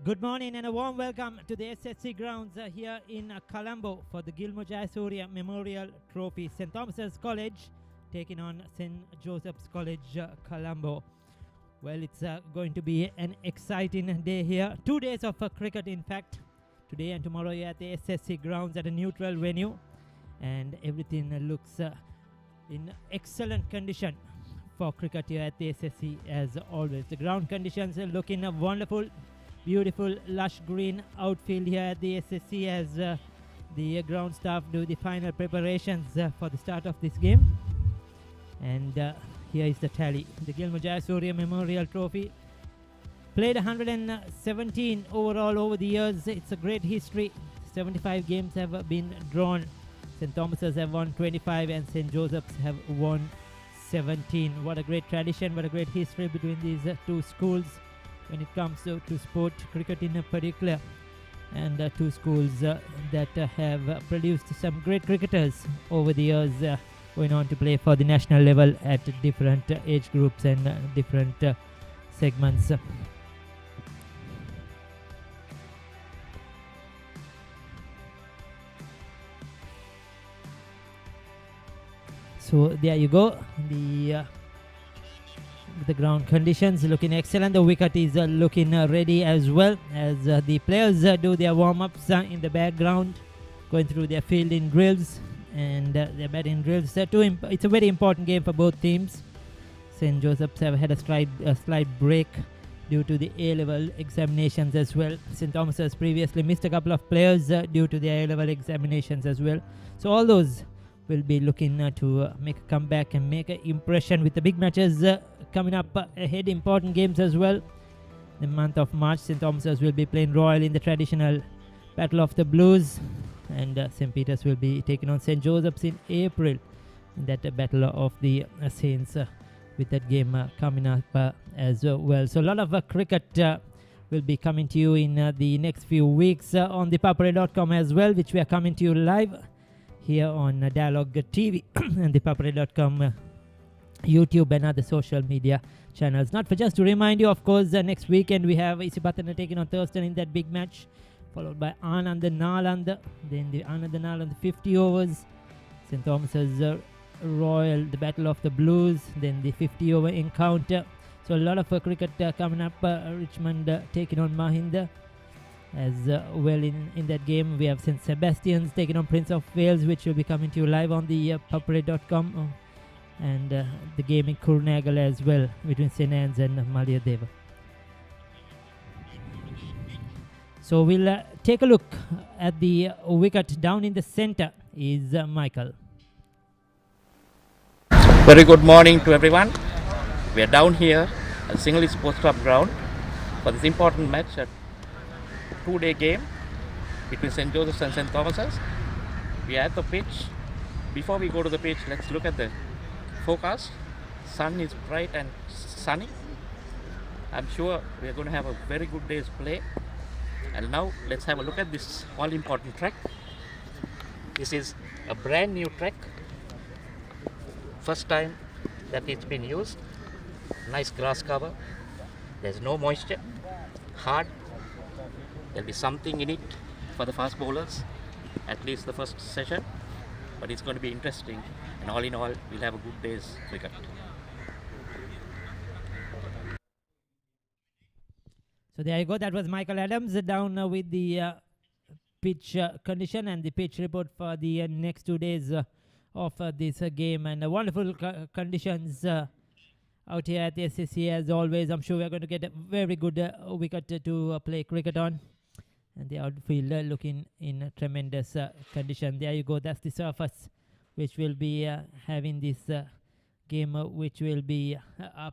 Good morning and a warm welcome to the SSC Grounds here in Colombo for the Gilmour Jayasuriya Memorial Trophy. St. Thomas's College taking on St. Joseph's College, Colombo. Well, it's going to be an exciting day here. 2 days of cricket, in fact. Today and tomorrow here at the SSC Grounds at a neutral venue. And everything looks in excellent condition for cricket here at the SSC as always. The ground conditions are looking wonderful. Beautiful lush green outfield here at the SSC as the ground staff do the final preparations for the start of this game. And here is the tally. The Gilmour Jayasuriya Memorial Trophy. Played 117 overall over the years. It's a great history. 75 games have been drawn. St. Thomas's have won 25 and St. Joseph's have won 17. What a great tradition, what a great history between these two schools when it comes to sport, cricket in particular. And two schools that have produced some great cricketers over the years, going on to play for the national level at different age groups and different segments. So there you go. The ground conditions looking excellent. The wicket is looking ready as well as the players do their warm-ups in the background, going through their fielding drills and their batting drills. It's a very important game for both teams. St. Joseph's have had a slight break due to the A-level examinations as well. St. Thomas has previously missed a couple of players due to the A-level examinations as well. So all those will be looking to make a comeback and make an impression with the big matches coming up ahead. Important games as well. The month of March, St. Thomas's will be playing Royal in the traditional Battle of the Blues, and St. Peter's will be taking on St. Joseph's in April in that Battle of the Saints, with that game coming up as well. So a lot of cricket will be coming to you in the next few weeks on the Papare.com as well, which we are coming to you live here on Dialog TV and the Papare.com YouTube and other social media channels. Not for just to remind you, of course, next weekend we have Isipatana taking on Thurston in that big match, followed by Anand Nalanda, then the Anand Nalanda 50 overs, St. Thomas's Royal, the Battle of the Blues, then the 50 over encounter. So a lot of cricket coming up. Richmond taking on Mahinda as well in that game. We have St. Sebastian's taking on Prince of Wales, which will be coming to you live on the Papare.com, and the game in Kurnagal as well between St. Anne's and Malayadeva. So we'll take a look at the wicket. Down in the center is Michael. Very good morning to everyone. We are down here at Singley Sports Club ground for this important match, a two-day game between St. Joseph's and St. Thomas's. We are at the pitch. Before we go to the pitch, let's look at the forecast. Sun is bright and sunny. I'm sure we are going to have a very good day's play. And now let's have a look at this all-important track. This is a brand new track. First time that it's been used. Nice grass cover. There's no moisture. Hard. There'll be something in it for the fast bowlers, at least the first session. But it's going to be interesting. And all in all, we'll have a good day's cricket. So there you go. That was Michael Adams down with the pitch condition and the pitch report for the next 2 days of this game. And wonderful conditions out here at the SSC as always. I'm sure we're going to get a very good wicket to play cricket on. And the outfield looking in a tremendous condition. There you go. That's the surface which will be having this game which will be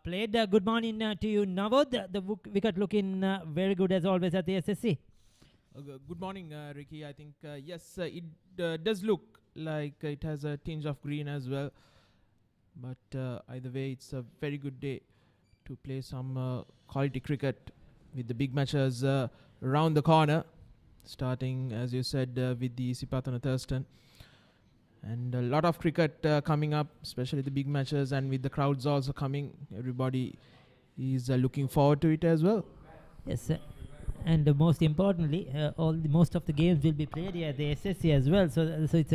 played. Good morning to you, Navod. The wicket looking very good as always at the SSC. Good morning, Ricky. I think, yes, it does look like it has a tinge of green as well. But either way, it's a very good day to play some quality cricket with the big matches around the corner. Starting, as you said, with the Isipatana Thurston. And a lot of cricket coming up, especially the big matches, and with the crowds also coming. Everybody is looking forward to it as well. Yes, and most importantly, most of the games will be played here at the SSC as well. So it's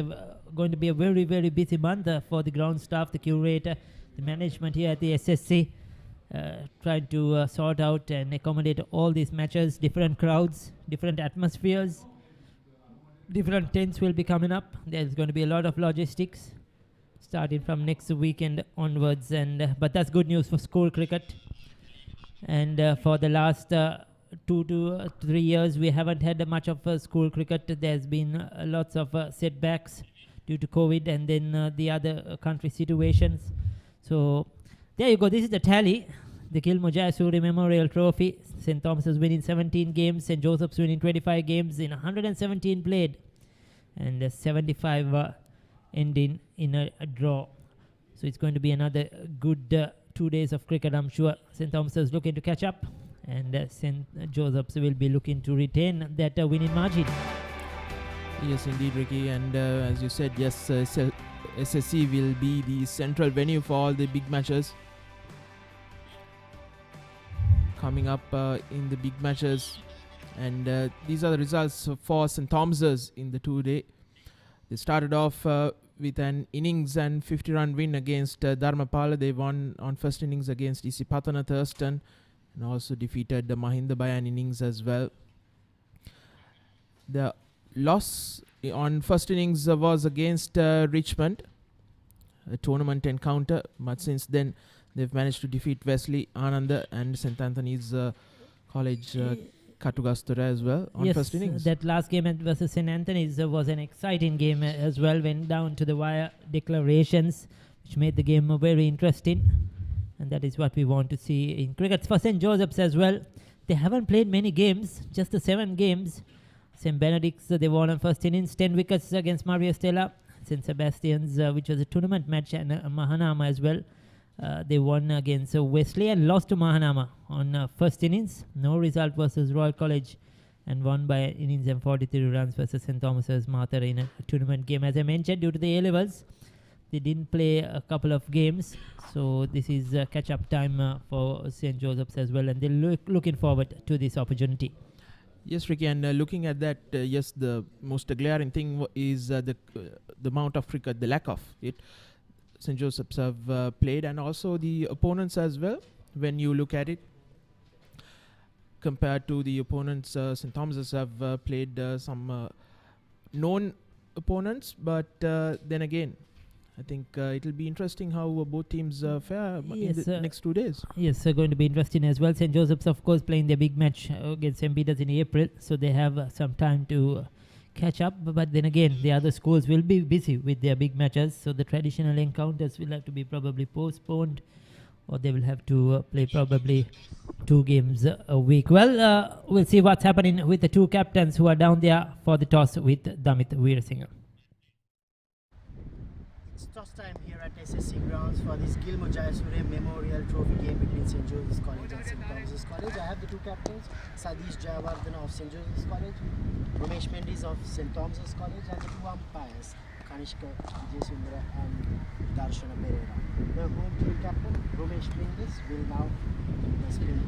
going to be a very, very busy month for the ground staff, the curator, the management here at the SSC, trying to sort out and accommodate all these matches, different crowds, different atmospheres, different tents will be coming up. There's going to be a lot of logistics starting from next weekend onwards, and but that's good news for school cricket. And for the last 2 to 3 years, we haven't had much of school cricket. There's been lots of setbacks due to COVID and then the other country situations. So there you go. This is the tally. The Gilmour Jayasuriya Memorial Trophy. St. Thomas's winning 17 games. St. Joseph's winning 25 games in 117 played. And 75 ending in a draw. So it's going to be another good 2 days of cricket, I'm sure. St. Thomas's looking to catch up. And St. Joseph's will be looking to retain that winning margin. Yes, indeed, Ricky. And as you said, yes, SSC will be the central venue for all the big matches. Coming up in the big matches. And these are the results for St. Thomas's in the 2-day. They started off with an innings and 50-run win against Dharmapala. They won on first innings against Isipatana Thurston and also defeated Mahinda by an innings as well. The loss on first innings was against Richmond, a tournament encounter, but since then they've managed to defeat Wesley, Ananda and St. Anthony's College Katugastura as well on first innings. That last game versus St. Anthony's was an exciting game as well, went down to the wire declarations, which made the game very interesting. And that is what we want to see in cricket. For St. Joseph's as well, they haven't played many games, just the 7 games. St. Benedict's, they won on first innings, 10 wickets against Maria Stella. St. Sebastian's, which was a tournament match, and Mahanama as well. They won against Wesley and lost to Mahanama on first innings. No result versus Royal College, and won by innings and 43 runs versus St. Thomas's Mathura in a tournament game. As I mentioned, due to the A-levels, they didn't play a couple of games. So this is catch-up time for St. Joseph's as well, and they're looking forward to this opportunity. Yes, Ricky, and looking at that, yes, the most glaring thing is the amount of cricket, the lack of it. St. Joseph's have played, and also the opponents as well. When you look at it, compared to the opponents, St. Thomas's have played some known opponents, but then again, I think it'll be interesting how both teams fare in the next 2 days. Yes, going to be interesting as well. St. Joseph's, of course, playing their big match against St. Peter's in April, so they have some time to catch up. But then again, the other schools will be busy with their big matches, so the traditional encounters will have to be probably postponed, or they will have to play probably 2 games a week. Well, we'll see what's happening with the 2 captains who are down there for the toss with Damit Veerasinghe. It's toss time here at SSC Grounds for this Gilmour Jayasuriya Memorial Trophy game between St. Joseph's College and St. Thomas's College. I have the 2 captains, Sadish Jayawardena of St. Joseph's College, Ramesh Mendes of St. Thomas's College, and the 2 umpires, Kanishka Jesundra and Darshana Pereira. The home team captain, Ramesh Mendes, will now spin.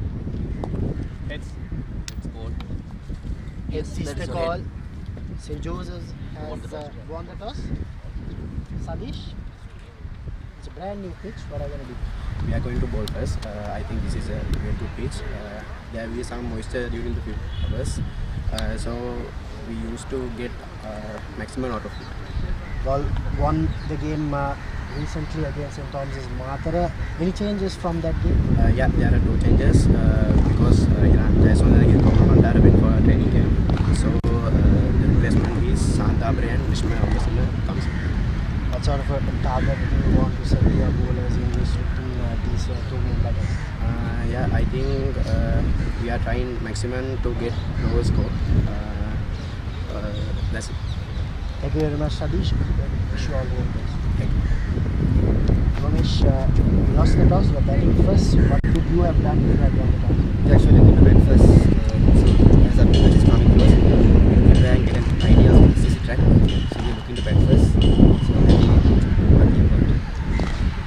Heads. It's called. Heads is the call. St. Joseph's has won the toss. Sadish, it's a brand new pitch. What are you going to do? We are going to bowl first. I think this is a very good pitch. There will be some moisture during the few hours. So we used to get maximum out of it. Well, won the game recently against St. Thomas's Mathura. Any changes from that game? Yeah, there are 2 changes because Jayasuriya went for a training camp. So the replacement is Papare and Vishma comes. What sort of a target do you want to set your bowlers in restricting these 2 main batters? Yeah, I think we are trying maximum to get lower score. That's it. Thank you very much, Sadish. Wish you all the best. Thank you. Ramesh, you lost the toss. You are batting first. What could you have done if you had won the toss? Actually, I didn't bat first. As the match is coming close, we can get an idea of the CC track. So we are looking to bat first. So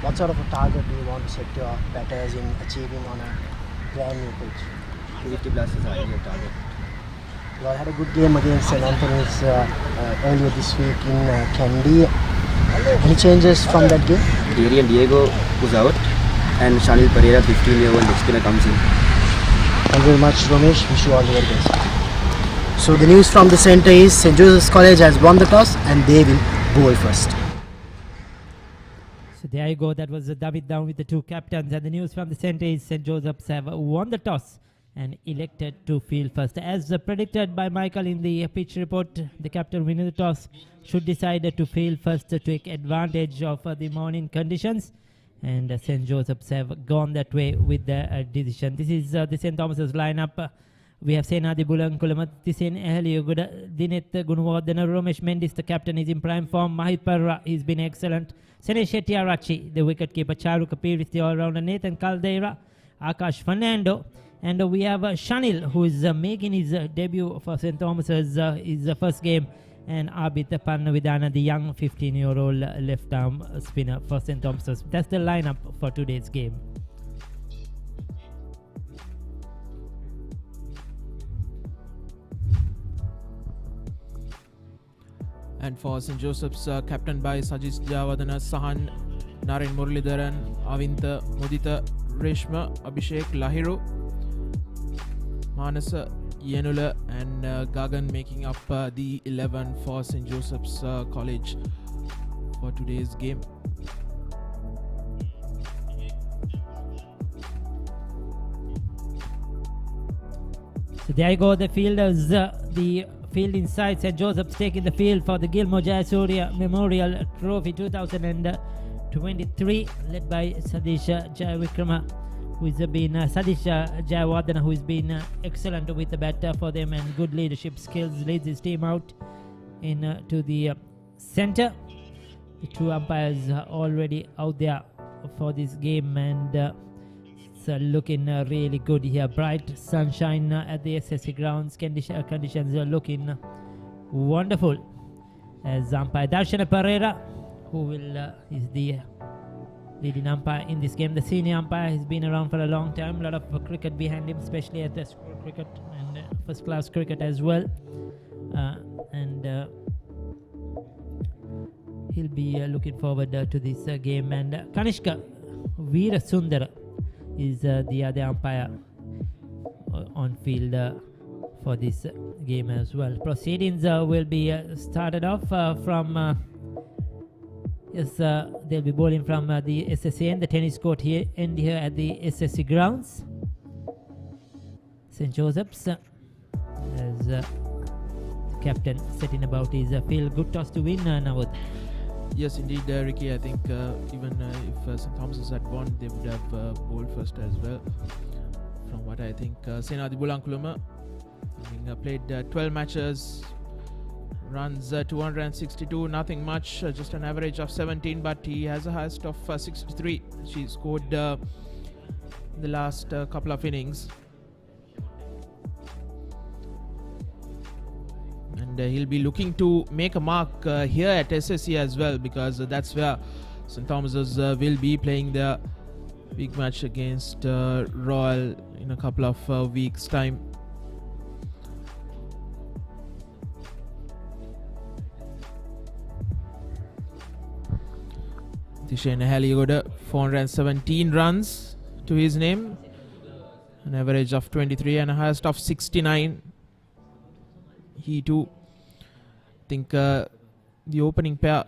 what sort of a target do you want to set your batters in achieving on a brand new pitch? 250 plus is our ideal target. You all had a good game against St. Anthony's earlier this week in Kandy. Any changes from that game? Thierry and Diego was out, and Shanil Pereira, 15-year-old spinner, comes in. Thank you very much, Ramesh. Wish you all the very best. So the news from the centre is St. Joseph's College has won the toss and they will bowl first. So there you go. That was a dummy down with the two captains. And the news from the centre is St. Joseph's have won the toss and elected to field first. As predicted by Michael in the pitch report, the captain winning the toss should decide to field first to take advantage of the morning conditions. And St. Joseph's have gone that way with the decision. This is the St. Thomas's lineup. We have Senadi Bulan Kulamatisin Ehliuguda Dinit Gunwardana Romesh Mendis, the captain, is in prime form. Mahit Parra, he's been excellent. Senesh Shettiarachi, the wicketkeeper. Charu Kapir is the all-rounder. Nathan Caldeira, Akash Fernando. And we have Shanil, who is making his debut for St. Thomas's, his first game. And Abhit Pannavidana, the young 15-year-old left-arm spinner for St. Thomas's. That's the lineup for today's game. And for St. Joseph's, captained by Sajis Javadana, Sahan, Naren Muralidharan, Avinta, Mudita, Reshma, Abhishek, Lahiru, Manasa, Yenula and Gagan making up the 11 for St. Joseph's College for today's game. So there you go, the fielders, the field inside St. Joseph's taking the field for the Gilmour Jayasuriya Memorial Trophy 2023, led by Sadish Jayavikrama, who has been Sadish Jayawardena, who has been excellent with the bat for them and good leadership skills, leads his team out in to the center. The two umpires are already out there for this game, and it's looking really good here. Bright sunshine at the SSC Grounds. Conditions are looking wonderful. As umpire Darshana Pereira, who will is the leading umpire in this game. The senior umpire has been around for a long time. A lot of cricket behind him, especially at the school cricket and first class cricket as well. And he'll be looking forward to this game. And Kanishka Veerasundara is the other umpire on field for this game as well. Proceedings will be started off from yes, they'll be bowling from the SSC end, the tennis court here and here at the SSC Grounds. St. Joseph's as the captain setting about his field. Good toss to win, Nawad. Yes, indeed, Ricky. I think even if St. Thomas's had won, they would have bowled first as well. From what I think, Senadi Bulankuluma having played 12 matches, runs 262, nothing much, just an average of 17, but he has a highest of 63. She scored in the last couple of innings. And he'll be looking to make a mark here at SSC as well, because that's where St. Thomas's will be playing their big match against Royal in a couple of weeks' time. Tishen Haligoda, 417 runs to his name, an average of 23 and a highest of 69. He too, I think the opening pair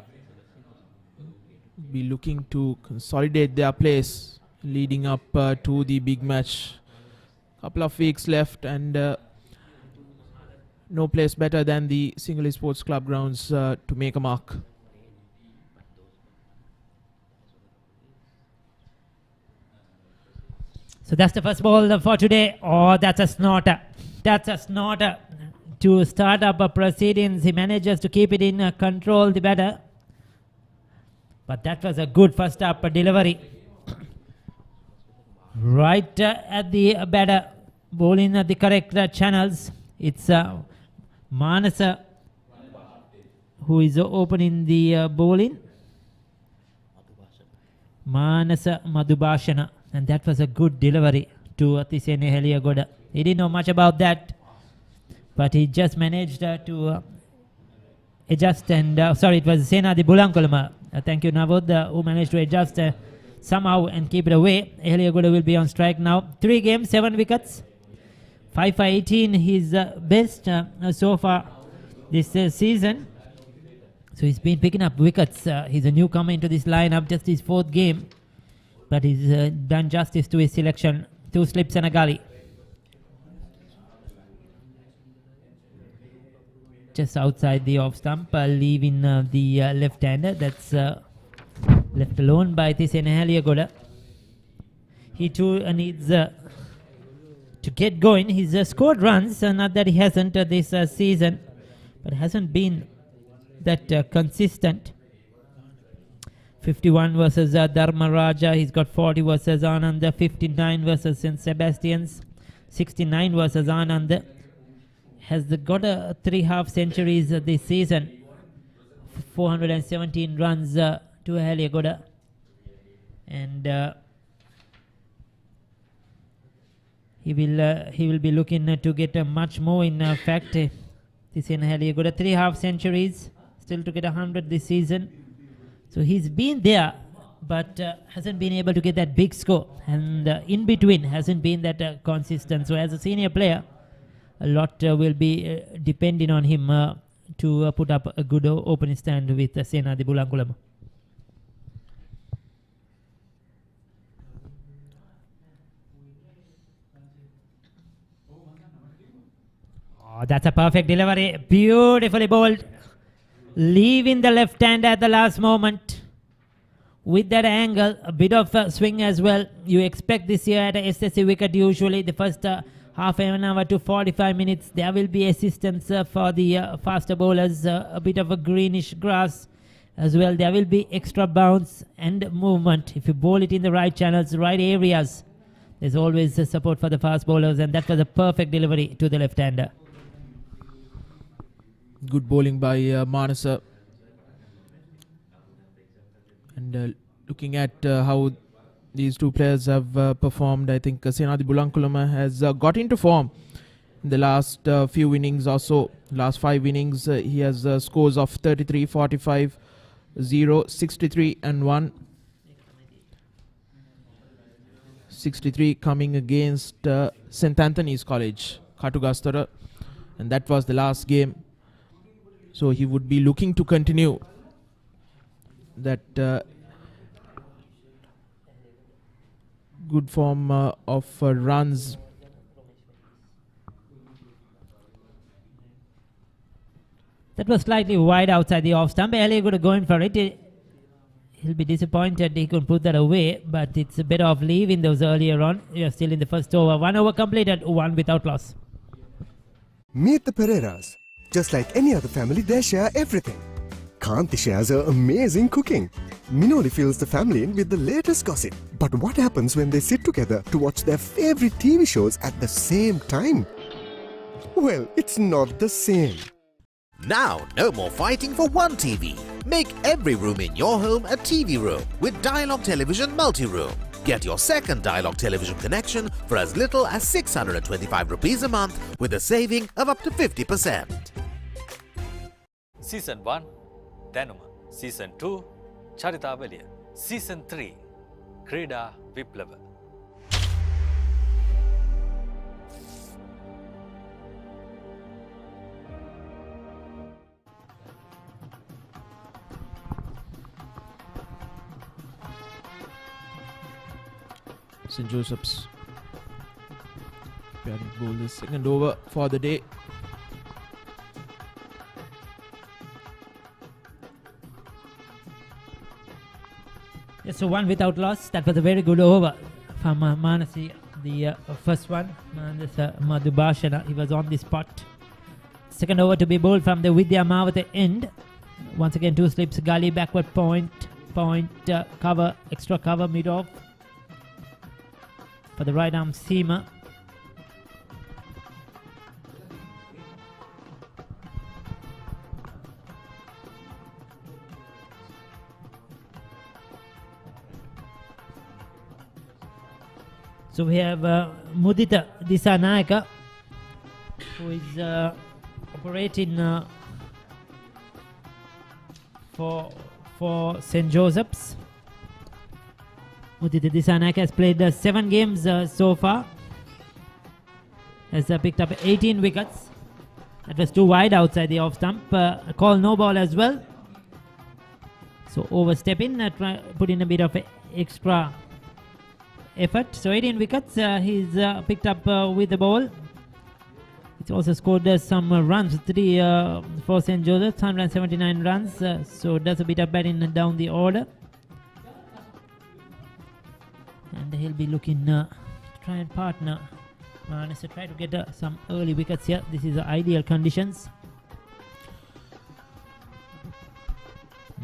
be looking to consolidate their place leading up to the big match. Couple of weeks left, and no place better than the Single Sports Club grounds to make a mark. So that's the first ball for today. Oh, that's a snorter. That's a snorter. To start up proceedings, he manages to keep it in control, the batter. But that was a good first up delivery. Right at the batter, bowling at the correct channels. It's Manasa who is opening the bowling. Manasa Madhubhashana. And that was a good delivery to Atisene Heliagoda. He didn't know much about that. but he just managed to adjust and sorry, it was Senadi Bulankolama. Thank you, Navod, who managed to adjust somehow and keep it away. Heliagoda will be on strike now. 3 games, 7 wickets. 5 for 18, his best so far this season. So he's been picking up wickets. He's a newcomer into this lineup, just his 4th game. But he's done justice to his selection. 2 slips and a gully. Just outside the off stump, leaving the left-hander. That's left alone by Tisena Heliagoda. He too needs to get going. He's scored runs, not that he hasn't this season, but hasn't been that consistent. 51 versus Dharma Raja. He's got 40 versus Anand. 59 versus St. Sebastian's. 69 versus Anand. Has got 3 half centuries this season. 417 runs to Heliagoda. And he will be looking to get much more. In fact, this in Heliagoda 3 half centuries, still to get 100 this season. So he's been there, but hasn't been able to get that big score, and in between hasn't been that consistent. So as a senior player, a lot will be depending on him to put up a good opening stand with Senadi Bulankulama. Oh, that's a perfect delivery. Beautifully bowled. Leaving the left hand at the last moment. With that angle, a bit of a swing as well. You expect this year at a SSC wicket usually the first half an hour to 45 minutes. There will be assistance for the faster bowlers. A bit of a greenish grass as well. There will be extra bounce and movement. If you bowl it in the right channels, right areas, there's always support for the fast bowlers, and that was a perfect delivery to the left-hander. Good bowling by Manasa. And looking at how these two players have performed, I think Senadi Bulankulama has got into form in the last few innings or so. Last 5 innings, he has scores of 33, 45, 0, 63 and 1. 63 coming against St. Anthony's College, Katugastara. And that was the last game. So he would be looking to continue that good form of runs. That was slightly wide outside the off stump. Heliagoda going for it. He'll be disappointed he couldn't put that away, but it's a bit of leaving those earlier on. You're still in the first over. 1 over completed, 1 without loss. Meet the Pereiras. Just like any other family, they share everything. Kanti shares her amazing cooking. Minoli fills the family in with the latest gossip. But what happens when they sit together to watch their favorite TV shows at the same time? Well, it's not the same. Now, no more fighting for one TV. Make every room in your home a TV room with Dialog Television Multi-Room. Get your second Dialog Television connection for as little as 625 rupees a month with a saving of up to 50%. Season 1, Danuma. Season 2, Charitavaliya. Season 3, Krida Viplava. St. Joseph's preparing to bowl the second over for the day. Yes, so 1 without loss. That was a very good over from Manasi. The first one, Madhubhashana, he was on the spot. Second over to be bowled from the Vidya Mavate end. Once again, 2 slips, gully, backward point, cover, extra cover, mid-off. For the right arm seamer. So we have Mudita Disanayaka, who is operating for St. Joseph's. Mudita Disanak has played 7 games so far. Has picked up 18 wickets. That was too wide outside the off stump. Call no ball as well. So overstepping, put in a bit of extra effort. So 18 wickets he's picked up with the ball. He's also scored some runs, 3 for St. Joseph's, 179 runs. So does a bit of batting down the order. And he'll be looking to try and partner Manas to try to get some early wickets here. This is ideal conditions.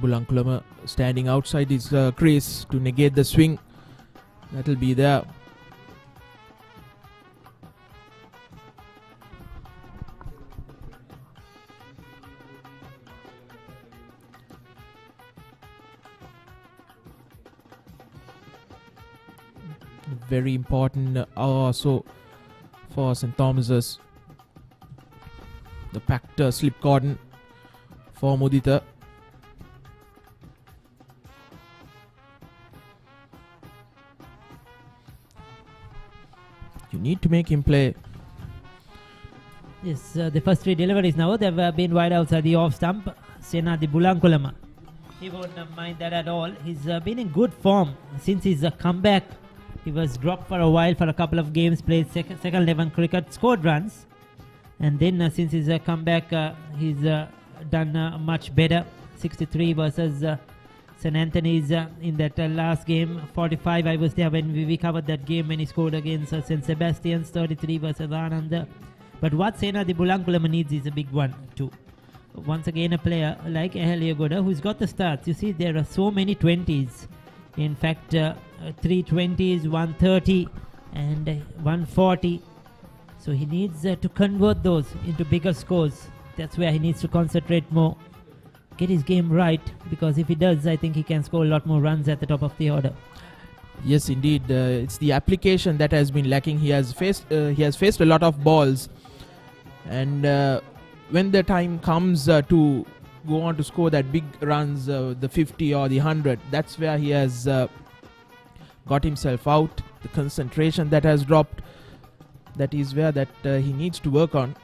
Bulankulama standing outside his crease to negate the swing. That'll be there. Very important also for St. Thomas's. The packed slip cordon for Mudita. You need to make him play. Yes, the first 3 deliveries now, they've been wide outside the off stump. Senadi Bulankulama, he won't mind that at all. He's been in good form since his comeback. He was dropped for a while for a couple of games, played second 11 cricket, scored runs. And then since his comeback, he's done much better. 63 versus St. Anthony's in that last game. 45, I was there when we covered that game when he scored against St. Sebastian's. 33 versus Anand. But what Senadi Bulankulama needs is a big one too. Once again, a player like Aheliagoda who's got the starts. You see, there are so many 20s. In fact, 3 20s, 130 and 140. So he needs to convert those into bigger scores. That's where he needs to concentrate more. Get his game right, because if he does, I think he can score a lot more runs at the top of the order. Yes, indeed. It's the application that has been lacking. He has faced a lot of balls. And when the time comes to go on to score that big runs, the 50 or the 100, that's where he has got himself out. The concentration that has dropped, that is where that he needs to work on.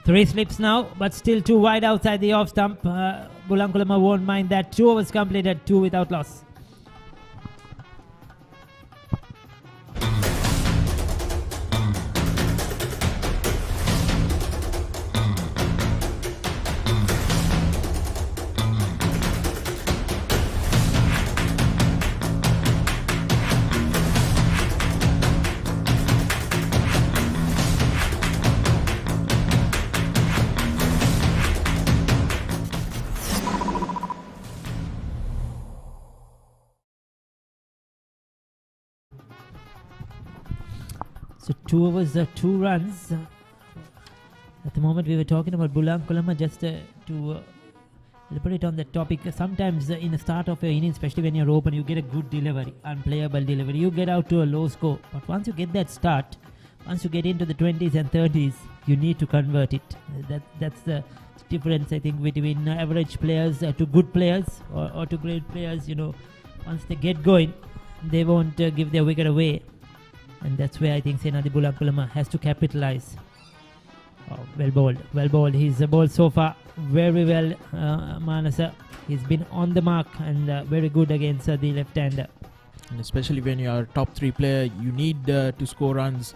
3 slips now, but still 2 wide outside the off stump. Bulankulama won't mind that. 2 overs completed, 2 without loss. So 2 overs, 2 runs. At the moment we were talking about Bulankulama, just to elaborate on that topic. Sometimes in the start of your innings, especially when you're open, you get a good delivery, unplayable delivery. You get out to a low score. But once you get that start, once you get into the 20s and 30s, you need to convert it. That's the difference, I think, between average players to good players or to great players. You know, once they get going, they won't give their wicket away. And that's where I think Senadi Bulankulama has to capitalize. Oh, well bowled. He's bowled so far very well, Manasa. He's been on the mark and very good against the left-hander. And especially when you are top 3 player, you need to score runs.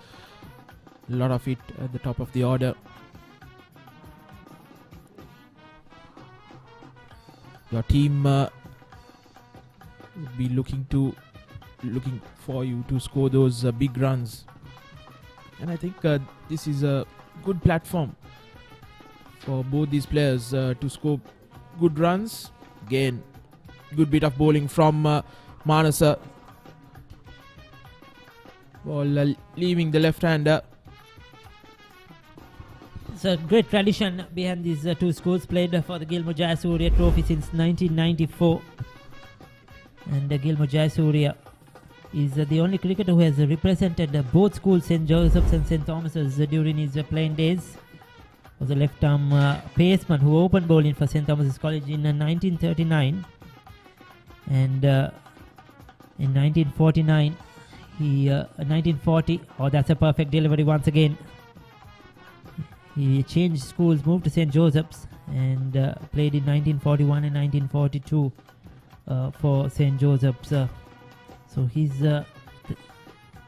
A lot of it at the top of the order. Your team will be looking for you to score those big runs. And I think this is a good platform for both these players to score good runs. Again, good bit of bowling from Manasa. Ball leaving the left-hander. It's a great tradition behind these 2 schools. Played for the Gilmour Jayasuriya Trophy since 1994. And Gilmour Jayasuriya is the only cricketer who has represented both schools, St. Joseph's and St. Thomas's, during his playing days. was a left-arm paceman who opened bowling for St. Thomas's College in 1939. And in 1949, 1940, that's a perfect delivery once again. He changed schools, moved to St. Joseph's, and played in 1941 and 1942 for St. Joseph's. So he's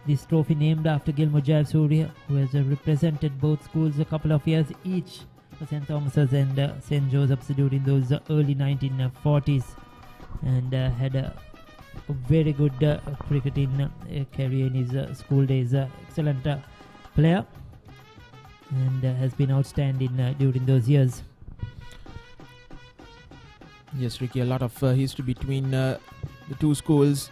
this trophy named after Gilmour Jayasuriya, who has represented both schools a couple of years each for St. Thomas's and St. Joseph's during those early 1940s, and had a very good cricketing career in his school days. Excellent player, and has been outstanding during those years. Yes, Ricky, a lot of history between the two schools.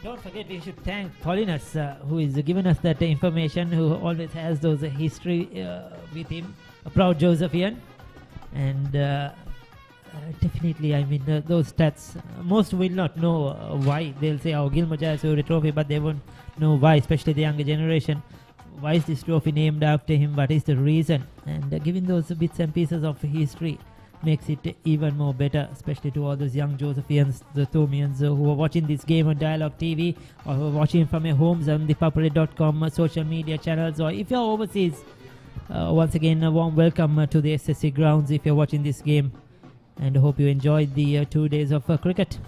Don't forget, we should thank Paulinus, who is given us that information, who always has those history with him. A proud Josephian, and definitely, I mean, those stats, most will not know why. They'll say, oh, Gilmour Jayasuriya Trophy, but they won't know why, especially the younger generation. Why is this trophy named after him? What is the reason? And giving those bits and pieces of history makes it even more better, especially to all those young Josephians, the Thomians who are watching this game on Dialog TV, or who are watching from your homes on the Papare.com social media channels, or if you're overseas, once again, a warm welcome to the SSC Grounds if you're watching this game, and hope you enjoyed the 2 days of cricket.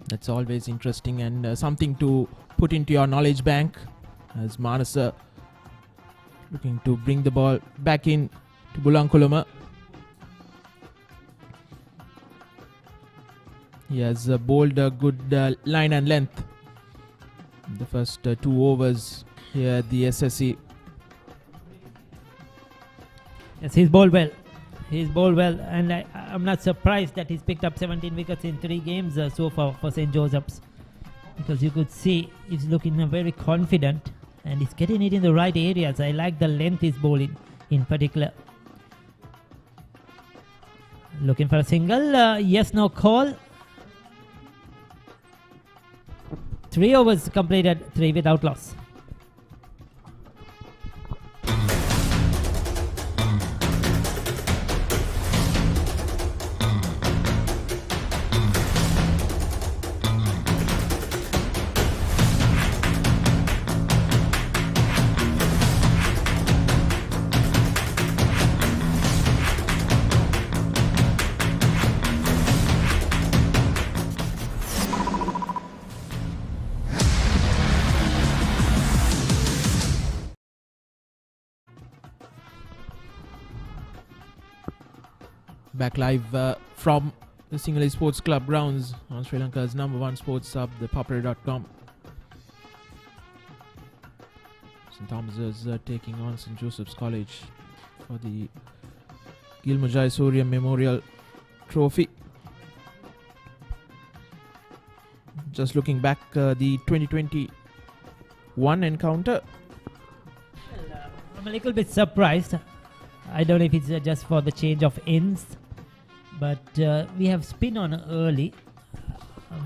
That's always interesting and something to put into your knowledge bank, as Manasa looking to bring the ball back in to Bulankuluma. He has bowled a good line and length the first 2 overs here at the SSC. Yes, he's bowled well. He's bowled well, and I'm not surprised that he's picked up 17 wickets in 3 games so far for St. Joseph's, because you could see he's looking very confident and he's getting it in the right areas. I like the length he's bowling in particular. Looking for a single. Yes, no call. 3 overs completed, 3 without loss. Back live from the Sinhalese Sports Club grounds on Sri Lanka's #1 sports hub, the Papare.com. St. Thomas's taking on St. Joseph's College for the Gilmour Jayasuriya Memorial Trophy. Just looking back, the 2021 encounter. Well, I'm a little bit surprised. I don't know if it's just for the change of ends, but we have spin on early.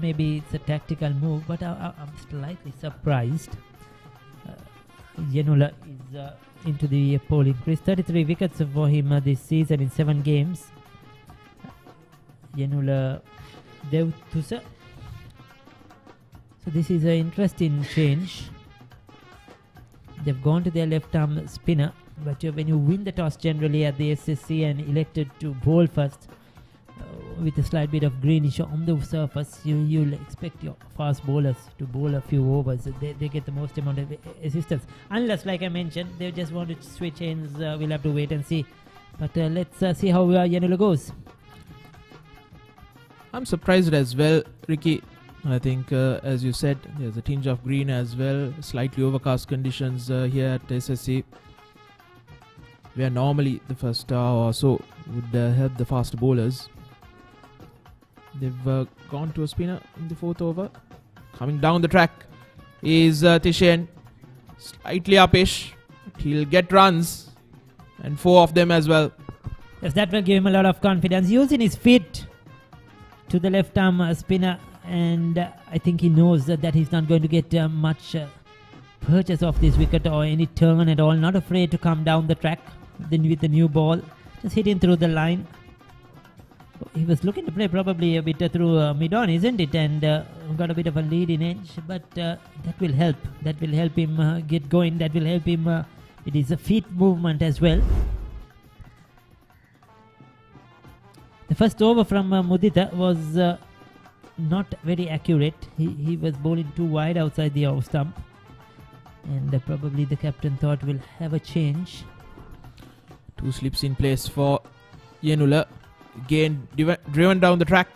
Maybe it's a tactical move, but I'm slightly surprised. Yenula is into the polling crease. 33 wickets for him this season in 7 games. Yenula Devtusa. So this is an interesting change. They've gone to their left-arm spinner, but when you win the toss generally at the SSC and elected to bowl first, with a slight bit of greenish on the surface, you'll expect your fast bowlers to bowl a few overs. They get the most amount of assistance. Unless, like I mentioned, they just want to switch ends. We'll have to wait and see. But let's see how Yenula goes. I'm surprised as well, Ricky. I think, as you said, there's a tinge of green as well. Slightly overcast conditions here at SSC, where normally the first hour or so would help the fast bowlers. They've gone to a spinner in the 4th over. Coming down the track is Tishen. Slightly uppish. He'll get runs, and 4 of them as well. Yes, that will give him a lot of confidence. Using his feet to the left arm spinner, and I think he knows that he's not going to get much purchase of this wicket or any turn at all. Not afraid to come down the track. Then with the new ball, just hitting through the line. He was looking to play probably a bit through mid-on, isn't it? And got a bit of a lead in edge, but that will help. That will help him get going. That will help him. It is a feet movement as well. The first over from Mudita was not very accurate. He was bowling too wide outside the off stump, and probably the captain thought we'll have a change. 2 slips in place for Yenula. Again, driven down the track.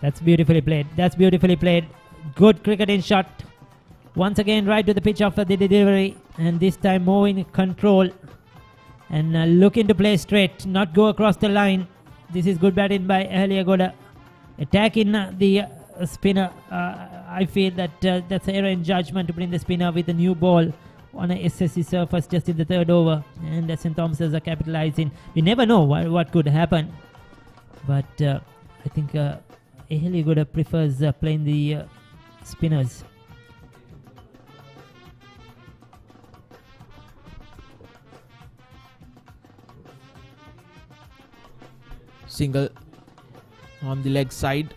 That's beautifully played. That's beautifully played. Good cricketing shot. Once again, right to the pitch of the delivery, and this time more in control and looking to play straight, not go across the line. This is good batting by Ahaliagoda. Attacking the spinner. I feel that that's an error in judgment to bring the spinner with a new ball on a SSC surface just in the 3rd over, and St. Thomas's are capitalizing. We never know what could happen. But I think Ahaliagoda prefers playing the spinners. Single on the leg side.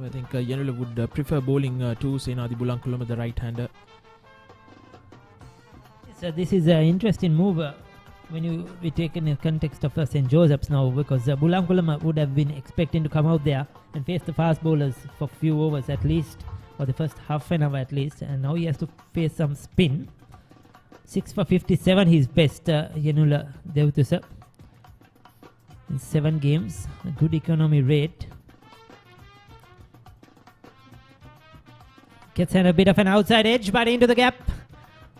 I think Yenula would prefer bowling to Senadi Bulankulama, the right-hander. So this is an interesting move when we take in the context of St. Joseph's now, because Bulankulama would have been expecting to come out there and face the fast bowlers for a few overs at least, or the first half an hour at least, and now he has to face some spin. 6 for 57 his best, Yenula Devtusa, in 7 games. A good economy rate. Gets a bit of an outside edge, but into the gap.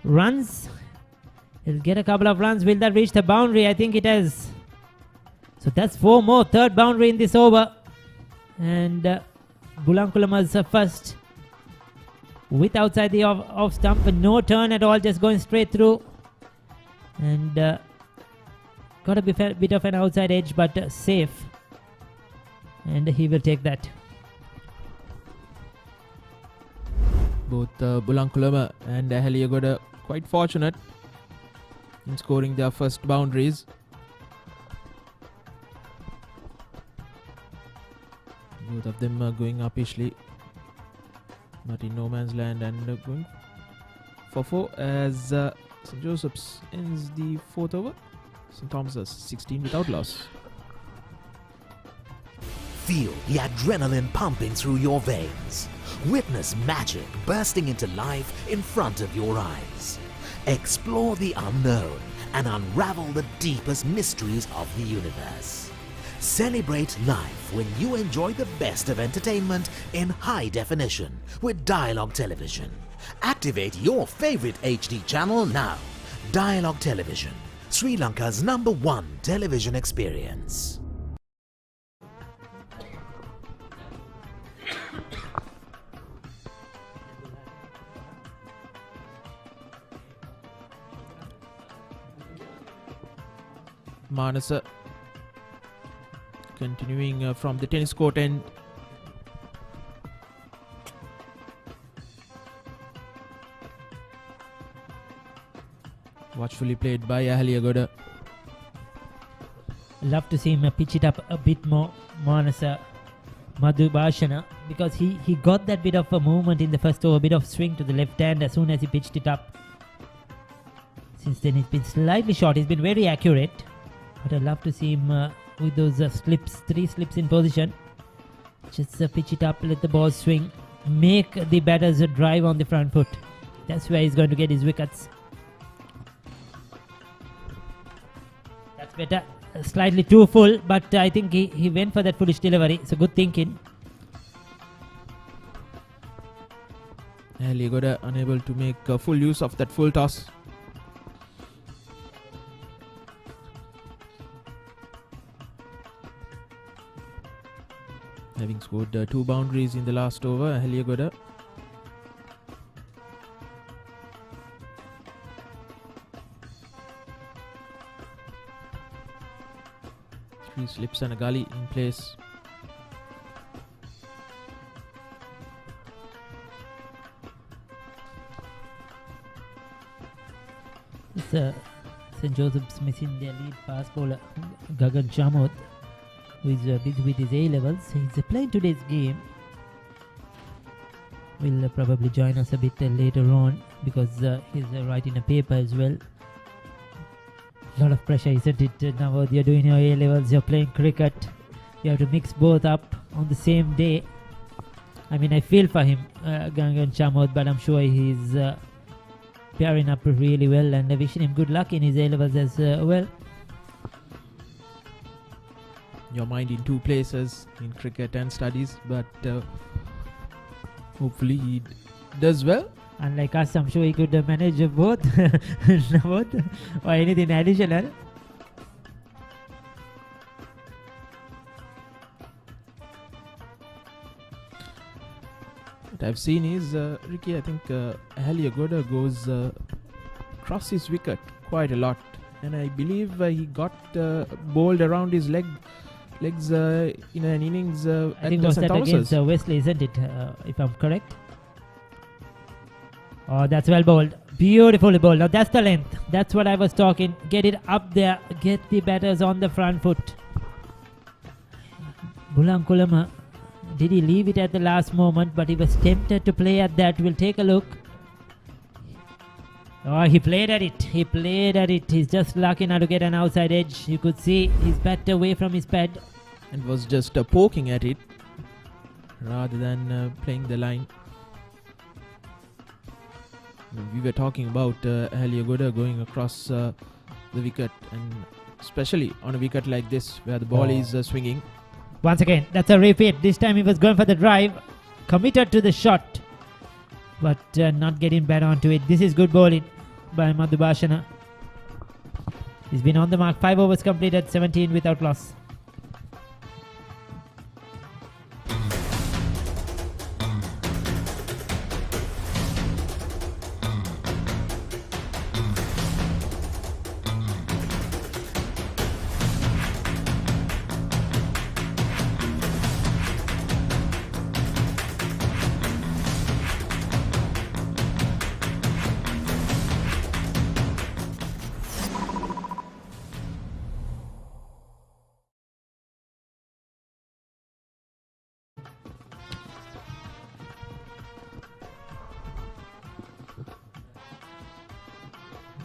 Runs. He'll get a couple of runs. Will that reach the boundary? I think it has. So that's 4 more. 3rd boundary in this over. And Bulankulama's first. With outside the off stump. No turn at all. Just going straight through. And got a bit of an outside edge, but safe. And he will take that. Both Bulankulama and Ahaliagoda quite fortunate in scoring their first boundaries. Both of them are going uppishly, but in no man's land, and going for 4 as St. Joseph's ends the 4th over. St. Thomas's 16 without loss. Feel the adrenaline pumping through your veins. Witness magic bursting into life in front of your eyes. Explore the unknown and unravel the deepest mysteries of the universe. Celebrate life when you enjoy the best of entertainment in high definition with Dialog Television. Activate your favorite HD channel now. Dialog Television, Sri Lanka's #1 television experience. Manasa continuing from the tennis court end. Watchfully played by Ahaliagoda. Love to see him pitch it up a bit more, Manasa Madhubhashana, because he got that bit of a movement in the first over, a bit of swing to the left hand as soon as he pitched it up. Since then he's been slightly short, he's been very accurate. But I'd love to see him with those slips, 3 slips in position. Just pitch it up, let the ball swing, make the batters drive on the front foot. That's where he's going to get his wickets. That's better. Slightly too full, but I think he went for that foolish delivery. So good thinking. Ahaliagoda unable to make full use of that full toss. Having scored 2 boundaries in the last over, Ahaliagoda. Three slips and a gully in place. St. Joseph's missing their lead fast bowler Gagan Chamoth, who is busy with his A-levels. He's playing today's game. Will probably join us a bit later on because he's writing a paper as well. A lot of pressure, isn't it? Now you're doing your A-levels, you're playing cricket. You have to mix both up on the same day. I mean, I feel for him, Gagan Chamoth, but I'm sure he's pairing up really well, and wishing him good luck in his A-levels as well. Your mind in two places, in cricket and studies, but hopefully he does well. Unlike us, I'm sure he could manage both, both or anything additional. What I've seen is, Ricky, I think Ahaliagoda goes across his wicket quite a lot, and I believe he got bowled around his legs in an innings I at think the was St. that against Thomas's. Wesley, isn't it? If I'm correct. Oh, that's well bowled. Beautifully bowled. Now that's the length. That's what I was talking. Get it up there. Get the batters on the front foot. Bulankulama, did he leave it at the last moment? But he was tempted to play at that. We'll take a look. Oh, he played at it. He played at it. He's just lucky now to get an outside edge. You could see his bat away from his pad. And was just poking at it rather than playing the line. We were talking about Ahaliagoda going across the wicket, and especially on a wicket like this where the ball is swinging. Once again, that's a repeat. This time he was going for the drive, committed to the shot, but not getting back onto it. This is good bowling by Madhubhashana. He's been on the mark. 5 overs completed, 17 without loss.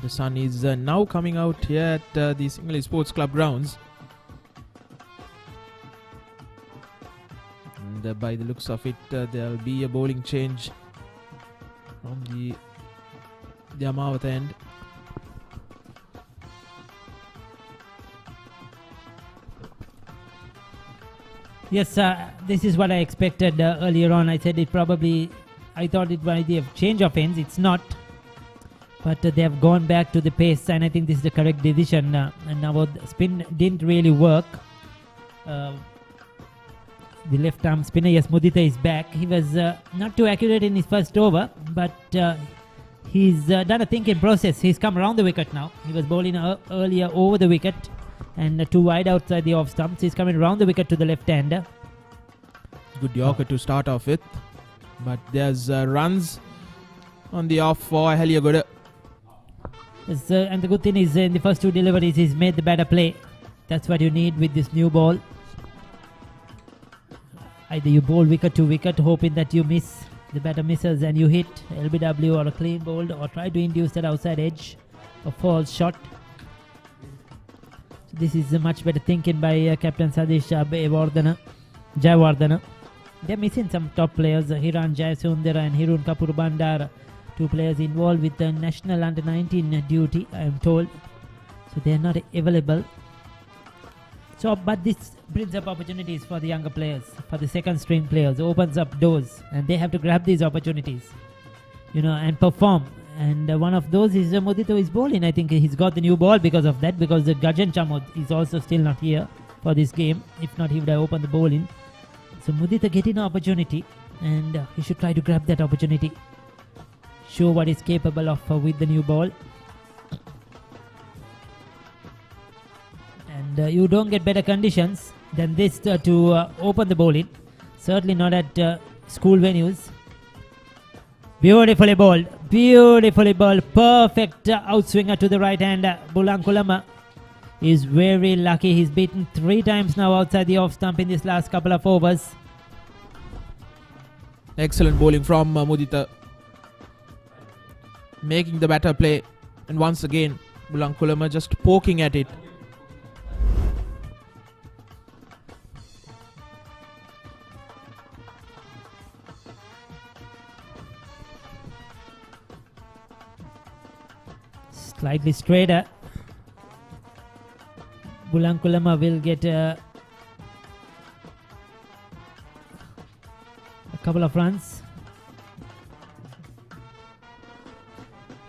The sun is now coming out here at the Sinhalese Sports Club grounds. And by the looks of it, there'll be a bowling change from the Amawat end. Yes, this is what I expected earlier on. I said I thought it might be a change of ends. It's not. But they have gone back to the pace, and I think this is the correct decision. And now the spin didn't really work. The left arm spinner, yes, Mudita is back. He was not too accurate in his first over, but he's done a thinking process. He's come around the wicket now. He was bowling earlier over the wicket and too wide outside the off stumps. He's coming around the wicket to the left hander. Good Yorker to start off with, but there's runs on the off for Ahaliagoda. Yes, and the good thing is in the first 2 deliveries he's made the better play. That's what you need with this new ball. Either you bowl wicket to wicket hoping that you miss, the batter misses and you hit LBW or a clean bowled, or try to induce that outside edge or false shot. So this is a much better thinking by Captain Sadish Jayawardena. They're missing some top players, Hiran Jayasundara and Hirun Kapur Bandara. 2 players involved with the national under-19 duty, I am told. So they are not available. So, but this brings up opportunities for the younger players, for the second string players, opens up doors, and they have to grab these opportunities, and perform. And one of those is Mudita is bowling. I think he's got the new ball because of that, because the Gagan Chamoth is also still not here for this game. If not, he would have opened the bowling. So Mudita getting an opportunity, and he should try to grab that opportunity. Show what he's capable of with the new ball. And you don't get better conditions than this to open the bowling. Certainly not at school venues. Beautifully bowled Beautifully ball. Perfect outswinger to the right hand. Bulankulama is very lucky. He's beaten 3 times now outside the off stump in this last couple of overs. Excellent bowling from Mudita. Making the batter play. And once again, Bulankulama just poking at it. Slightly straighter. Bulankulama will get a couple of runs.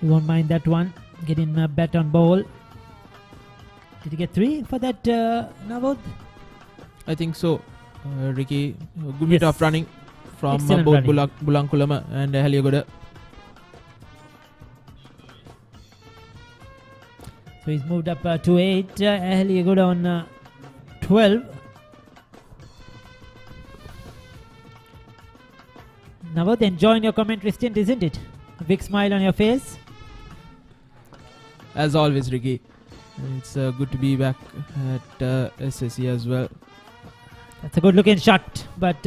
You won't mind that one. Getting a bat on ball. Did he get 3 for that, Navod? I think so, Ricky. Good bit of running from Excellent both running. Bulankulama and Haliagoda. So he's moved up to 8. Haliagoda on 12. Navod, enjoying your commentary stint, isn't it? A big smile on your face. As always, Ricky. It's good to be back at SSC as well. That's a good looking shot, but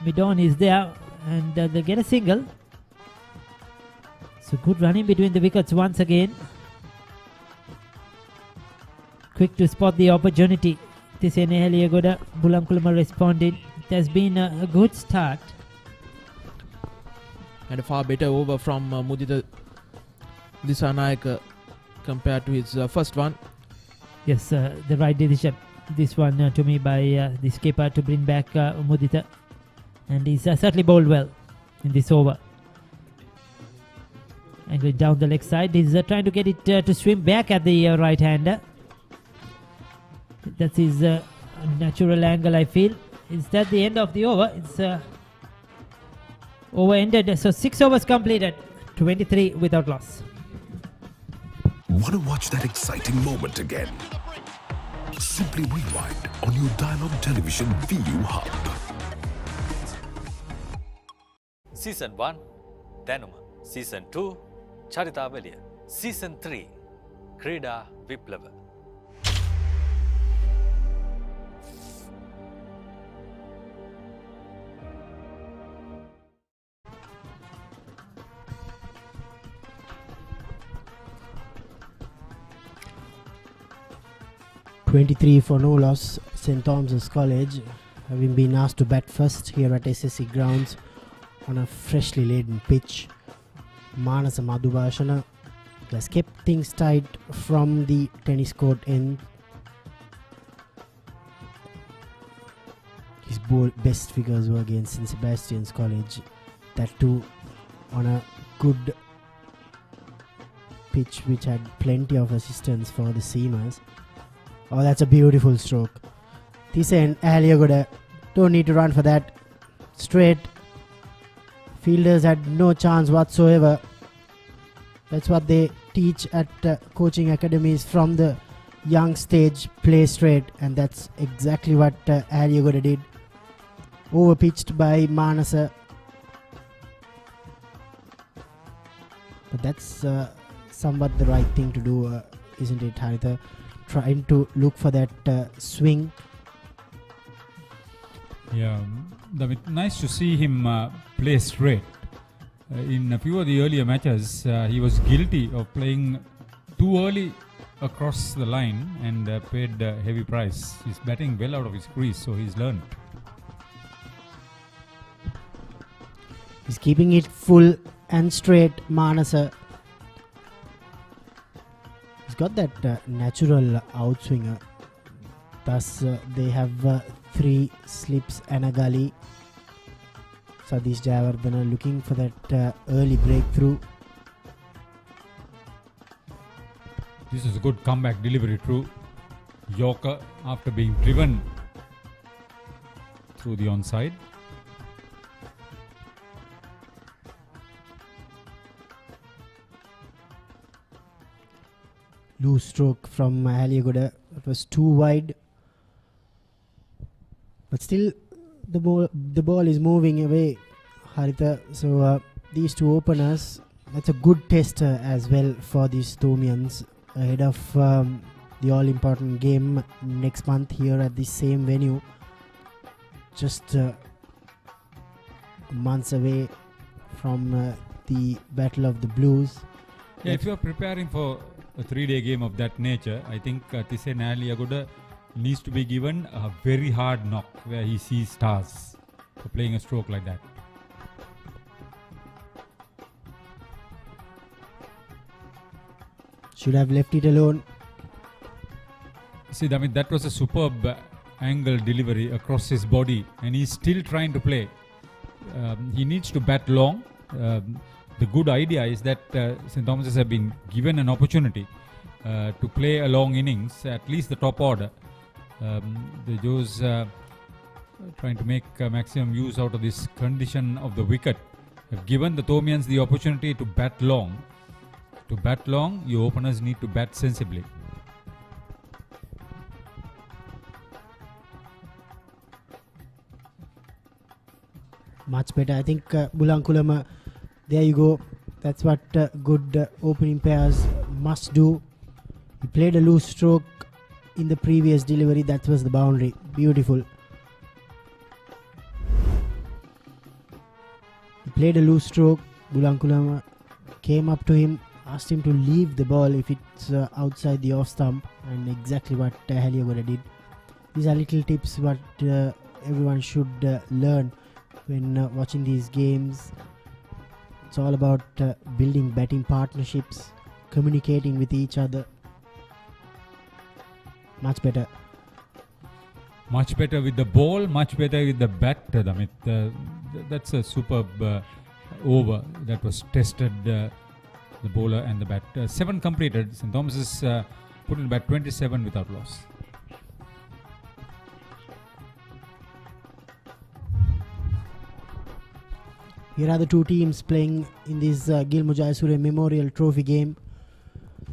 Midon is there and they'll get a single. So good running between the wickets once again. Quick to spot the opportunity. Tisene Haliagoda, Bulankulama responded. It has been a good start. And a far better over from Mudita Disanayaka compared to his first one. Yes, the right decision. This one to me by the skipper to bring back Mudita. And he's certainly bowled well in this over. Angling down the leg side. He's trying to get it to swim back at the right hander. That's his natural angle, I feel. Is that the end of the over? It's over ended. So 6 overs completed. 23 without loss. Want to watch that exciting moment again? Simply rewind on your Dialog Television ViU Hub. Season 1, Danuma. Season 2, Charitavaliya. Season 3, Krida Viplava. .23 for no loss. St. Thomas's College, having been asked to bat first here at SSC Grounds on a freshly laden pitch. Manasa Madhubhashana has kept things tight from the tennis court end. His best figures were against St. Sebastian's College, that too on a good pitch which had plenty of assistance for the seamers. Oh, that's a beautiful stroke. Tisa and Haliagoda don't need to run for that. Straight. Fielders had no chance whatsoever. That's what they teach at coaching academies from the young stage. Play straight, and that's exactly what Haliagoda did. Overpitched by Manasa. But that's somewhat the right thing to do, isn't it, Haritha? Trying to look for that swing. Yeah, nice to see him play straight. In a few of the earlier matches, he was guilty of playing too early across the line and paid a heavy price. He's batting well out of his crease, so he's learned. He's keeping it full and straight, Manasa. He's got that natural outswinger. Thus, they have 3 slips and a gully. Satish Jayawardena looking for that early breakthrough. This is a good comeback delivery through Yorker after being driven through the onside. Loose stroke from Haliagoda. It was too wide. But still, the ball is moving away, Haritha. So these two openers. That's a good test as well for these Thomians ahead of the all-important game next month here at the same venue. Just months away from the Battle of the Blues. Yeah, if you are preparing for a 3-day game of that nature, I think Tisen Aliagoda needs to be given a very hard knock where he sees stars for playing a stroke like that. Should have left it alone. See, I mean, that was a superb angle delivery across his body, and he's still trying to play. He needs to bat long. The good idea is that St. Thomas's have been given an opportunity to play a long innings, at least the top order. The Joes trying to make maximum use out of this condition of the wicket have given the Thomians the opportunity to bat long. To bat long, your openers need to bat sensibly. Much better. I think Bulankulama, there you go. That's what good opening pairs must do. He played a loose stroke in the previous delivery. That was the boundary. Beautiful. He played a loose stroke. Bulankulama came up to him, asked him to leave the ball if it's outside the off stump, and exactly what Haliagoda did. These are little tips what everyone should learn when watching these games. It's all about building batting partnerships, communicating with each other. Much better. Much better with the ball, much better with the bat, Damit. That's a superb over that was tested, the bowler and the bat. 7 completed. St. Thomas's put in bat 27 without loss. Here are the two teams playing in this Gilmour Jayasuriya Memorial Trophy game.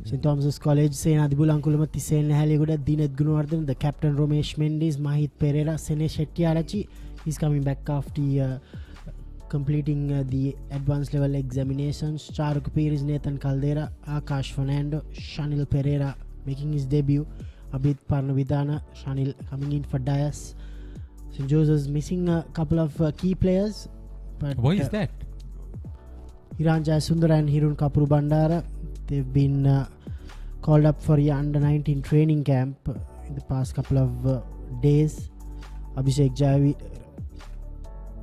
St. Thomas's College, Senadi Bulankulama, Tisen Haliagoda, Dineth Gunawardene, the captain Romesh Mendes, Mahit Pereira, Sene Shettyarachi. He's coming back after completing the advanced level examinations. Charuk Pires, Nathan Caldera, Akash Fernando, Shanil Pereira making his debut. Abid Parnavidana, Shanil coming in for Dias. St. Joseph's missing a couple of key players. But why is that? Hiran Jayasundara and Hirun Kapuru Bandara, they've been called up for a under-19 training camp in the past couple of days. Abhishek Javi,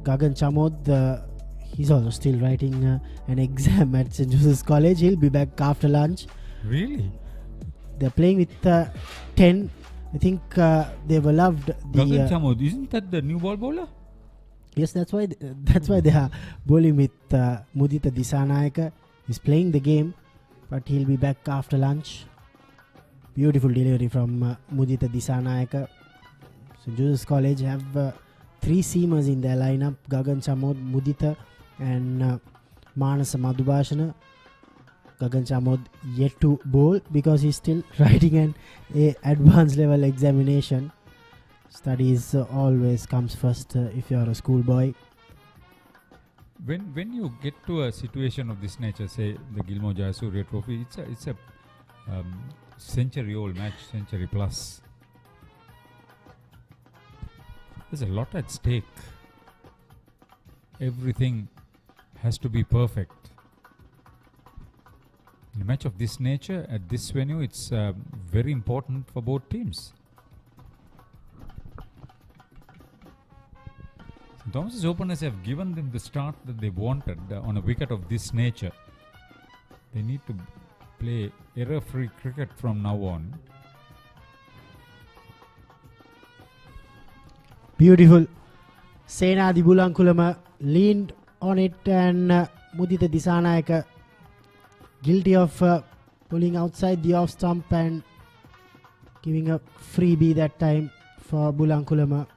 Gagan Chamod, he's also still writing an exam at St. Joseph's College. He'll be back after lunch. Really? They're playing with 10. I think they were loved. Gagan Chamod, isn't that the new ball bowler? Yes, that's why they are bowling with Mudita Disanayaka. He's playing the game, but he'll be back after lunch. Beautiful delivery from Mudita Disanayaka. So Joseph's College have 3 seamers in their lineup: Gagan Chamod, Mudita, and Manasa Madhubhashana. Gagan Chamod yet to bowl because he's still writing an advanced level examination. Studies always comes first if you are a schoolboy. When you get to a situation of this nature, say the Gilmour Jayasuriya Trophy, it's a century-old match, century plus. There's a lot at stake. Everything has to be perfect. In a match of this nature, at this venue, it's very important for both teams. St. Thomas's openers have given them the start that they wanted on a wicket of this nature. They need to play error-free cricket from now on. Beautiful. Senadi Bulankulama leaned on it, and Mudita Disanayaka guilty of pulling outside the off stump and giving a freebie that time for Bulankulama.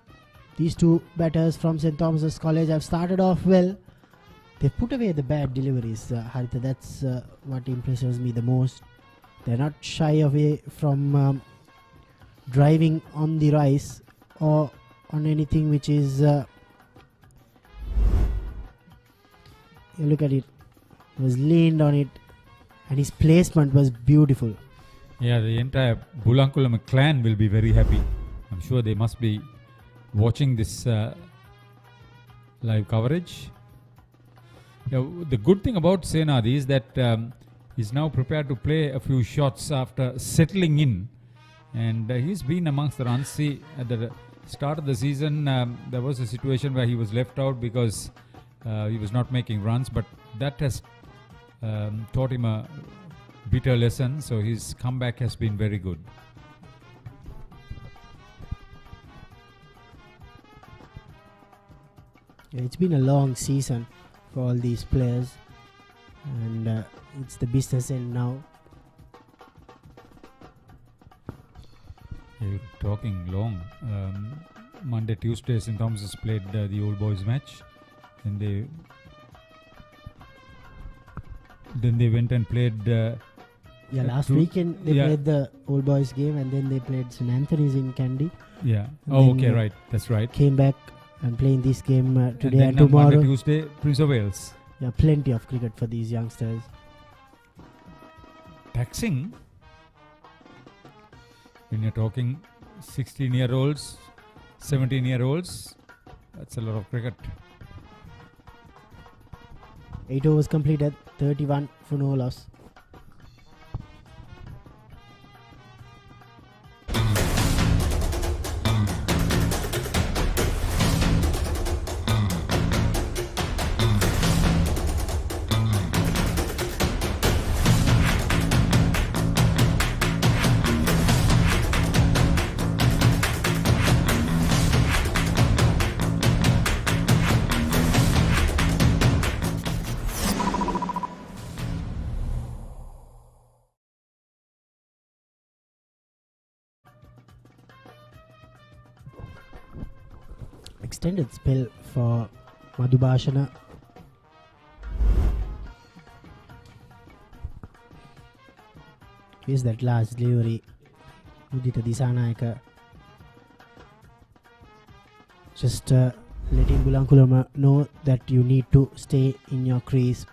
These two batters from St. Thomas's College have started off well. They've put away the bad deliveries, Haritha. That's what impresses me the most. They're not shy away from driving on the rice or on anything which is You look at it. He was leaned on it, and his placement was beautiful. Yeah, the entire Bulankulam clan will be very happy. I'm sure they must be watching this live coverage. Yeah, the good thing about Senadi is that he's now prepared to play a few shots after settling in. And he's been amongst the runs. See, at the start of the season, there was a situation where he was left out because he was not making runs. But that has taught him a bitter lesson. So his comeback has been very good. Yeah, it's been a long season for all these players. And it's the business end now. You're talking long. Monday, Tuesday, St. Thomas's played the old boys match. Then they went and played. Last weekend they played the old boys game, and then they played St. Anthony's in Kandy. Yeah. And Okay, right. That's right. Came back and playing this game today and then tomorrow. Monday, Tuesday, Prince of Wales. Yeah, plenty of cricket for these youngsters. Taxing. When you're talking 16-year-olds, 17-year-olds, that's a lot of cricket. 8 overs completed, 31 for no loss. Extended spell for Madhubhashana. Here's that last delivery. Udita Disanayaka just letting Bulankulam know that you need to stay in your crease.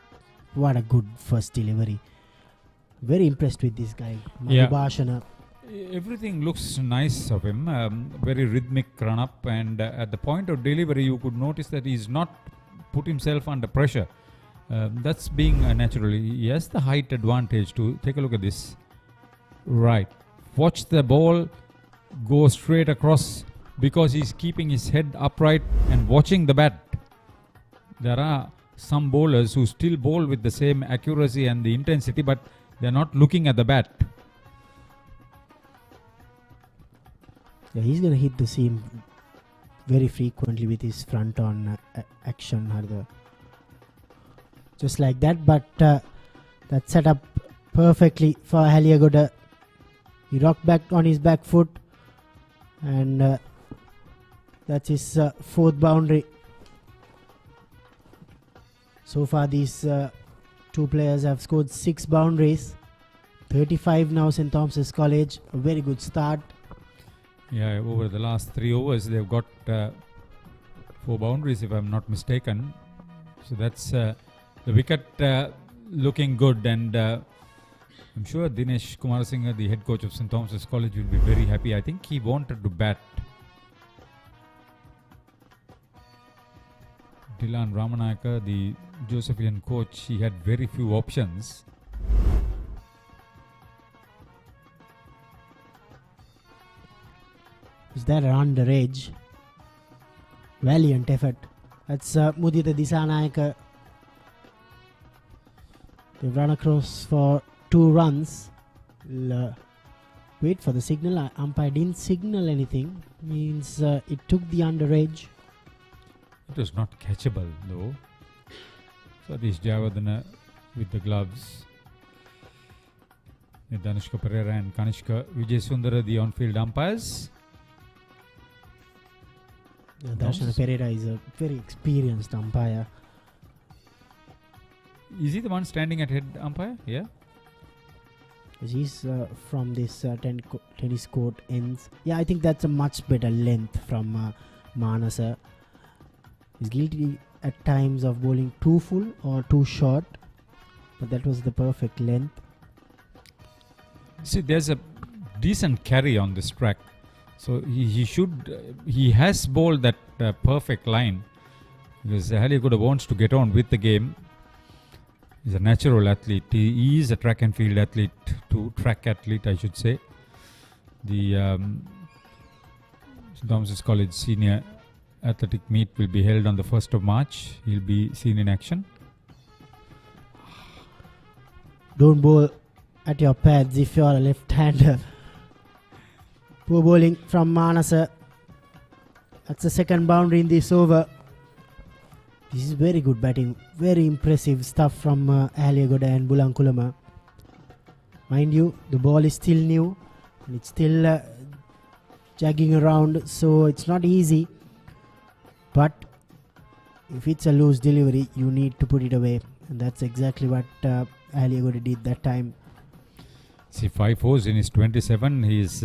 What a good first delivery. Very impressed with this guy, Madhubhashana. Everything looks nice of him, very rhythmic run up, and at the point of delivery you could notice that he's not put himself under pressure. That's being natural. He has the height advantage to take a look at this. Right, watch the ball go straight across because he's keeping his head upright and watching the bat. There are some bowlers who still bowl with the same accuracy and the intensity, but they're not looking at the bat. Yeah, he's going to hit the seam very frequently with his front on action. Just like that, but that's set up perfectly for Haliagoda. He rocked back on his back foot, and that's his fourth boundary. So far these two players have scored 6 boundaries. 35 now St. Thomas's College. A very good start. Yeah, over the last 3 overs, they've got 4 boundaries, if I'm not mistaken. So that's the wicket looking good, and I'm sure Dinesh Kumarasinghe, the head coach of St. Thomas's College, will be very happy. I think he wanted to bat. Dylan Ramanayaka, the Josephian coach, he had very few options. Is that an underage? Valiant effort. That's Mudita Disanayaka. They've run across for 2 runs. Wait for the signal. Umpire didn't signal anything. Means it took the underage. It was not catchable though. Satish Javadana with the gloves. Danushka Pereira and Kanishka Vijayasundara, the on-field umpires. Darshana Pereira is a very experienced umpire. Is he the one standing at head umpire? Yeah. He's from this tennis court ends. Yeah, I think that's a much better length from Manasa. He's guilty at times of bowling too full or too short, but that was the perfect length. See, there's a decent carry on this track, so he has bowled that perfect line, because Aliagoda wants to get on with the game. He's a natural athlete. He is a track and field athlete, track athlete, I should say. The St. Thomas's College Senior Athletic Meet will be held on the 1st of March. He'll be seen in action. Don't bowl at your pads if you're a left-hander. Poor bowling from Manasa. That's the second boundary in this over. This is very good batting. Very impressive stuff from Aliagoda and Bulankulama. Mind you, the ball is still new and it's still jogging around, so it's not easy. But if it's a loose delivery, you need to put it away, and that's exactly what Aliagoda did that time. See, 5 fours in his 27. He's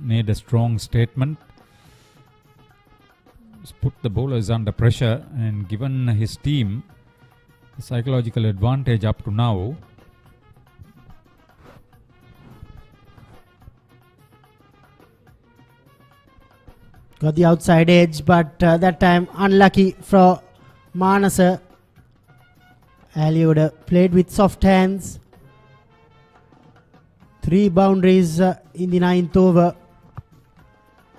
made a strong statement. He's put the bowlers under pressure and given his team a psychological advantage up to now. Got the outside edge, but that time unlucky for Manasa. Aliagoda played with soft hands. 3 boundaries in the 9th over.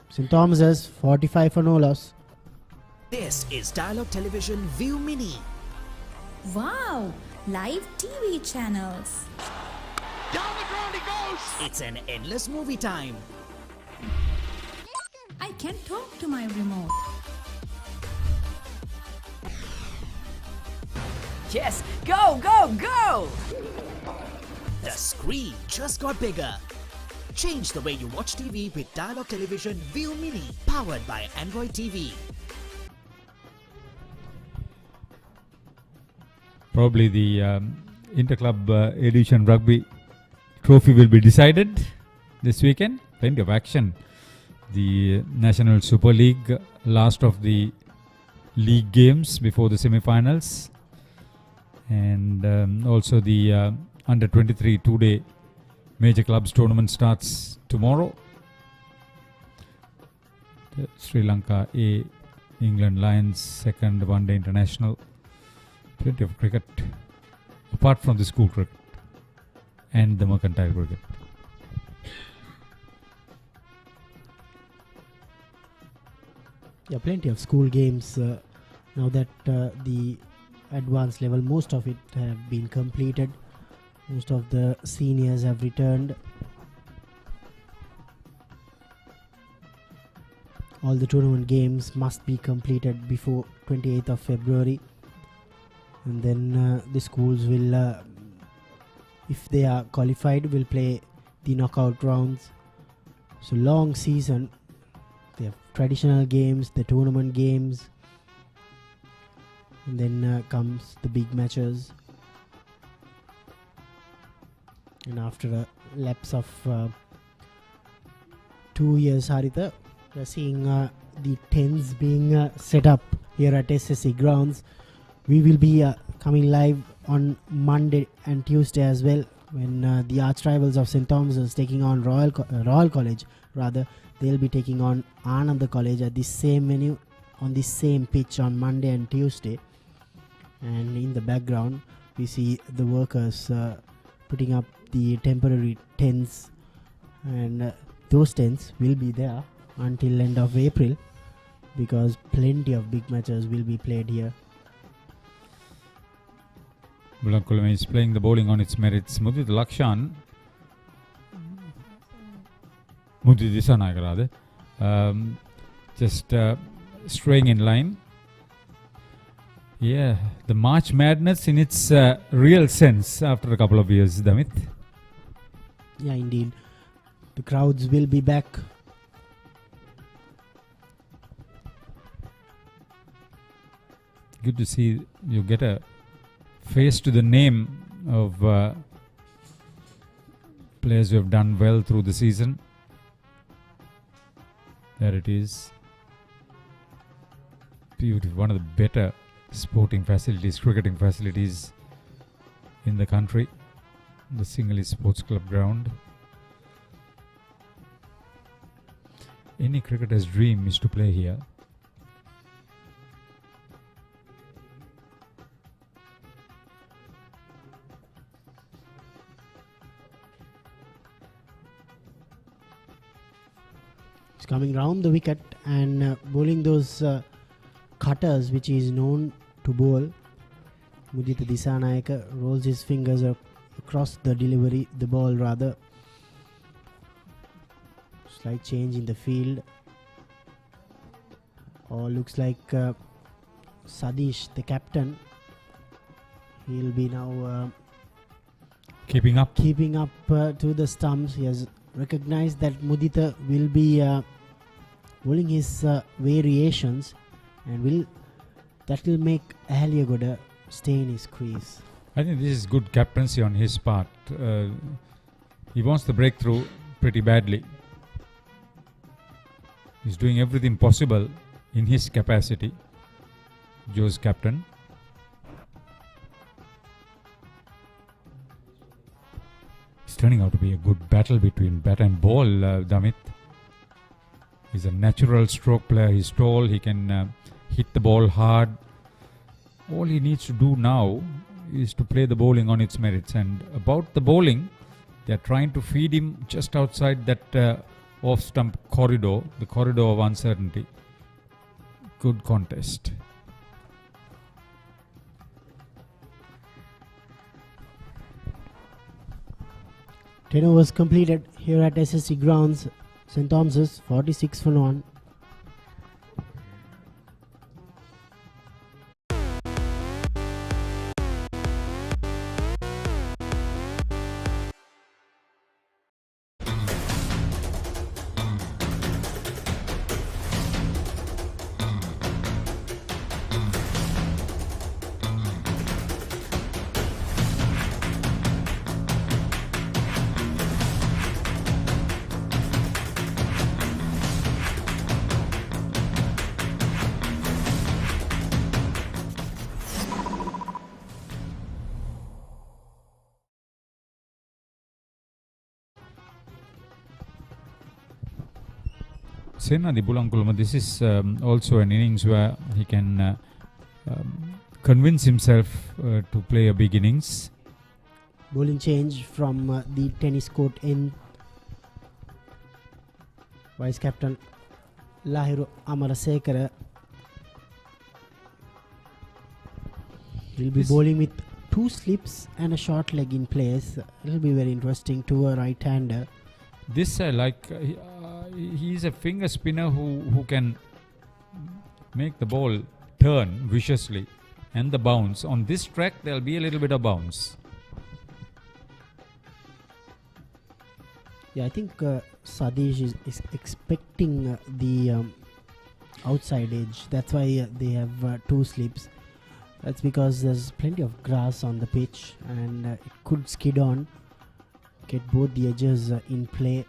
St. Thomas's 45 for no loss. This is Dialog Television ViU Mini. Wow! Live TV channels. Down the ground he goes! It's an endless movie time. I can talk to my remote. Yes, go, go, go! The screen just got bigger. Change the way you watch TV with Dialog Television ViU Mini, powered by Android TV. Probably the Interclub Edition Rugby Trophy will be decided this weekend. Plenty of action. The National Super League, last of the league games before the semi-finals. And also the Under 23 two-day major clubs tournament starts tomorrow. The Sri Lanka A, England Lions second one-day international. Plenty of cricket, apart from the school cricket and the mercantile cricket. Yeah, plenty of school games now that the advanced level, most of it have been completed. Most of the seniors have returned. All the tournament games must be completed before 28th of February. And then the schools will, if they are qualified, will play the knockout rounds. So long season. They have traditional games, the tournament games, and then comes the big matches. And after a lapse of 2 years, Haritha, we are seeing the tents being set up here at SSC Grounds. We will be coming live on Monday and Tuesday as well, when the arch rivals of St. Thomas's taking on Royal College. They'll be taking on Ananda College at the same venue on the same pitch on Monday and Tuesday. And in the background, we see the workers putting up the temporary tents, and those tents will be there until end of April, because plenty of big matches will be played here. Bulankulama is playing the bowling on its merits. Mudit Lakshan, Mudit Disanayak rather, just straying in line. Yeah, the March Madness in its real sense after a couple of years, Damit. Yeah, indeed. The crowds will be back. Good to see you get a face to the name of players who have done well through the season. There it is. Beautiful. One of the better sporting facilities, cricketing facilities in the country. The Sinhalese Sports Club ground. Any cricketer's dream is to play here. He's coming round the wicket and bowling those cutters which he is known to bowl. Mudita Disanayaka rolls his fingers across the ball rather. Slight change in the field. Looks like Sadish, the captain, he'll be now keeping up to the stumps. He has recognized that Mudita will be bowling his variations, and that will make Ahaliagoda stay in his crease. I think this is good captaincy on his part. He wants the breakthrough pretty badly. He's doing everything possible in his capacity. Joe's captain. It's turning out to be a good battle between bat and ball, Damit. He's a natural stroke player. He's tall. He can hit the ball hard. All he needs to do now is to play the bowling on its merits. And about the bowling, they're trying to feed him just outside that off-stump corridor, the corridor of uncertainty. Good contest. Ten overs completed here at SSC Grounds, St. Thomas's, 46 for 1. Senadi Bulankulma, this is also an innings where he can convince himself to play a big innings. Bowling change from the tennis court in. Vice captain Lahiru Amarasekara will be bowling with 2 slips and a short leg in place. It will be very interesting to a right-hander. This I like. He is a finger spinner who can make the ball turn viciously, and the bounce. On this track, there will be a little bit of bounce. Yeah, I think Sadish is expecting the outside edge. That's why they have 2 slips. That's because there's plenty of grass on the pitch, and it could skid on, get both the edges in play.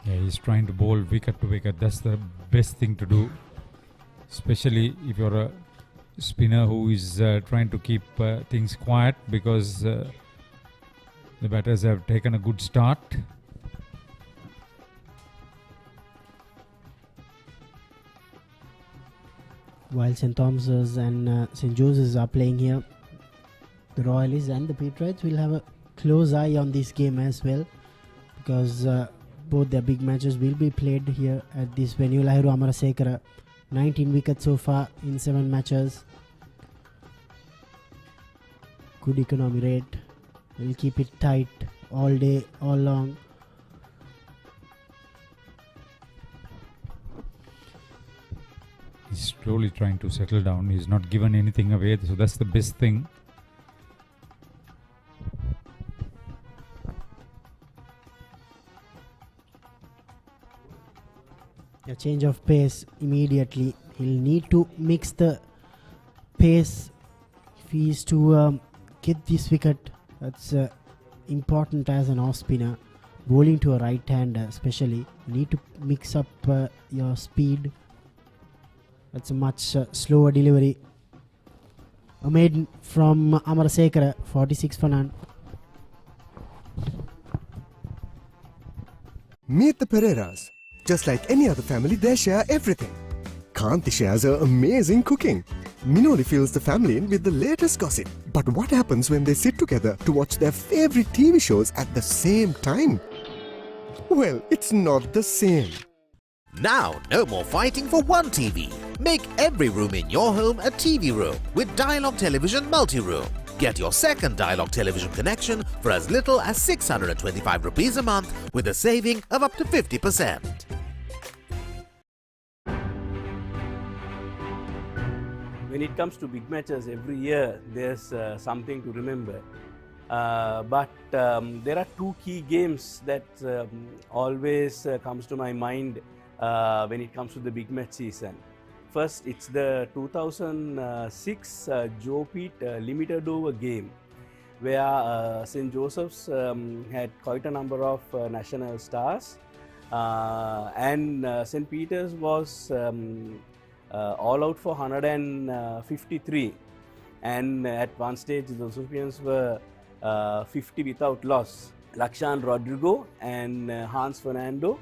Yeah, he's trying to bowl wicket to wicket. That's the best thing to do, especially if you're a spinner who is trying to keep things quiet, because the batters have taken a good start. While St. Thomas's and St. Joseph's are playing here, the Royalists and the Patriots will have a close eye on this game as well, because both their big matches will be played here at this venue. Lahiru Amarasekara, 19 wickets so far in 7 matches. Good economy rate. Will keep it tight all day, all long. He's slowly trying to settle down. He's not given anything away, so that's the best thing. A change of pace immediately. He'll need to mix the pace if he is to get this wicket. That's important as an off spinner. bowling to a right hand especially, you need to mix up your speed. That's a much slower delivery. A maiden from Amarasekara, 46 for none. Meet the Pereiras. Just like any other family, they share everything. Kanti shares her amazing cooking. Minoli fills the family in with the latest gossip. But what happens when they sit together to watch their favorite TV shows at the same time? Well, it's not the same. Now, no more fighting for one TV. Make every room in your home a TV room with Dialog Television Multi-Room. Get your second Dialog television connection for as little as 625 rupees a month with a saving of up to 50%. When it comes to big matches, every year there's something to remember. But there are two key games that always comes to my mind when it comes to the big match season. First, it's the 2006 Joe Pete limited over game, where St. Joseph's had quite a number of national stars, and St. Peter's was all out for 153, and at one stage the Olympians were 50 without loss. Lakshan Rodrigo and Hans Fernando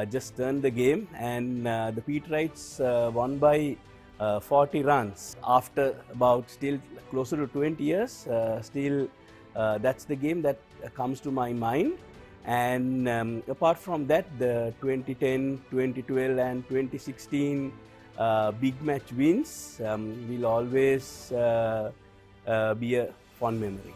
just turned the game, and the Peterites won by 40 runs. After about still closer to 20 years, still that's the game that comes to my mind. And apart from that, the 2010, 2012 and 2016 big match wins will always be a fond memory.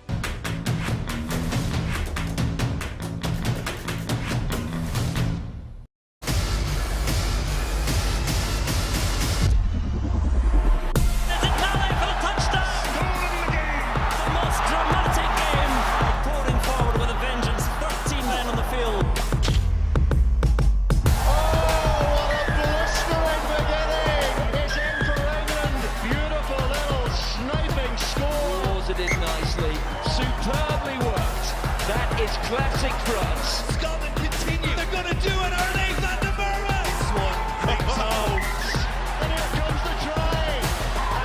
Classic France. Scotland continue. They're going to do it, are they? Van der Merwe. This one picks out. And here comes the try.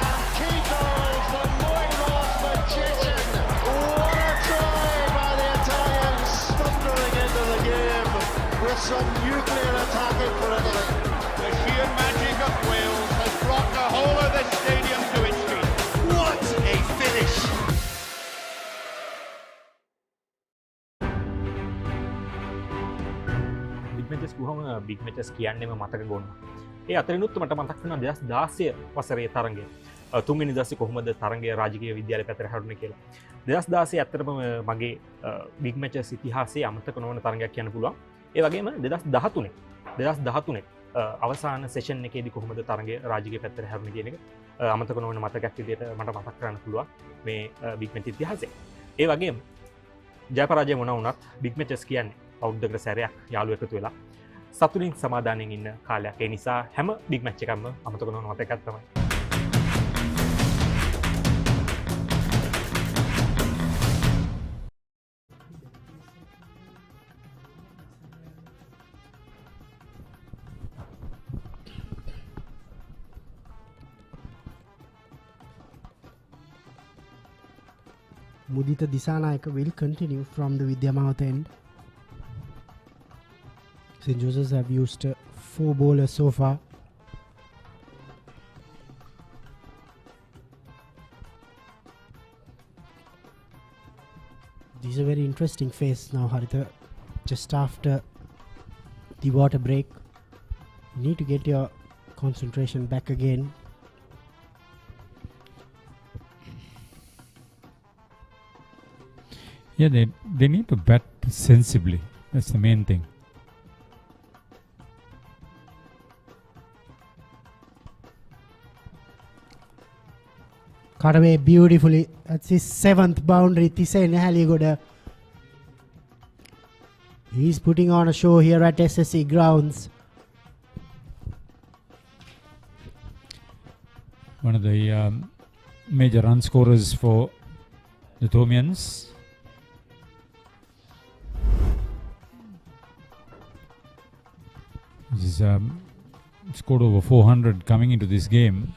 And key goals for Moiros Magician. What a try by the Italians. Thundering into the game with some nuclear attacking for Italy. The sheer magic of Wales has brought the whole of the stadium to its feet. What a finish. Big matches කියන්නේම මතක ගොන්න. ඒ අතරිනුත් මට මතක් වෙනවා 2016 වසරේ තරඟය. තුන්වෙනි දවසේ කොහොමද තරඟය රාජකීය විද්‍යාලය පැත්තට හැරුණේ කියලා. 2016 ඇත්තටම මගේ බිග් මැචස් ඉතිහාසයේ අමතක නොවන තරඟයක් කියන්න පුළුවන්. ඒ වගේම 2013 අවසාන සෙෂන් එකේදී කොහොමද තරඟය රාජකීය පැත්තට හැරුණේ කියන එක අමතක නොවන මතකයක් විදිහට මට මතක් කරන්න පුළුවන් මේ බිග් මැච් ඉතිහාසයේ. ඒ වගේම ජය පරාජය මොනවා වුණත් බිග් මැචස් කියන්නේ අවුරුද්දකට සැරයක් යාළුවෝ එකතු වෙලා සතුටින් සමාදානයෙන් ඉන්න කාලයක්. ඒ නිසා හැම බිග් මැච් එකක්ම අමතක නොවන මතකයක් තමයි. Mudita Disanayaka will continue from the Vidyamawat end. St. Joseph's have used 4 bowlers so far. This is a very interesting phase now, Haritha. Just after the water break, you need to get your concentration back again. Yeah, they need to bat sensibly. That's the main thing. Cut away beautifully. That's his 7th boundary. Thisay Nehaligoda. He's putting on a show here at SSC Grounds. One of the major run scorers for the Thomians. He's scored over 400 coming into this game,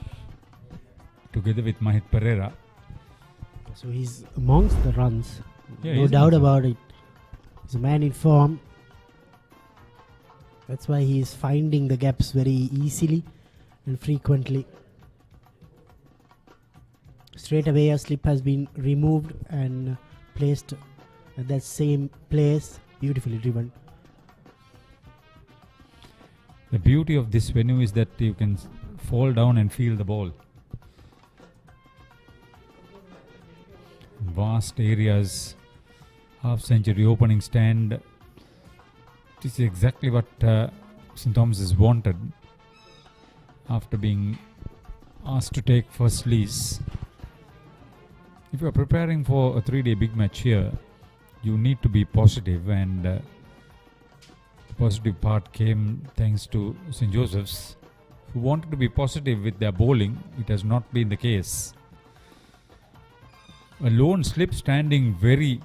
together with Mahit Pereira. So he's amongst the runs. Yeah, No he's doubt amongst about it. He's a man in form. That's why he is finding the gaps very easily and frequently. Straight away a slip has been removed and placed at that same place. Beautifully driven. The beauty of this venue is that you can fall down and feel the ball. Vast areas, half century opening stand. This is exactly what St. Thomas's wanted after being asked to take first lease. If you are preparing for a 3-day big match here, you need to be positive, and the positive part came thanks to St. Joseph's, who wanted to be positive with their bowling. It has not been the case. A lone slip standing very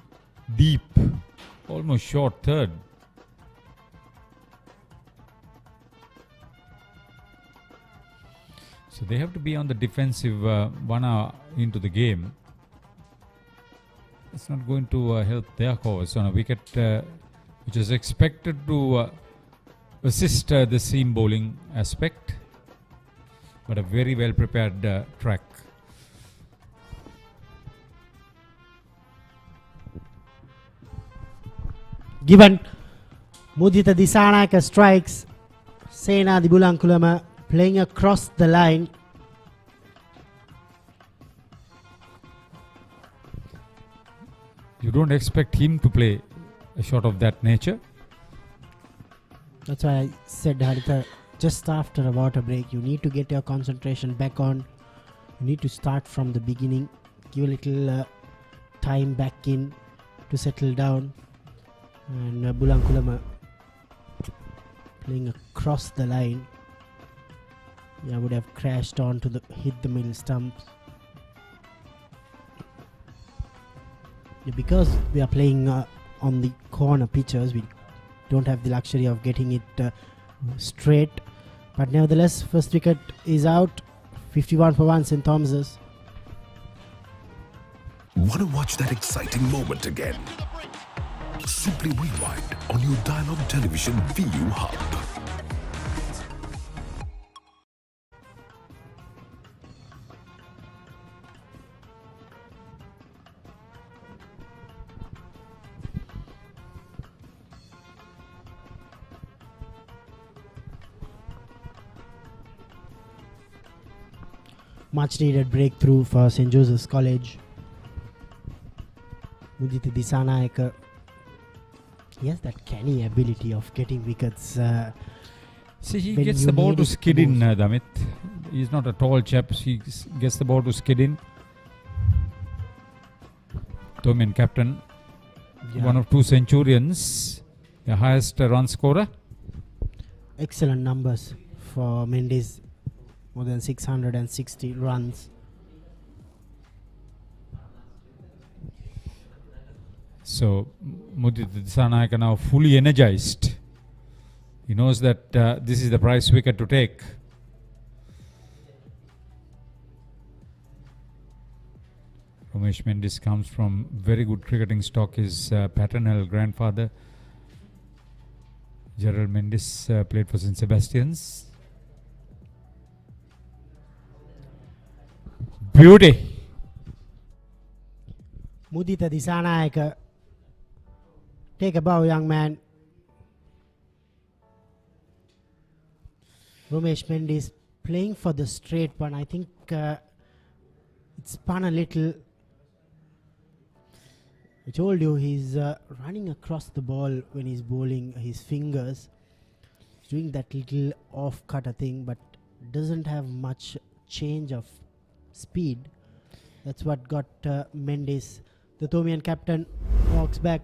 deep, almost short third. So they have to be on the defensive 1 hour into the game. It's not going to help their cause on a wicket which is expected to assist the seam bowling aspect, but a very well prepared track. Given Mudita Disanayaka strikes, Sena Dibulankulama playing across the line. You don't expect him to play a shot of that nature. That's why I said, Haritha, just after a water break, you need to get your concentration back on. You need to start from the beginning, give a little time back in to settle down. And Bulankulama playing across the line. Yeah, would have crashed on to hit the middle stumps. Yeah, because we are playing on the corner pitches, we don't have the luxury of getting it straight. But nevertheless, first wicket is out. 51 for 1, St. Thomas's. Want to watch that exciting moment again? Simply rewind on your Dialog Television ViU Hub. Much needed breakthrough for St. Joseph's College. Mudita Disanayaka. He has that canny ability of getting wickets. See, he gets the ball to skid in, Damit. He's not a tall chap. He gets the ball to skid in. Tomian captain, one of 2 centurions, the highest run scorer. Excellent numbers for Mendes. More than 660 runs. So Mudita Disanayaka now fully energized. He knows that this is the prize wicket to take. Ramesh Mendes comes from very good cricketing stock. His paternal grandfather, Gerald Mendes, played for St. Sebastian's. Beauty. Mudita Disanayaka. Take a bow, young man. Ramesh Mendes playing for the straight one. I think it spun a little. I told you he's running across the ball when he's bowling his fingers. He's doing that little off-cutter thing, but doesn't have much change of speed. That's what got Mendes. The Tomian captain walks back.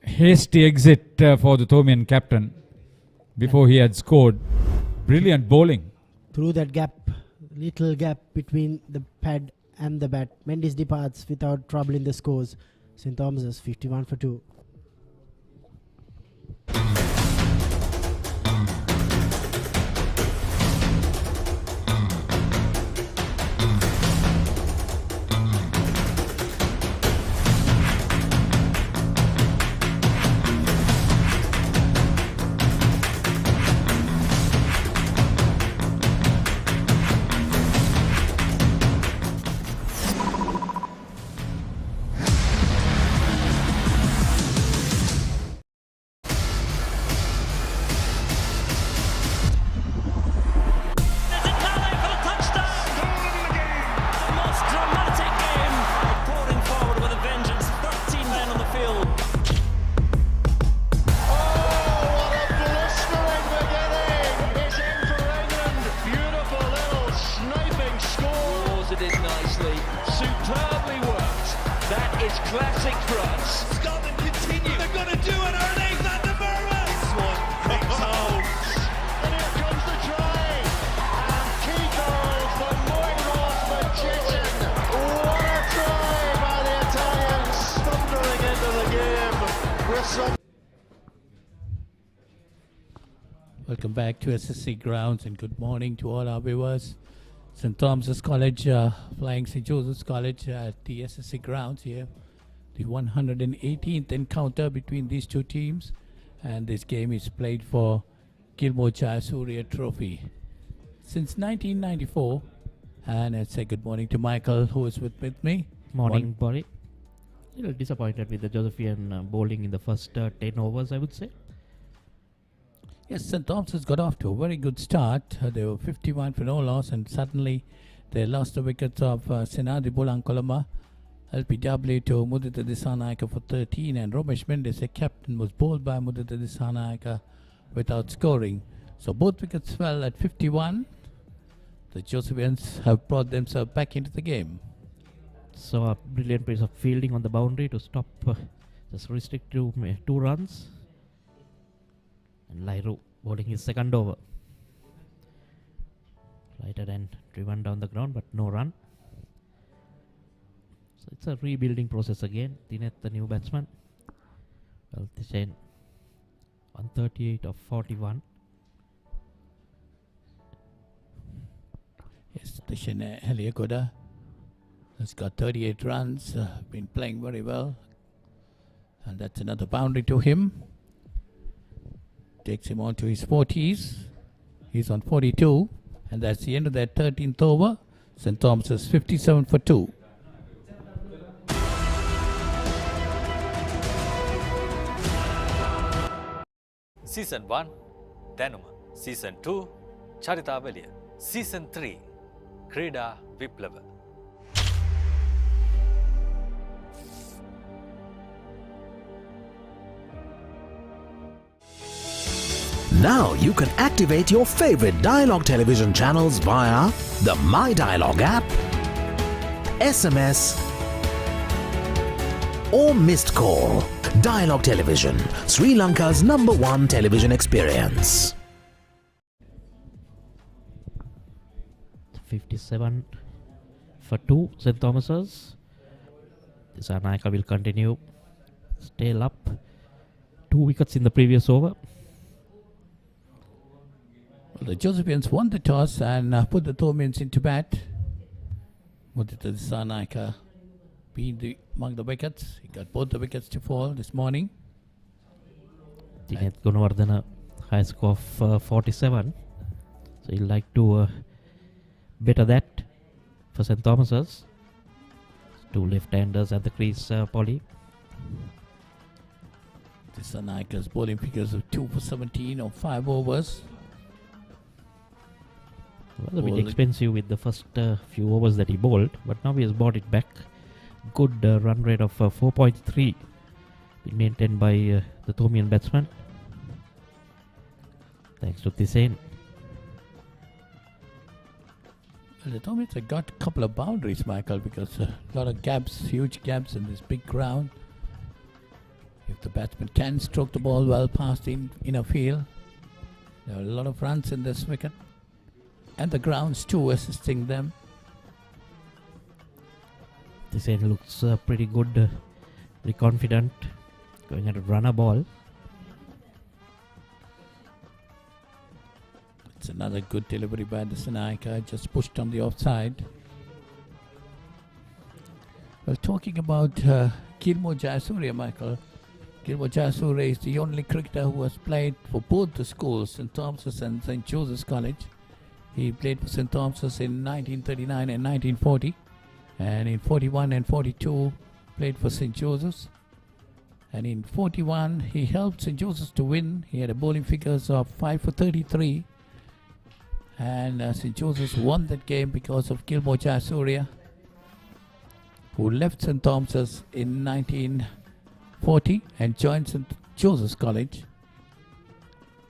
Hasty exit for the Tomian captain before he had scored. Brilliant bowling. Through that gap, little gap between the pad and the bat, Mendes departs without trouble in the scores. St. Thomas's 51 for 2. That is classic for us. Scotland continue. They're going to do it. Erling van der Merwe. This one picks home. And here comes the try. And key goals for Moiros Magician. What a try by the Italians. Thundering into the game with some. Welcome back to SSC Grounds and good morning to all our viewers. St. Thomas's College flying St. Joseph's College at the SSC Grounds here. The 118th encounter between these two teams, and this game is played for Gilmour Jayasuriya Trophy since 1994. And I say good morning to Michael, who is with me. Morning, Bori. A little disappointed with the Josephian bowling in the first 10 overs, I would say. Yes, St. Thomas's got off to a very good start. They were 51 for no loss, and suddenly they lost the wickets of Senadi Bulankolama, LPW to Mudita Dissanayaka for 13, and Romesh Mendes, a captain, was bowled by Mudita Dissanayaka without scoring. So both wickets fell at 51. The Josephians have brought themselves back into the game. So a brilliant piece of fielding on the boundary to stop, just restrict to 2 runs. And Lairu bowling his second over. Lighted and driven down the ground, but no run. So it's a rebuilding process again. Dineth, the new batsman. Well, Tishain on 38 of 41. Yes, Tishain Heliakoda has got 38 runs, been playing very well. And that's another boundary to him. Takes him on to his 40s. He's on 42. And that's the end of that 13th over. St. Thomas's 57 for 2. Season 1, Danuma. Season 2, Charitavaliya. Season 3, Krida Viplava. Now you can activate your favorite Dialog television channels via the My Dialog app, SMS, or missed call. Dialog Television, Sri Lanka's #1 television experience. 57 for 2, St. Thomas's. Dissanayaka will continue. Still up. 2 wickets in the previous over. Well, the Josephians won the toss and put the Thomians into bat. Mudita Dissanayaka being among the wickets. He got both the wickets to fall this morning. Dineth Gunawardena, high score of 47. So he'll like to better that for St. Thomas's. 2 left-handers at the crease, Polly. Dissanayaka's bowling figures of 2 for 17 on 5 overs. Was a bit expensive with the first few overs that he bowled, but now he has brought it back. Good run rate of 4.3 been maintained by the Thomian batsman. Thanks to Tishain. Well, the Thomians have got a couple of boundaries, Michael, because a lot of gaps, huge gaps in this big ground. If the batsman can stroke the ball well past inner field, there are a lot of runs in this wicket. And the grounds too assisting them. Tishain looks pretty good, very confident, going at a runner ball. It's another good delivery by Dissanayaka, just pushed on the offside. Well, talking about Gilmour Jayasuriya, Michael. Gilmour Jayasuriya is the only cricketer who has played for both the schools, St. Thomas's and St. Joseph's College. He played for St. Thomas's in 1939 and 1940, and in 41 and 42 played for St. Joseph's. And in 41 he helped St. Joseph's to win. He had a bowling figures of 5 for 33, and St. Joseph's won that game because of Gilmour Jayasuriya, who left St. Thomas's in 1940 and joined St. Joseph's College.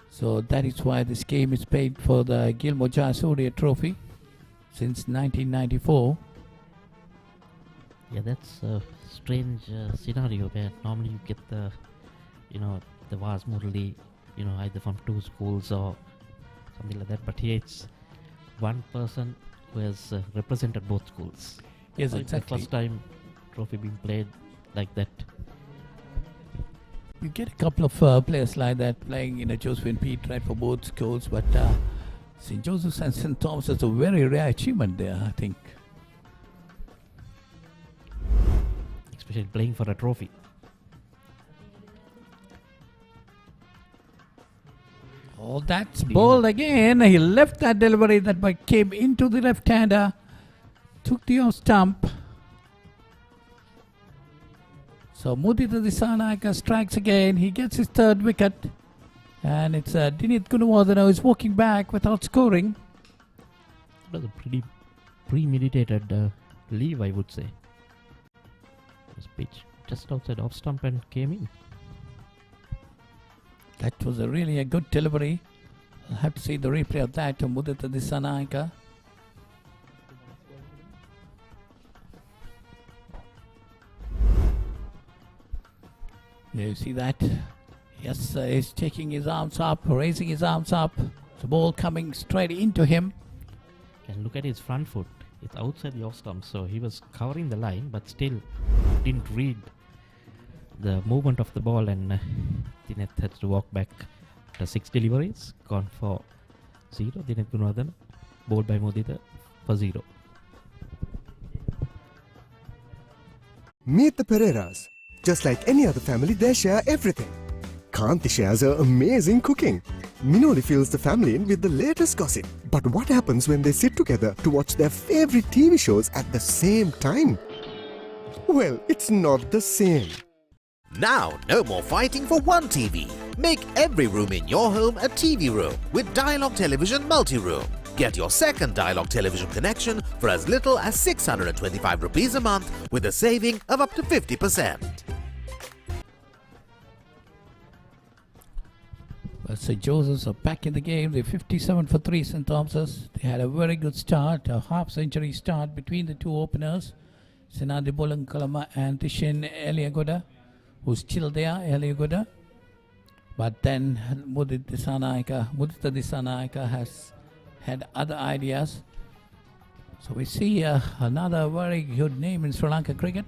So that is why this game is played for the Gilmour Jayasuriya Trophy since 1994. Yeah, that's a strange scenario where normally you get the, the vast Murali, either from two schools or something like that. But here it's one person who has represented both schools. Yes, so exactly. It's the first time trophy being played like that. You get a couple of players like that playing in a Josephine Pete, right, for both schools, but St. Joseph's and St. Thomas is a very rare achievement there, I think. Especially playing for a trophy. Oh, that's bold again. He left that delivery that came into the left-hander, took the off stump. So Mudita Disanayaka strikes again. He gets his third wicket. And it's Dinit Gunawardena who is walking back without scoring. It was a pretty premeditated leave, I would say. This pitch just outside off stump and came in. That was really a good delivery. I'll have to see the replay of that to Mudita Disanayaka. You see that? Yes, he's taking his arms up, raising his arms up. The ball coming straight into him. And look at his front foot. It's outside the off stump, so he was covering the line, but still didn't read the movement of the ball, and Dineth had to walk back after 6 deliveries, gone for 0. Dineth Gunawardena, bowled by Mudita for 0. Meet the Pereiras. Just like any other family, they share everything. Kanti shares her amazing cooking. Minoli fills the family in with the latest gossip. But what happens when they sit together to watch their favorite TV shows at the same time? Well, it's not the same. Now, no more fighting for one TV. Make every room in your home a TV room with Dialog Television Multi-Room. Get your second Dialog television connection for as little as 625 rupees a month with a saving of up to 50%. Well, St. Joseph's are back in the game. They're 57 for 3, St. Thomas's. They had a very good start, a half-century start between the two openers, Senadi Bolankalama and Tishin Eliagoda, who's still there, Eliagoda. But then Mudita Disanayaka has had other ideas. So we see another very good name in Sri Lanka cricket,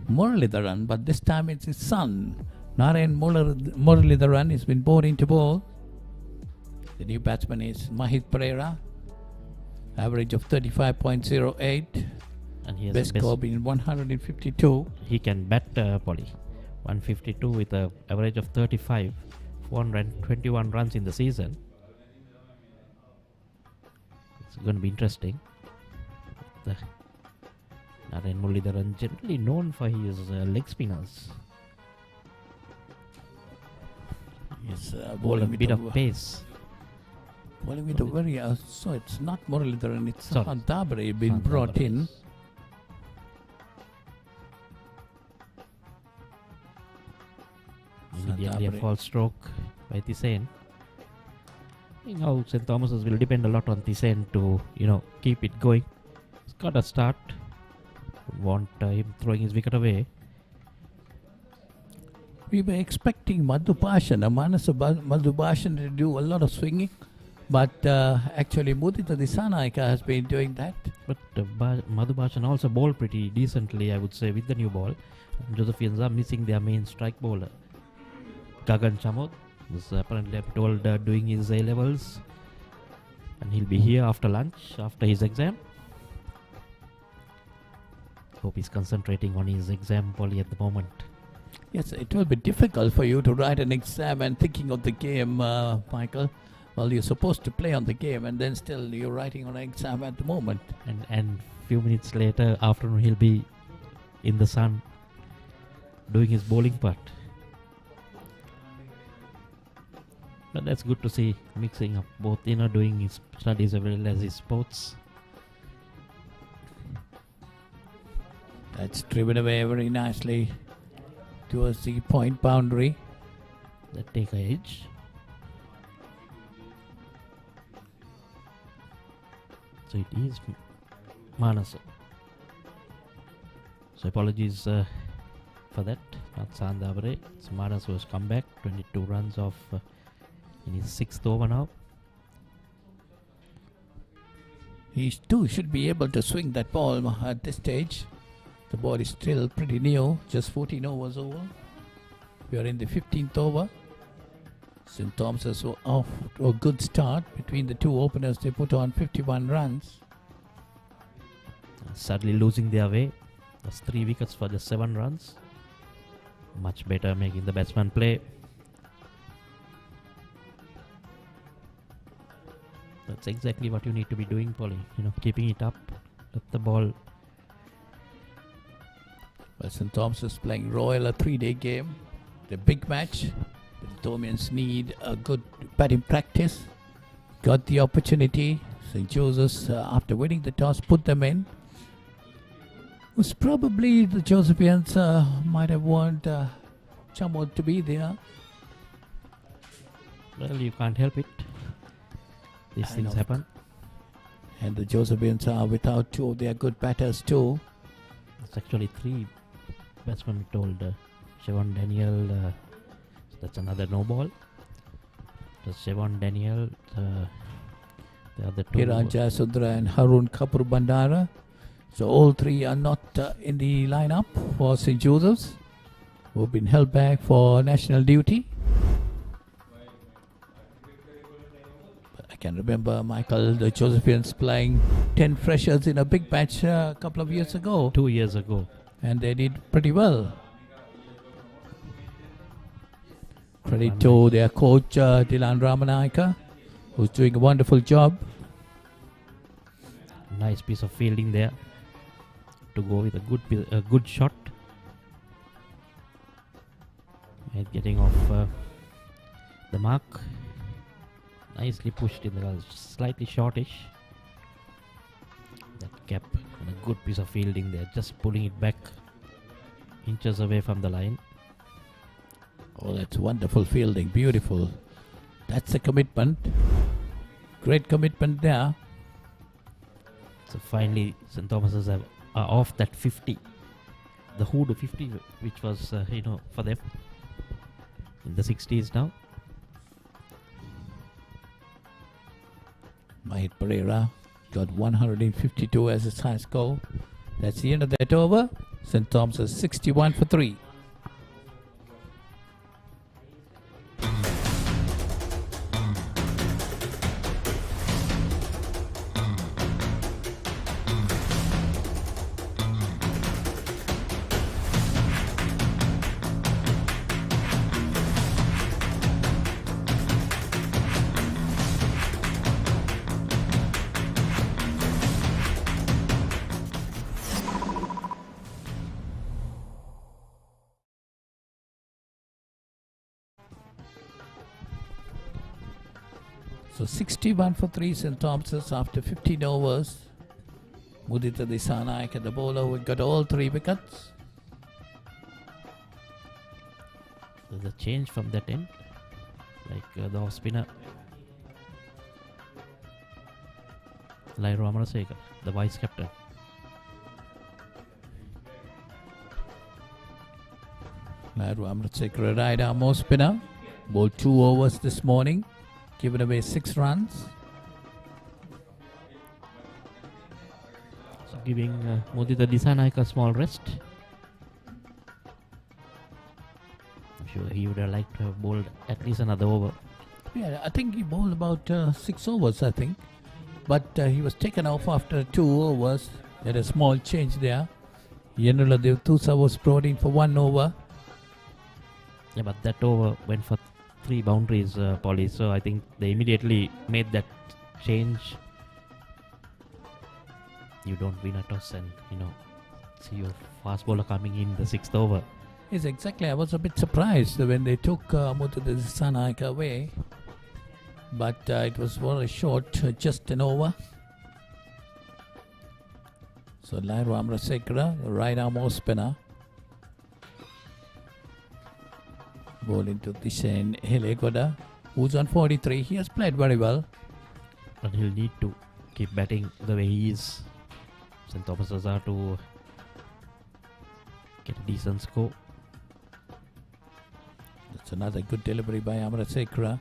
Muralidharan, but this time it's his son, Narayan Muralidharan. Has been brought into ball. The new batsman is Mahit Pereira, average of 35.08, and he has best score being 152. He can bat, Polly. 152 with an average of 35, 421 runs in the season. It's going to be interesting. Narayan Muralidharan generally known for his leg spinners. Yes, bowling a bit of pace. Bowling with a very so it's not Muralidharan, it's Dabri been brought in. Immediately a false stroke by Thisane. St. Thomas's will depend a lot on Thisane to keep it going. He's got a start. Want him throwing his wicket away. We were expecting Madhubhashan, Madhubhashan to do a lot of swinging, but actually Mudita Disanayaka has been doing that. But Madhubhashan also bowled pretty decently, I would say, with the new ball. Josephians are missing their main strike bowler. Gagan Chamod was apparently, I'm told, doing his A-levels, and he'll be here after lunch, after his exam. Hope he's concentrating on his exam, Polly, at the moment. Yes, it will be difficult for you to write an exam and thinking of the game, Michael. Well, you're supposed to play on the game, and then still you're writing on an exam at the moment. And few minutes later, afternoon, he'll be in the sun doing his bowling part. But that's good to see, mixing up both, doing his studies as well as his sports. That's driven away very nicely towards the point boundary. That take a edge. So it is Manasa. So apologies for that. Not Sandavare. It's Manas who has come back. 22 runs off in his 6th over now. He too should be able to swing that ball at this stage. The ball is still pretty new, just 14 overs over. We are in the 15th over. St. Thomas's were off to a good start. Between the two openers, they put on 51 runs. Sadly losing their way. That's 3 wickets for just 7 runs. Much better making the batsman play. That's exactly what you need to be doing, Polly. Keeping it up. Let the ball. Well, St. Thomas is playing Royal, a 3-day game. The big match. The Domians need a good batting practice. Got the opportunity. St. Joseph's, after winning the toss, put them in. Was probably the Josephians might have wanted Chamod to be there. Well, you can't help it. These things happen. And the Josephians are without 2 of their good batters too. It's actually 3 batsmen told. Siobhan Daniel, that's another no ball. So Siobhan Daniel, the other 2. Kiran Jayasuriya and Harun Kapur Bandara. So all 3 are not in the lineup for St. Joseph's, who have been held back for national duty. But I can remember, Michael, the Josephians playing 10 freshers in a big match a couple of years ago. 2 years ago. And they did pretty well. Credit to their coach, Dylan Ramanayaka, who's doing a wonderful job. Nice piece of fielding there to go with a good shot. And getting off the mark. Nicely pushed in the slightly shortish. That cap and a good piece of fielding there, just pulling it back inches away from the line. Oh, that's wonderful fielding, beautiful. That's a commitment. Great commitment there. So finally, St. Thomas's are off that 50. The hood 50, which was, for them in the 60s now. Mahit Pereira got 152 as his high score. That's the end of that over. St. Thomas's 61 for 3. So 61 for 3 St. Thomas's after 15 overs. Mudita Disanaik, the bowler, who got all 3 wickets. There's a change from that end, like the off spinner Lairo Amaraseka, the vice captain. Lairo Amaraseka, right arm off spinner, bowled 2 overs this morning, given away 6 runs. So giving Mudita Disanaik a small rest. I'm sure he would have liked to have bowled at least another over. Yeah, I think he bowled about 6 overs, I think. But he was taken off after 2 overs. There had a small change there. Yenuladev Tusa was brought in for 1 over. Yeah, but that over went for 3 boundaries, Polly. So I think they immediately made that change. You don't win a toss and, see your fast bowler coming in the 6th over. Yes, exactly. I was a bit surprised when they took Mudita Disanaik away. But it was very short, just an over. So Lairo Amaraseka, right arm off spinner. Ball into Tishen Helegoda, who's on 43. He has played very well. But he'll need to keep batting the way he is. St. Thomas's are to get a decent score. That's another good delivery by Amarasekara.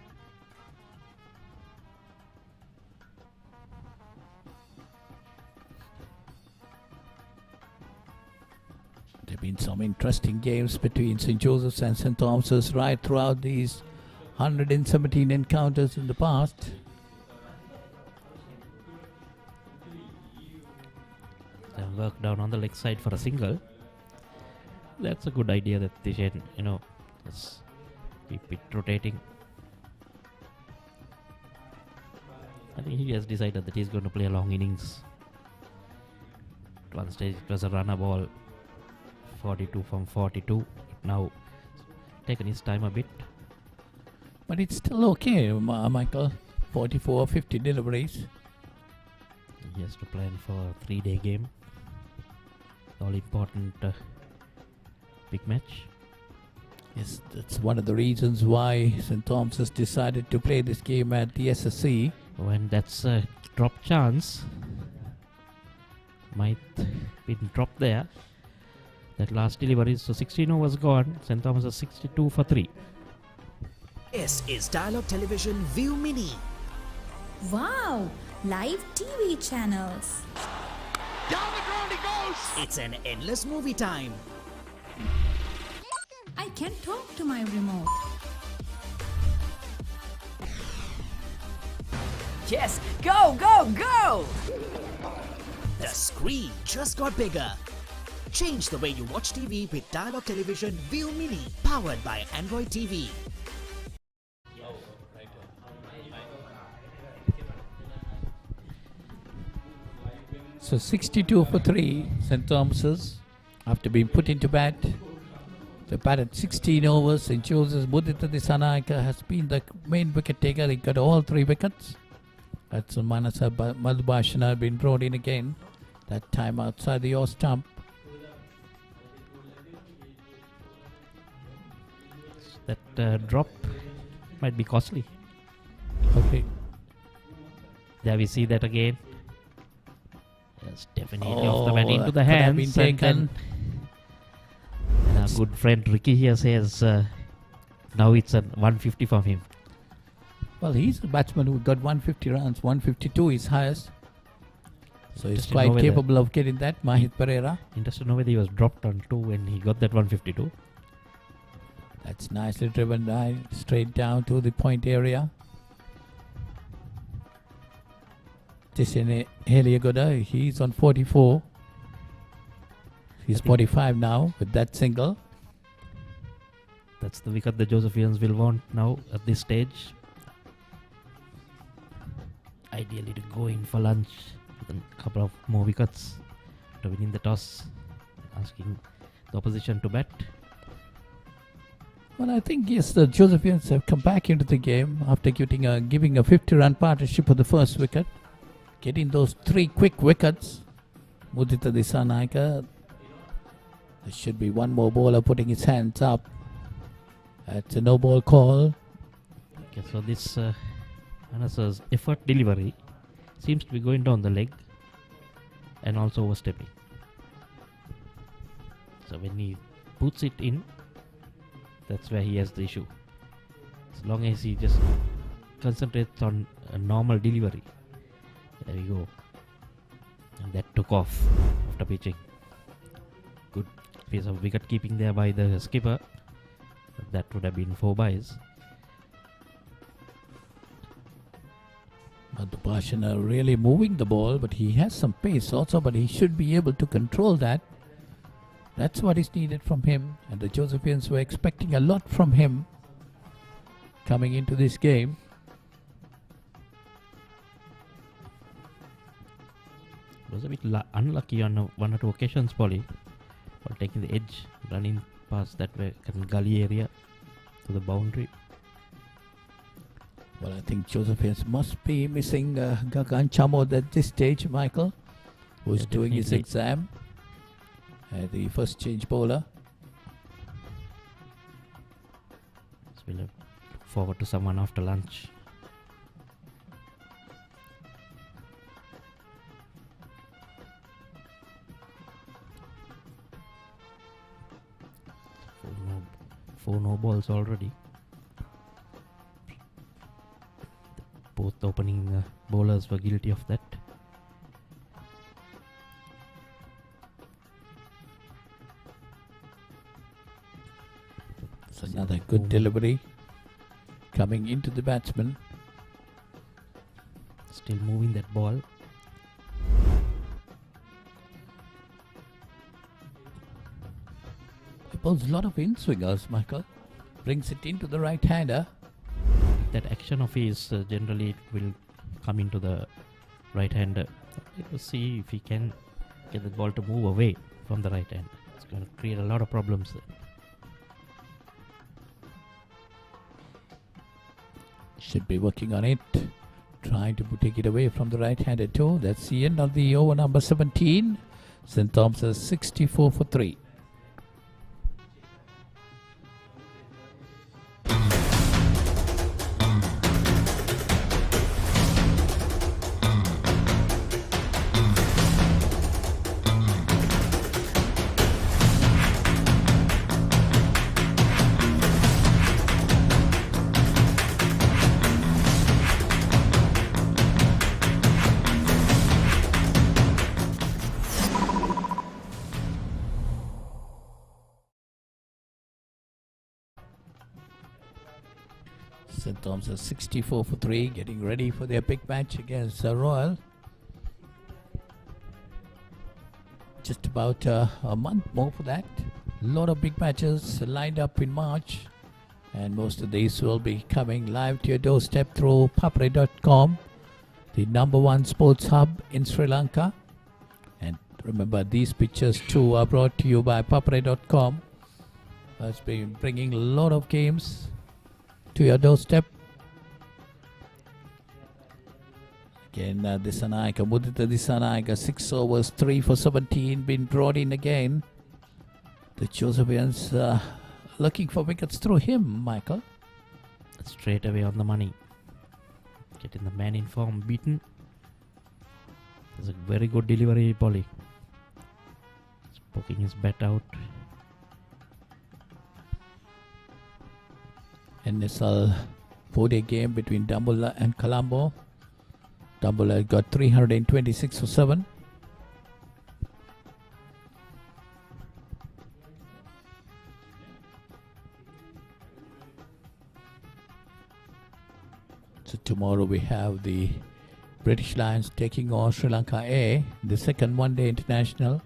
There have been some interesting games between St. Joseph's and St. Thomas's right throughout these 117 encounters in the past. Then work down on the leg side for a single. That's a good idea that they should, just keep it rotating. I think he has decided that he's going to play a long innings. At one stage it was a runner ball, 42 from 42. Now taken his time a bit. But it's still okay, Michael. 44 50 deliveries. He has to plan for a 3-day game. All important big match. Yes, that's one of the reasons why St. Thomas's decided to play this game at the SSC. When that's a drop chance, might been dropped there. That last delivery, so 16 overs gone. St. Thomas's 62 for 3. This is Dialog Television ViU Mini. Wow! Live TV channels. Down the ground he goes! It's an endless movie time. I can talk to my remote. Yes, go, go, go! The screen just got bigger. Change the way you watch TV with Dialog Television ViU Mini, powered by Android TV. So 62 for 3, St. Thomas's, after being put into bat. They batted 16 overs. St. Joseph's Mudita Disanaika has been the main wicket taker. He got all 3 wickets. That's Manasa Madhubhashana been brought in again. That time outside the off stump. That drop might be costly. Okay. There we see that again. Yes, definitely off the bat into the that could have hands. been taken. And our good friend Ricky here says now it's a 150 from him. Well, he's a batsman who got 150 runs. 152 is highest. So he's quite capable of getting that, Mahit Pereira. Interested to know whether he was dropped on 2 when he got that 152. That's nicely driven straight down to the point area. Tisene Heliagoda, he's on 44. He's 45 now with that single. That's the wicket the Josephians will want now at this stage. Ideally to go in for lunch with a couple of more wickets to winning the toss, asking the opposition to bat. Well, I think yes, the Josephians have come back into the game after giving a 50-run partnership for the first wicket. Getting those 3 quick wickets. Mudita Disanaika. There should be one more bowler putting his hands up. That's a no-ball call. Okay, so this Anas's effort delivery seems to be going down the leg and also overstepping. So when he puts it in, that's where he has the issue. As long as he just concentrates on a normal delivery. There we go. And that took off after pitching. Good piece of wicket keeping there by the skipper. But that would have been 4 byes. Madhubhashana really moving the ball, but he has some pace also, but he should be able to control that. That's what is needed from him, and the Josephians were expecting a lot from him coming into this game. Was a bit unlucky on one or two occasions, Polly, for taking the edge, running past that way, gully area to the boundary. Well, I think Josephians must be missing Gagan Chamod at this stage, Michael, who's doing his exam. The first change bowler. So we'll look forward to someone after lunch. 4 no balls already. Both opening bowlers were guilty of that. So another good delivery coming into the batsman. Still moving that ball. He pulls a lot of in-swingers, Michael. Brings it into the right-hander. That action of his generally it will come into the right-hander. We'll see if he can get the ball to move away from the right hand. It's going to create a lot of problems there. Should be working on it. Trying to take it away from the right-hander too. That's the end of the over number 17. St. Thomas's 64 for 3. St. Thomas's 64 for 3, getting ready for their big match against Royal. Just about a month more for that. A lot of big matches lined up in March, and most of these will be coming live to your doorstep through Papare.com, the #1 sports hub in Sri Lanka. And remember, these pictures too are brought to you by Papare.com. It's been bringing a lot of games to your doorstep. Again, Dissanayaka, Mudita Dissanayaka, 6 overs, 3 for 17, been brought in again. The Josephines looking for wickets through him, Michael. Straight away on the money. Getting the man in form beaten. There's a very good delivery, Polly. He's poking his bat out. NSL 4-day game between Dambulla and Colombo. Dambulla got 326 for 7. So tomorrow we have the British Lions taking on Sri Lanka A, the second one-day international.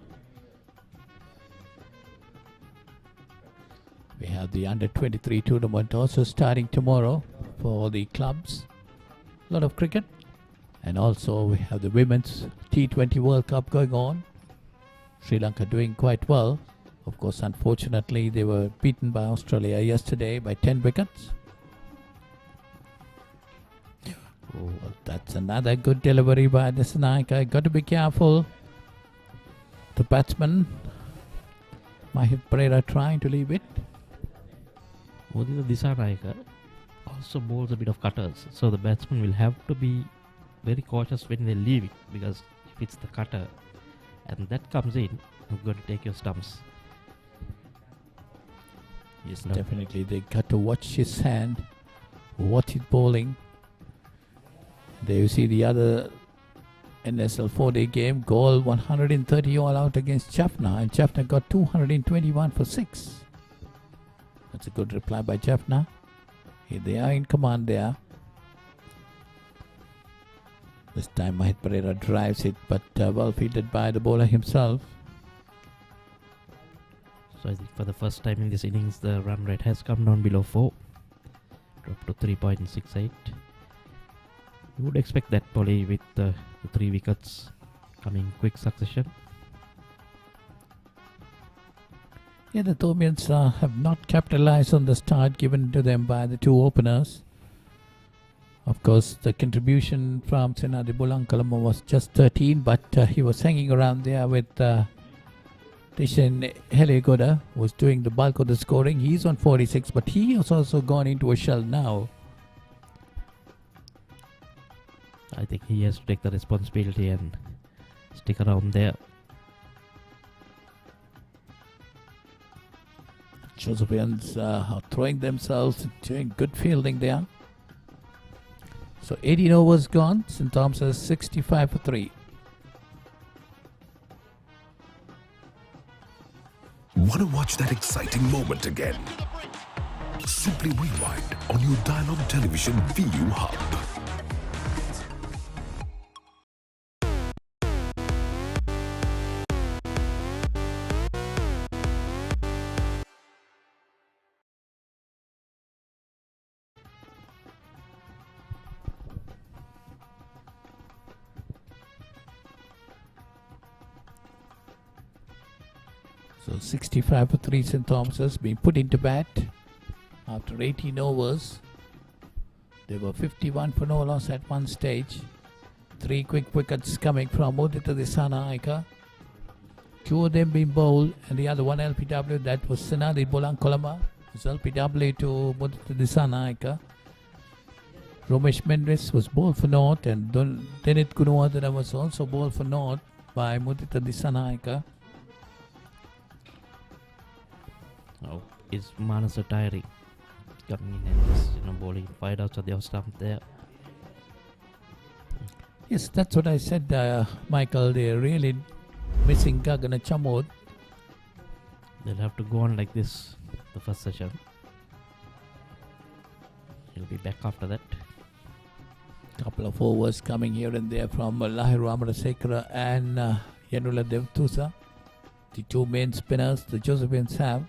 We have the under-23 tournament also starting tomorrow for the clubs. A lot of cricket. And also we have the Women's T20 World Cup going on. Sri Lanka doing quite well. Of course, unfortunately, they were beaten by Australia yesterday by 10 wickets. Oh, that's another good delivery by Dissanayaka. Got to be careful. The batsman, Mahit Pereira, trying to leave it. Mudita Dissanayaka also bowls a bit of cutters, so the batsman will have to be very cautious when they leave it, because if it's the cutter and that comes in, you're going to take your stumps. Yes, definitely. They got to watch his hand, watch his bowling. There you see the other NSL 4-day game. Goal 130 all out against Jaffna, and Jaffna got 221 for 6. That's a good reply by Jaffna. They are in command there. This time Mahit Pereira drives it, but well fielded by the bowler himself. So I think for the first time in this innings, the run rate has come down below 4. Dropped to 3.68. You would expect that, Polly, with the 3 wickets coming quick succession. Yeah, the Thomians have not capitalized on the start given to them by the 2 openers. Of course, the contribution from Senadi Bulankalama was just 13, but he was hanging around there with Tishan Helegoda, who was doing the bulk of the scoring. He's on 46, but he has also gone into a shell now. I think he has to take the responsibility and stick around there. Josephians are throwing themselves, doing good fielding there. So 18 overs gone. St. Thomas's 65 for 3. Want to watch that exciting moment again? Simply rewind on your Dialog Television ViU Hub. So 65 for 3 St. Thomas's being put into bat after 18 overs. They were 51 for no loss at one stage. 3 quick wickets coming from Mudita Disanaika. 2 of them being bowled and the other one LPW, that was Senadi Bolankolama. It was LPW to Mudita Disanaika. Romesh Mendes was bowled for naught and Denit Kunuwadana was also bowled for naught by Mudita Disanaika. Oh, is Manasa tiring? Coming in and just, bowling 5 outs of the off stump there. Yes, that's what I said, Michael. They're really missing Gagana Chamod. They'll have to go on like this the first session. He'll be back after that. Couple of overs coming here and there from Lahiru Amarasekara and Yanula Devtusa. The 2 main spinners the Josephians have.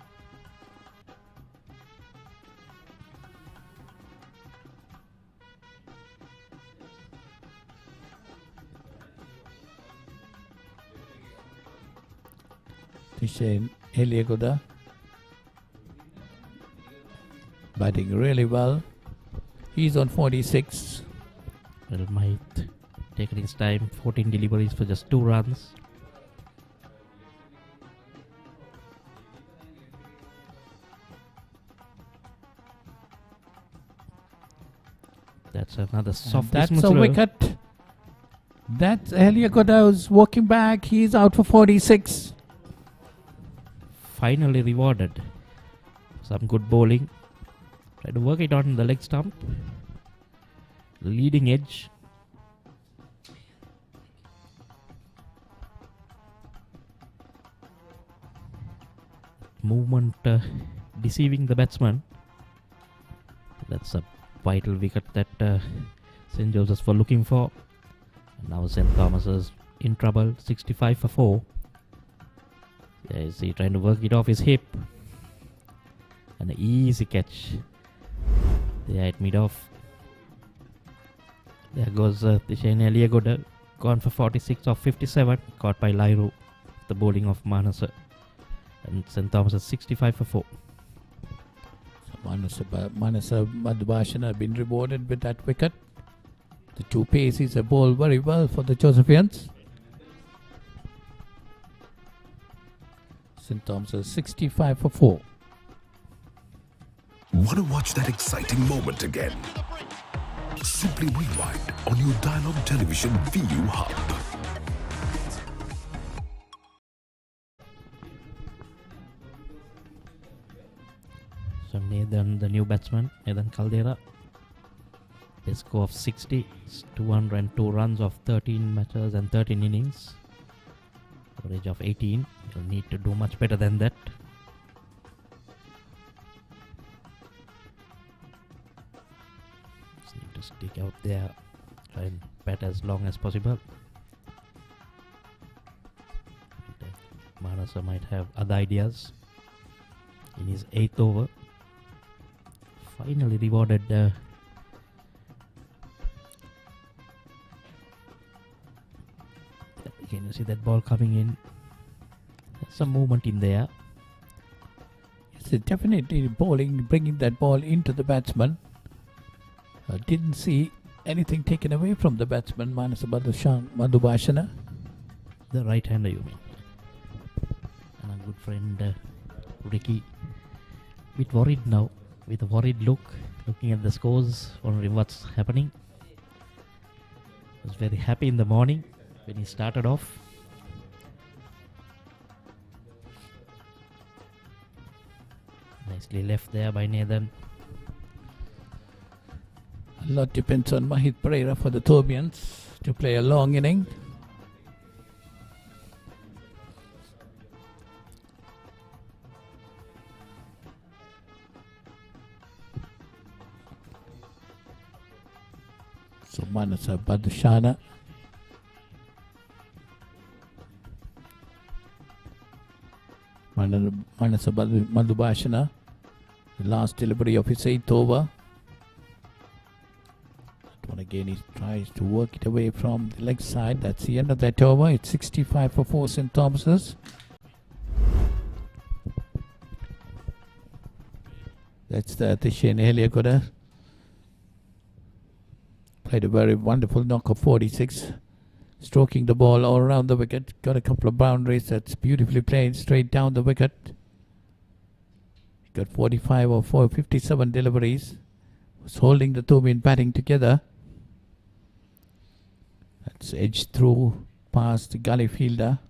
Tishain Eliagoda batting really well. He's on 46. Well, might take his time. 14 deliveries for just 2 runs. That's another soft. That's a wicket. That's Eliagoda who's walking back. He's out for 46. Finally rewarded. Some good bowling. Try to work it on the leg stump. Leading edge. Movement deceiving the batsman. That's a vital wicket that St. Joseph's were looking for. And now St. Thomas's in trouble. 65 for 4. Yeah, is he trying to work it off his hip? And an easy catch. There at mid-off. There goes Tishain Eliagoda. Gone for 46 of 57. Caught by Lairu. The bowling of Manasa. And St. Thomas is 65 for 4. So Manasa Madhubhashan have been rewarded with that wicket. The 2 paces have bowled very well for the Josephians. St. Thomas 65 for 4. Want to watch that exciting moment again? Simply rewind on your Dialog Television ViU Hub. So Nathan, the new batsman, Nathan Caldera. A score of 60, 202 runs of 13 matches and 13 innings. Average of 18. You'll need to do much better than that. Just need to stick out there. Try and bat as long as possible. Manasa might have other ideas. In his 8th over. Finally rewarded again, you see that ball coming in. There's some movement in there. It's definitely bowling, bringing that ball into the batsman. Didn't see anything taken away from the batsman, Manasa Madhubhashana. The right hander, you mean? And our good friend Ricky, bit worried now, with a worried look, looking at the scores, wondering what's happening. Was very happy in the morning when he started off. Nicely left there by Nathan. A lot depends on Mahit Pereira for the Thobians to play a long inning. So Manasa Badushana. Manasa Madhubhashana. The last delivery of his 8th over. That one again, he tries to work it away from the leg side. That's the end of that over. It's 65 for 4 St. Thomas's. That's the Tishan Heliakoda. Played a very wonderful knock of 46. Stroking the ball all around the wicket. Got a couple of boundaries. That's beautifully played straight down the wicket. Got 45 or 57 deliveries. Was holding the Thobian batting together. That's edged through past the gully fielder.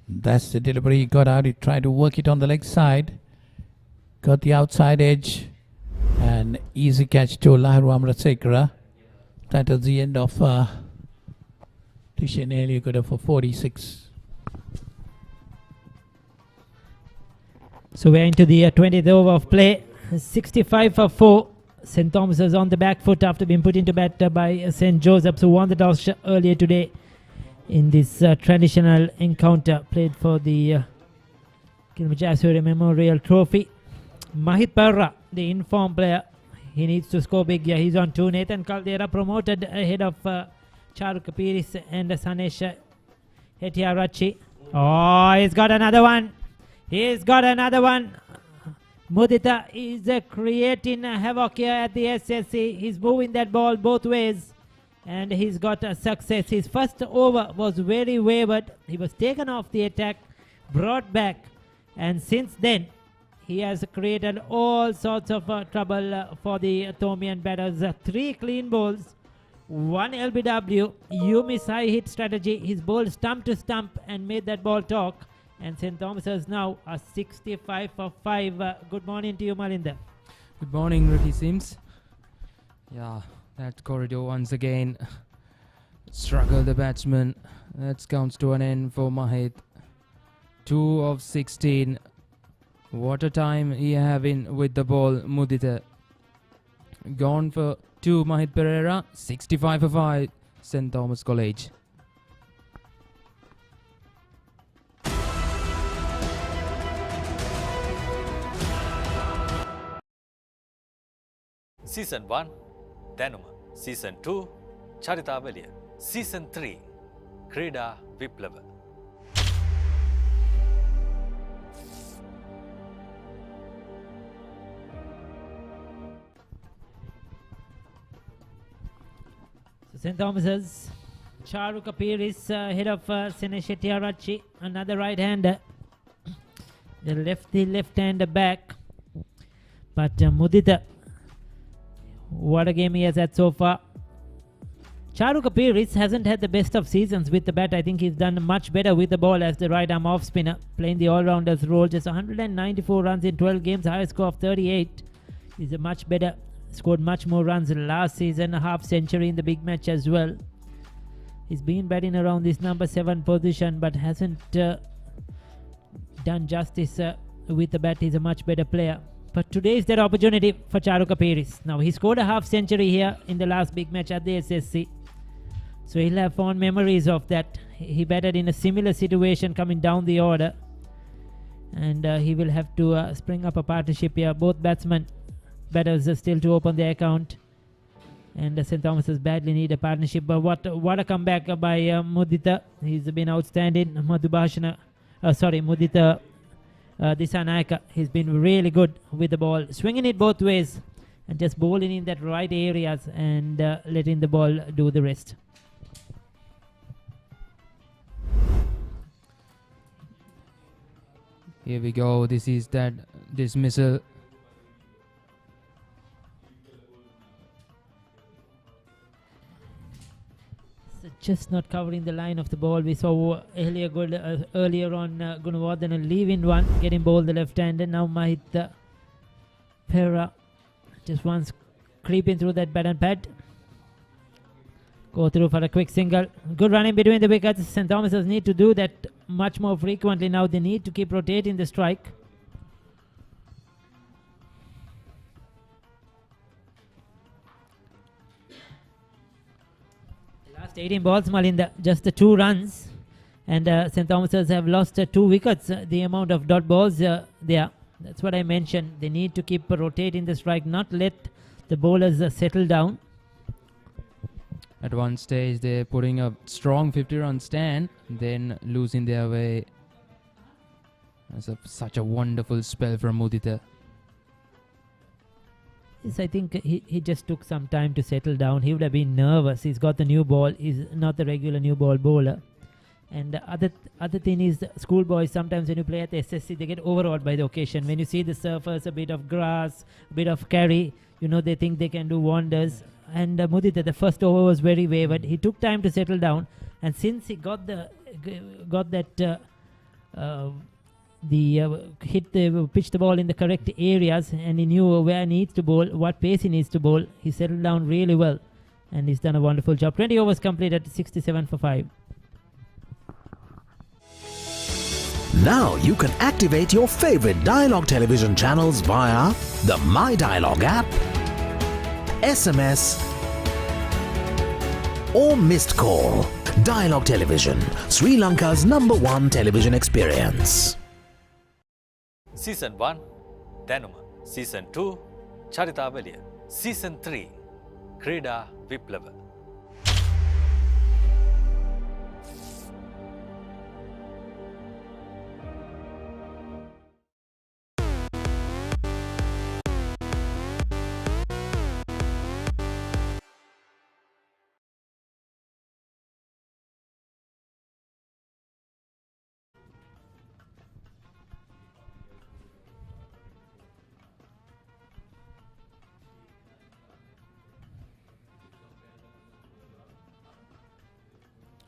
That's the delivery he got out. He tried to work it on the leg side. Got the outside edge. And easy catch to Lahru Amrasekara. That was the end of Tishan Heliakoda for 46. So we're into the 20th over of play. 65 for 4. St. Thomas is on the back foot after being put into bat by St. Joseph's, who won the toss earlier today in this traditional encounter played for the Gilmour Jayasuriya Memorial Trophy. Mahit Pereira, the informed player, he needs to score big. Yeah, he's on 2. Nathan Caldera promoted ahead of Charuk Piris and Sanesh Hetiarachi. Oh, he's got another one. He's got another one. Mudita is creating havoc here at the SSC. He's moving that ball both ways. And he's got a success. His first over was very wayward. He was taken off the attack, brought back, and since then he has created all sorts of trouble for the Thomian batters. 3 clean bowls, 1 LBW. You miss high hit strategy. He's bowled stump to stump and made that ball talk. And St. Thomas is now a 65 for 5. Good morning to you, Malinda. Good morning, Ricky Sims. Yeah. That corridor once again struggled the batsman. That counts to an end for Mahit. 2 of 16. What a time he having with the ball, Mudita. Gone for 2, Mahit Pereira. 65 for 5, St. Thomas College. Season 1 Danuma, Season 2 Charitavaliya, Season 3 Krida Viplava. So St. Thomas's Charuk Piris head of Sanesh Hetiarachi, another right-hander. The left-hander back. But Mudita, what a game he has had so far. Charuk Piris hasn't had the best of seasons with the bat. I think he's done much better with the ball as the right arm off spinner, playing the all-rounders role. Just 194 runs in 12 games, high score of 38. He's a much better, scored much more runs last season, a half century in the big match as well. He's been batting around this number 7 position, but hasn't done justice with the bat. He's a much better player. But today is that opportunity for Charuk Piris. Now, he scored a half century here in the last big match at the SSC. So he'll have fond memories of that. He batted in a similar situation coming down the order. And he will have to spring up a partnership here. Both batters are still to open their account. And St. Thomas's badly need a partnership. But what a comeback by Mudita. He's been outstanding. Mudita Disanayaka, he's been really good with the ball, swinging it both ways and just bowling in that right areas and letting the ball do the rest. Here we go. This is that dismissal. just not covering the line of the ball. We saw earlier on Gunawardena leaving one, getting ball the left-hander. Now Mahit Pera just once creeping through that bat and pad. Go through for a quick single. Good running between the wickets. St. Thomas's need to do that much more frequently now. They need to keep rotating the strike. Last 18 balls, Malinda, just the 2 runs. And St. Thomas's have lost 2 wickets. The amount of dot balls there. That's what I mentioned. They need to keep rotating the strike, not let the bowlers settle down. At one stage, they're putting a strong 50-run stand, then losing their way. That's such a wonderful spell from Mudita. Yes, I think he just took some time to settle down. He would have been nervous. He's got the new ball. He's not the regular new ball bowler. And the other thing is, schoolboys, sometimes when you play at the SSC, they get overawed by the occasion. When you see the surface, a bit of grass, a bit of carry, they think they can do wonders. And Mudita, the first over was very wayward. He took time to settle down, and since he pitched the ball in the correct areas, and he knew where he needs to bowl, what pace he needs to bowl, he settled down really well, and he's done a wonderful job. 20 overs completed, 67 for 5. Now you can activate your favorite Dialog television channels via the My Dialog app, SMS or missed call. Dialog Television, Sri Lanka's #1 television experience. Season 1 Danuma, Season 2 Charitavaliya, Season 3 Krida Viplava.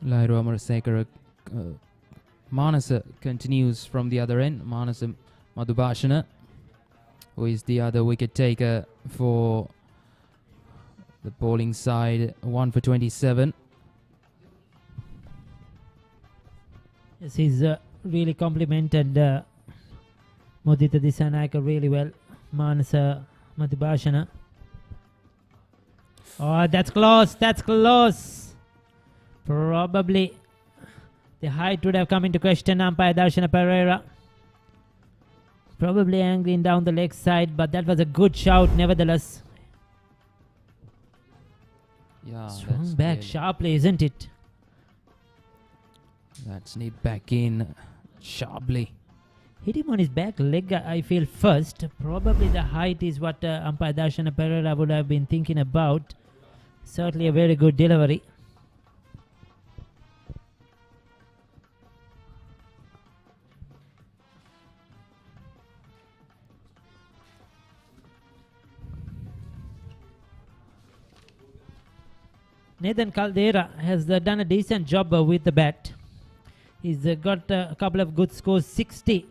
Lairu Amarasekara. Manasa continues from the other end. Manasa Madhubhashana, who is the other wicket taker for the bowling side, 1 for 27. Yes, he's really complimented Mudita Dissanayake really well. Manasa Madhubhashana. Oh, that's close. Probably the height would have come into question. Umpire Darshana Pereira probably angling down the leg side, but that was a good shout nevertheless. Yeah, swung back sharply, isn't it? That's knee back in sharply. Hit him on his back leg, I feel, first. Probably the height is what umpire Darshana Pereira would have been thinking about. Certainly a very good delivery. Nathan Caldera has done a decent job with the bat. He's got a couple of good scores. 60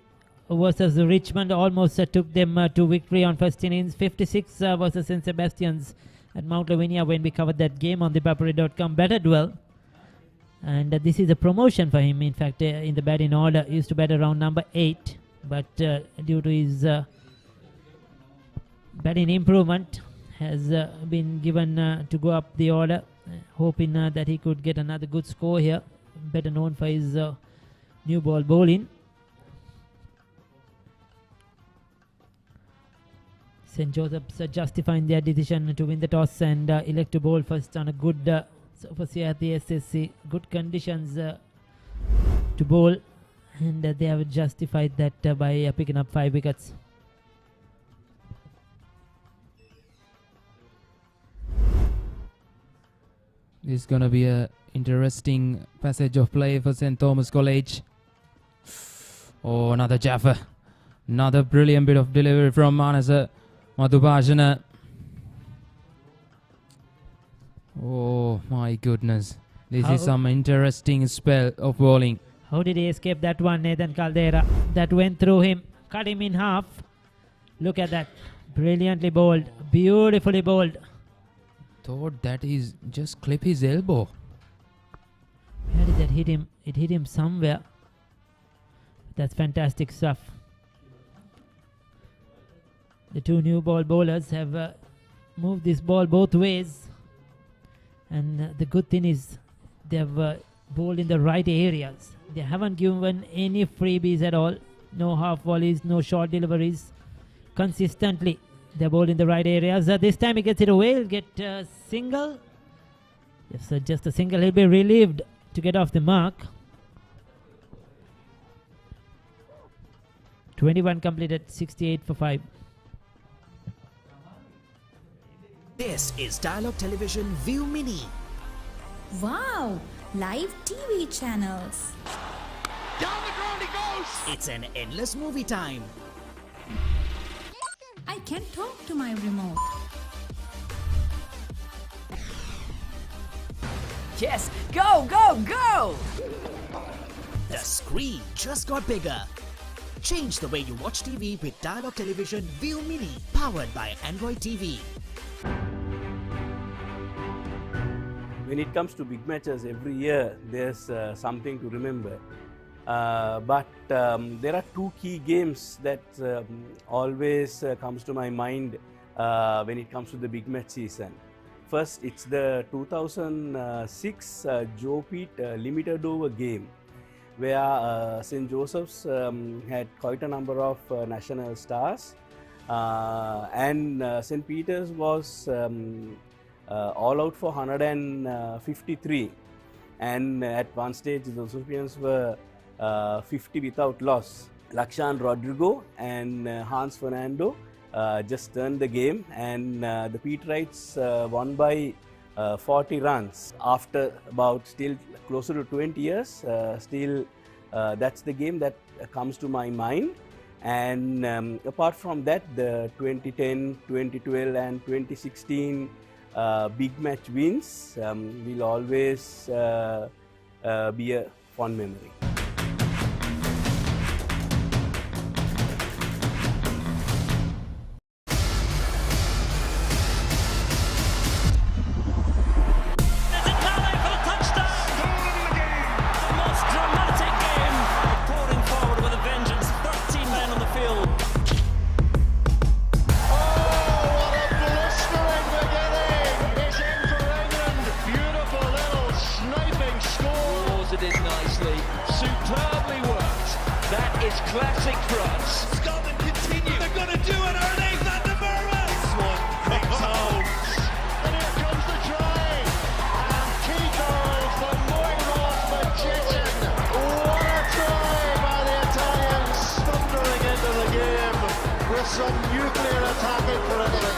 versus Richmond, almost took them to victory on first innings. 56 versus St. Sebastian's at Mount Lavinia when we covered that game on the Papare.com. Batted well. And this is a promotion for him, in fact, in the batting order. He used to bat around number 8. But due to his batting improvement, has been given to go up the order. Hoping that he could get another good score here. Better known for his new ball bowling. St. Joseph's justifying their decision to win the toss and elect to bowl first on a good surface here at the SSC. Good conditions to bowl, and they have justified that by picking up 5 wickets. This is going to be an interesting passage of play for St. Thomas College. Oh, another Jaffa. Another brilliant bit of delivery from Manasa Madhubhashana. Oh, my goodness. This is some interesting spell of bowling. How did he escape that one, Nathan Caldera? That went through him, cut him in half. Look at that. Brilliantly bowled. Beautifully bowled. Thought that is just clip his elbow. Where did that hit him? It hit him somewhere. That's fantastic stuff. The two new ball bowlers have moved this ball both ways. And the good thing is they've bowled in the right areas. They haven't given any freebies at all. No half volleys, no short deliveries. Consistently, they bowled in the right areas. This time he gets it away. He'll get a single. Yes, sir, just a single. He'll be relieved to get off the mark. 21 completed, 68 for 5. This is Dialog Television ViU Mini. Wow, live TV channels. Down the ground he goes! It's an endless movie time. I can talk to my remote. Yes, go, go, go! The screen just got bigger. Change the way you watch TV with Dialog Television ViU Mini, powered by Android TV. When it comes to big matches, every year there's something to remember. But there are two key games that always comes to my mind when it comes to the big match season. First, it's the 2006 Joe Pete limited over game, where St. Joseph's had quite a number of national stars, and St. Peter's was all out for 153, and at one stage the recipients were 50 without loss. Lakshan Rodrigo and Hans Fernando just turned the game, and the Peterites won by 40 runs. After about still closer to 20 years, still that's the game that comes to my mind. And apart from that, the 2010, 2012 and 2016 big match wins will always be a fond memory. Classic France. Scotland continue. They're going to do it, are they? Van der Merwe. This one rings home. And here comes the try. And key goals for Moiros Magician. What a try by the Italians. Thundering into the game with some nuclear attacking for Italy.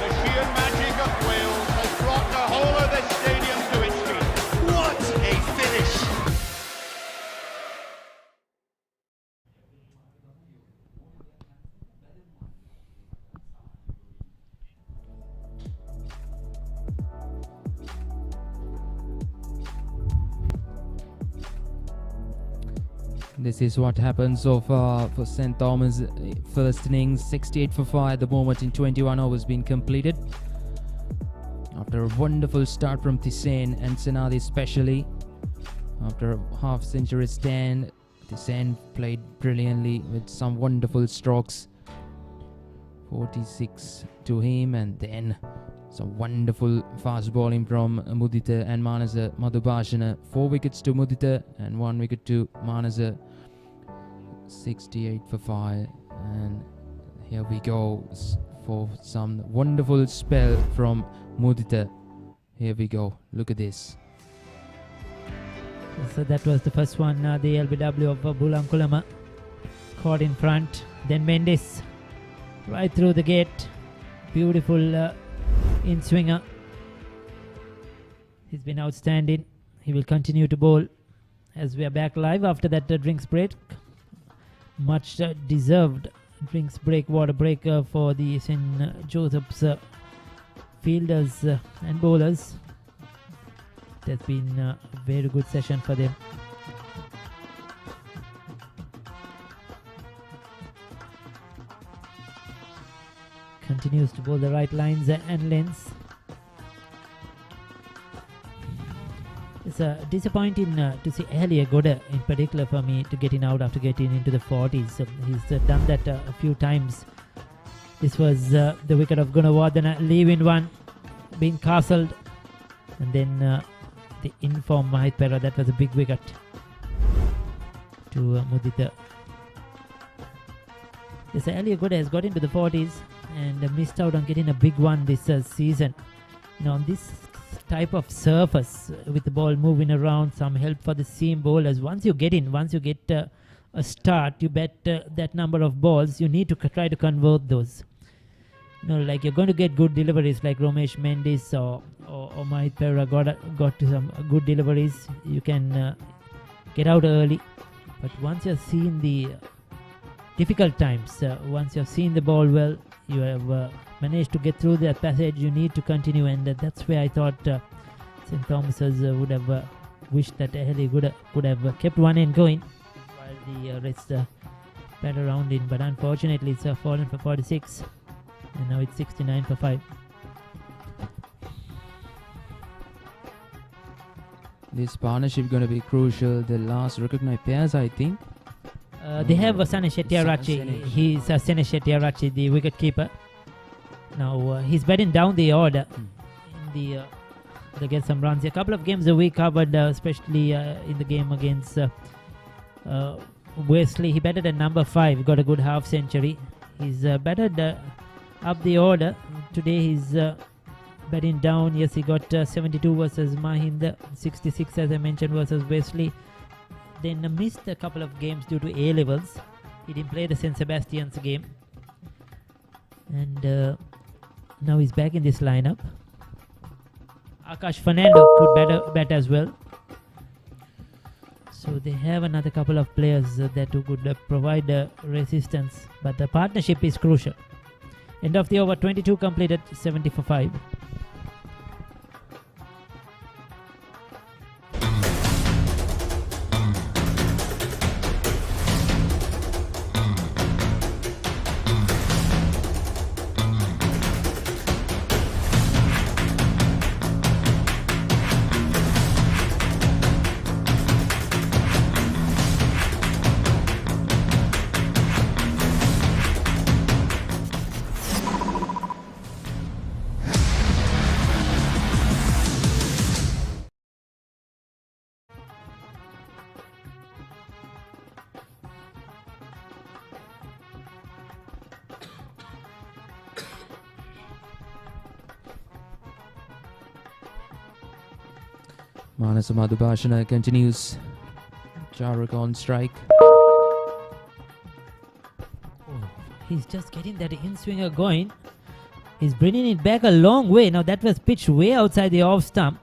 The sheer magic of Wales has brought the whole of this stadium to its feet. What a finish. This is what happens so far for St. Thomas. First innings, 68 for 5 at the moment in 21 overs been completed. After a wonderful start from Thyssen and Senadi especially. After a half-century stand, Thyssen played brilliantly with some wonderful strokes. 46 to him, and then some wonderful fast bowling from Mudita and Manasa Madhubhashana. 4 wickets to Mudita and 1 wicket to Manasa. 68 for 5, and here we go for some wonderful spell from Mudita. Here we go, look at this. So that was the first one, the LBW of Bulankulama caught in front. Then Mendes right through the gate. Beautiful in-swinger. He's been outstanding. He will continue to bowl as we are back live after that drinks break. Much deserved drinks break, water break for the St. Joseph's fielders and bowlers. has been a very good session for them. Continues to bowl the right lines and lengths. It's disappointing to see Ali Goda in particular for me to getting out after getting into the 40s. He's done that a few times. This was the wicket of Gunawardena, leaving one, being castled, and then the in-form Mahit Pera, that was a big wicket to Mudita. Yes, Ali Goda has got into the 40s and missed out on getting a big one this season. You know, on this type of surface with the ball moving around, some help for the seam bowlers. Once you get a start, you bet that number of balls, you need to try to convert those. You know, like you're going to get good deliveries like Romesh Mendis or Mahit Pera got to some good deliveries. You can get out early, but once you've seen the difficult times, once you've seen the ball well, you have managed to get through that passage, you need to continue, and that's where I thought St. Thomas's would have wished that Ahli could have kept one end going while the rest bat around in, but unfortunately it's fallen for 46 and now it's 69 for 5. This partnership going to be crucial. The last recognized pairs, I think. They have Sanesh Shettyarachi. He's Sanesh Shettyarachi, the wicket keeper. Now he's batting down the order. They get some runs. A couple of games that we covered, especially in the game against Wesley. He batted at number 5. Got a good half century. He's batted up the order. Today he's batting down. Yes, he got 72 versus Mahind, 66 as I mentioned versus Wesley. Then missed a couple of games due to A-levels. He didn't play the St. Sebastian's game. And now he's back in this lineup. Akash Fernando could bat as well. So they have another couple of players that could provide resistance. But the partnership is crucial. End of the over, 22 completed, 70 for 5. Manasa Madhubhashana continues. Charuk on strike. He's just getting that in-swinger going. He's bringing it back a long way. Now that was pitched way outside the off stump.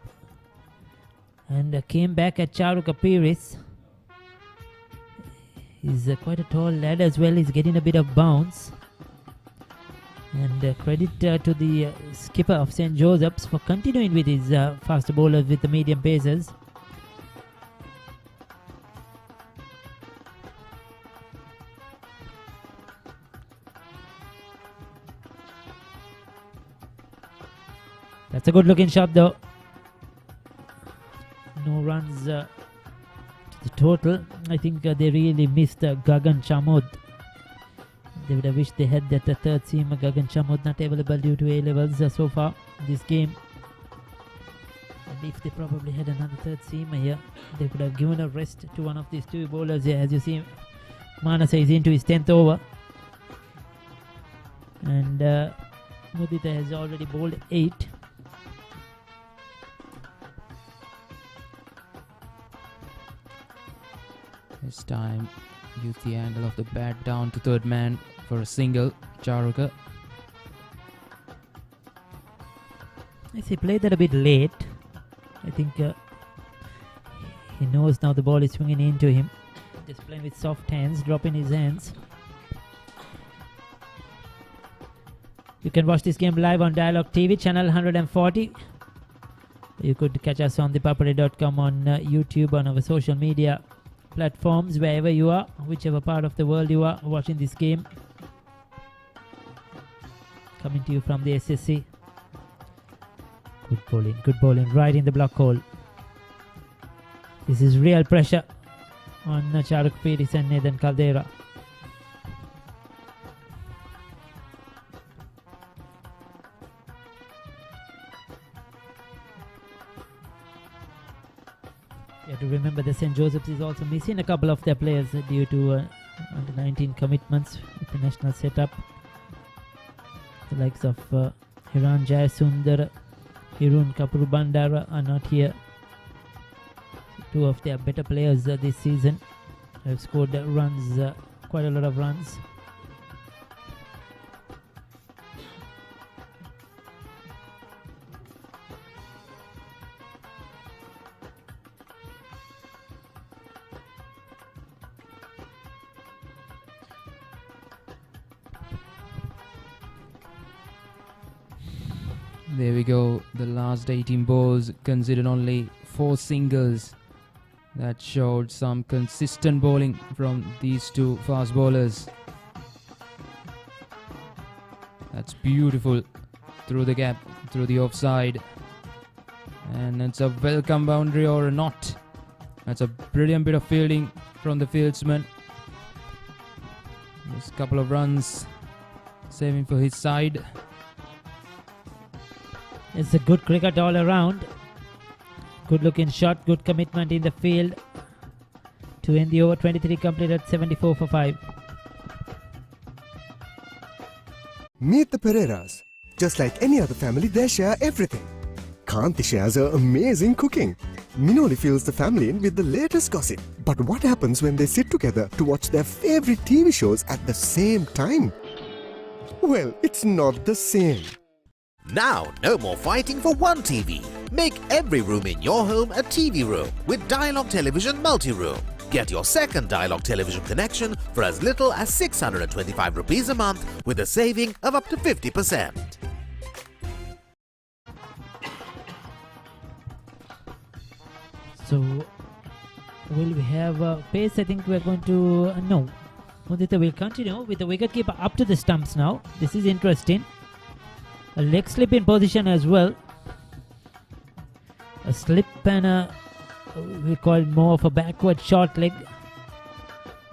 And came back at Charuk Apiris. He's quite a tall lad as well. He's getting a bit of bounce. And credit to the skipper of St. Joseph's for continuing with his faster bowlers with the medium pacers. That's a good looking shot though. No runs to the total. I think they really missed Gagan Chamod. They would have wished they had that third seamer. Gagan Chamod not available due to A-levels so far in this game. And if they probably had another third seamer here, they could have given a rest to one of these two bowlers here. As you see, Manasa is into his 10th over. And Mudita has already bowled 8. This time, use the angle of the bat down to third man for a single. Charuka. Yes, he played that a bit late. I think he knows now the ball is swinging into him. Just playing with soft hands, dropping his hands. You can watch this game live on Dialog TV Channel 140. You could catch us on the papare.com, on YouTube, on our social media platforms, wherever you are, whichever part of the world you are watching this game. Coming to you from the SSC. Good bowling, right in the block hole. This is real pressure on Charuk Peiris and Nathan Caldera. You have to remember that St. Joseph's is also missing a couple of their players due to under 19 commitments with the national setup. The likes of Hiran Jayasundar, Hirun Kapuru Bandara are not here. Two of their better players this season have scored runs, quite a lot of runs. There we go. The last 18 balls considered only 4 singles. That showed some consistent bowling from these two fast bowlers. That's beautiful. Through the gap, through the offside. And it's a welcome boundary or not. That's a brilliant bit of fielding from the fieldsman. Just a couple of runs saving for his side. It's a good cricket all around. Good looking shot, good commitment in the field. To end the over, 23 completed, 74 for 5. Meet the Pereiras. Just like any other family, they share everything. Kanti shares her amazing cooking. Minoli fills the family in with the latest gossip. But what happens when they sit together to watch their favorite TV shows at the same time? Well, it's not the same. Now, no more fighting for one TV. Make every room in your home a TV room with Dialog Television Multi-Room. Get your second Dialog television connection for as little as 625 rupees a month with a saving of up to 50%. So, will we have pace? I think we're going to... no. Mudita will continue with the wicketkeeper up to the stumps now. This is interesting. A leg slip in position as well. A slip and we call it more of a backward short leg.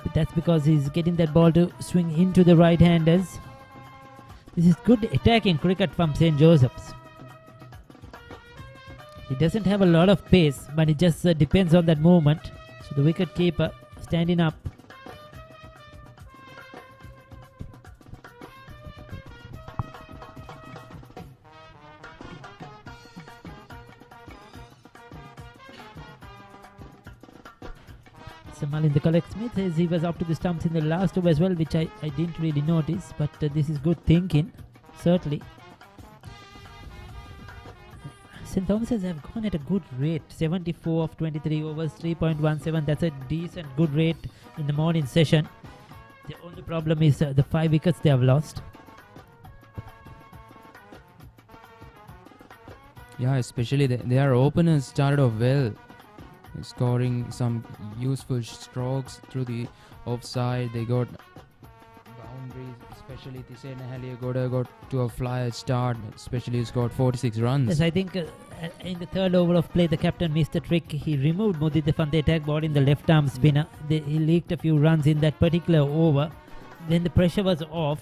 But that's because he's getting that ball to swing into the right-handers. This is good attacking cricket from St. Joseph's. He doesn't have a lot of pace, but it just depends on that movement. So the wicket-keeper standing up. Malinder Collect Smith says he was up to the stumps in the last over as well, which I didn't really notice, but this is good thinking, certainly. St. Thomas's have gone at a good rate, 74 of 23 overs, 3.17. That's a decent, good rate in the morning session. The only problem is the 5 wickets they have lost. Yeah, especially their openers started off well, scoring some useful strokes through the offside. They got boundaries, especially Tisane Haliagoda got to a flyer start, especially he scored 46 runs. Yes, I think in the third over of play, the captain missed the trick. He removed Mudita from the attack ball in the left arm spinner. He leaked a few runs in that particular over. Then the pressure was off,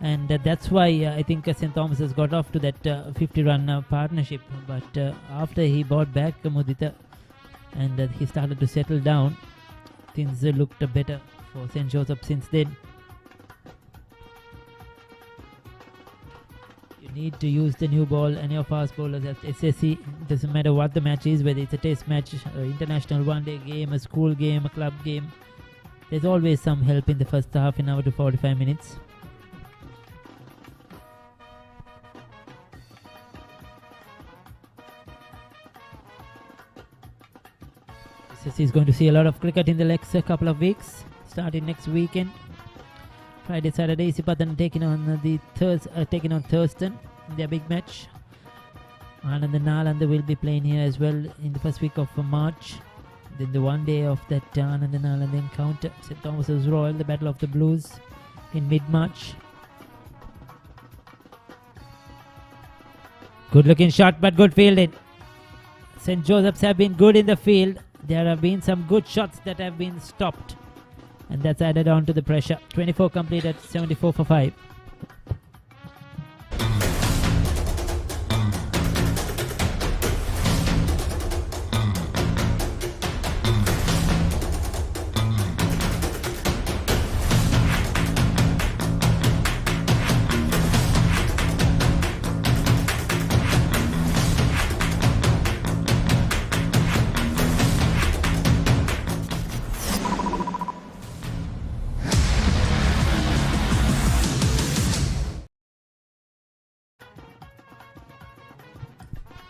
and that's why I think St. Thomas has got off to that 50-run partnership. But after he brought back Mudita and he started to settle down, things looked better for St. Joseph since then. You need to use the new ball and your fast bowlers at SSC. Doesn't matter what the match is, whether it's a test match, international one-day game, a school game, a club game. There's always some help in the first half an hour to 45 minutes. SSC is going to see a lot of cricket in the next couple of weeks, starting next weekend. Friday, Saturday, Isipadan taking on Thurston, their big match. Anand and Nalanda will be playing here as well in the first week of March. Then the one day of that Anand and Nalanda encounter, St. Thomas's Royal, the Battle of the Blues in mid-March. Good looking shot, but good fielding. St. Joseph's have been good in the field. There have been some good shots that have been stopped, and that's added on to the pressure. 24 completed, 74 for 5.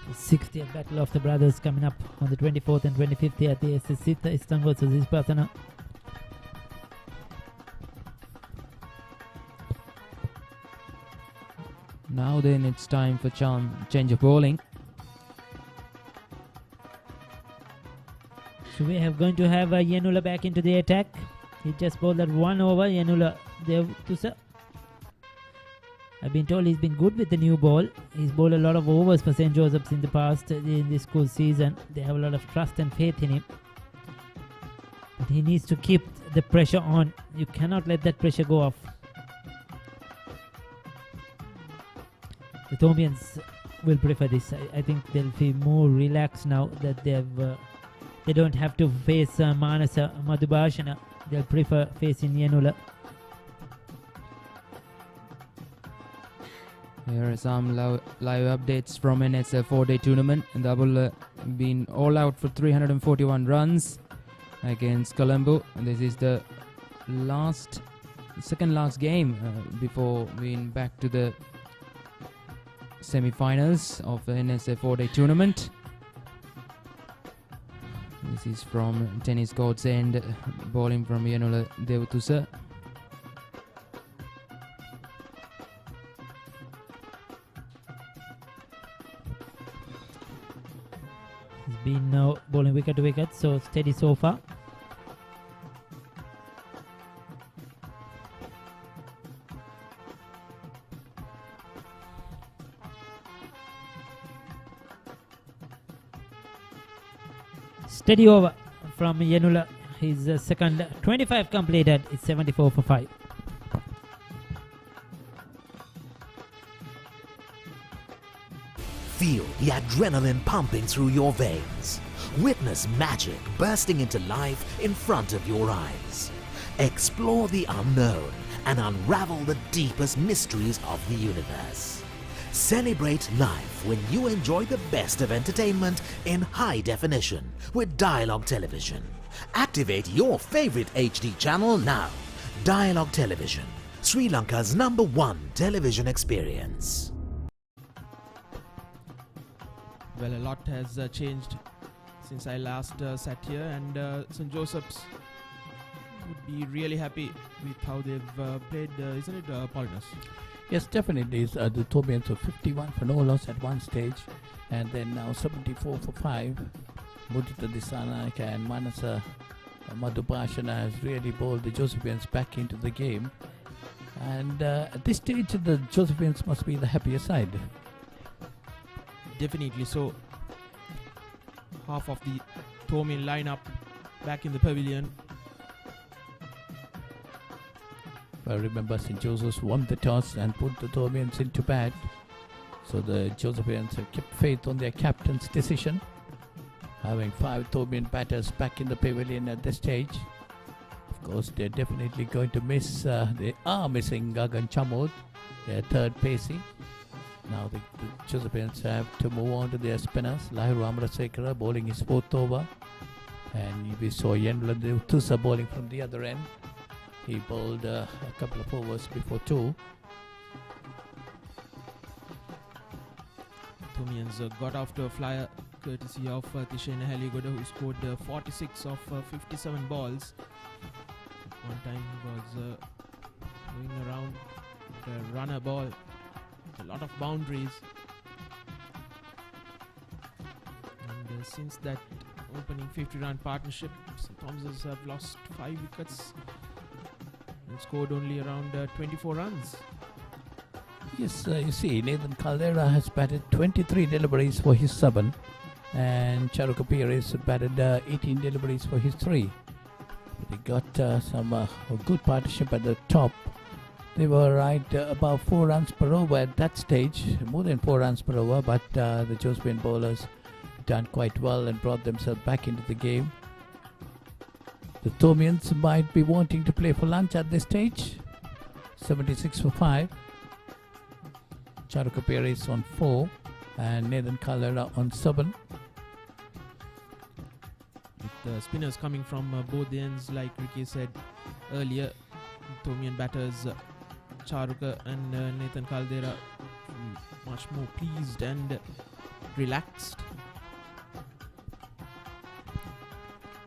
The 60th Battle of the Brothers coming up on the 24th and 25th at the SSC Istanbul versus Ispartana. Now then it's time for change of bowling. So we are going to have Yenula back into the attack. He just bowled that one over. Yenula Devtusa. I've been told he's been good with the new ball. He's bowled a lot of overs for St. Joseph's in the past, in this school season. They have a lot of trust and faith in him. But he needs to keep the pressure on. You cannot let that pressure go off. The Thomians will prefer this. I think they'll feel more relaxed now that they don't have to face Manasa Madhubhashana. They'll prefer facing Yenula. Here are some live updates from NSL 4-day tournament. And Double been all out for 341 runs against Colombo. And this is the second last game before being back to the semi-finals of the NSL 4-day tournament. This is from tennis court's end, bowling from Yenula Devtusa. Been now bowling wicket to wicket, so steady so far. Steady over from Yenula. His second 25 completed. It's 74 for 5. Feel the adrenaline pumping through your veins. Witness magic bursting into life in front of your eyes. Explore the unknown and unravel the deepest mysteries of the universe. Celebrate life when you enjoy the best of entertainment in high definition with Dialog Television. Activate your favorite HD channel now. Dialog Television, Sri Lanka's #1 television experience. Well, a lot has changed since I last sat here, and St. Joseph's would be really happy with how they've played, isn't it, Paulness? Yes, definitely. The Thomians are 51 for no loss at one stage, and then now 74 for 5. Mudita Disanaika and Manasa Madhubhashana has really bowled the Josephians back into the game. And at this stage, the Josephians must be the happier side. Definitely so. Half of the Thomian lineup back in the pavilion. Well, remember, St. Joseph's won the toss and put the Thomians into bat. So the Josephians have kept faith on their captain's decision, having 5 Thomian batters back in the pavilion at this stage. Of course, they're definitely going to miss, they are missing Gagan Chamod, their third pacey. Now the Josephians have to move on to their spinners. Lahiru Amarasekara bowling his 4th over. And we saw Yenula Devtusa bowling from the other end. He bowled a couple of overs before 2. Thomians got off to a flyer courtesy of Tishena Heligoda, who scored 46 of 57 balls. At one time he was going around with a runner ball. A lot of boundaries. since that opening 50-run partnership, St. Thomas's have lost 5 wickets and scored only around 24 runs. Yes, you see, Nathan Caldera has batted 23 deliveries for his 7, and Charu Papare has batted 18 deliveries for his 3. They got some a good partnership at the top. They were right about 4 runs per over at that stage, more than 4 runs per over, but the Josephine bowlers done quite well and brought themselves back into the game. The Thomians might be wanting to play for lunch at this stage. 76 for 5. Charu Papare is on 4 and Nathan Caldera on 7. With spinners coming from both ends, like Ricky said earlier, Thomian batters Charuka and Nathan Caldera much more pleased and relaxed.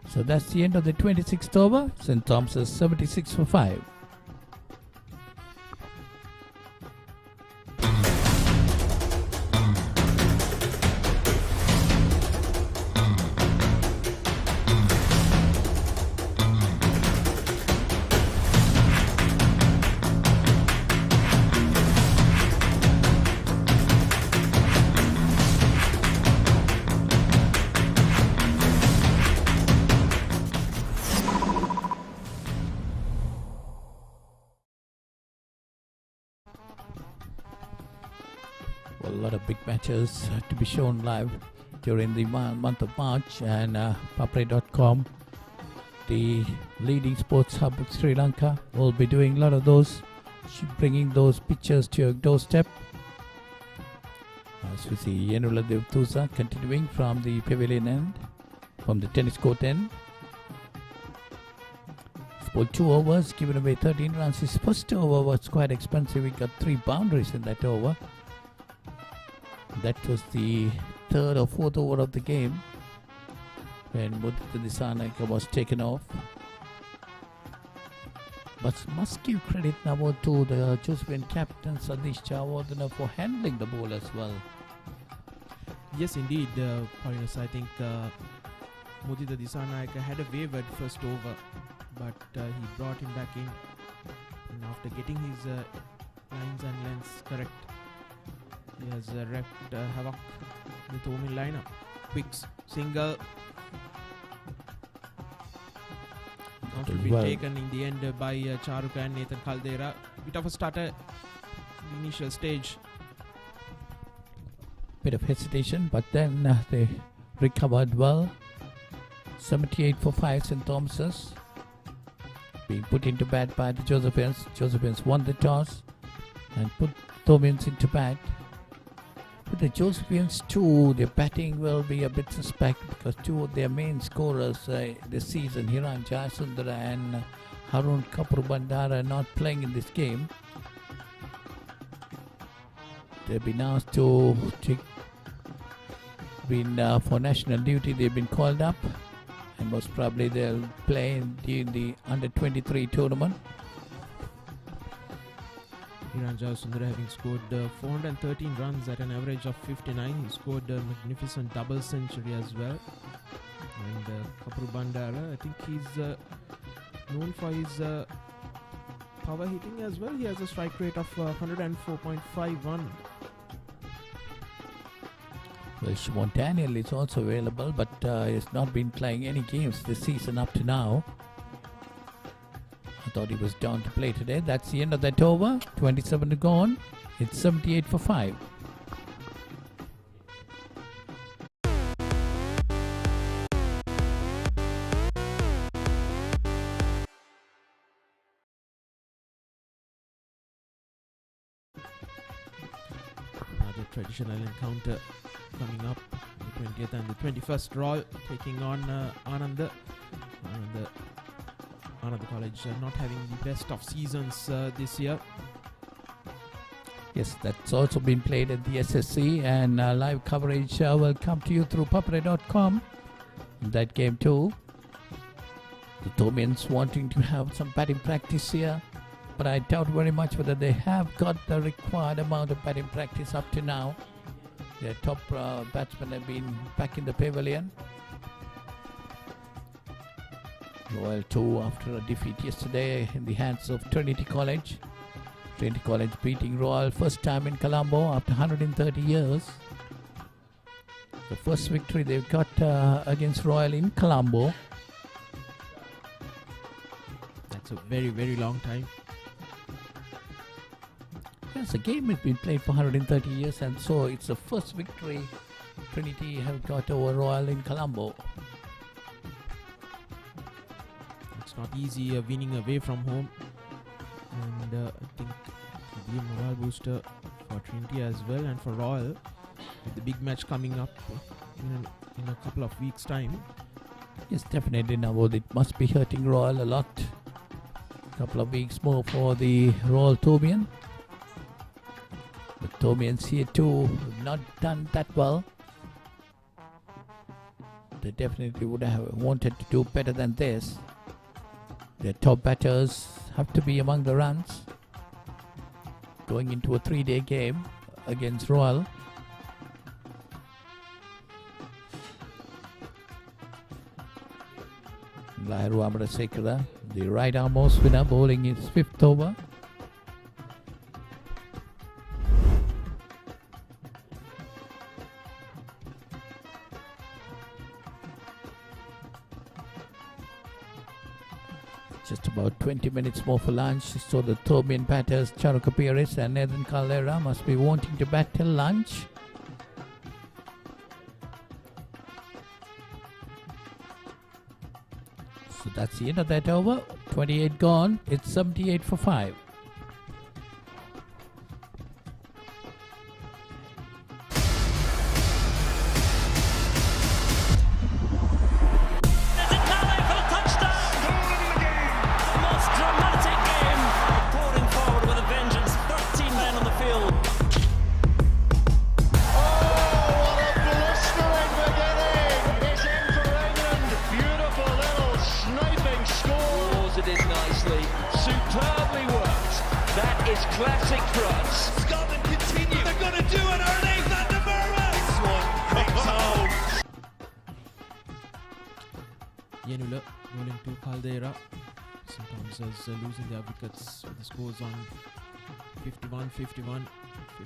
So that's the end of the 26th over. St. Thomas's 76 for 5. A lot of big matches to be shown live during the month of March, and Papare.com, the leading sports hub of Sri Lanka, will be doing a lot of those, bringing those pictures to your doorstep. As we see Yenula Devtusa continuing from the pavilion end, from the tennis court end. Scored 2 overs, given away 13 runs. His first over was quite expensive. He got 3 boundaries in that over. That was the 3rd or 4th over of the game when Mudita Dissanayake was taken off. But must give credit now to the Josephine captain Sadish Chawardana for handling the ball as well. Yes, indeed, Parinas. I think Mudita Dissanayake had a wavered first over, but he brought him back in, and after getting his lines and lengths correct, he has wreaked havoc with the Omin lineup. Quick single. Not to be taken in the end by Charuka and Nathan Caldera. Bit of a stutter in the initial stage. Bit of hesitation, but then they recovered well. 78 for 5 St. Thomas's. Being put into bat by the Josephines. Josephines won the toss and put Thomians into bat. With the Josephines too, their batting will be a bit suspect because 2 of their main scorers this season, Hiran Jayasundara and Harun Kapur Bandara, are not playing in this game. They've been asked to for national duty. They've been called up, and most probably they'll play in the under-23 tournament. Hiran Jayasundara having scored 413 runs at an average of 59. He scored a magnificent double century as well. And Kapur Bandara, I think he's known for his power hitting as well. He has a strike rate of 104.51. Well, Shimon Daniel is also available, but he has not been playing any games this season up to now. I thought he was down to play today. That's the end of that over. 27 to go on. It's 78 for 5. Another traditional encounter coming up. The 20th and the 21st Royal taking on Ananda. Ananda College not having the best of seasons this year. Yes, that's also been played at the SSC, and live coverage will come to you through Papare.com. That game too. The Thomians wanting to have some batting practice here, but I doubt very much whether they have got the required amount of batting practice up to now. Their top batsmen have been back in the pavilion. Royal 2 after a defeat yesterday in the hands of Trinity College. Trinity College beating Royal first time in Colombo after 130 years. The first victory they've got against Royal in Colombo. That's a very, very long time. Yes, the game has been played for 130 years, and so it's the first victory Trinity have got over Royal in Colombo. It's not easy winning away from home, and I think it'll be a morale booster for Trinity as well, and for Royal with the big match coming up in a couple of weeks' time. Yes, definitely. Now it must be hurting Royal a lot. Couple of weeks more for the Royal Tobian. The Tobians here too have not done that well. They definitely would have wanted to do better than this. Their top batters have to be among the runs going into a 3-day game against Royal. Lahiru Amarasekara, the right arm most winner, bowling his 5th over. Just about 20 minutes more for lunch, so the Tobian batters Charu Kapiris and Nathan Caldera must be wanting to bat till lunch. So that's the end of that over. 28 gone. It's 78 for 5. Classic France. Scotland continue. They're going to do it, are they? Van der Merwe. This one brings home. Yenula rolling to Caldera. Sometimes as losing their wickets with the scores on 51, 51,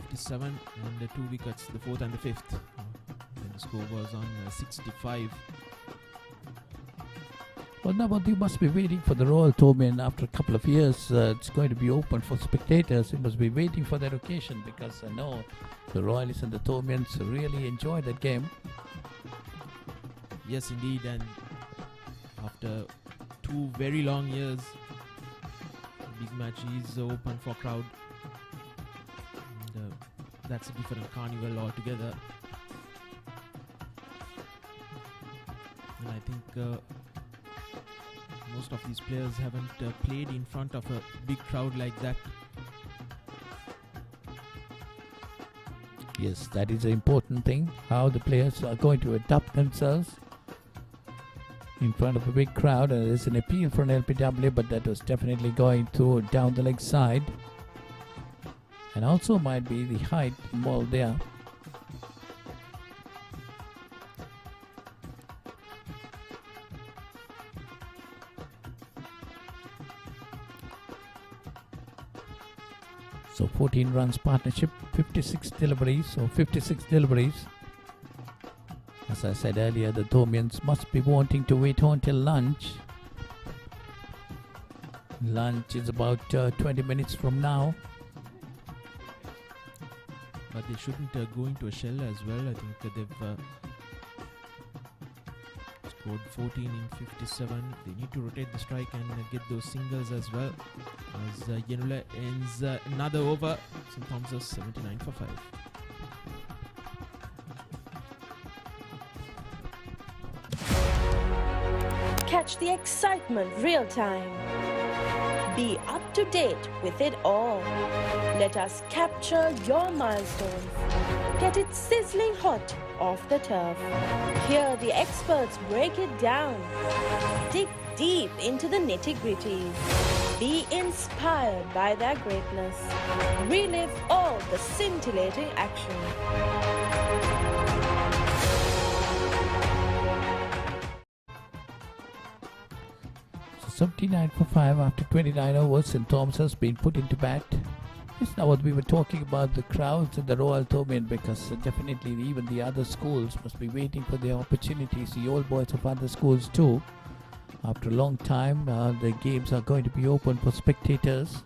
57, and the 2 wickets, the 4th and the 5th. Then the score was on 65. Well, now you must be waiting for the Royal Tobian after a couple of years. It's going to be open for spectators. You must be waiting for that occasion, because I know the Royalists and the Tobians really enjoy that game. Yes, indeed, and after 2 very long years, the big match is open for crowd. And, that's a different carnival altogether. And I think most of these players haven't played in front of a big crowd like that. Yes, that is an important thing, how the players are going to adapt themselves in front of a big crowd. There's an appeal for an LPW, but that was definitely going to down the leg side, and also might be the height involved there. So 14 runs partnership, 56 deliveries, so 56 deliveries. As I said earlier, the Tobians must be wanting to wait until lunch. Lunch is about 20 minutes from now. But they shouldn't go into a shell as well. I think they've scored 14 in 57. They need to rotate the strike and get those singles as well. As Yenula ends another over. St. Thomas's 79 for 5. Catch the excitement real time. Be up to date with it all. Let us capture your milestones. Get it sizzling hot off the turf. Hear the experts break it down. Dig deep into the nitty-gritties. Be inspired by their greatness. Relive all the scintillating action. 79-5 after 29 overs. St. Thomas has been put into bat. It's now what we were talking about, the crowds at the Royal Thomond, because definitely even the other schools must be waiting for their opportunities. The old boys of other schools too. After a long time, the games are going to be open for spectators.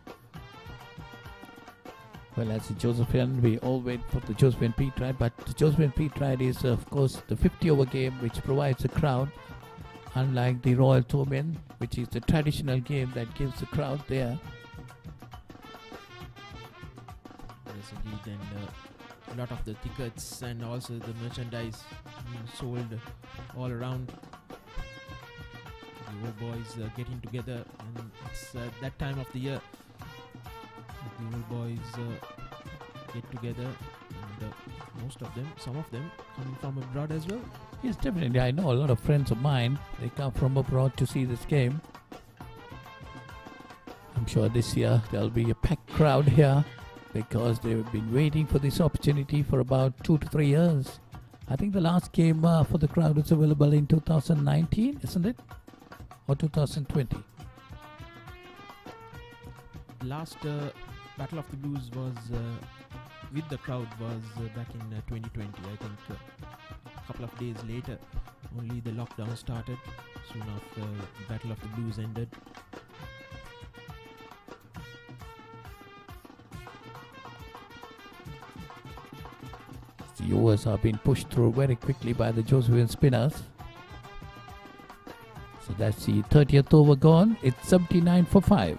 Well, as the Josephian, we all wait for the Josephian Peat Ride, but the Josephian Peat Ride is, of course, the 50-over game, which provides a crowd, unlike the Royal Thomond, which is the traditional game that gives the crowd there. Yes, indeed, and a lot of the tickets and also the merchandise being sold all around. The old boys getting together, and it's that time of the year that the old boys get together, and most of them, some of them coming from abroad as well. Yes, definitely. I know a lot of friends of mine, they come from abroad to see this game. I'm sure this year there'll be a packed crowd here because they've been waiting for this opportunity for about 2 to 3 years. I think the last game for the crowd was available in 2019, isn't it? Or 2020? Last Battle of the Blues was with the crowd was back in 2020. I think a couple of days later, only the lockdown started. Soon after the Battle of the Blues ended. The overs are being pushed through very quickly by the Josephian spinners. So that's the 30th over gone. It's 79-5.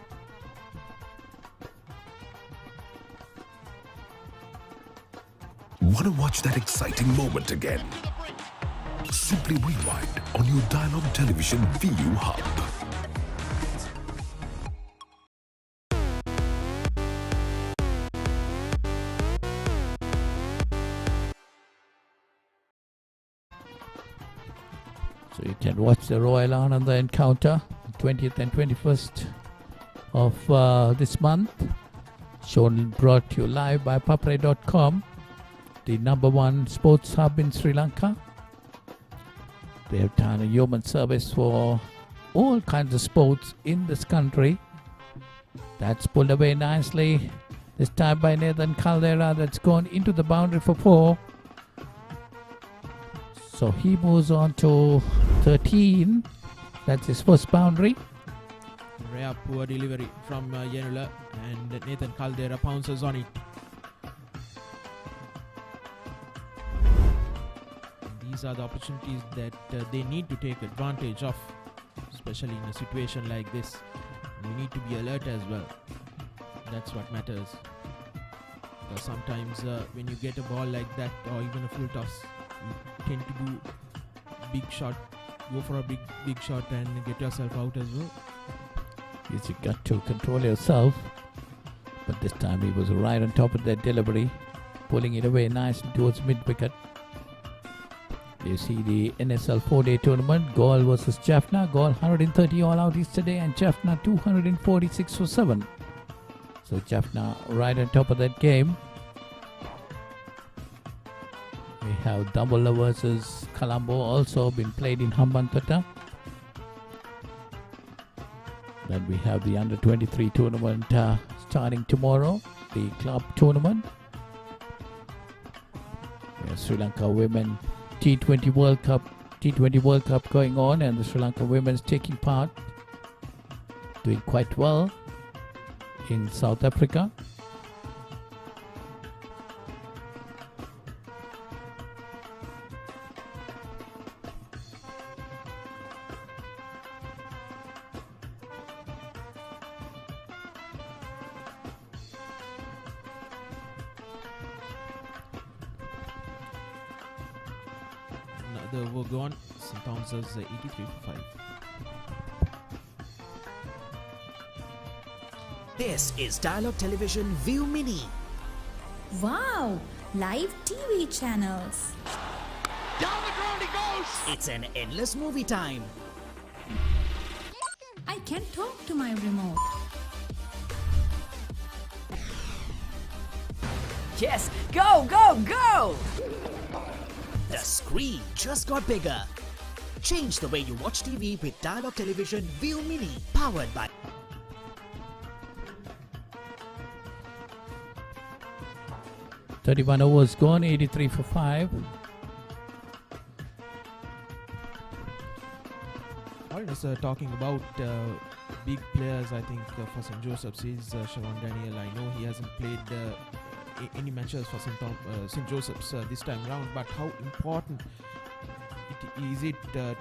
Want to watch that exciting moment again? Simply rewind on your Dialog Television ViU hub. So you can watch the Royal Ananda encounter, 20th and 21st of this month. Shown and brought to you live by Papare.com, the #1 sports hub in Sri Lanka. They have done a yeoman service for all kinds of sports in this country. That's pulled away nicely. This time by Nathan Caldera, that's gone into the boundary for 4. So he moves on to 13. That's his first boundary. Rare poor delivery from Yenula, and Nathan Caldera pounces on it. These are the opportunities that they need to take advantage of, especially in a situation like this. You need to be alert as well. That's what matters. Because sometimes when you get a ball like that, or even a full toss, you tend to do big shot, go for a big shot and get yourself out as well. Yes, you got to control yourself. But this time he was right on top of that delivery, pulling it away nicely towards mid-wicket. You see the NSL 4-day tournament, Gaul versus Jaffna. Gaul 130 all out yesterday and Jaffna 246 for 7. So Jaffna right on top of that game. We have Double versus Colombo also been played in Hambantota. Then we have the under-23 tournament starting tomorrow, the club tournament. We have Sri Lanka Women T20 World Cup going on, and the Sri Lanka women's taking part, doing quite well in South Africa. Another over gone. St. Thomas's 83 for 5. This is Dialog Television ViU Mini. Wow! Live TV channels. Down the ground he goes! It's an endless movie time. I can talk to my remote. Yes, go, go, go! The screen just got bigger. Change the way you watch TV with Dialog Television ViU Mini, powered by 31 overs gone, 83 for 5. Talking about big players, I think for St. Joseph's is Siobhan Daniel. I know he hasn't played any matches for St. Joseph's this time round, but how important is it to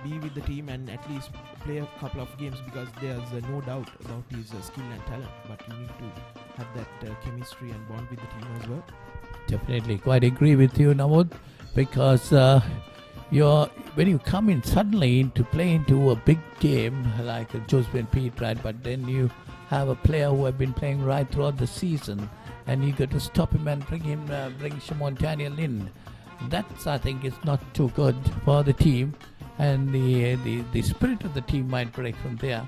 be with the team and at least play a couple of games, because there's no doubt about his skill and talent, but you need to have that chemistry and bond with the team as well. Definitely, quite agree with you, Namod, because when you come in suddenly to play into a big game like Josephine Pete, right, but then you have a player who have been playing right throughout the season, and you got to stop him and bring Siobhan Daniel in. That's, I think, is not too good for the team, and the spirit of the team might break from there.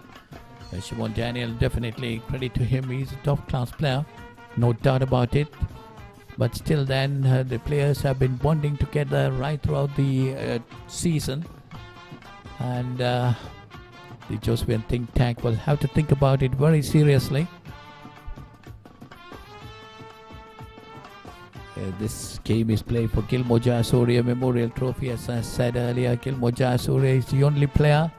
Siobhan Daniel, definitely credit to him. He's a top-class player, no doubt about it. But still then, the players have been bonding together right throughout the season. And the Josephian think tank will have to think about it very seriously. This game is played for Gilmour Jayasuriya Memorial Trophy. As I said earlier, Gilmour Jayasuriya is the only player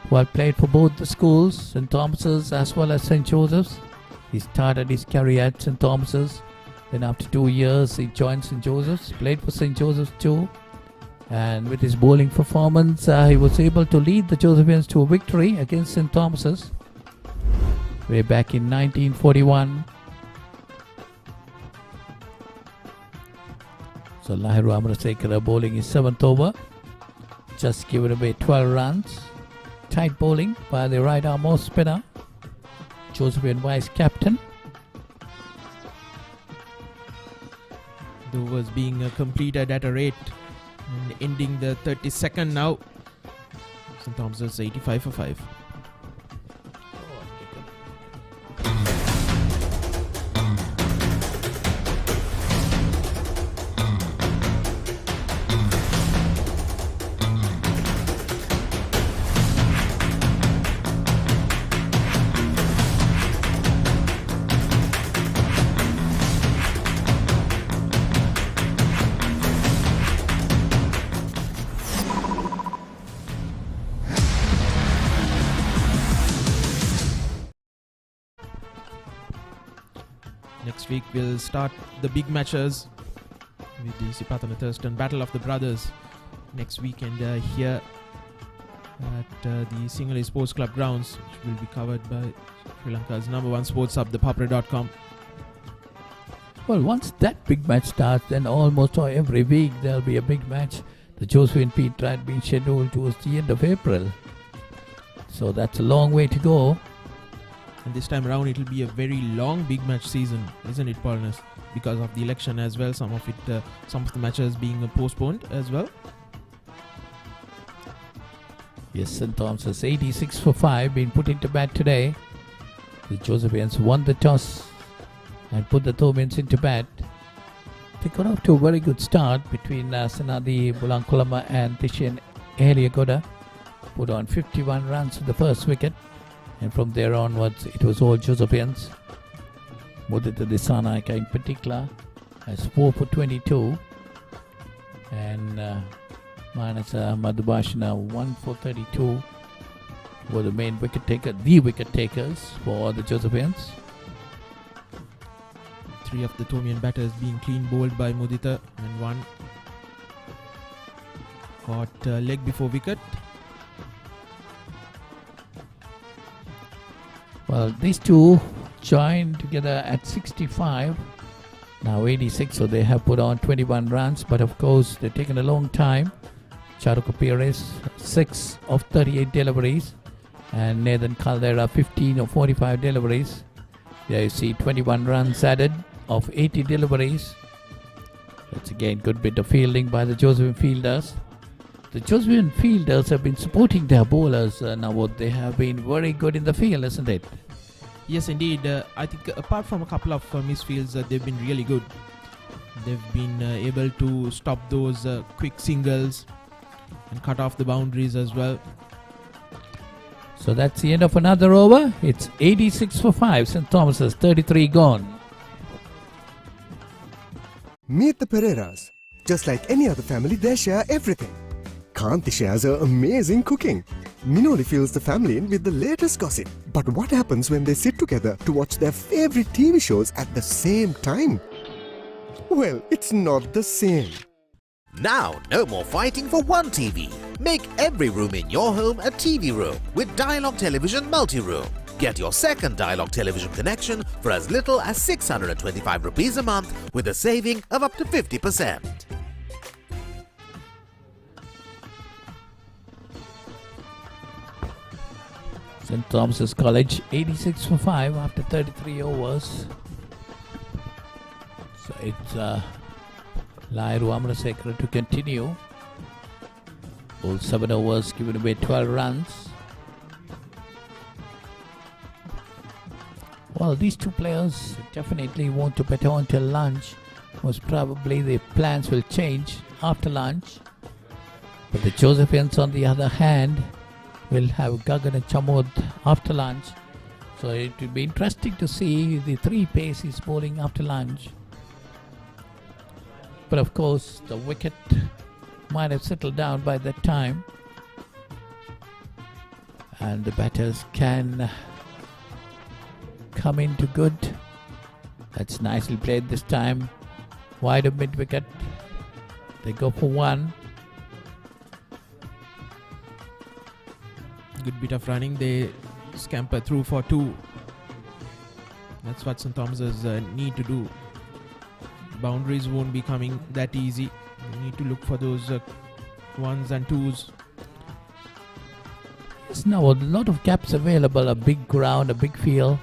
who had played for both the schools, St. Thomas's as well as St. Joseph's. He started his career at St. Thomas's. Then after 2 years, he joined St. Joseph's, played for St. Joseph's too. And with his bowling performance, he was able to lead the Josephians to a victory against St. Thomas's way back in 1941. So Lahiru Amarasekara bowling his 7th over, just given away 12 runs. Tight bowling by the right arm off spinner, Josephian vice captain. The overs being completed at a rate and ending the 32nd now. St. Thomas's 85 for 5. Next week we'll start the big matches with the Sipatana Thurston Battle of the Brothers next weekend here at the Sinhalese Sports Club grounds, which will be covered by Sri Lanka's #1 sports hub, the Papare.com. Well, once that big match starts, then almost every week there'll be a big match. The Josephine Pete had been scheduled towards the end of April, so that's a long way to go. And this time around it will be a very long big match season, isn't it, Paulness? Because of the election as well, some of the matches being postponed as well. Yes, St. Thomas's 86 for 5 being put into bat today. The Josephians won the toss and put the Thomians into bat. They got off to a very good start between Sanadi Bulankulama and Tishan Eliagoda. Put on 51 runs to the first wicket. And from there onwards, it was all Josephians. Mudita Disanaika in particular has 4 for 22. And Manasa Madhubashana 1 for 32 were the main wicket takers for the Josephians. 3 of the Thomian batters being clean bowled by Mudita, and 1 got leg before wicket. Well, these two joined together at 65, now 86, so they have put on 21 runs, but of course they've taken a long time. Charuka Pires, 6 of 38 deliveries, and Nathan Caldera, 15 of 45 deliveries. There you see 21 runs added of 80 deliveries. That's again good bit of fielding by the Josephian fielders. The Josephian fielders have been supporting their bowlers now. They have been very good in the field, isn't it? Yes, indeed. I think apart from a couple of misfields, they've been really good. They've been able to stop those quick singles and cut off the boundaries as well. So that's the end of another over. It's 86 for 5. St. Thomas's 33 gone. Meet the Pereiras. Just like any other family, they share everything. Kanti shares her amazing cooking. Minoli fills the family in with the latest gossip. But what happens when they sit together to watch their favorite TV shows at the same time? Well, it's not the same. Now, no more fighting for one TV. Make every room in your home a TV room with Dialog Television Multi-Room. Get your second Dialog television connection for as little as 625 rupees a month with a saving of up to 50%. St. Thomas's College 86 for 5 after 33 overs. So it's Lairu Amarasekara to continue. All 7 overs given away 12 runs. Well, these two players definitely want to bet on till lunch. Most probably the plans will change after lunch. But the Josephians on the other hand will have Gagan and Chamod after lunch. So it will be interesting to see the three paces bowling after lunch. But of course, the wicket might have settled down by that time. And the batters can come into good. That's nicely played this time. Wide of mid wicket. They go for 1. Good bit of running. They scamper through for 2. That's what St. Thomas's need to do. Boundaries won't be coming that easy. You need to look for those 1s and 2s. There's now a lot of gaps available. A big ground, a big field.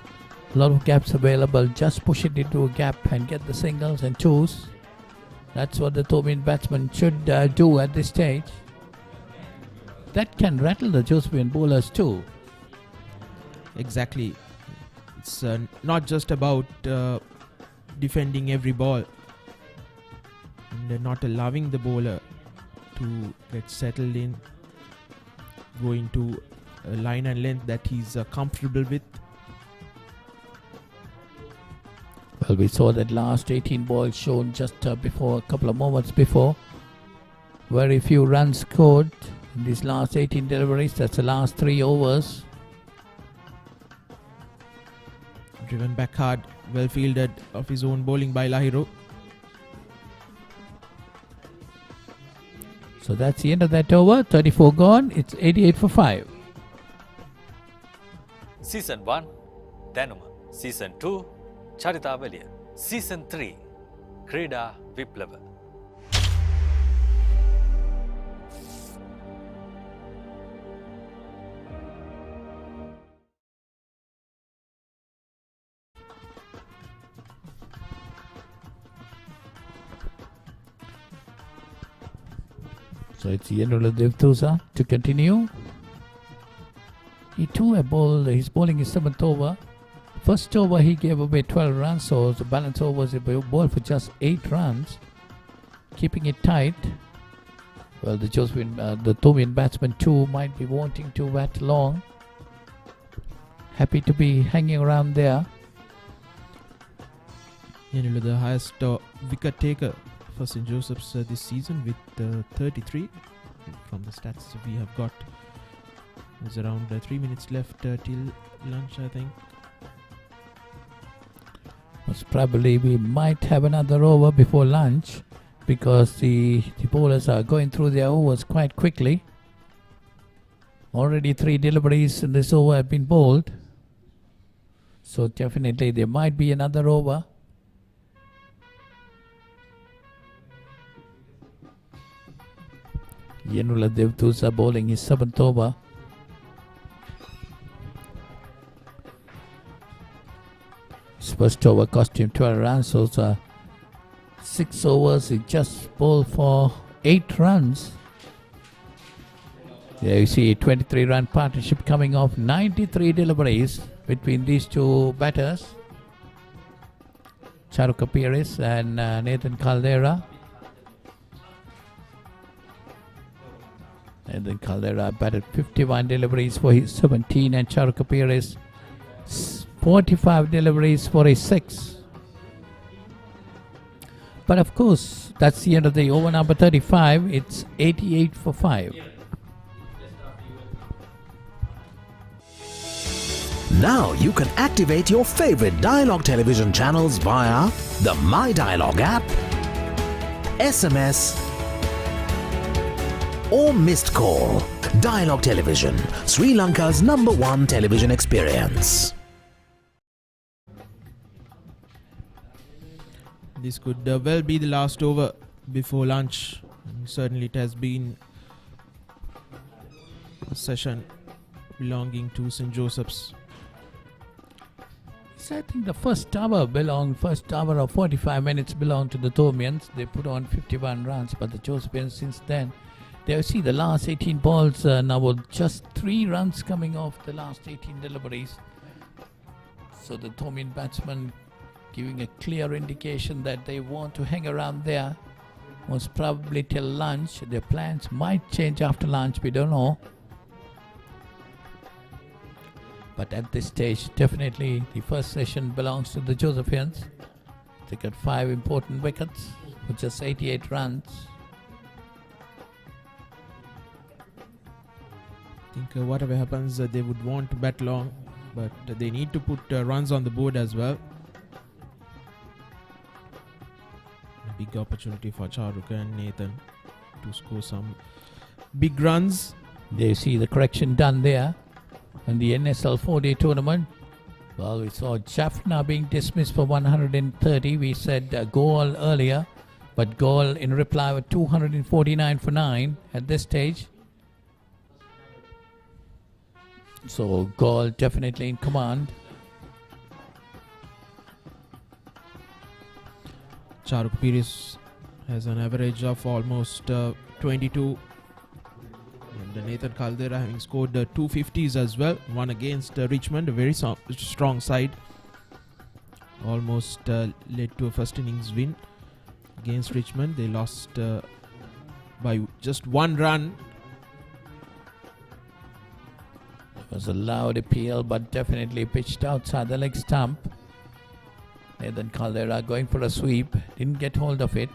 A lot of gaps available. Just push it into a gap and get the singles and 2s. That's what the Tobian batsman should do at this stage. That can rattle the Josephian bowlers too. Exactly. It's not just about defending every ball and not allowing the bowler to get settled in, go into a line and length that he's comfortable with. Well, we saw that last 18 balls shown just before, a couple of moments before. Very few runs scored in these last 18 deliveries. That's the last 3 overs. Driven back hard, well fielded of his own bowling by Lahiro. So that's the end of that over. 34 gone. It's 88 for 5. Season 1 Danuma. Season 2 Charitavaliya. Season 3 Krida Viplava. So it's Yenula Devtusa to continue. He too he's bowling his 7th over. First over he gave away 12 runs, so the balance overs he bowled for just 8 runs, keeping it tight. Well, the Tobian batsman too might be wanting to bat long. Happy to be hanging around there. Yenula, the highest wicket taker for St. Joseph's this season with 33 from the stats we have got. There's around 3 minutes left till lunch, I think. Most probably we might have another over before lunch because the bowlers are going through their overs quite quickly. Already 3 deliveries in this over have been bowled. So definitely there might be another over. Yenula Devtusa bowling his 7th over. His first over cost him 12 runs, so 6 overs he just bowled for 8 runs. There you see 23 run partnership coming off, 93 deliveries between these two batters. Charuka Pires and Nathan Caldera. And then Caldera batted 51 deliveries for his 17, and Charu Kapira's 45 deliveries for his 6. But of course, that's the end of the over number 35. It's 88 for 5. Now you can activate your favorite Dialog television channels via the My Dialog app, SMS, or missed call. Dialog Television, Sri Lanka's #1 television experience. This could well be the last over before lunch. And certainly it has been a session belonging to St. Joseph's. So I think the first hour of 45 minutes belonged to the Thomians. They put on 51 runs, but the Josephians since then, they see the last 18 balls now with just 3 runs coming off the last 18 deliveries. So the Thomian batsman giving a clear indication that they want to hang around there, most probably till lunch. Their plans might change after lunch, we don't know. But at this stage, definitely the first session belongs to the Josephians. They got 5 important wickets with just 88 runs. I think whatever happens, they would want to bat long, but they need to put runs on the board as well. A big opportunity for Charuk and Nathan to score some big runs. There you see the correction done there. In the NSL 4-day tournament, well, we saw Jaffna being dismissed for 130. We said Gaul earlier, but Gaul in reply with 249 for 9 at this stage. So Gaul definitely in command. Charuk Piris has an average of almost 22. And Nathan Caldera having scored 250s as well. One against Richmond, a very strong side. Almost led to a first innings win against Richmond. They lost by just 1 run. It was a loud appeal, but definitely pitched outside the leg stump. Nathan Caldera going for a sweep, didn't get hold of it.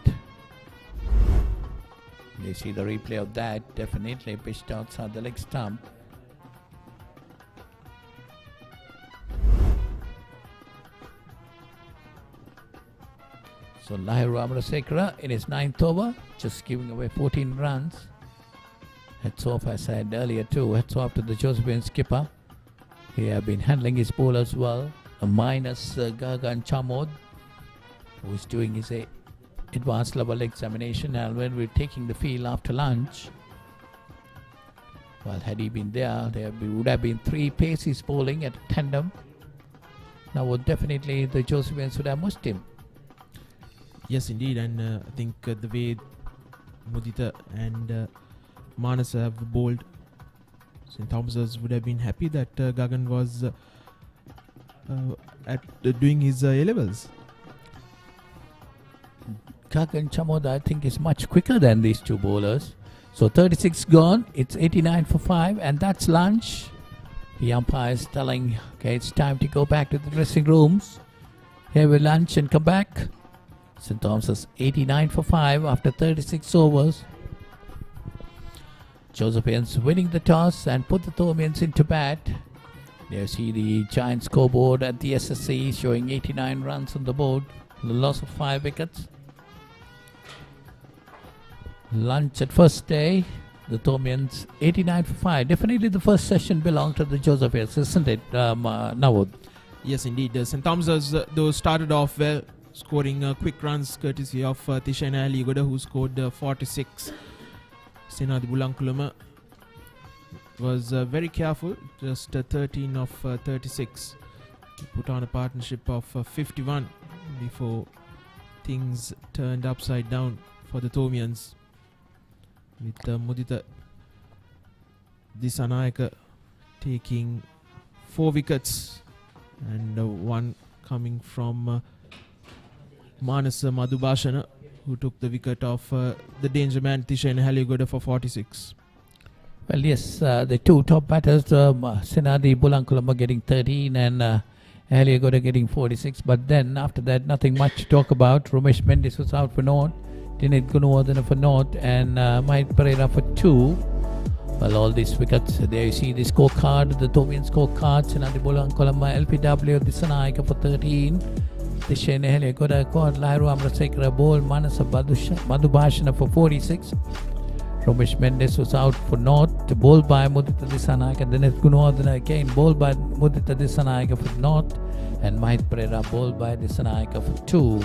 You see the replay of that, definitely pitched outside the leg stump. So Lahiru Amarasekara in his 9th over, just giving away 14 runs. Heads off, as I said earlier too, heads off to the Josephian skipper. He have been handling his bowlers well, minus Gagan Chamod, who is doing his advanced level examination, and when we're taking the field after lunch. Well, had he been there, there would have been 3 paces bowling at a tandem. Now definitely the Josephians would have mushed him. Yes, indeed, and I think the way Mudita and Manasa have bowled, St. Thomas's would have been happy that Gagan was doing his A-levels. Gagan Chamod, I think, is much quicker than these 2 bowlers. So 36 gone, it's 89 for 5, and that's lunch. The umpire is telling, okay, it's time to go back to the dressing rooms. Here we lunch and come back. St. Thomas's 89 for 5 after 36 overs. Josephians winning the toss and put the Thomians into bat. There you see the giant scoreboard at the SSC showing 89 runs on the board. The loss of 5 wickets. Lunch at first day. The Thomians 89 for 5. Definitely the first session belonged to the Josephians, isn't it, Nawud? Yes, indeed. St. Thomas's though started off well, scoring quick runs courtesy of Tishana Aligoda, who scored 46. Senadi Bulankulama was very careful, just 13 of 36. He put on a partnership of 51 before things turned upside down for the Thomians, with Mudita Disanayaka taking 4 wickets and 1 coming from Manasa Madhubhashana, who took the wicket of the danger man Tishan Haligoda for 46. Well, yes, the two top batters, Senadi Bulankulama getting 13 and Heliagoda getting 46. But then after that, nothing much to talk about. Romesh Mendes was out for North, Dinit Gunawardena for North, and Mahit Pereira for 2. Well, all these wickets, there you see the scorecard, the Tomian scorecard. Senadi Bulankulama, LPW, Disanaika for 13. Dishane Heliagoda, Quad, Lairu Amrasekara, Bowl, Manasa Madhubhashana for 46. Romesh Mendes was out for North, bowled by Mudita Disanaika, and then it's Gunawardena again, bowled by Mudita Disanaika for North, and Mahit Pereira bowled by Disanaika for 2.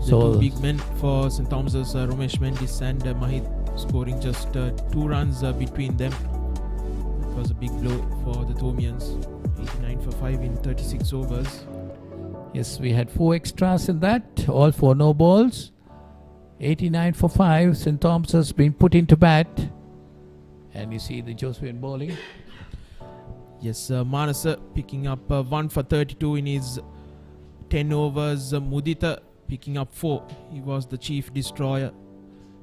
So two big men for St. Thomas's, Romesh Mendes and Mahit scoring just 2 runs between them. It was a big blow for the Thomians, 89 for 5 in 36 overs. Yes, we had 4 extras in that, all 4 no balls. 89 for 5, St. Thomas has been put into bat. And you see the Josephian bowling. Yes, Manasa picking up 1 for 32 in his 10 overs. Mudita picking up 4. He was the chief destroyer.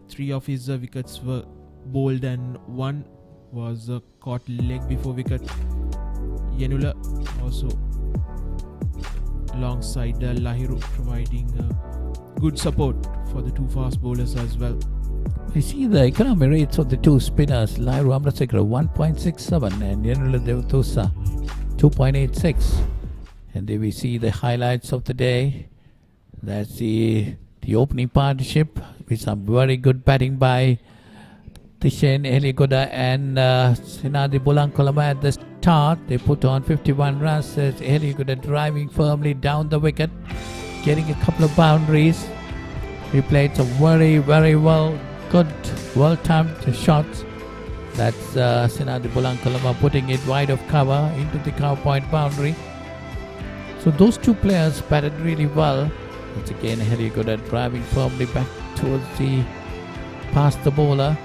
3 of his wickets were bowled and 1 was caught leg before wicket. Yenula also alongside Lahiru providing good support for the 2 fast bowlers as well. You see the economy rates of the 2 spinners, Lairu Amrasekara 1.67 and Yenula Devatusa 2.86. And there we see the highlights of the day. That's the opening partnership with some very good batting by Tishen Heliagoda and Senadi Bulankulama at the start. They put on 51 runs. Heliagoda driving firmly down the wicket, getting a couple of boundaries. He played some very, very good, well-timed shots. That's Senadi Bulankulama putting it wide of cover into the cover point boundary. So those 2 players batted really well. Once again, Heliagoda driving firmly back towards past the bowler.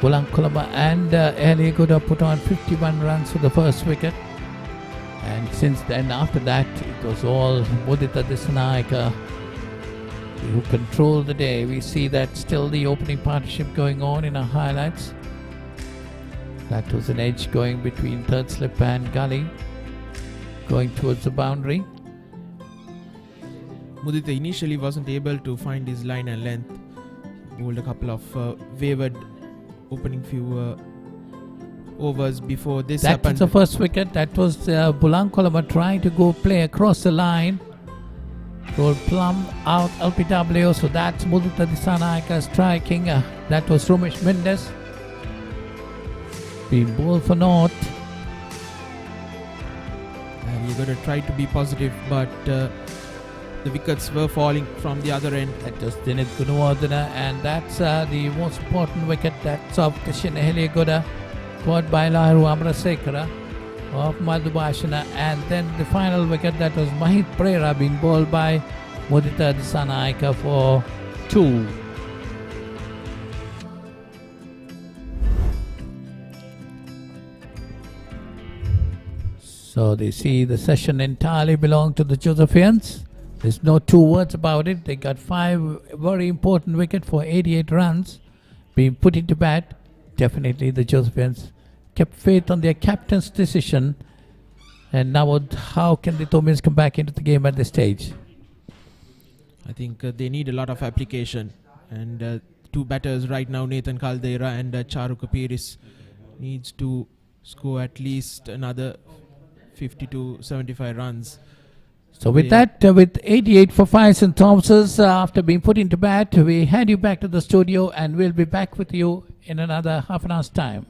Bulankulama and Heliagoda put on 51 runs for the first wicket. And since then, after that, it was all Mudita Disanaika who controlled the day. We see that still the opening partnership going on in our highlights. That was an edge going between third slip and gully, going towards the boundary. Mudita initially wasn't able to find his line and length. He bowled a couple of wavered opening few overs before this happened. That was the first wicket. That was Bulankulama trying to go play across the line. Rolled plumb out LPW. So that's Mudita Disanaika striking. That was Romesh Mendes. Being bowled for North. And you're going to try to be positive, but the wickets were falling from the other end. That was Dinit Gunawardena, and that's the most important wicket. That's of Tishin Heliagoda, caught by Lahiru Amrasekara of Madhubhashana, and then the final wicket, that was Mahit Pereira being bowled by Mudita Disanaika for 2. So they see the session entirely belonged to the Josephians. There's no 2 words about it. They got 5 very important wickets for 88 runs being put into bat. Definitely the Josephians kept faith on their captain's decision. And now how can the Thomians come back into the game at this stage? I think they need a lot of application. And 2 batters right now, Nathan Caldeira and Charu Kapiris, needs to score at least another 50 to 75 runs. So with that, with 88 for 5 St. Thomas's, after being put into bat, we hand you back to the studio and we'll be back with you in another half an hour's time.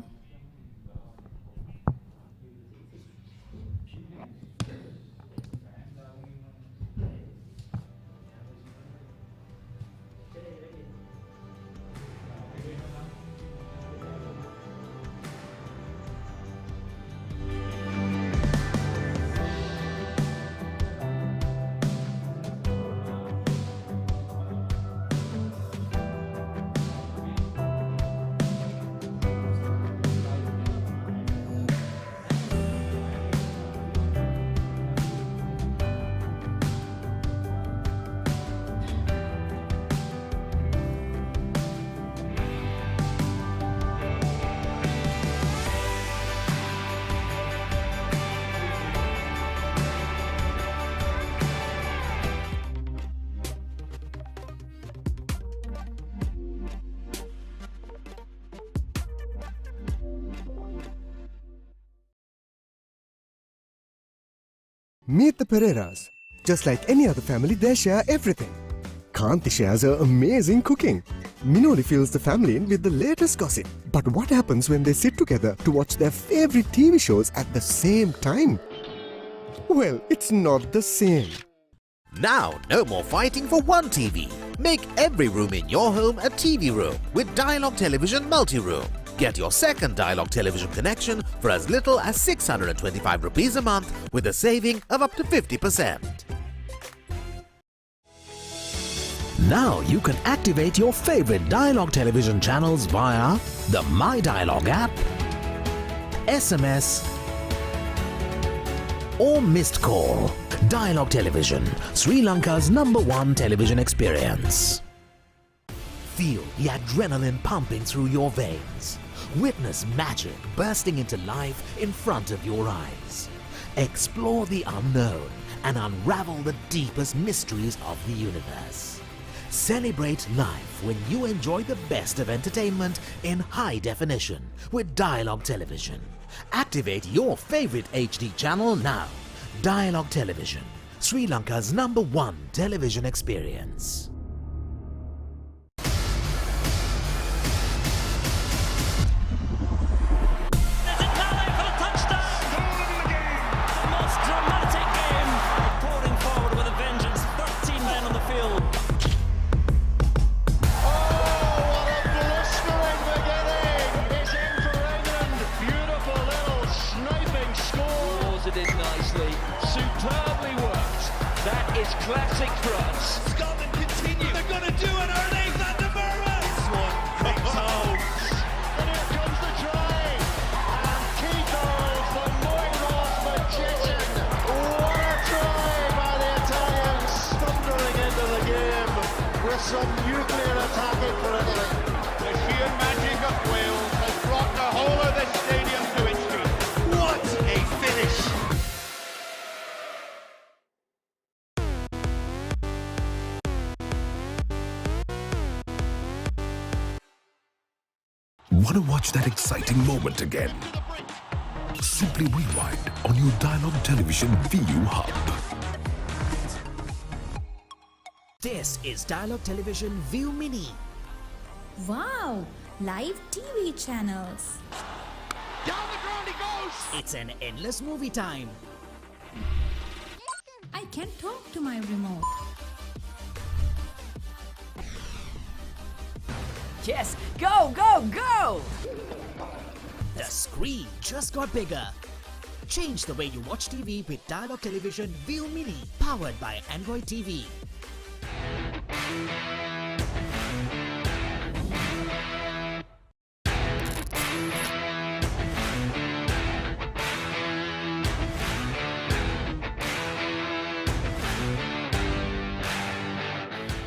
Meet the Pereiras. Just like any other family, they share everything. Kanti shares her amazing cooking. Minoli fills the family in with the latest gossip. But what happens when they sit together to watch their favorite TV shows at the same time? Well, it's not the same. Now, no more fighting for one TV. Make every room in your home a TV room with Dialog Television Multi-Room. Get your second Dialog television connection for as little as 625 rupees a month with a saving of up to 50%. Now you can activate your favorite Dialog television channels via the My Dialog app, SMS, or missed call. Dialog Television, Sri Lanka's #1 television experience. Feel the adrenaline pumping through your veins. Witness magic bursting into life in front of your eyes. Explore the unknown and unravel the deepest mysteries of the universe. Celebrate life when you enjoy the best of entertainment in high definition with Dialog Television. Activate your favorite HD channel now. Dialog Television, Sri Lanka's #1 television experience. Classic France. Scotland continue. They're going to do it, are they? Van der Merwe. This one kicks home. And here comes the try. And Kiko's the Moiros magician. What a try by the Italians, thundering into the game with some nuclear attacking for Italy. The sheer magic of Wales has brought the whole of this stadium to its feet. What a finish. Want to watch that exciting moment again? Simply rewind on your Dialog Television ViU hub. This is Dialog Television ViU Mini. Wow, live TV channels. Down the ground he goes. It's an endless movie time. I can talk to my remote. Yes, go, go, go! The screen just got bigger. Change the way you watch TV with Dialog Television ViU Mini, powered by Android TV.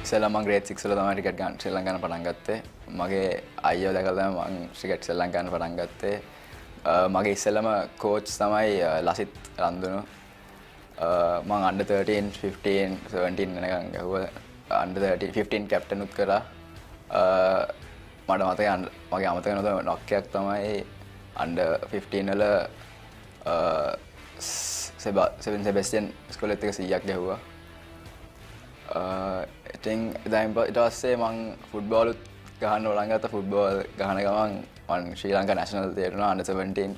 ඉස්සෙල්ලා මම grade 6 වල තමයි cricket ගන්න ශ්‍රී ලංකාවේ පටන් ගත්තේ. මගේ අයියෝ දැකලා තමයි මම ක්‍රිකට් ශ්‍රී ලංකාවේ පටන් ගත්තේ. මගේ ඉස්සෙල්ලාම coach තමයි ලසිත් රන්දුනු. මම under 13, 15, 17 වෙනකන් ගහුවා. under 13, 15 captain උත් කරා. මට මතකයි මගේ අමතක වෙන නොක්කයක් තමයි under 15 වල සෙබන් සෙබස්ටියන් ස්කෝලෙත් එක 100ක් ගැහුවා. ඉතින් ඊට පස්සේ මං ෆුට්බෝල් ගහන්න ඕලන් ගත්තා. ෆුට්බෝල් ගහන ගමන් මං ශ්‍රී ලංකා නැෂනල් තේරුණා under 17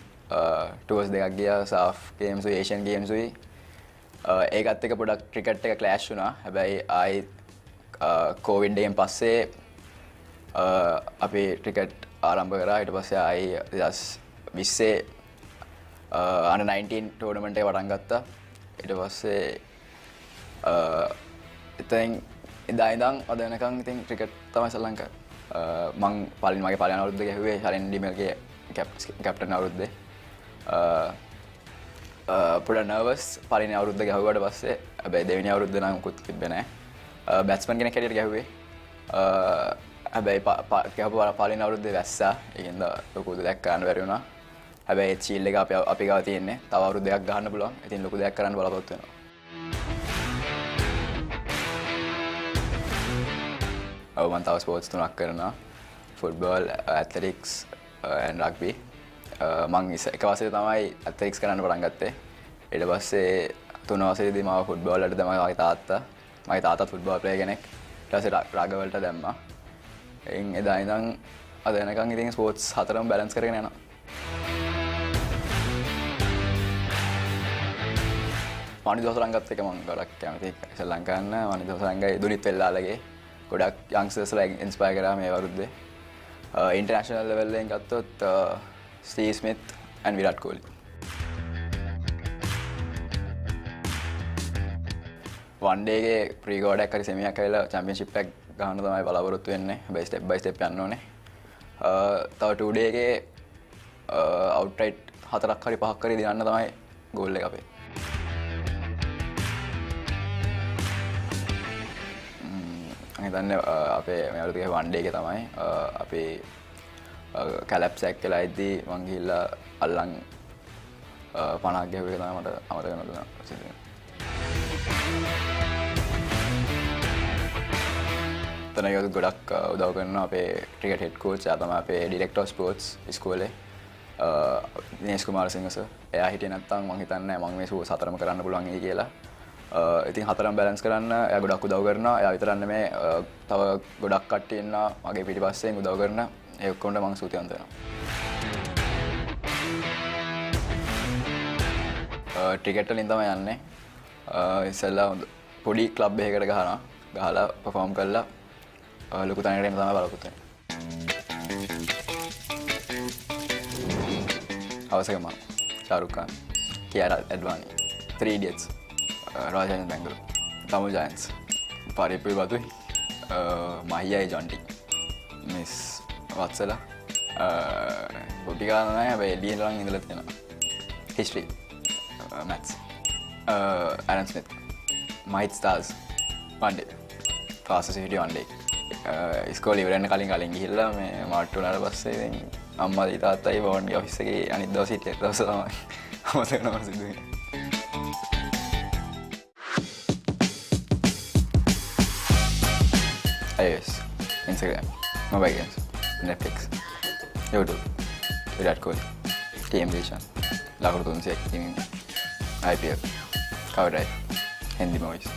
ටූර්ස් දෙකක් ගියා. SAF games උයි Asian games උයි. ඒකත් එක්ක පොඩක් ක්‍රිකට් එක ක්ලෑෂ් වුණා. හැබැයි ආයි කොවිඩ් එකෙන් පස්සේ අපි ක්‍රිකට් ආරම්භ කරා. ඊට පස්සේ ආයි 2020 under 19 ටෝර්නමන්ට් එක පටන් ගත්තා. ඊට පස්සේ ඉතින් ඉඳන් අද වෙනකන් ඉතින් ක්‍රිකට් තමයි ශ්‍රී ලංකාවේ. මං මගේ පළවෙනි අවුරුද්ද ගැහුවේ ශරෙන් ඩිමල්ගේ කැප්ටන් අවුරුද්දේ. පොඩ නර්වස් පළවෙනි අවුරුද්ද ගැහුවාට පස්සේ. හැබැයි දෙවෙනි අවුරුද්ද නම් මුකුත් තිබ්බේ නැහැ. බැට්ස්මන් කෙනෙක් හැටියට ගැහුවේ. හැබැයි ගැහුව පළවෙනි අවුරුද්දේ වැස්සා. ඒකින්ද ලොකු දෙයක් කරන්න බැරි වුණා. හැබැයි ඒ චීල් එක අපි ගාව තියෙන්නේ. තව අවුරුදු දෙකක් ගහන්න පුළුවන්. ඉතින් ලොකු දෙයක් කරන්න බලාපොරොත්තු වෙනවා. මම තව ස්පෝර්ට්ස් තුනක් කරනවා. Football, athletics and rugby. මම එක වසරේ තමයි ඇත්ලටික්ස් කරන්න පටන් ගත්තේ. ඊට පස්සේ 3 වසරේදී මාව ෆුට්බෝල් වලට දැම්මා මගේ තාත්තාත් ෆුට්බෝල් ප්ලේයර් කෙනෙක්. ඊට පස්සේ රග වලට දැම්මා. එයින් එදා ඉඳන් අද වෙනකන් ඉතින් ස්පෝර්ට්ස් හතරම බැලන්ස් කරගෙන යනවා. වනිදෝසරංගත් එක මම ගොඩක් කැමතියි ශ්‍රී ලංකාන්න. වනිදෝසරංගයි දුනිත් වෙල්ලාලගේ ගොඩක් යංග්ස්ටර්ස්ලා ඉන්ස්පයර් කරා මේ වරුද්දේ. ඉන්ටර්නැෂනල් ලෙවල් එකෙන් ගත්තොත් Steve Smith and Virat Kohli. One day එකේ ප්‍රී ගෝඩ් එකක් හරි සෙමියක් ඇවිල්ලා චැම්පියන්ෂිප් එකක් ගහන්න තමයි බලාපොරොත්තු වෙන්නේ. හැබැයි ස්ටෙප් බයි ස්ටෙප් යන්න ඕනේ. තව 2 ඩේ එකේ අවුට්රයිට් 4ක් හරි 5ක් හරි දිනන්න තමයි ගෝල් එක අපේ. මම හිතන්නේ අපේ මේ අවුරුද්දේ වන් ඩේ එකේ තමයි අපේ කැලැප්ස් එකක් කියලා ඉද්දී මං ගිහිල්ලා අල්ලන් 50ක් ගහුව එක තමයි මට අමතක වෙනවා. තනයොත් ගොඩක් උදව් කරනවා අපේ ක්‍රිකට් හෙඩ් කෝච් ආ තමයි අපේ ඩිරෙක්ටර් ස්පෝර්ට්ස් ඉස්කෝලේ දිනේෂ් කුමාර සිංහ සර්. එයා හිටියේ නැත්නම් මං හිතන්නේ මම මේ ෂෝ හතරම කරන්න පුළුවන් වෙයි කියලා. ඉතින් හතරම බැලන්ස් කරන්න එයා ගොඩක් උදව් කරනවා. එයා විතරක් නෙමෙයි තව ගොඩක් කට්ටිය ඉන්නවා මගේ පිටිපස්සෙන් උදව් කරන. ඒ ඔක්කොන්ට මම ස්තුතිවන්ත වෙනවා. ටිකට් වලින් තමයි යන්නේ. ඉස්සෙල්ලා පොඩි ක්ලබ් එකකට ගහලා පර්ෆෝම් කරලා ලොකු තැනකට එන්න තමයි බලාපොරොත්තු වෙන්නේ. අවසකම ශාරුක් ખાન, කියාරා ඇඩ්වානි, 3 Idiots, රාජානි බැංගලෝර, තමුල් ජයන්ට්ස්, පරිප්පු බතුයි, මහියයි ජොන්ටි, මිස් වත්සලා, පොඩි කාලේ නෑ හැබැයි එළියෙන් ළඟ ඉඳලා තියෙනවා. History, maths, Aaron Smith, mighty stars, one day, fast city one day. ඉස්කෝලේ ඉවර වෙන්න කලින් ගිහිල්ලා මේ මාට්ටු වුණාට පස්සේ ඉතින් අම්මා තාත්තයි බෝන්ගේ ඔෆිස් එකේ අනිත් දවසේ හිටිය දවස තමයි අමතක වෙනවා සිද්ධ වෙන්නේ. iOS, Instagram, mobile games, Netflix, YouTube, Virat Kohli, TM Vision, Lakuru 300 Gaming, IPL, Cover Drive, Hindi movies.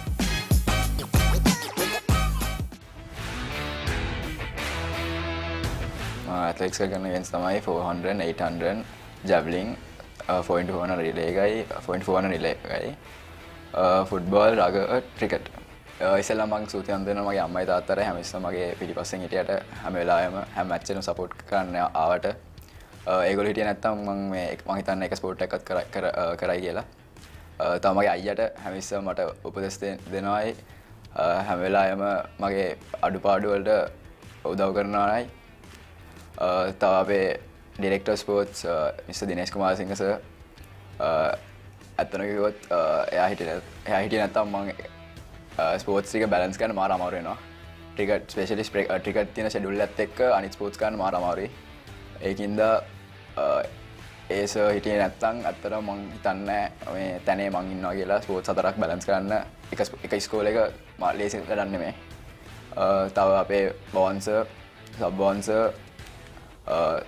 Athletics කරන events තමයි 400, 800, javelin, 4x400 relay එකයි, 4x400 relay එකයි, football, rugby, cricket. ඉස්සෙල්ලා මම සූතියන් දෙනවා මගේ අම්මයි තාත්තට හැම ඉස්සම මගේ පිටිපස්සෙන් හිටියට හැම වෙලාවෙම හැම මැච් එකම සපෝට් කරන්න ආවට ඒගොල්ලෝ හිටියේ නැත්තම් මම හිතන්නේ එක ස්පෝර්ට් එකක්වත් කරයි කියලා. තව මගේ අයියට හැම ඉස්සම මට උපදෙස් දෙනවායි හැම වෙලාවෙම මගේ අඩුපාඩු වලට උදව් කරනවායි. තව අපේ ඩිරෙක්ටර් ස්පෝර්ට්ස් මිස්ටර් දිනේෂ් කුමාර සිංහ සර් අතන කිව්වොත් එයා හිටියේ නැත්තම් මම ස්පෝර්ට්ස් එක බැලන්ස් කරන්න මාර අමාරු වෙනවා. ක්‍රිකට් ස්පෙෂලි ක්‍රිකට් තියෙන ෂෙඩියුල් එකත් එක්ක අනිත් ස්පෝර්ට්ස් කරන්න මාර අමාරුයි. ඒකින්ද ඒ සර් හිටියේ නැත්තම් අතන මම හිතන්නේ මේ තැනේ මං ඉන්නවා කියලා ස්පෝර්ට්ස් හතරක් බැලන්ස් කරන්න එක ඉස්කෝලේ එක ලේසි වැඩක් නෙමෙයි. තව අපේ බෝන් සර්, සබ් බෝන් සර්,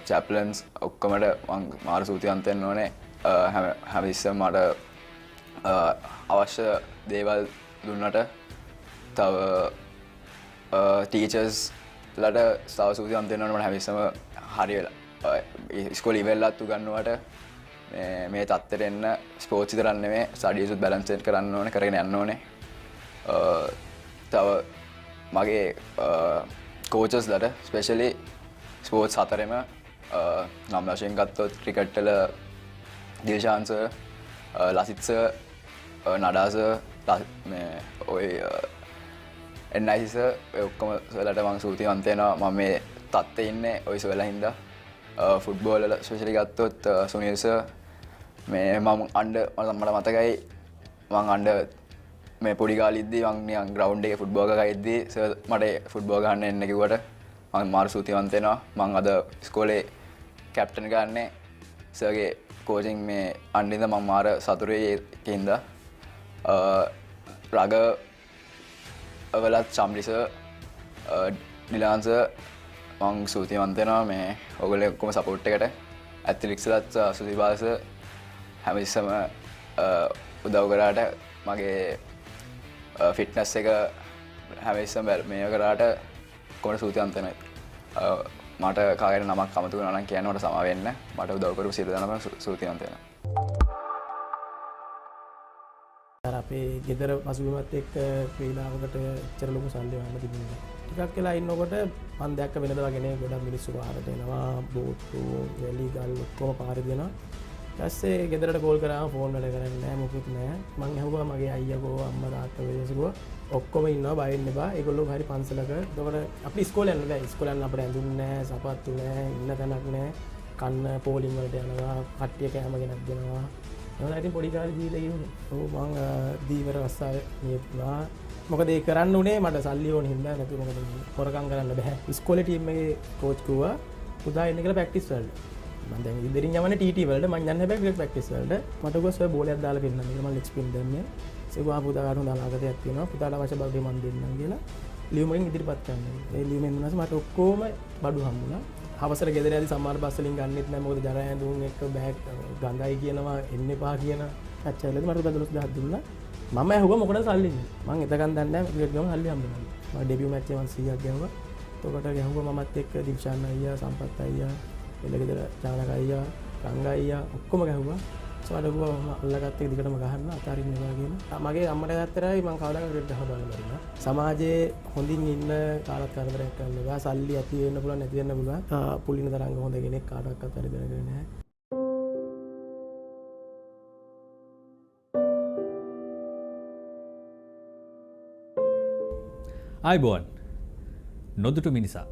චැප්ලන්ස් ඔක්කොමට මං මාර සූතිවන්ත වෙන්න ඕනේ. හැම ඉස්සෙම මට අවශ්‍ය දේවල් දුන්නට තව ටීචර්ස් ලට තව සූතිවන්ත වෙන්න ඕනේ. මට හැම ඉස්සෙම හරි වෙලා ඉස්කෝලේ ඉවරලත් උගන්වුවට මේ තත්ත්වයට එන්න ස්පෝර්ට්ස් විතරක් නෙමෙයි ස්ටඩීස් උත් බැලන්ස් කරන්න ඕනේ, කරගෙන යන්න ඕනේ. තව මගේ කෝචස් ලට ස්පෙෂලි ස්පෝර්ට්ස් හතරෙම නම් වශයෙන් ගත්තොත් ක්‍රිකට් වල දිල්ෂාන් සර්, ලසිත් සර්, නඩා සර්, මේ ඔය NIC සර් ඔක්කොම සර්ලට මම සූතිවන්ත වෙනවා. මම මේ තත්ත්වයේ ඉන්නේ ඔය සර්ලා හින්දා. ෆුට්බෝල් වල ස්පෙෂලි ගත්තොත් සුනිල් සර් මේ මම මට මතකයි මම අnder මේ පොඩි කාලෙද්දී මම නිකන් ග්‍රවුන්ඩ් එකේ ෆුට්බෝල් ගහලා ඉද්දී සර් මට ෆුට්බෝල් ගහන්න එන්න කිව්වට මම මාර සූතිවන්ත වෙනවා. මම අද ඉස්කෝලේ කැප්ටන් ගන්නේ සර්ගේ කෝචින් මේ අන්නින්ද මම මාර සතුටුයි ඒකින්ද. රග වලත් චම්ලි සර්, ඩිලාන් සර් මම සූතිවන්ත වෙනවා මේ ඔයගොල්ලෝ ඔක්කොම සපෝට් එකට. ඇත්ලටික්ස් වලත් සුසිබාල් සර් හැම ඉස්සම උදව් කරාට මගේ ෆිට්නස් එක හැම ඉස්සම මේ කරාට කොහොමද සූතියන්ත වෙනයි. මට කාගෙන් නමක් කමතු වෙනවා නම් කියන්න මට සමා වෙන්න. මට උදව් කරපු සියලු දෙනාම සූතියන්ත වෙනවා. අපේ ගෙදර පසුබිමත් එක්ක ක්‍රීඩාවකට එච්චර ලොකු සල්ලි වන්න තිබුණේ. ටිකක් වෙලා ඉන්නකොට මම දැක්ක වෙනද වගේ නේ ගොඩක් මිනිස්සු පාරට එනවා, බෝට්ටු, වැලි ගල් ඔක්කොම පාරේ දෙනවා. ඊපස්සේ ගෙදරට කෝල් කරාම ෆෝන් වැඩ කරන්නේ නැහැ, මොකුත් නැහැ. මං අහුවා මගේ අයියාකෝ අම්මා තාත්තා වේසකෝ ඔක්කොම ඉන්නවා, බය වෙන්න එපා. ඒගොල්ලෝ හරි පන්සලක. එතකොට අපි ඉස්කෝලේ යන්න බෑ. ඉස්කෝලේ යන්න අපිට ඇඳුම් නැහැ, සපත්තු නැහැ, ඉන්න තැනක් නැහැ. කන්න පෝලිං වලට යනවා, කට්ටිය කෑම ගෙනත් දෙනවා. එහෙනම් ඉතින් පොඩි කාලේ දීලා ඉන්නේ. ඔව් මං දීවර රස්සාවේ නියුතුනා. මොකද ඒ කරන්න උනේ මට සල්ලි ඕන හින්දා. නැතු මොකද හොරකම් කරන්න බෑ. ඉස්කෝලේ ටීම් එකේ කෝච් කිව්වා පුතා එන්න කියලා ප්‍රැක්ටිස් වලට. මම දැන් ඉදිරින් යවන්නේ TT වලට. මං යන්නේ හැබැයි ක්‍රිකට් ප්‍රැක්ටිස් වලට. මට ගොස් ඔය බෝලයක් දාලා පෙන්නන්න කියලා මම එක්ස්පීරියන්ස් දැම්මේ. ඒකවා පුතාට හොඳ අනාගතයක් තියෙනවා. පුතාට අවශ්‍ය බව මම දෙන්නම් කියලා ලියුමකින් ඉදිරිපත් කරනවා. ඒ ලියුමෙන් දුන්නාම මට ඔක්කොම බඩු හම්බුණා. අවසර ගෙදර යද්දි සම්මාන බස් වලින් ගන්නෙත් නැහැ. මොකද ජරා ඇඳුම් එක්ක බෑග් ගඳයි කියනවා, එන්න එපා කියන කච්චාවලදී මට 12000ක් දුන්නා. මම ඇහුවා මොකටද සල්ලි දෙන්නේ? මං එතකන් දන්නේ නැහැ ක්‍රිකට් ගම සල්ලි හම්බුණා. මම ඩෙබියු මැච් එකේ 100ක් ගැහුවා. එතකොට ගැහුවා මමත් එක්ක දිල්ෂාන් අයියා, සම්පත් අයියා, එළගෙදර චානක අයියා, රංග අයියා ඔක්කොම ගැහුවා. සමහරව අල්ලගත්ත එක දිගටම ගහන්න අතාරින්න එපා කියලා. මගේ අම්මට ගත්තරයි මං කවදාක ක්‍රිකට් ගහ බලන්න බැරිලා. සමාජයේ හොඳින් ඉන්න කාලත් කරදරයක් කරන්න එපා. සල්ලි ඇති වෙන්න පුළුවන්, නැති වෙන්න පුළුවන්. පුලින තරංග හොඳ කෙනෙක් කාටවත් හරි දැනගන්නේ නැහැ. ආයිබෝන් නොදුටු මිනිසා.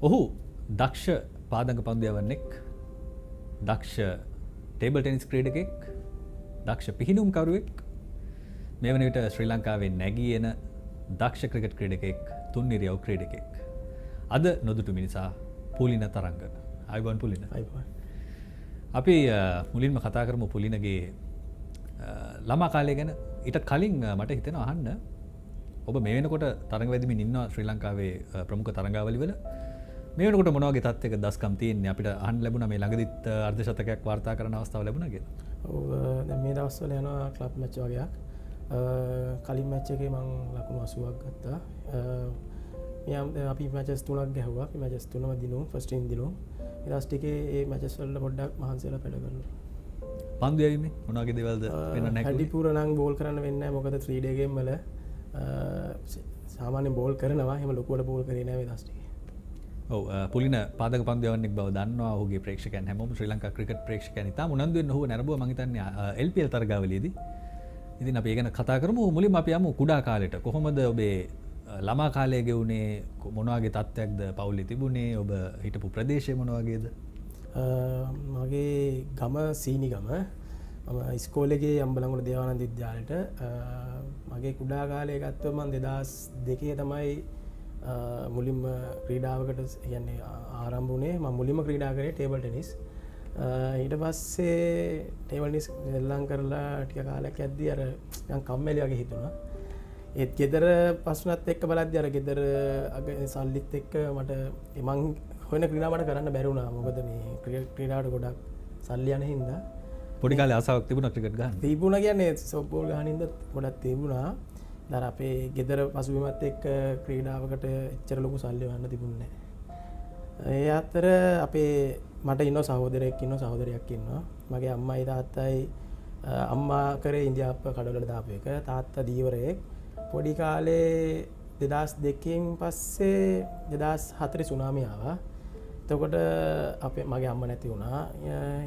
ඔහු දක්ෂ පාදංග පන්දු යවන්නෙක්, දක්ෂ ටේබල් ටෙනිස් ක්‍රීඩකෙක්, දක්ෂ පිහිනුම්කරුවෙක්, මේ වන විට ශ්‍රී ලංකාවේ නැගී එන දක්ෂ ක්‍රිකට් ක්‍රීඩකෙක්, තුන්නිරියව් ක්‍රීඩකෙක්. අද නොදුටු මිනිසා පුලින තරංග. ආයිබෝන් පුලින. ආයිබෝන්. අපි මුලින්ම කතා කරමු පුලිනගේ ළමා කාලය ගැන. ඊට කලින් මට හිතෙනවා අහන්න, ඔබ මේ වෙනකොට තරඟ වැදිමින් ඉන්නවා ශ්‍රී ලංකාවේ ප්‍රමුඛ තරඟාවලි වල. මේ වෙනකොට මොන වගේ තත්ත්වයක දස්කම් තියෙන්නේ? අපිට අහන්න ලැබුණා මේ ළඟදිත් අර්ධ ශතකයක් වාර්තා කරන අවස්ථාව ලැබුණා කියලා. ඔව් දැන් මේ දවස්වල යනවා ක්ලබ් මැච් වගේක්. කලින් මැච් එකේ මම ලකුණු 80ක් ගත්තා. අපි මැචස් 3ක් ගැහුවා. අපි මැචස් 3ම දිනුම්, ෆස්ට් ඉන් දිනුම්. ඊට පස්සේ ඒ මැචස් වල පොඩ්ඩක් මහන්සි වෙලා වැඩ කරනවා. පන්දු යැවීමේ මොන වගේ දේවල්ද වෙන්න නැහැ? හැඩිපුර නම් බෝල් කරන්න වෙන්නේ නැහැ. මොකද 3 day game වල සාමාන්‍ය බෝල් කරනවා. එහෙම ලොකුවට බෝල් කරේ නැහැ මේ දවස් ටිකේ. ඔව් පුලින පාදක පන්දු යවන්නෙක් බව දන්නවා. ඔහුගේ ප්‍රේක්ෂකයන් හැමෝම ශ්‍රී ලංකා ක්‍රිකට් ප්‍රේක්ෂකයන් ඉතාම උනන්දු වෙන ඔහුව නැරඹුවා මම හිතන්නේ LPL තරගාවලියේදී. ඉතින් අපි ඒ ගැන කතා කරමු. මුලින්ම අපි යමු කුඩා කාලෙට. කොහොමද ඔබේ ළමා කාලය ගෙවුනේ? මොන වගේ තත්ත්වයක්ද පවුලේ තිබුණේ? ඔබ හිටපු ප්‍රදේශය මොන වගේද? මගේ ගම සීනිගම. මම ඉස්කෝලේ ගියේ අම්බලන්ගොඩ දේවානන්ද විද්‍යාලයට. මගේ කුඩා කාලය ගත්තොත් මම 2002 තමයි මුලින්ම ක්‍රීඩාවකට කියන්නේ ආරම්භ වුණේ. මම මුලින්ම ක්‍රීඩා කරේ ටේබල් ටෙනිස්. ඊට පස්සේ ටේබල් ටෙනිස් එල්ලම් කරලා ටික කාලයක් යද්දී අර නිකන් කම්මැලි වගේ හිතුණා. ඒත් ගෙදර පස්සුනත් එක්ක බලද්දී අර ගෙදර සල්ලිත් එක්ක මට මං හොයන ක්‍රීඩාව මට කරන්න බැරි වුණා. මොකද මේ ක්‍රීඩාවට ගොඩක් සල්ලි යන හින්දා. පොඩි කාලේ ආසාවක් තිබුණා ක්‍රිකට් ගහන්න? තිබුණා කියන්නේ සොෆ්ට් බෝල් ගහන හින්දා ගොඩක් තිබුණා. දැන් අපේ ගෙදර පසුබිමත් එක්ක ක්‍රීඩාවකට එච්චර ලොකු සල්ලි වන්න තිබුණේ නැහැ. ඒ අතර අපේ මට ඉන්න සහෝදරයෙක් ඉන්නවා, සහෝදරියක් ඉන්නවා. මගේ අම්මයි තාත්තයි අම්මා කරේ ඉන්දියාප්ප කඩවලට දාපු එක. තාත්තා දීවරයෙක්. පොඩි කාලේ 2002කින් පස්සේ 2004 සුනාමි ආවා. එතකොට අපේ මගේ අම්ම නැති වුණා.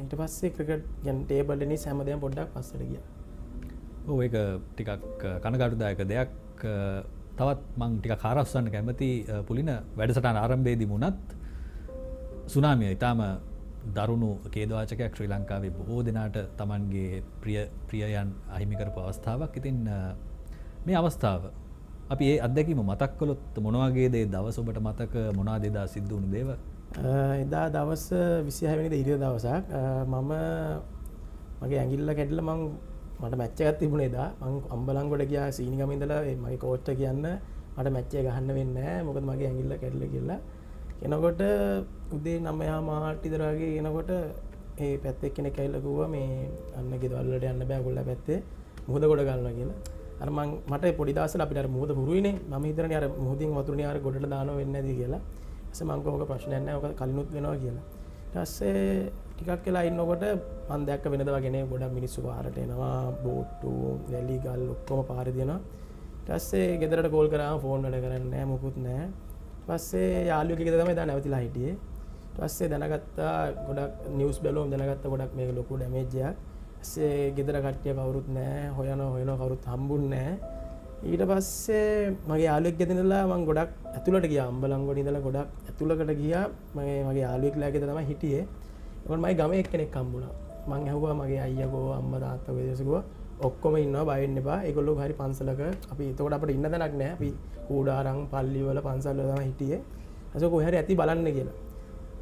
ඊට පස්සේ ක්‍රිකට් يعني ටේබල් ටෙනිස් හැමදේම පොඩ්ඩක් පස්සට ගියා. ඔව් ඒක ටිකක් කනගාටුදායක දෙයක්. තවත් මං ටිකක් ආරස්සන්න කැමති පුලින වැඩසටහන ආරම්භයේදී වුණත් සුනාමිය ඊටාම දරුණු ඛේදවාචකයක් ශ්‍රී ලංකාවේ බොහෝ දෙනාට Tamanගේ ප්‍රියයන් අහිමි කරපු අවස්ථාවක්. ඉතින් මේ අවස්ථාව අපි ඒ අත්දැකීම මතක් කළොත් මොන වගේද ඒ දවස ඔබට මතක? මොනවාද එදා සිද්ධ වුණු දේවල්? එදා දවස් 26 වෙනිදා ඉරිදා දවසක් මම මගේ ඇඟිල්ල කැඩිලා මට මැච් එකක් තිබුණේ එදා. මං අම්බලන්ගොඩ ගියා සීනිගම ඉඳලා මගේ කෝච්ට කියන්න මට මැච් එක ගහන්න වෙන්නේ නැහැ. මොකද මගේ ඇඟිල්ල කැඩිලා කියලා. එනකොට උදේ 9:00 විතර වගේ එනකොට ඒ පැත්තේ කෙනෙක් ඇවිල්ලා කිව්වා මේ අන්න ගෙදවල් වලට යන්න බෑ ඔයගොල්ලෝ පැත්තේ මුහුද ගොඩ ගන්නවා කියලා. අර මට පොඩි දවසල අපිට අර මුහුද හුරුයිනේ. මම හිතන්නේ අර මුහුදින් වතුරනේ අර ගොඩට දානවා වෙන්නේ නැති කියලා. ඊපස්සේ මම කිව්වා ඔක ප්‍රශ්නයක් නැහැ. ඔක කලිනුත් වෙනවා කියලා. ඊට පස්සේ ටිකක් වෙලා ඉන්නකොට මම දැක්ක වෙනද වගේ නේ ගොඩක් මිනිස්සු පාරට එනවා. බෝට්ටු, වැලි ගල් ඔක්කොම පාරේ දෙනවා. ඊට පස්සේ ගෙදරට කෝල් කරාම ෆෝන් වැඩ කරන්නේ නැහැ මොකුත් නැහැ. ඊට පස්සේ යාළුවෙක් ගෙදර තමයි දැන් නැවතිලා හිටියේ. ඊට පස්සේ දැනගත්තා ගොඩක් නිවුස් බැලුවම දැනගත්තා ගොඩක් මේක ලොකු ඩැමේජ් එකක්. ඊපස්සේ ගෙදර කට්ටිය කවුරුත් නැහැ. හොයනවා කවුරුත් හම්බුන්නේ නැහැ. ඊට පස්සේ මගේ යාළුවෙක් ගෙදර ඉඳලා මම ගොඩක් ඇතුළට ගියා. අම්බලන්ගොඩ ඉඳලා ගොඩක් ඇතුළකට ගියා. මගේ යාළුවෙක්ලා ගෙදර තමයි හිටියේ. ඒකට මගේ ගමේ එක්කෙනෙක් හම්බුණා. මම ඇහුවා මගේ අයියාගෝ අම්මා තාත්තා වේදසකෝ ඔක්කොම ඉන්නවා බය වෙන්න එපා. ඒගොල්ලෝ හරි පන්සලක අපි එතකොට අපිට ඉන්න තැනක් නැහැ. අපි කූඩාරම් පල්ලි වල පන්සල් වල තමයි හිටියේ. ඊට කොහේ හරි ඇති බලන්න කියලා.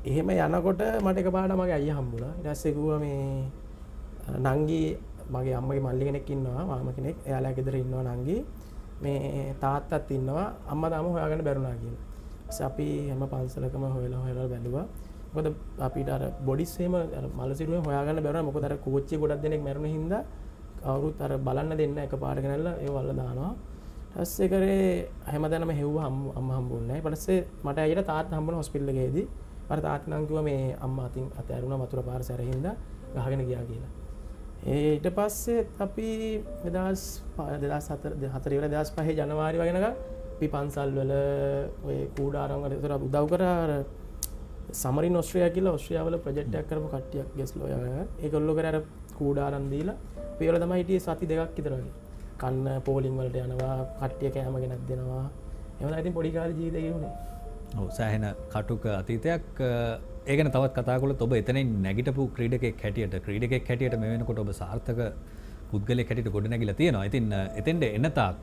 එහෙම යනකොට මට එකපාරට මගේ අයියා හම්බුණා. ඊට පස්සේ කිව්වා මේ නංගි මගේ අම්මගේ මල්ලි කෙනෙක් ඉන්නවා මාම කෙනෙක්. එයාලා ගෙදර ඉන්නවා නංගි. මේ තාත්තත් ඉන්නවා. අම්මා තාම හොයාගන්න බැරුණා කියලා. ඊට අපි හැම පන්සලකම හොයලා බැලුවා. මොකද අපිට අර බොඩිස් එහෙම අර මලසිරුවෙන් හොයාගන්න බැරුණා. මොකද අර කෝච්චිය ගොඩක් දෙනෙක් මැරුණ හින්දා කවුරුත් අර බලන්න දෙන්න එකපාරට ගෙනල්ලා ඒව වල්ල දානවා. ඊට පස්සේ කරේ හැමදාම හෙව්වා අම්මා හම්බුන්නේ නැහැ. ඊට පස්සේ මට ඇයිලා තාත්තා හම්බුණා හොස්පිටල් එකේදී. අර තාත්තා නම් කිව්වා මේ අම්මා අතින් අතෑරුණා වතුර පාර සැරින්දා ගහගෙන ගියා කියලා. ඊට පස්සේ අපි 2004 ඉවර 2005 ජනවාරි වගේ නේද අපි පන්සල් වල ඔය කූඩාරම් වල ඒතර උදව් කරා අර සමරින් ඔස්ට්‍රේලියා කියලා ඔස්ට්‍රේලියාවල ප්‍රොජෙක්ට් එකක් කරපු කට්ටියක් ගෙස්ලෝ යනවා. ඒගොල්ලෝ කරේ අර කූඩාරම් දීලා අපි වල තමයි හිටියේ සති දෙකක් විතර වගේ. කන්න පෝලිං වලට යනවා, කට්ටිය කෑම ගෙනත් දෙනවා. එහෙම තමයි ඉතින් පොඩි කාලේ ජීවිතේ ගෙවුනේ. ඔව් සෑහෙන කටුක අතීතයක්. ඒ ගැන තවත් කතා කළොත් ඔබ එතනින් නැගිටපු ක්‍රීඩකෙක් හැටියට මේ වෙනකොට ඔබ සාර්ථක පුද්ගලයෙක් හැටියට ගොඩනැගිලා තියෙනවා. ඉතින් එතෙන්ට එන තාක්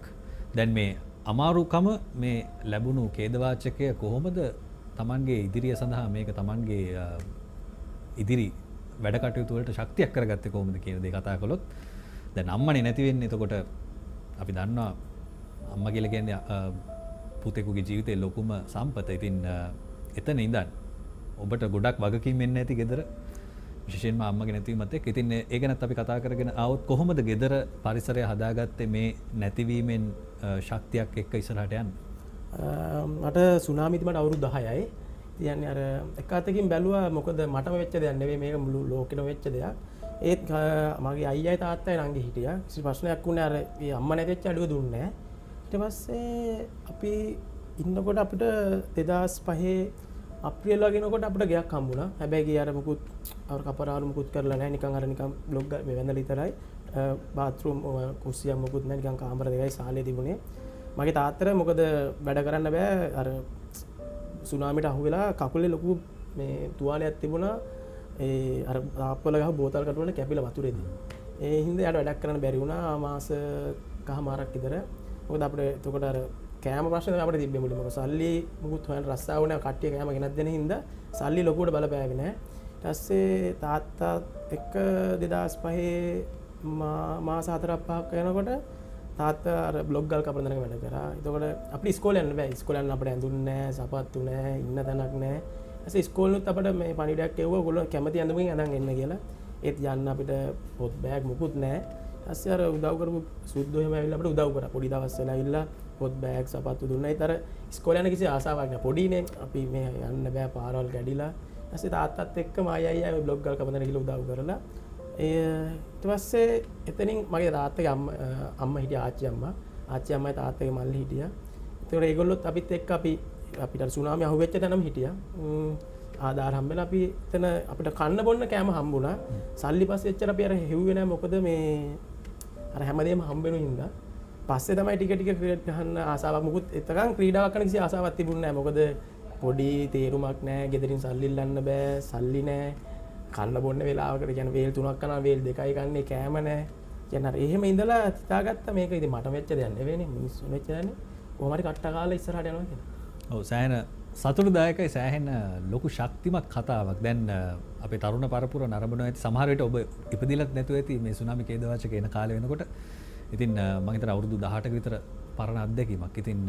දැන් මේ අමාරුකම මේ ලැබුණු ඛේදවාචකය කොහොමද තමන්ගේ ඉදිරිය සඳහා මේක තමන්ගේ ඉදිරි වැඩ කටයුතු වලට ශක්තියක් කරගත්තේ කොහොමද කියන දේ කතා කළොත් දැන් අම්මනේ නැති වෙන්නේ. එතකොට අපි දන්නවා අම්මා කියලා කියන්නේ පුතෙකුගේ ජීවිතේ ලොකුම සම්පත. ඉතින් එතන ඉඳන් ඔබට ගොඩක් වගකීම් වෙන්න ඇති ගෙදර විශේෂයෙන්ම අම්මගේ නැතිවීමත් එක්ක. ඉතින් ඒ ගැනත් අපි කතා කරගෙන ආවොත් කොහොමද ගෙදර පරිසරය හදාගත්තේ මේ නැතිවීමෙන් ශක්තියක් එක්ක ඉස්සරහට යන්න? මට සුනාමිති මට අවුරුදු 10යි. කියන්නේ අර එක අතකින් බැලුවා මොකද මටම වෙච්ච දෙයක් නෙවෙයි මේක මුළු ලෝකෙම වෙච්ච දෙයක්. ඒත් මගේ අයියයි තාත්තයි ළඟ හිටියා. කිසි ප්‍රශ්නයක් වුණේ අර මේ අම්මා නැති වෙච්ච අඩුව දුන්නේ නැහැ. ඊට පස්සේ අපි ඉන්නකොට අපිට 2005 අප්‍රේල් වගේනකොට අපිට ගයක් හම්බුණා. හැබැයි ගේ අර මුකුත් අර කපරාලු මුකුත් කරලා නැහැ. නිකන් අර නිකන් බ්ලොග් මේ වැඳලා විතරයි. බාත්රූම් කුස්සියක් මුකුත් නැහැ. නිකන් කාමර දෙකයි සාලේ තිබුණේ. මගේ තාත්තට මොකද වැඩ කරන්න බෑ. අර සුනාමිට අහු වෙලා කකුලේ ලොකු මේ තුවාලයක් තිබුණා. ඒ අර තාප්පල ගහ බෝතල් කටු වල කැපිලා වතුරේදී. ඒ හින්දා යාට වැඩක් කරන්න බැරි වුණා. මාස කහමාරක් විතර. මොකද අපිට එතකොට අර කෑම ප්‍රශ්න අපිට තිබ්බේ මුලින්ම. මොකද සල්ලි මුකුත් හොයන්න රස්සාව නැහැ. කට්ටිය කෑම ගෙනත් දෙන හින්දා සල්ලි ලොකුවට බලපෑවේ නැහැ. ඊට පස්සේ තාත්තාත් එක්ක 2005 මාස 4-5ක් යනකොට තාත්තා අර බ්ලොග් ගල් කපන දණක වැඩ කරා. එතකොට අපිට ඉස්කෝලේ යන්න බෑ. ඉස්කෝලේ යන්න අපිට ඇඳුම් නැහැ, සපත්තු නැහැ, ඉන්න තැනක් නැහැ. ඊට ඉස්කෝලෙත් අපිට මේ පණිවිඩයක් එවුවා. ඔයගොල්ලෝ කැමති ඇඳුමකින් අඳන් එන්න කියලා. ඒත් යන්න අපිට පොත් බෑග් මුකුත් නැහැ. ඊට අර උදව් කරපු සුද්දෝ එහෙම ඇවිල්ලා අපිට උදව් කරා. පොඩි දවස් වෙලා ඇවිල්ලා පොත් බෑග් සපත්තු දුන්නා. ඒතර ඉස්කෝලේ යන කිසි ආසාවක් නැහැ. පොඩිනේ අපි මේ යන්න බෑ පාරවල් ගැඩිලා. ඊට පස්සේ තාත්තත් එක්ක මායි අයියා බ්ලොග් ගල් කපන දණක ගිහලා උදව් කරලා ඊට පස්සේ එතනින් මගේ තාත්තගේ අම්මා හිටියා ආච්චි අම්මයි තාත්තගේ මල්ලි හිටියා. ඒතකොට ඒගොල්ලොත් අපිත් එක්ක අපිට සුනාමිය අහුවෙච්ච තැනම හිටියා. ආධාර හම්බෙලා අපි එතන අපිට කන්න බොන්න කෑම හම්බුණා. සල්ලි පස්සේ එච්චර අපි අර හෙව්වේ නැහැ. මොකද මේ අර හැමදේම හම්බෙනු හින්දා. පස්සේ තමයි ටික ක්‍රිකට් ගහන්න ආසාවක් මුකුත් එතකන් ක්‍රීඩාවක් කරන්න කිසි ආසාවක් තිබුණේ නැහැ. මොකද පොඩි තේරුමක් නැහැ. ගෙදරින් සල්ලි ඉල්ලන්න බෑ. සල්ලි නැහැ. කන්න බොන්න වෙලාවකට කියන්නේ වේල් 3ක් කනවා වේල් 2යි කන්නේ කෑම නැහැ. කියන්නේ අර එහෙම ඉඳලා හිතාගත්තා මේක ඉතින් මට වෙච්ච දෙයක් නෙවෙයිනේ මිනිස්සු වෙච්ච දෙයක්නේ. කොහොම හරි කට්ට කාලා ඉස්සරහට යනවා කියන්නේ. ඔව් සෑහෙන සතුටුදායකයි සෑහෙන ලොකු ශක්තිමත් කතාවක්. දැන් අපේ තරුණ පරපුර නරඹනවා ඇති සමහර විට ඔබ ඉපදිලත් නැතුව ඇති මේ සුනාමි ඛේදවාචක එන කාලේ වෙනකොට. ඉතින් මම හිතන අවුරුදු 18ක විතර පරණ අත්දැකීමක්. ඉතින්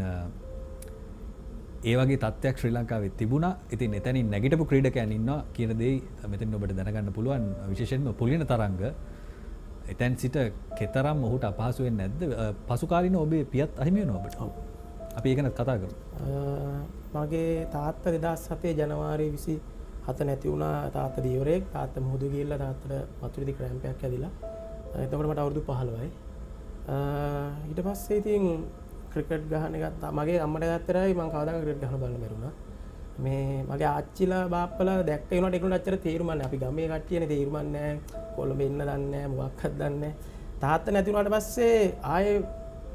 ඒ වගේ තත්ත්වයක් ශ්‍රී ලංකාවේ තිබුණා. ඉතින් එතනින් නැගිටපු ක්‍රීඩකයන් ඉන්නවා කියන දේ මෙතෙන් ඔබට දැනගන්න පුළුවන්. විශේෂයෙන්ම පුලින තරංග එතෙන් සිට කෙතරම් ඔහුට අපහසු වෙන්නේ නැද්ද? පසු කාලින ඔබේ පියත් අහිමි වෙනවා ඔබට. අපි ඒක ගැන කතා කරමු. මගේ තාත්තා 2007 ජනවාරි 27 නැති වුණා. තාත්තා දීවරයෙක්. තාත්තා මුහුදු ගිහිල්ලා තාත්තට වතුරේදී ක්‍රෑම්ප් එකක් ඇදිලා. එතකොට මට අවුරුදු 15යි. ඊට පස්සේ ඉතින් ක්‍රිකට් ගහන එක මගේ අම්මට තාත්තටයි මම කවදාක ක්‍රිකට් ගහන බලන්න බැරුණා. මේ මගේ ආච්චිලා බාප්පලා දැක්ක ඒනට ඒකට අච්චර තේරුම් නැහැ. අපි ගමේ කට්ටියනේ තේරුම් නැහැ. කොළඹ ඉන්න දන්නේ නැහැ. මොකක්වත් දන්නේ නැහැ. තාත්තා නැති වුණාට පස්සේ ආයේ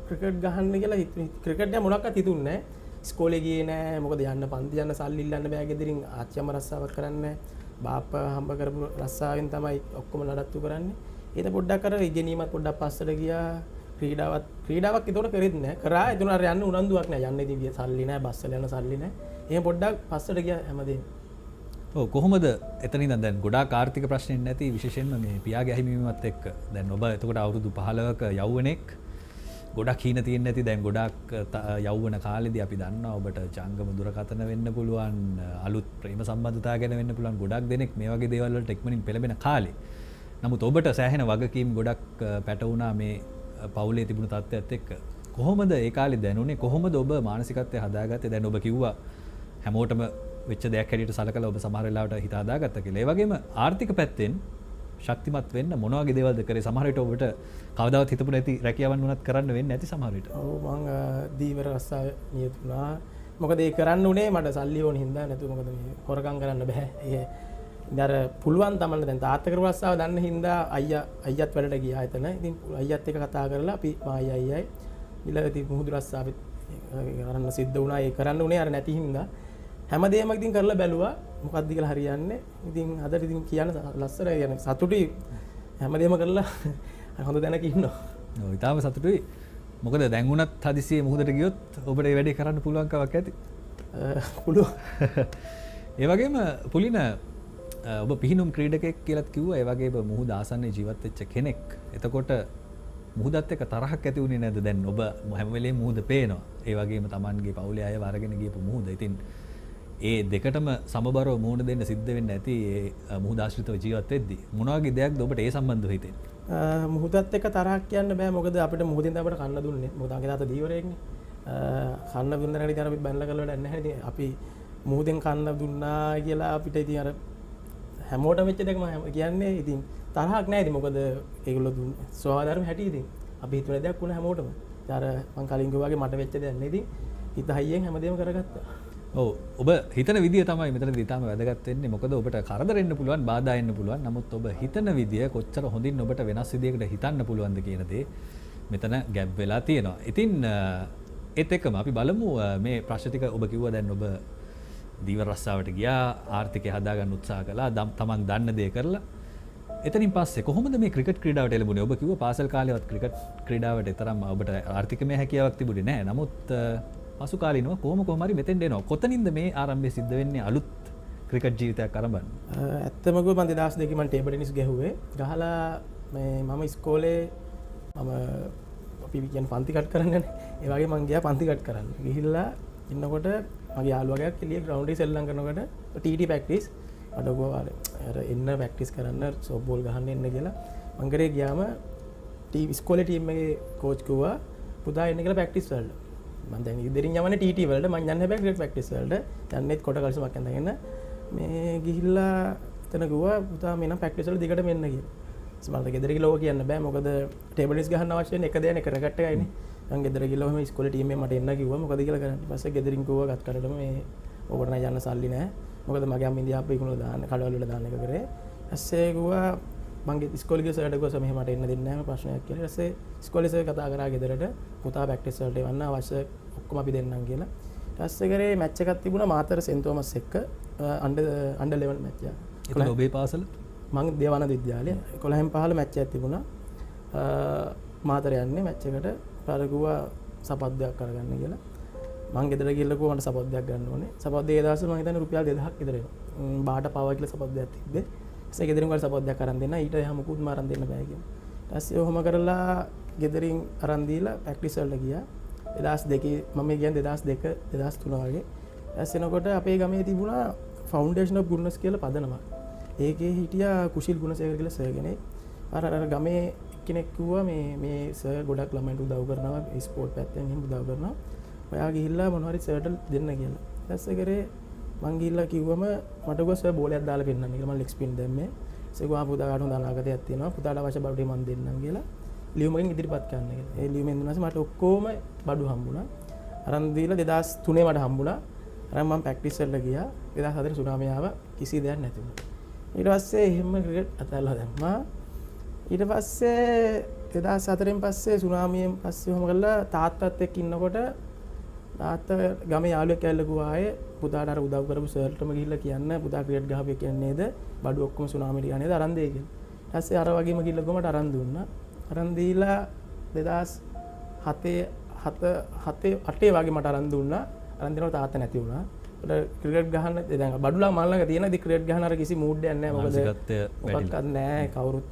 ක්‍රිකට් ගහන්න කියලා ක්‍රිකට් එක මොනක්වත් හිතුන්නේ නැහැ. ඉස්කෝලේ ගියේ නැහැ. මොකද යන්න පන්ති යන්න සල්ලි ඉල්ලන්න බෑ ගෙදරින්. ආච්චියම රස්සාවක් කරන්නේ නැහැ. බාප්පා හම්බ කරපු රස්සාවෙන් තමයි ඔක්කොම නඩත්තු කරන්නේ. ඒක පොඩ්ඩක් අර ඉගෙනීමත් පොඩ්ඩක් පස්සට ගියා. ක්‍රීඩාවක් ඒතකොට කරෙත් නැහැ. කරා එතන අර යන්න උනන්දුවක් නැහැ. යන්න ඉතින් සල්ලි නැහැ. බස් වල යන සල්ලි නැහැ. එහෙනම් පොඩ්ඩක් පස්සට ගියා හැමදේම. ඔව් කොහොමද එතන ඉඳන් දැන් ගොඩාක් ආර්ථික ප්‍රශ්න නැති විශේෂයෙන්ම මේ පියාගේ අහිමිවීමත් එක්ක දැන් ඔබ එතකොට අවුරුදු 15ක යෞවනෙක් ගොඩක් හීන තියෙන්නේ නැති දැන් ගොඩක් යෞවන කාලෙදී අපි දන්නවා ඔබට ජංගම දුරකථන වෙන්න පුළුවන් අලුත් ප්‍රේම සම්බන්ධතා ගැන වෙන්න පුළුවන් ගොඩක් දෙනෙක් මේ වගේ දේවල් වලට ඉක්මනින් පෙළඹෙන කාලේ. නමුත් ඔබට සෑහෙන වගකීම් ගොඩක් පැටවුණා මේ පවුලේ තිබුණු තත්ත්වයත් එක්ක. කොහොමද ඒ කාලේ දැනුනේ? කොහොමද ඔබ මානසිකත්වය හදාගත්තේ? දැන් ඔබ කිව්වා හැමෝටම වෙච්ච දෙයක් හැටියට සලකලා ඔබ සමහර වෙලාවට හිත හදාගත්තා කියලා. ඒ වගේම ආර්ථික පැත්තෙන් ශක්තිමත් වෙන්න මොන වගේ දේවල්ද කරේ? සමහර විට ඔබට කවදාවත් හිතපු නැති රැකියාවන් උනත් කරන්න වෙන්නේ නැති සමහර විට. ඔව් මම දීවර රස්සාව නියුත් වුණා. මොකද ඒ කරන්න උනේ මට සල්ලි ඕන හින්දා නැතුව මොකද මේ හොරකම් කරන්න බෑ. ඒ ඉතින් පුළුවන් තමයි දැන් තාත්තා කරපු රස්සාව දන්න හින්දා අයියත් වැඩට ගියා එතන. ඉතින් අයියත් එක්ක කතා කරලා අපි මායි අයියයි ඊළඟට මුහුදු රස්සාවෙත් කරන්න සිද්ධ වුණා. ඒ කරන්න උනේ අර නැති හින්දා හැමදේම ඉතින් කරලා බැලුවා මොකක්ද කියලා හරියන්නේ. ඉතින් අදට ඉතින් කියන්න ලස්සනයි කියන්නේ සතුටුයි හැමදේම කරලා හොඳ දැනක ඉන්නවා. ඔව් ඊටාම සතුටුයි. මොකද දැන් වුණත් හදිසියෙ මුහුදට ගියොත් ඔබට මේ වැඩේ කරන්න පුළුවන් කමක් ඇති. පුළුවන්. ඒ වගේම පුලින ඔබ පිහිනුම් ක්‍රීඩකයෙක් කියලාත් කිව්වා. ඒ වගේම මුහුද ආසන්නයේ ජීවත් වෙච්ච කෙනෙක්. එතකොට මුහුදත් එක්ක තරහක් ඇති වුණේ නැද්ද? දැන් ඔබ හැම වෙලේම මුහුද පේනවා. ඒ වගේම Tamanගේ පවුලේ අයව අරගෙන ගියපු මුහුද. ඉතින් ඒ දෙකටම සමබරව මුහුණ දෙන්න සිද්ධ වෙන්නේ නැති ඒ මුහුද ආශ්‍රිතව ජීවත් වෙද්දී මොන වගේ දෙයක්ද ඔබට ඒ සම්බන්ධව හිතෙන්නේ? මුහුදත් එක්ක තරහක් කියන්න බෑ. මොකද අපිට මුහුදෙන් තමයි අපිට කන්න දුන්නේ. මොකද අගේ තාත්තා දීවරයෙක්නේ. කන්න දුන්නා ඉතින් අපි බැනලා කළා වැඩක් නැහැ. ඉතින් අපි මුහුදෙන් කන්න දුන්නා කියලා අපිට ඉතින් අර හැමෝටම වෙච්ච දෙයක් මම කියන්නේ. ඉතින් තරහක් නැහැ. ඉතින් මොකද ඒගොල්ලෝ ස්වභාවධර්ම හැටි ඉතින් අපි හිතුව දෙයක් වුණා හැමෝටම. අර මං කලින් කිව්වා වගේ මට වෙච්ච දෙයක් නේ. ඉතින් හිත හයියෙන් හැමදේම කරගත්තා. ඔව් ඔබ හිතන විදිය තමයි මෙතනදී තාම වැදගත් වෙන්නේ. මොකද ඔබට කරදර එන්න පුළුවන්, බාධා එන්න පුළුවන්. නමුත් ඔබ හිතන විදිය කොච්චර හොඳින් ඔබට වෙනස් විදියකට හිතන්න පුළුවන්ද කියන දේ මෙතන ගැබ් වෙලා තියෙනවා. ඉතින් ඒත් එක්කම අපි බලමු මේ ප්‍රශ්න ටික ඔබ කිව්වා දැන් ඔබ දීවර රස්සාවට ගියා, ආර්ථිකය හදාගන්න උත්සාහ කළා, තමන් දන්න දේ කරලා. එතනින් පස්සේ කොහොමද මේ ක්‍රිකට් ක්‍රීඩාවට එළඹුණේ? ඔබ කිව්වා පාසල් කාලේවත් ක්‍රිකට් ක්‍රීඩාවට තරම් ඔබට ආර්ථිකමය හැකියාවක් තිබුණේ නැහැ. නමුත් පසු කාලිනව කොහොම හරි මෙතෙන්ට එනවා. කොතනින්ද මේ ආරම්භය සිද්ධ වෙන්නේ අලුත් ක්‍රිකට් ජීවිතයක් ආරම්භ කරන්න? ඇත්තම කිව්වොත් මම 2002 මම ටේබල් ටෙනිස් ගැහුවේ. ගහලා මම ඉස්කෝලේ අපි කියන්නේ පන්ති කට් කරන්නනේ. ඒ වගේ මම ගියා පන්ති කට් කරන්න. ගිහිල්ලා ඉන්නකොට මගේ යාළුවා කෙනෙක් එළිය ග්‍රවුන්ඩ් එකේ සෙල්ලම් කරනකොට ටීටී ප්‍රැක්ටිස් අර එන්න ප්‍රැක්ටිස් කරන්න සොෆ්ට් බෝල් ගහන්න එන්න කියලා මං කරේ ගියාම ඉස්කෝලේ ටීම් එකේ කෝච් කිව්වා පුතා එන්න කියලා ප්‍රැක්ටිස් වලට. මම දැන් ඉදිරින් යවන්නේ ටීටී වලට. මං යන්නේ හැබැයි ක්‍රිකට් ප්‍රැක්ටිස් වලට. යන්නේත් කොට කල්සමක් අඳගෙන මේ ගිහිල්ලා එතන කිව්වා පුතා මෙන්න ප්‍රැක්ටිස් වල දිගට මෙන්න කියලා. මට ගෙදර ගිහලා ඕක කියන්න බෑ. මොකද ටේබල් ටෙනිස් ගහන්න අවශ්‍ය වෙන එක දෙයක් ක්‍රිකට් එකයිනේ. මං ගෙදර ගිහලා ඔහම ඉස්කෝලේ ටීම් එකේ මට එන්න කිව්වා. මොකද කියලා කරන්නේ. ඊපස්සේ ගෙදරින් කිව්වා ගත් කඩටම මේ ඔබට නම් යන්න සල්ලි නැහැ. මොකද මගේ අම්ම ඉන්දියාප්පේ ඉක්මනට දාන්න කඩවල වල දාන්න එක කරේ. ඊපස්සේ කිව්වා මං ඉස්කෝලේ ගිය සර්ට කිව්වා මෙහෙම මට එන්න දෙන්නේ නැහැ ප්‍රශ්නයක් කියලා. ඊපස්සේ ඉස්කෝලේ සර් කතා කරා ගෙදරට පුතා ප්‍රැක්ටිස් වලට එවන්න අවශ්‍ය ඔක්කොම අපි දෙන්නම් කියලා. ඊපස්සේ කරේ මැච් එකක් තිබුණා මාතර සෙන්ට් තෝමස් එක්ක අන්ඩර් 11 මැච් එක. ඒක ඔබේ පාසල? මං දේවානන්ද විද්‍යාලය 11න් 15 මැච් එකක් තිබුණා. මාතර යන්නේ මැච් එකට පාරකුවා සපත්දයක් කරගන්න කියලා. මං ගෙදර ගිහලා කිව්වා මට සපත්දයක් ගන්න ඕනේ. සපත්දේ ඒ දවස්වල මං හිතන්නේ රුපියල් 2000ක් විතර එනවා. බාට පාවා කියලා සපත්දයක් තිබ්බේ. ඊපස්සේ ගෙදරින් වල සපත්දයක් අරන් දෙන්න. ඊට එහා මොකුත් මාරන් දෙන්න බෑ කියලා. ඊපස්සේ ඔහොම කරලා ගෙදරින් අරන් දීලා ප්‍රැක්ටිස් වලට ගියා. 2002 මම කියන්නේ 2002 2003 වගේ ඇස්සෙනකොට අපේ ගමේ තිබුණා ෆවුන්ඩේෂන් ඔෆ් ගුඩ්නස් කියලා පදනමක්. ඒකේ හිටියා කුශිල් ගුණසේකර කියලා සර් කෙනෙක්. අර ගමේ කෙනෙක් කිව්වා මේ සර් ගොඩක් ළමයින්ට උදව් කරනවා ස්පෝර්ට් පැත්තෙන් එහෙම උදව් කරනවා. ඔයා ගිහිල්ලා මොනවා හරි සර්ට දෙන්න කියලා. ඊට කරේ මං ගිහිල්ලා කිව්වම මට ගොස් සර් බෝලයක් දාලා පෙන්නන්න කියලා මම ලෙග් ස්පින් දැම්මේ. ඒකවා පුතාට හොඳ අනාගතයක් තියෙනවා. පුතාට අවශ්‍ය බඩු ටික මම දෙන්නම් කියලා ලියුමකින් ඉදිරිපත් කරන්න කියලා. ඒ ලියුමෙන් දුන්නාම මට ඔක්කොම බඩු හම්බුණා. අරන් දීලා 2003 මට හම්බුණා. අරන් මම ප්‍රැක්ටිස් වලට ගියා. 2004 සුනාමිය ආවා. කිසි දෙයක් නැති වුණා. ඊට පස්සේ එහෙම ක්‍රිකට් අතල්ලා දැම්මා. ඊට පස්සේ 2004න් පස්සේ සුනාමියෙන් පස්සේ ඔහොම කරලා තාත්තත් එක්ක ඉන්නකොට තාත්තා ගමේ යාළුවෙක් ඇවිල්ලා කිව්වා ආයේ පුතාට අර උදව් කරපු සර්ටම ගිහිල්ලා කියන්න පුතා ක්‍රිකට් ගහපු එක කියන්නේ නේද බඩු ඔක්කොම සුනාමියට ගියා නේද අරන් දෙයි කියලා. ඊට පස්සේ අර වගේම ගිහිල්ලා ගොමට අරන් දුන්නා. අරන් දීලා 2008 වගේ මට අරන් දුන්නා. අරන් දෙනවා තාත්තා නැති වුණා. ක්‍රිකට් ගහන්න දැන් බඩුලා මල් ළඟ තියෙන ඉතින් ක්‍රිකට් ගහන අර කිසි මූඩ් එකක් නැහැ මොකද මොකක්වත් නැහැ කවුරුත්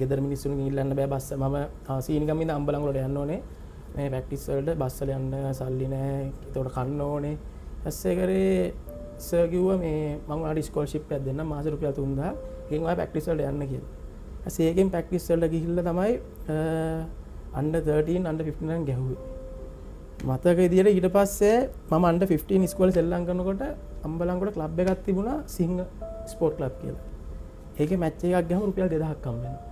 ගෙදර මිනිස්සුන්ගෙන් ඉල්ලන්න බෑ බස්ස මම සීනිගම ඉඳන් අම්බලන් වලට යන්න ඕනේ මේ ප්‍රැක්ටිස් වලට බස් වල යන්න සල්ලි නැහැ ඒකට කන්න ඕනේ ඊස්සේ කරේ සර් කිව්වා මේ මම ඔයාලට ස්කෝලර්ෂිප් එකක් දෙන්නම් මාස රුපියල් 3000 එකෙන් ඔයා ප්‍රැක්ටිස් වලට යන්න කියලා. ඊස්සේ ඒකෙන් ප්‍රැක්ටිස් වලට ගිහිල්ලා තමයි under 13 under 15 නම් ගැහුවේ. මතක විදියට ඊට පස්සේ මම under 15 ඉස්කෝලේ සෙල්ලම් කරනකොට අම්බලන්ගොඩ ක්ලබ් එකක් තිබුණා සිංහ ස්පෝර්ට් ක්ලබ් කියලා. ඒකේ මැච් එකක් ගහම රුපියල් 2000ක් හම්බ වෙනවා.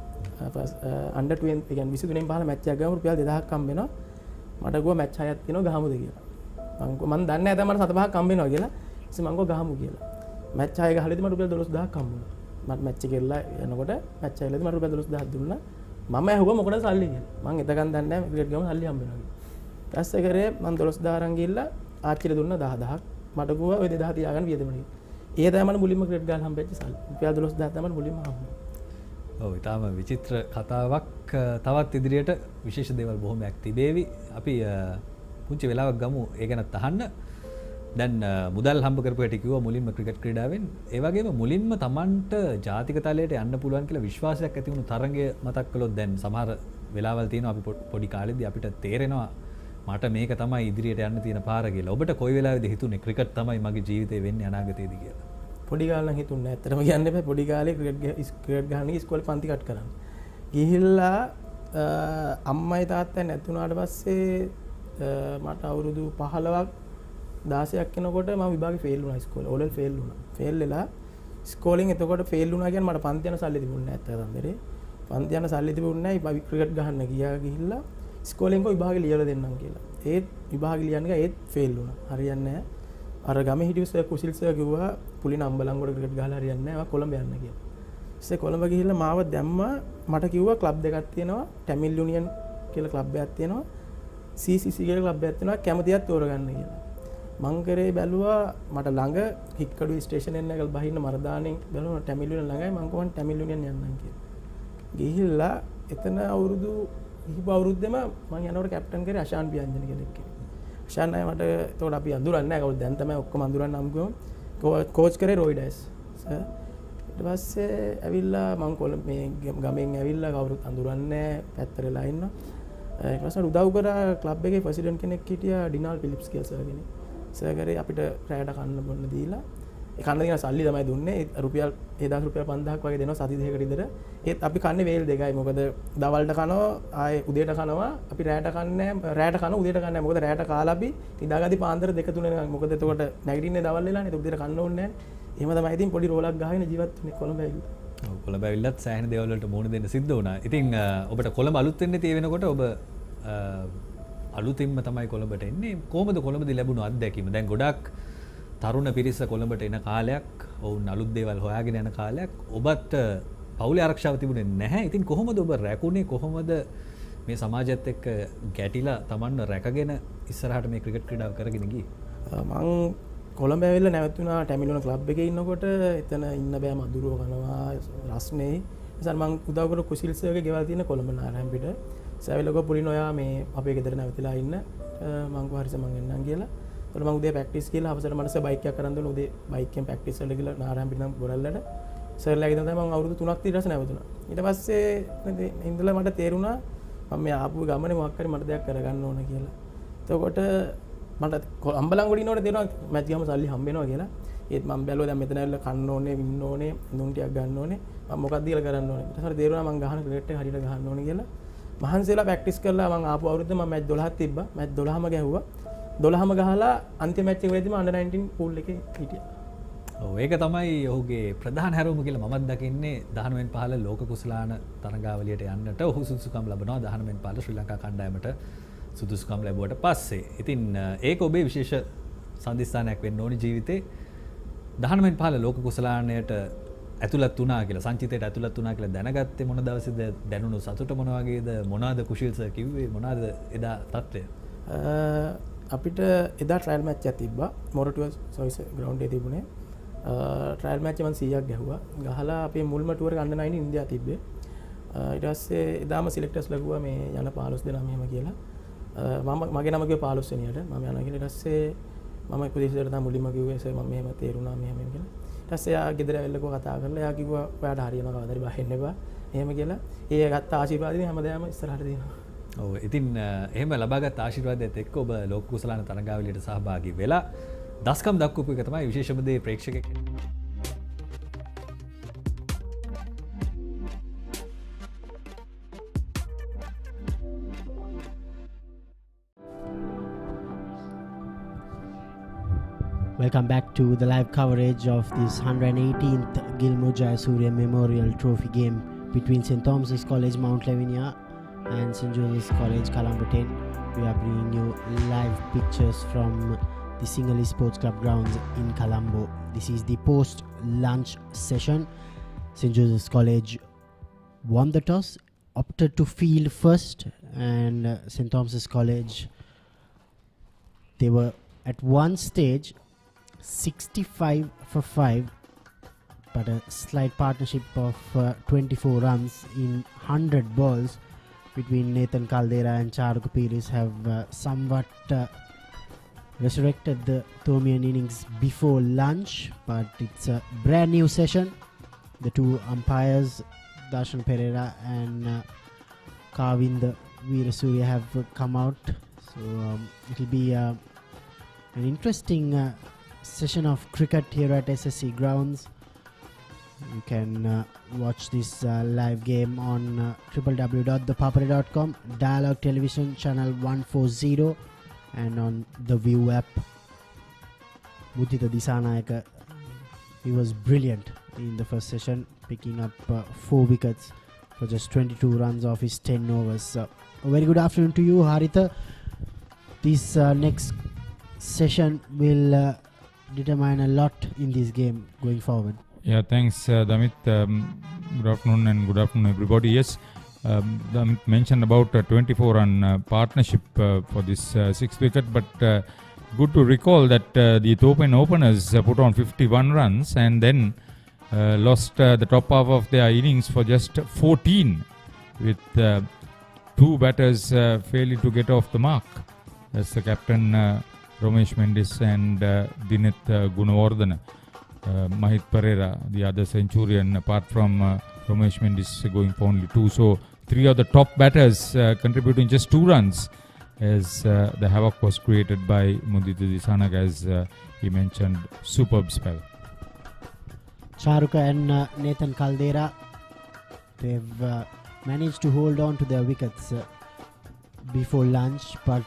under 20 කියන්නේ 23 පහළ මැච් එකක් ගහම රුපියල් 2000ක් හම්බ වෙනවා. මට ගියා මැච් 6ක් තියෙනවා ගහමුද කියලා. මම දන්නේ නැහැ දැන් මට 7-5ක් හම්බ වෙනවා කියලා. ඉතින් මම ගියා ගහමු කියලා. මැච් 6 ගහලදී මට රුපියල් 12000ක් හම්බ වුණා. මට මැච් එක ඉල්ලලා යනකොට මැච් 6 වලදී මට රුපියල් 12000ක් දුන්නා. මම ඇහුවා මොකටද සල්ලි කියලා. මම එතකන් දන්නේ නැහැ ක්‍රිකට් ගම සල්ලි හම්බ වෙනවා කියලා. ඊපස්සේ කරේ මම 12000 අරන් ගිහිල්ලා ආච්චිට දුන්නා 10000ක්. මට ගියා ඔය 2000 තියාගන්න වියදම ටික. ඒ තමයි මට මුලින්ම ක්‍රිකට් ගාලා හම්බෙච්ච සල්ලි. රුපියල් 12000 තමයි මුලින්ම හම්බුනේ. ඔව් ඊටාම විචිත්‍ර කතාවක් තවත් ඉදිරියට විශේෂ දේවල් බොහොමයක් තිබේවි. අපි පුංචි වෙලාවක් ගමු ඒ ගැනත් අහන්න. දැන් මුදල් හම්බ කරපු හැටි කිව්වා මුලින්ම ක්‍රිකට් ක්‍රීඩාවෙන්. ඒ වගේම මුලින්ම Tamanට ජාතික තලයට යන්න පුළුවන් කියලා විශ්වාසයක් ඇති වුණු තරඟය මතක් කළොත් දැන් සමහර වෙලාවල් තියෙනවා අපි පොඩි කාලෙදී අපිට තේරෙනවා මට මේක තමයි ඉදිරියට යන්න තියෙන පාර කියලා. ඔබට කොයි වෙලාවෙද හිතුනේ ක්‍රිකට් තමයි මගේ ජීවිතේ වෙන්නේ අනාගතයේදී කියලා? පොඩි කාලේ නම් හිතුන්නේ නැහැ. ඇත්තටම කියන්න එපා. පොඩි කාලේ ක්‍රිකට් ගහන්න ඉස්කෝලේ පන්ති කට් කරන්න. ගිහිල්ලා අම්මයි තාත්තයි නැතුණාට පස්සේ මට අවුරුදු 15ක් 16ක් වෙනකොට මම විභාගේ ෆේල් වුණා ඉස්කෝලේ. ඕලෙල් ෆේල් වුණා. ෆේල් වෙලා ඉස්කෝලෙන් එතකොට ෆේල් වුණා කියන්නේ මට පන්ති යන සල්ලි තිබුණේ නැහැ අත්තතරේ. පන්ති යන සල්ලි තිබුණේ නැහැ. ක්‍රිකට් ගහන්න ගිහිල්ලා ඉස්කෝලෙන් කො විභාගේ ලියලා දෙන්නම් කියලා. ඒත් විභාගේ ලියන්න ගියා ඒත් ෆේල් වුණා. හරියන්නේ නැහැ. අර ගමේ හිටිය සර් කුසිල් සර් කිව්වා පුලින අම්බලන්ගොඩ ක්‍රිකට් ගහලා හරියන්නේ නැහැ. ඔයා කොළඹ යන්න කියලා. ඊස්සේ කොළඹ ගිහිල්ලා මාව දැම්මා. මට කිව්වා ක්ලබ් දෙකක් තියෙනවා. ටැමිල් යුනියන් කියලා ක්ලබ් එකක් තියෙනවා. CCC කියලා ක්ලබ් එකක් තියෙනවා. කැමතියක් තෝරගන්න කියලා. මං කරේ බැලුවා මට ළඟ හික්කඩුවේ ස්ටේෂන් එක බහින්න මරදානෙන් බැලුවා ටැමිල් යුනියන් ළඟයි මං කොහොමද ටැමිල් යුනියන් යන්නම් කියලා. ගිහිල්ලා එතන අවුරුදු ඉහිප අවුරුද්දෙම මං යනකොට කැප්ටන් කරේ අශාන් පියන්ජන කෙනෙක්. අශාන් අය මට එතකොට අපි අඳුරන්නේ නැහැ කවුරුද දැන් තමයි ඔක්කොම අඳුරන්නේ නම් කෝච් කරේ රොයිඩස්. ඊට පස්සේ ඇවිල්ලා මං කොළඹ මේ ගමෙන් ඇවිල්ලා කවුරුත් අඳුරන්නේ නැහැ පැත්තට වෙලා ඉන්නවා. ඊට පස්සේ උදව් කරා ක්ලබ් එකේ ප්‍රෙසිඩන්ට් කෙනෙක් හිටියා ඩිනාල් ෆිලිප්ස් කියලා සර් කෙනෙක්. සර් කරේ අපිට රැයට කන්න බොන්න දීලා ඒ කන්න දෙන සල්ලි තමයි දුන්නේ. රුපියල් 1000 රුපියල් 5000ක් වගේ දෙනවා සති දෙකකට විතර. ඒත් අපි කන්නේ වේල් දෙකයි. මොකද දවල්ට කනවා ආයේ උදේට කනවා. අපි රැයට කන්නේ රැයට කන උදේට කන්නේ. මොකද රැයට කාලා අපි නිදාගatti පාන්දර 2-3 වෙනකන්. මොකද එතකොට නැගිටින්නේ දවල් වෙලානේ. ඒක උදේට කන්න ඕනේ නැහැ. එහෙම තමයි ඉතින් පොඩි රෝලක් ගහගෙන ජීවත් වෙන්නේ කොළඹ ඇවිල්ලා. ඔව් කොළඹ ඇවිල්ලත් සෑහෙන දේවල් වලට මුහුණ දෙන්න සිද්ධ වුණා. ඉතින් ඔබට කොළඹ අලුත් වෙන්නේ tie වෙනකොට ඔබ අලුතින්ම තමයි කොළඹට එන්නේ. කොහොමද කොළඹදී ලැබුණු අත්දැකීම? දැන් ගොඩක් තරුණ පිරිස කොළඹට එන කාලයක්, ඔවුන් අලුත් දේවල් හොයාගෙන යන කාලයක්. ඔබත් පවුලේ ආරක්ෂාව තිබුණේ නැහැ. ඉතින් කොහොමද ඔබ රැකුනේ? කොහොමද මේ සමාජයත් එක්ක ගැටිලා Tamanව රැකගෙන ඉස්සරහට මේ ක්‍රිකට් ක්‍රීඩාව කරගෙන ගියේ? මං කොළඹ ඇවිල්ලා නැවතුණා ටැමිලුන ක්ලබ් එකේ ඉන්නකොට එතන ඉන්න බෑ මදුරුව කනවා රස්නේ. නිසා මං උදව් කර කුසිල් සර්ගේ ගෙවල් තියෙන කොළඹ නාරායන්පිට. සෑවිලක පුලින් ඔයා මේ අපේ ගෙදර නැවතිලා ඉන්න මං කෝ හරිස මං එන්නම් කියලා. ඒතකොට මං උදේ ප්‍රැක්ටිස් කියලා අවසර මනස බයික් එකක් අරන් දුන්නා. උදේ බයික් එකෙන් ප්‍රැක්ටිස් වලට ගිහලා නාරායන්පිට නම් ගොඩල්ලට සර්ලා ගෙදර තමයි මං අවුරුදු 3ක් ඊට පස්සේ නැවතුණා. ඊට පස්සේ ඉඳලා මට තේරුණා මම මේ ආපු ගමනේ මොකක් හරි මට දෙයක් කරගන්න ඕන කියලා. එතකොට මට අම්බලන්ගොඩ ඉන්නකොට තේරෙනවා මැච් ගාම සල්ලි හම්බ වෙනවා කියලා. ඒත් මම බැලුවා දැන් මෙතන ඇවිල්ලා කන්න ඕනේ, වින්න ඕනේ, නුන් ටිකක් ගන්න ඕනේ. මම මොකක්ද කියලා කරන්න ඕනේ. ඊට පස්සේ තේරුණා මම ගහන ක්‍රිකට් එක හරියට ගහන්න ඕනේ කියලා. මහන්සියලා ප්‍රැක්ටිස් කරලා මම ආපු අවුරුද්ද මම මැච් 12ක් තිබ්බා. මැච් 12ම ගැහුවා. 12ම ගහලා අන්තිම මැච් එක වෙද්දිම අnder 19 පූල් එකේ හිටියා. ඒක තමයි ඔහුගේ ප්‍රධාන හැරවුම කියලා මමත් දකින්නේ 19 15 ලෝක කුසලාන තරඟාවලියට යන්නට ඔහු සුදුසුකම් ලබනවා 19 15 ශ්‍රී ලංකා කණ්ඩායමට සුදුසුකම් ලැබුවට පස්සේ. ඉතින් ඒක ඔබේ විශේෂ සම්දිස්ථානයක් වෙන්න ඕනි ජීවිතේ 19 15 ලෝක කුසලානයට ඇතුළත් වුණා කියලා සංචිතයට ඇතුළත් වුණා කියලා දැනගත්තේ මොන දවසේද දැනුණු සතුට මොන වගේද මොනවාද කුශීල් සර් කිව්වේ මොනවාද එදා තත්ත්වය? අපිට එදා ට්‍රයල් මැච් එකක් තිබ්බා මොරටුව සොයිස් ග්‍රවුන්ඩ් එකේ තිබුණේ. ට්‍රයල් මැච් එක මම 100ක් ගැහුවා. ගහලා අපේ මුල්ම ටුවර් එක අnder 9 ඉන්දියාව තිබ්බේ. ඊට පස්සේ එදාම සිලෙක්ටර්ස් ලැබුවා මේ යන 15 දෙනා මෙහෙම කියලා. මම මගේ නම කිව්වා 15 වෙනියට. මම යනවා කියලා. ඊට පස්සේ මම කුදේශයට තමයි මුලින්ම කිව්වේ සර් මම මෙහෙම තේරුණා මෙහෙම කියලා. ඊට පස්සේ එයා ගෙදර ඇවිල්ලා කතා කරලා එයා කිව්වා ඔයාට හරියනවා කවදාද හරි බහින්න එපා. එහෙම කියලා. ඒ ගත්ත ආශිර්වාදිනේ හැමදාම ඉස්සරහට දෙනවා. ඔව් ඉතින් එහෙම ලබාගත් ආශිර්වාදයත් එක්ක ඔබ ලෝක කුසලාන තරඟාවලියට සහභාගී වෙලා දස්කම් දක්වපු එක තමයි විශේෂම දේ ප්‍රේක්ෂකෙක්. Welcome back to the live coverage of this 118th Gilmour Jayasuriya Memorial Trophy game between St. Thomas's College, Mount Lavinia and St. Joseph's College, Colombo 10. We are bringing you live pictures from the Sinhalese Sports Club grounds in Colombo. This is the post-lunch session. St. Joseph's College won the toss, opted to field first, and St. Thomas's College, they were at one stage 65 for 5, but a slight partnership of 24 runs in 100 balls between Nathan Caldera and Charukku Piris have somewhat resurrected the Thomian innings before lunch, but it's a brand new session. The two umpires, Darshan Pereira and Kavinda Veerasuriya, have come out, so it'll be an interesting session of cricket here at SSC Grounds. You can watch this live game on www.thepapare.com, Dialog Television Channel 140, and on the ViU app. Mudita Disanayaka, he was brilliant in the first session, picking up 4 wickets for just 22 runs off his 10 overs. A very good afternoon to you, Haritha. This next session will determine a lot in this game going forward. Yeah, thanks, Damit. Good afternoon and good afternoon, everybody. Yes, Damit mentioned about 24-run partnership for this 6th wicket, but good to recall that the Ethiopian openers put on 51 runs and then lost the top half of their innings for just 14, with 2 batters failing to get off the mark. That's the captain Romesh Mendis and Dineth Gunawardena. Mahit Pereira, the other centurion, apart from Romesh Mendis going for only 2. So 3 of the top batters contributing just 2 runs as the havoc was created by Mudita Disanak, as he mentioned. Superb spell. Charuka and Nathan Caldera, they've managed to hold on to their wickets before lunch, but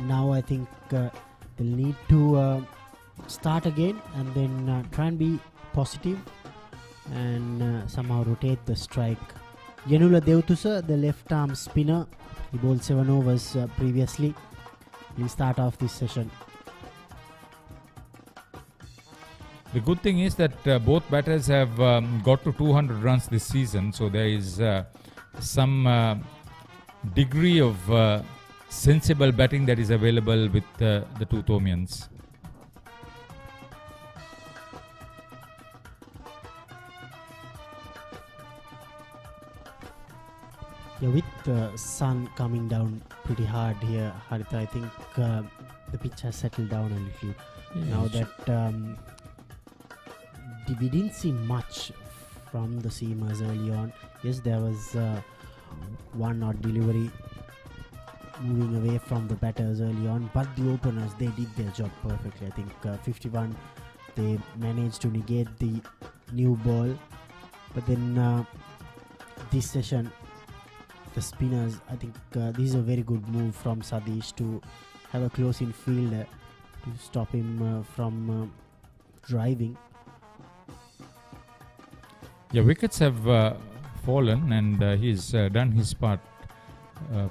now I think they'll need to start again and then try and be positive and somehow rotate the strike. Yanula Devtusa, the left arm spinner, he bowled 7 overs previously. He'll start off this session. The good thing is that both batters have got to 200 runs this season, so there is some degree of sensible batting that is available with the two Thomians. Yeah, with the sun coming down pretty hard here, Haritha, I think the pitch has settled down a little. Yeah, now that we didn't see much from the seamers early on. Yes, there was one odd delivery moving away from the batters early on, but the openers, they did their job perfectly. I think 51, they managed to negate the new ball, but then this session, the spinners, I think this is a very good move from Sadish to have a close in fielder to stop him from driving. Yeah, wickets have fallen, and he's done his part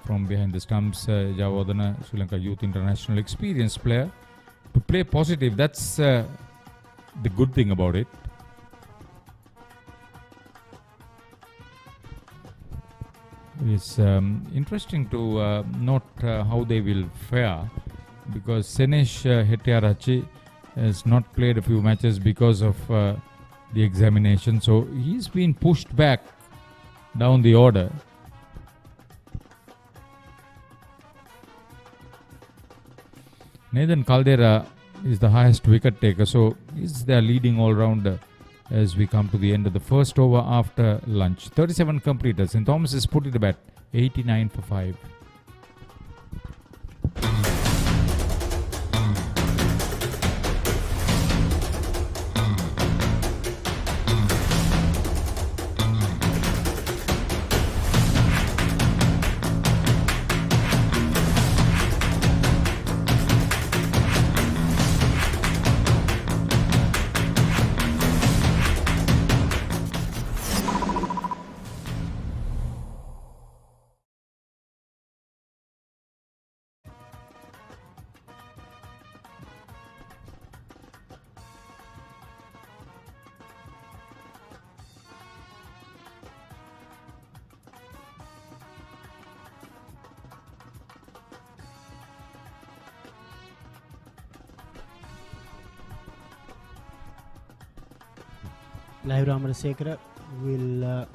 from behind the stumps. Jayawardena, Sri Lanka Youth International experienced player, to play positive. That's the good thing about it. It's interesting to note how they will fare, because Senesh Hettiarachchi has not played a few matches because of the examination, so he's been pushed back down the order. Nathan Caldera is the highest wicket taker, so he's their leading all-rounder as we come to the end of the first over after lunch. 37 completed. St. Thomas has put it to bat, 89 for 5. Live Ramarasekara will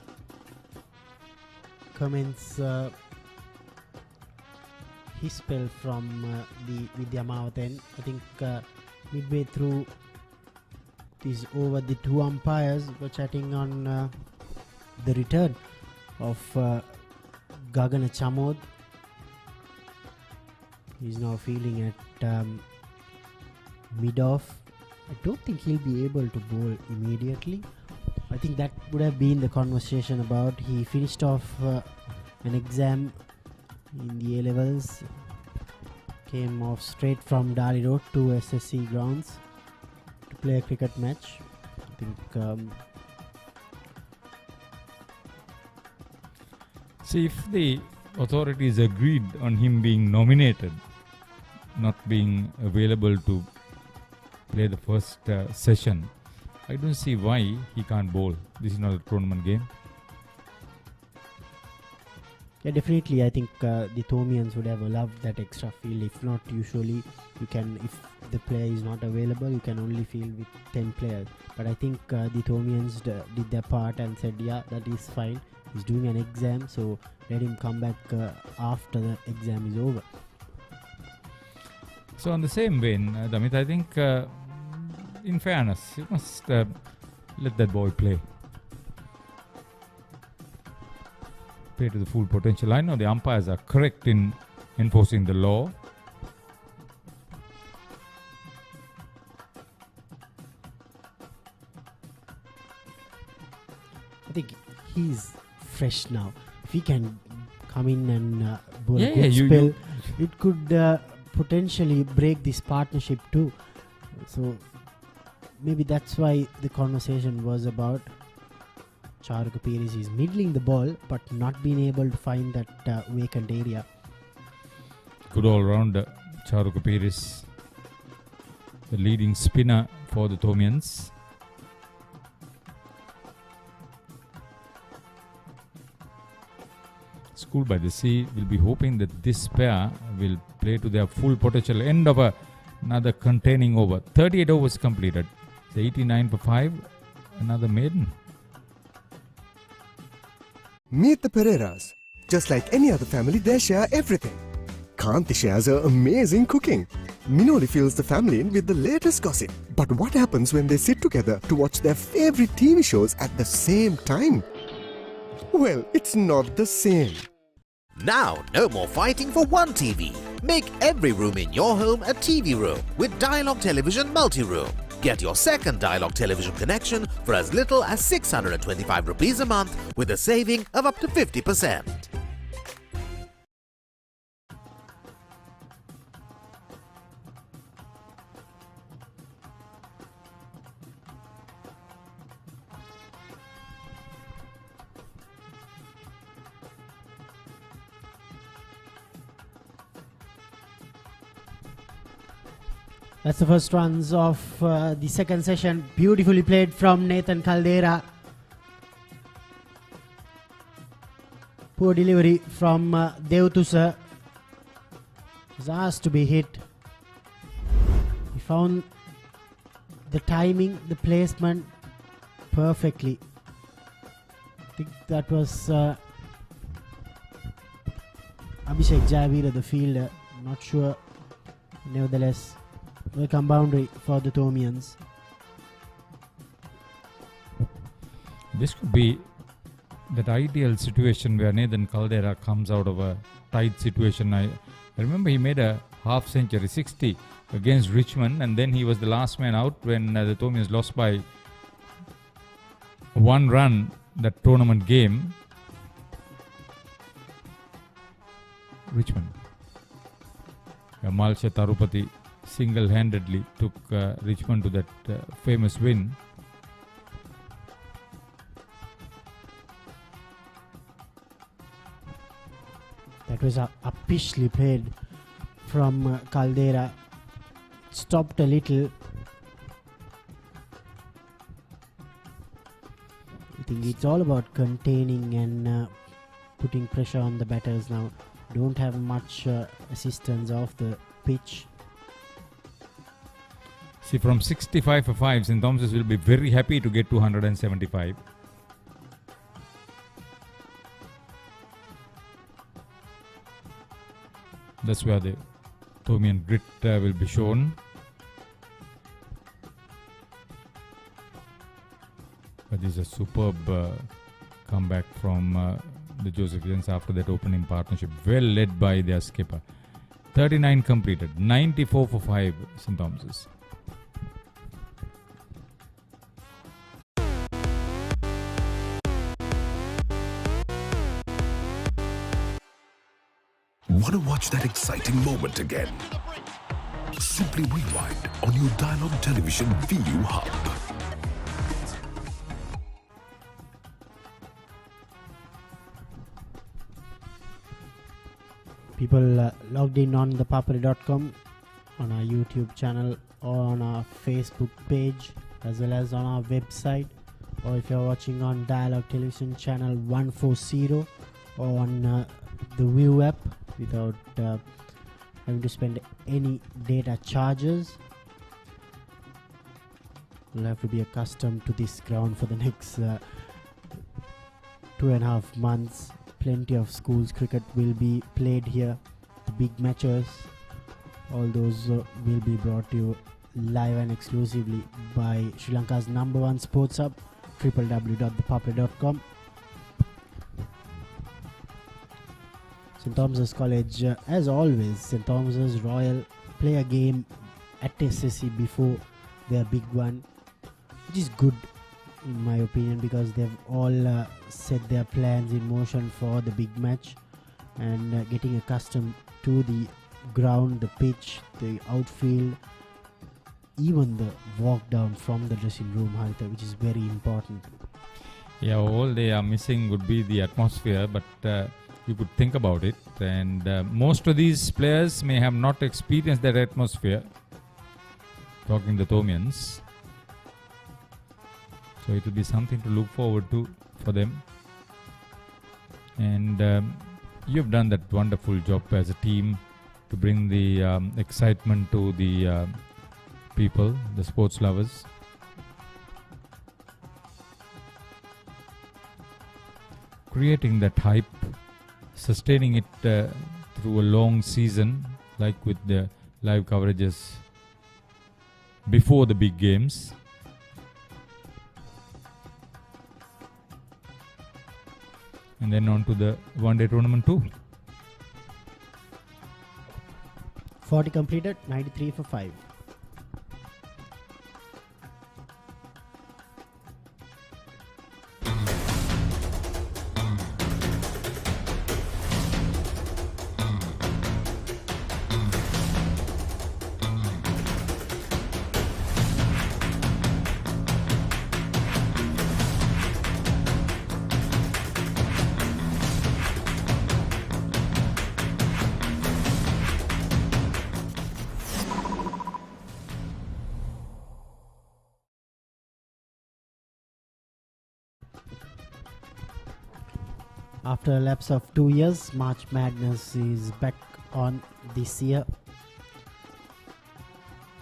commence his spell from the Vidyamavath. I think midway through this over, the two umpires were chatting on the return of Gagana Chamod. He's now fielding at mid-off. I don't think he'll be able to bowl immediately. I think that would have been the conversation about. He finished off an exam in the A-levels, came off straight from Dali Road to SSC Grounds to play a cricket match. I think see, if the authorities agreed on him being nominated, not being available to play the first session, I don't see why he can't bowl. This is not a tournament game. Yeah, definitely. I think the Thomians would have loved that extra field. If not, usually you can, if the player is not available, you can only field with 10 players. But I think the Thomians did their part and said, yeah, that is fine. He's doing an exam, so let him come back after the exam is over. So on the same vein, Damit, I think in fairness, you must let that boy play. Play to the full potential. I know the umpires are correct in enforcing the law. I think he's fresh now. If he can come in and bowl a good spell, it could potentially break this partnership too. So maybe that's why the conversation was about Charukka Pires is middling the ball but not being able to find that vacant area. Good all-rounder Charukka Pires, the leading spinner for the Thomians. School by the Sea will be hoping that this pair will play to their full potential. End of another containing over. 38 overs completed. It's 89 for 5. Another maiden. Meet the Pereiras. Just like any other family, they share everything. Kanti shares her amazing cooking. Minoli fills the family in with the latest gossip. But what happens when they sit together to watch their favorite TV shows at the same time? Well, it's not the same. Now, no more fighting for one TV. Make every room in your home a TV room with Dialog Television Multi-Room. Get your second Dialog television connection for as little as 625 rupees a month with a saving of up to 50%. That's the first runs of the second session. Beautifully played from Nathan Caldera. Poor delivery from Devutusa. Was asked to be hit. He found the timing, the placement perfectly. I think that was Abhishek Javira, the fielder. Not sure. Nevertheless, welcome boundary for the Thomians. This could be that ideal situation where Nathan Caldera comes out of a tight situation. I remember he made a half century, 60 against Richmond, and then he was the last man out when the Thomians lost by 1 run that tournament game. Richmond. Malsha Tarupati single-handedly took Richmond to that famous win. That was uppishly played from Caldera. Stopped a little. I think it's all about containing and putting pressure on the batters now. Don't have much assistance off the pitch. See, from 65 for 5, St. Thomas's will be very happy to get to 175. That's where the Thomian grit will be shown. But this is a superb comeback from the Josephians after that opening partnership. Well led by their skipper. 39 completed, 94 for 5, St. Thomas's. Want to watch that exciting moment again? Simply rewind on your Dialog Television ViU Hub. People logged in on the papare.com, on our YouTube channel, or on our Facebook page, as well as on our website, or if you're watching on Dialog Television Channel 140 or on the ViU app without having to spend any data charges. We'll have to be accustomed to this ground for the next 2.5 months. Plenty of schools cricket will be played here. The big matches, all those will be brought to you live and exclusively by Sri Lanka's #1 sports hub, www.thepapare.com. St. Thomas's College, as always, St. Thomas's Royal play a game at SSC before their big one, which is good in my opinion, because they've all set their plans in motion for the big match, and getting accustomed to the ground, the pitch, the outfield, even the walk down from the dressing room, Haritha, which is very important. Yeah, all they are missing would be the atmosphere, but you could think about it, and most of these players may have not experienced that atmosphere, talking the Thomians. So it will be something to look forward to for them. And you've done that wonderful job as a team to bring the excitement to the people, the sports lovers. Creating that hype, sustaining it through a long season, like with the live coverages before the big games. And then on to the one-day tournament too. 40 completed, 93 for 5. After a lapse of 2 years, March Madness is back on this year.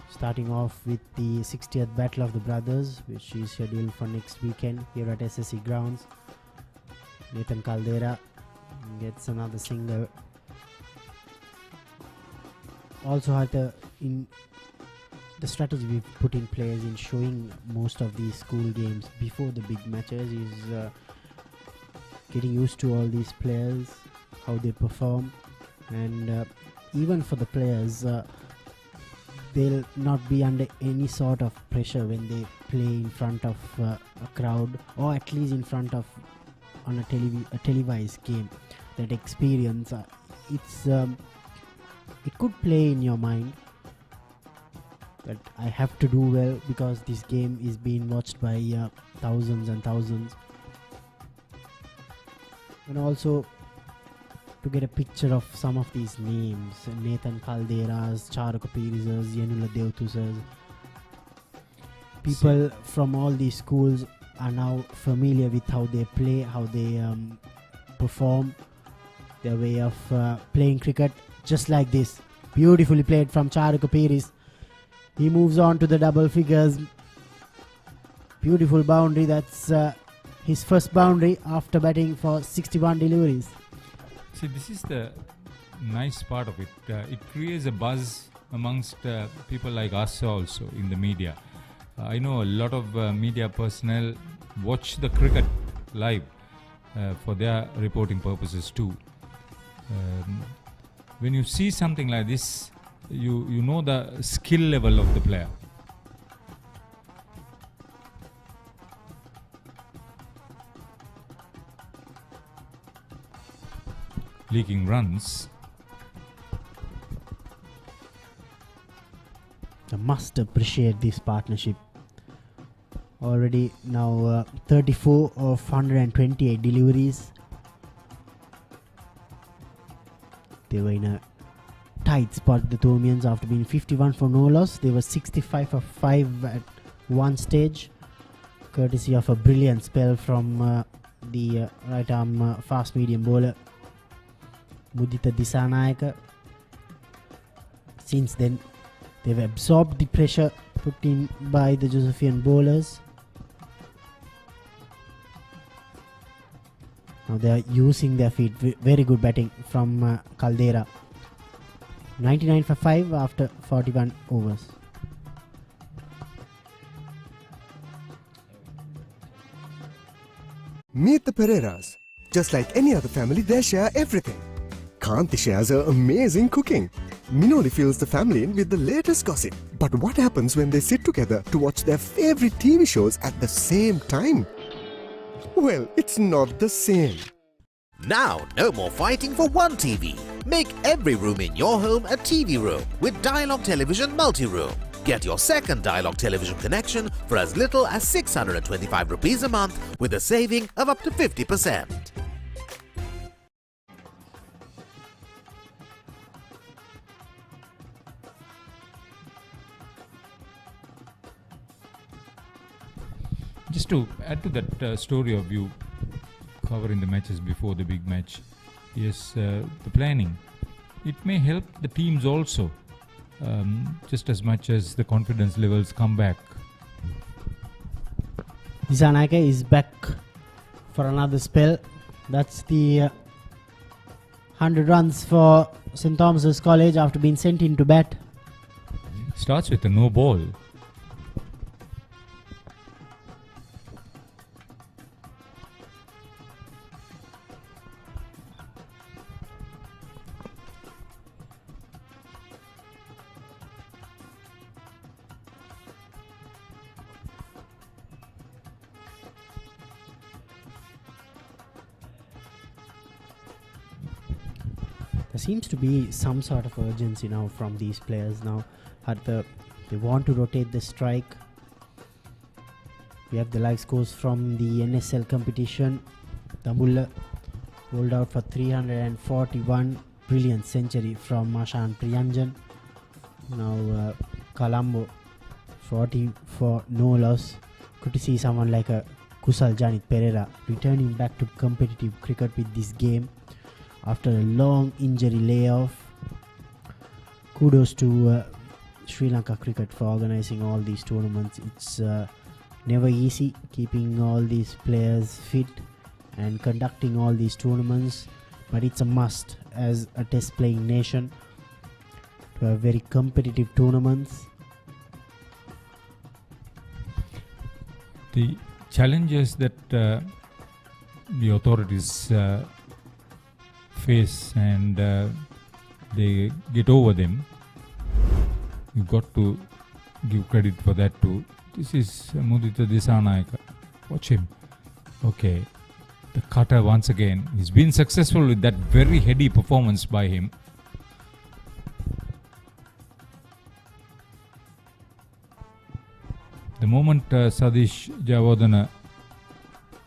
Starting off with the 60th Battle of the Brothers, which is scheduled for next weekend here at SSC Grounds. Nathan Caldera gets another single. Also had in the strategy we've put in place in showing most of these school games before the big matches is getting used to all these players, how they perform, and even for the players, they'll not be under any sort of pressure when they play in front of a crowd, or at least in front of on a televised game. That experience, it could play in your mind that I have to do well because this game is being watched by thousands and thousands. And also to get a picture of some of these names, Nathan Calderas, Charaka Pirizas, Yanula Devtusas. People from all these schools are now familiar with how they play, how they perform, their way of playing cricket, just like this. Beautifully played from Charaka Piris. He moves on to the double figures. Beautiful boundary, that's his first boundary after batting for 61 deliveries. See, this is the nice part of it. It creates a buzz amongst people like us also in the media. I know a lot of media personnel watch the cricket live for their reporting purposes too. When you see something like this, you know the skill level of the player. Leaking runs. I must appreciate this partnership. Already now 34 of 128 deliveries. They were in a tight spot, the Thomians, after being 51 for no loss. They were 65 for 5 at one stage, courtesy of a brilliant spell from the right arm fast medium bowler Mudita Disanayaka. Since then, they've absorbed the pressure put in by the Josephian bowlers. Now they are using their feet. Very good batting from Caldera. 99 for 5 after 41 overs. Meet the Pereiras. Just like any other family, they share everything. Kanti shares her amazing cooking. Minoli fills the family in with the latest gossip. But what happens when they sit together to watch their favorite TV shows at the same time? Well, it's not the same. Now, no more fighting for one TV. Make every room in your home a TV room with Dialog Television Multi-Room. Get your second Dialog television connection for as little as 625 rupees a month with a saving of up to 50%. Just to add to that story of you covering the matches before the big match, yes, the planning, it may help the teams also, just as much as the confidence levels come back. Disanayaka is back for another spell. That's the 100 runs for St. Thomas's College after being sent into bat. Starts with a no ball. there seems to be some sort of urgency now from these players now. They want to rotate the strike. We have the live scores from the NSL competition. Dambulla rolled out for 341. Brilliant century from Mashan Priyanjan. Now Colombo 40 for no loss. Good to see someone like a Kusal Janit Pereira returning back to competitive cricket with this game after a long injury layoff. Kudos to Sri Lanka cricket for organizing all these tournaments. It's never easy keeping all these players fit and conducting all these tournaments, but it's a must as a test playing nation to have very competitive tournaments. The challenges that the authorities face and they get over them, you've got to give credit for that too. This is Mudita Disanayaka. Watch him. Okay. The cutter once again. He's been successful with that very heady performance by him. The moment Sadish Javadana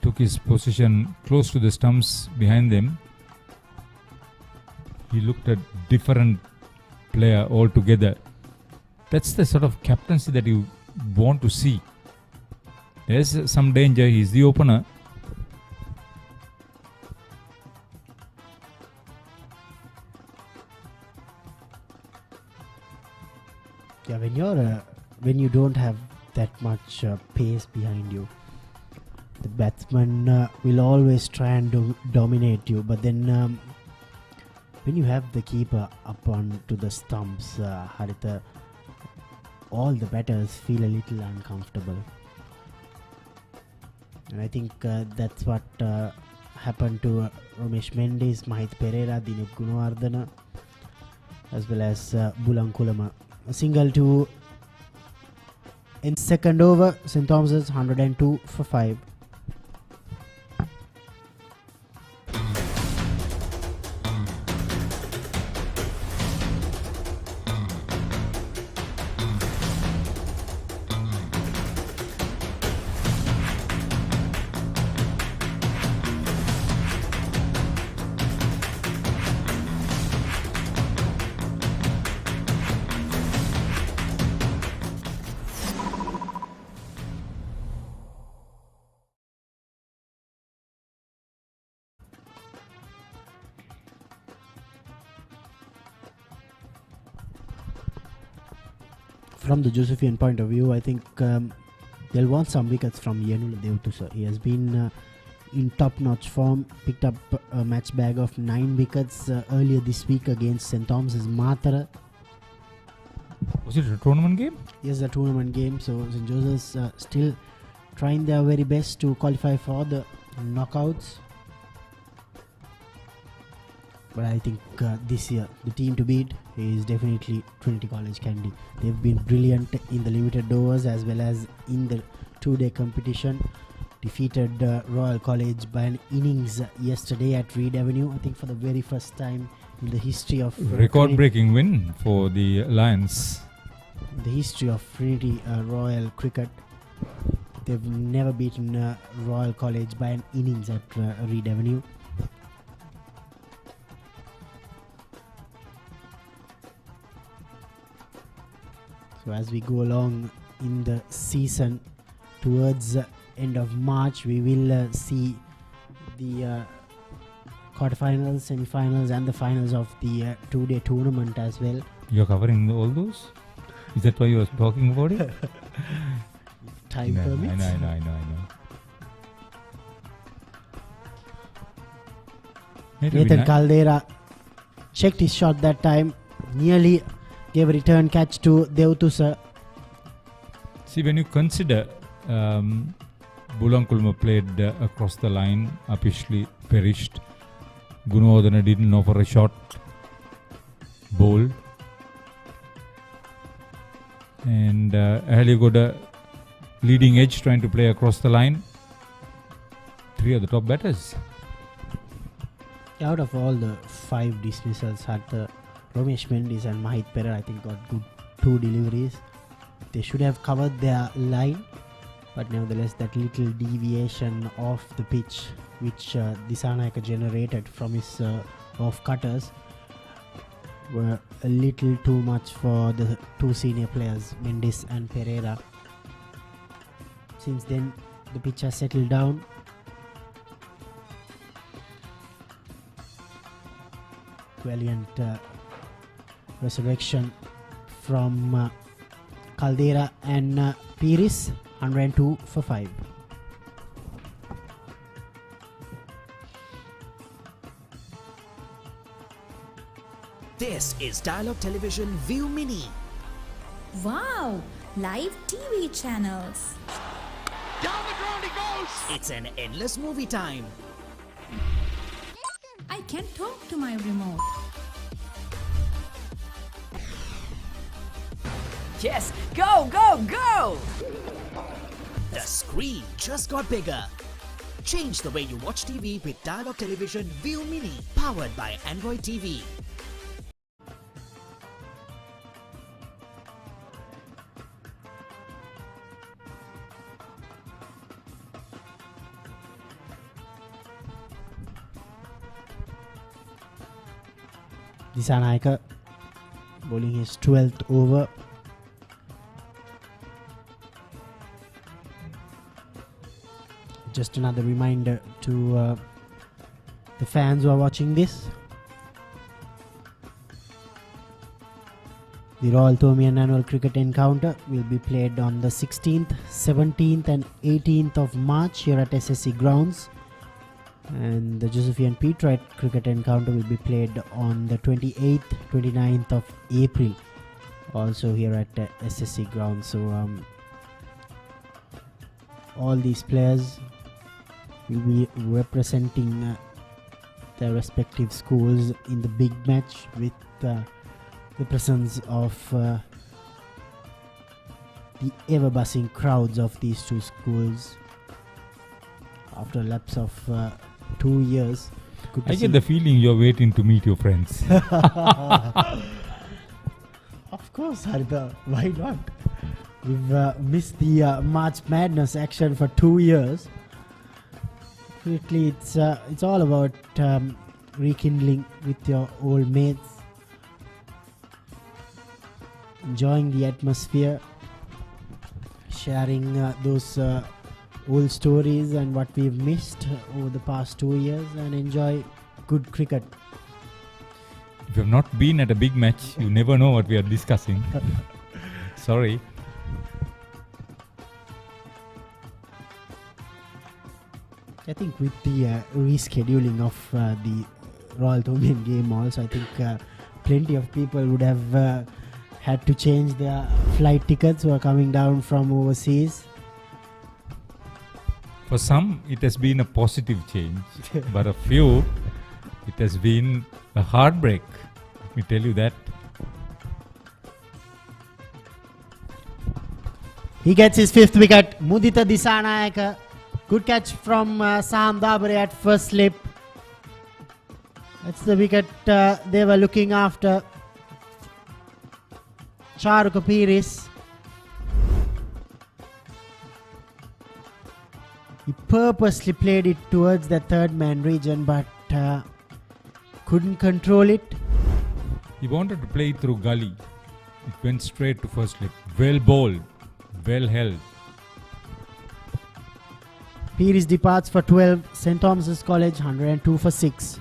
took his position close to the stumps behind them, he looked a different player altogether. That's the sort of captaincy that you want to see. There's some danger. He's the opener. Yeah, when you don't have that much pace behind you, the batsman will always try and dominate you. But then when you have the keeper up onto the stumps, Haritha, all the batters feel a little uncomfortable. And I think that's what happened to Ramesh Mendes, Mahith Pereira, Dinesh Gunawardena, as well as Bulankulama. A single to in second over, St. Thomas's 102 for 5. From the Josephian point of view, I think they'll want some wickets from Yenula Devtusa. He has been in top-notch form, picked up a match bag of 9 wickets earlier this week against St. Thomas's Matara. Was it a tournament game? Yes, a tournament game. So St. Joseph's still trying their very best to qualify for the knockouts. But I think this year, the team to beat is definitely Trinity College Kandy. They've been brilliant in the limited overs as well as in the 2-day competition. Defeated Royal College by an innings yesterday at Reed Avenue. I think for the very first time in the history of... Record-breaking win for the Lions. In the history of Trinity Royal Cricket. They've never beaten Royal College by an innings at Reed Avenue. So as we go along in the season towards the end of March, we will see the quarterfinals, semi-finals and the finals of the 2-day tournament as well. You're covering all those? Is that why you were talking about it? Time permits. I know. Nathan Caldera checked his shot that time, nearly gave a return catch to Devtusa. See, when you consider Bulankulma played across the line, Apishli perished, Gunawardena didn't offer a shot, bowled, and Ali got a leading edge trying to play across the line. 3 of the top batters. Out of all the 5 dismissals had Romesh Mendis and Mahit Pereira, I think, got good 2 deliveries. They should have covered their line, but nevertheless that little deviation off the pitch which Disanayaka generated from his off cutters were a little too much for the 2 senior players, Mendis and Pereira. Since then the pitch has settled down. Valiant resurrection from Caldera and Piris, 102 for 5. This is Dialog Television ViU Mini. Wow, live TV channels. Down the ground he goes! It's an endless movie time. I can talk to my remote. Yes, go, go, go! The screen just got bigger. Change the way you watch TV with Dialog Television ViU Mini, powered by Android TV. Disanayaka bowling his 12th over. Just another reminder to the fans who are watching this. The Royal Thomian Annual Cricket Encounter will be played on the 16th, 17th and 18th of March here at SSC Grounds. And the Josephian Peterite Cricket Encounter will be played on the 28th, 29th of April, also here at SSC Grounds. So all these players will be representing their respective schools in the big match with the presence of the ever-buzzing crowds of these 2 schools after a lapse of 2 years. I get the feeling you're waiting to meet your friends. Of course, Haritha. Why not? We've missed the March Madness action for 2 years. Quickly, it's all about rekindling with your old mates, enjoying the atmosphere, sharing those old stories and what we've missed over the past 2 years, and enjoy good cricket. If you have not been at a big match, you never know what we are discussing. Sorry. I think with the rescheduling of the Royal Thomian game also, I think plenty of people would have had to change their flight tickets who are coming down from overseas. For some, it has been a positive change, but a few, it has been a heartbreak. Let me tell you that. He gets his 5th wicket. Mudita Disanayaka. Good catch from Sam Dabare at first slip. That's the wicket they were looking after. Charuka Piris. He purposely played it towards the 3rd man region, but couldn't control it. He wanted to play it through gully. It went straight to first slip. Well bowled. Well held. Piris departs for 12. St. Thomas's College, 102 for 6.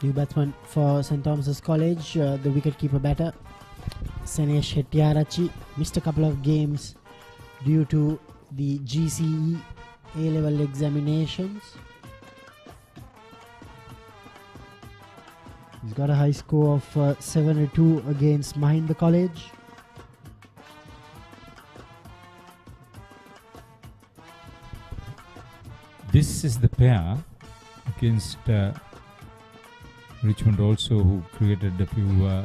New batsman for St. Thomas's College, the wicketkeeper batter Senesh Hettiarachi missed a couple of games due to the GCE A-level examinations. He's got a high score of 72 against Mahinda College. This is the pair against Richmond also, who created a few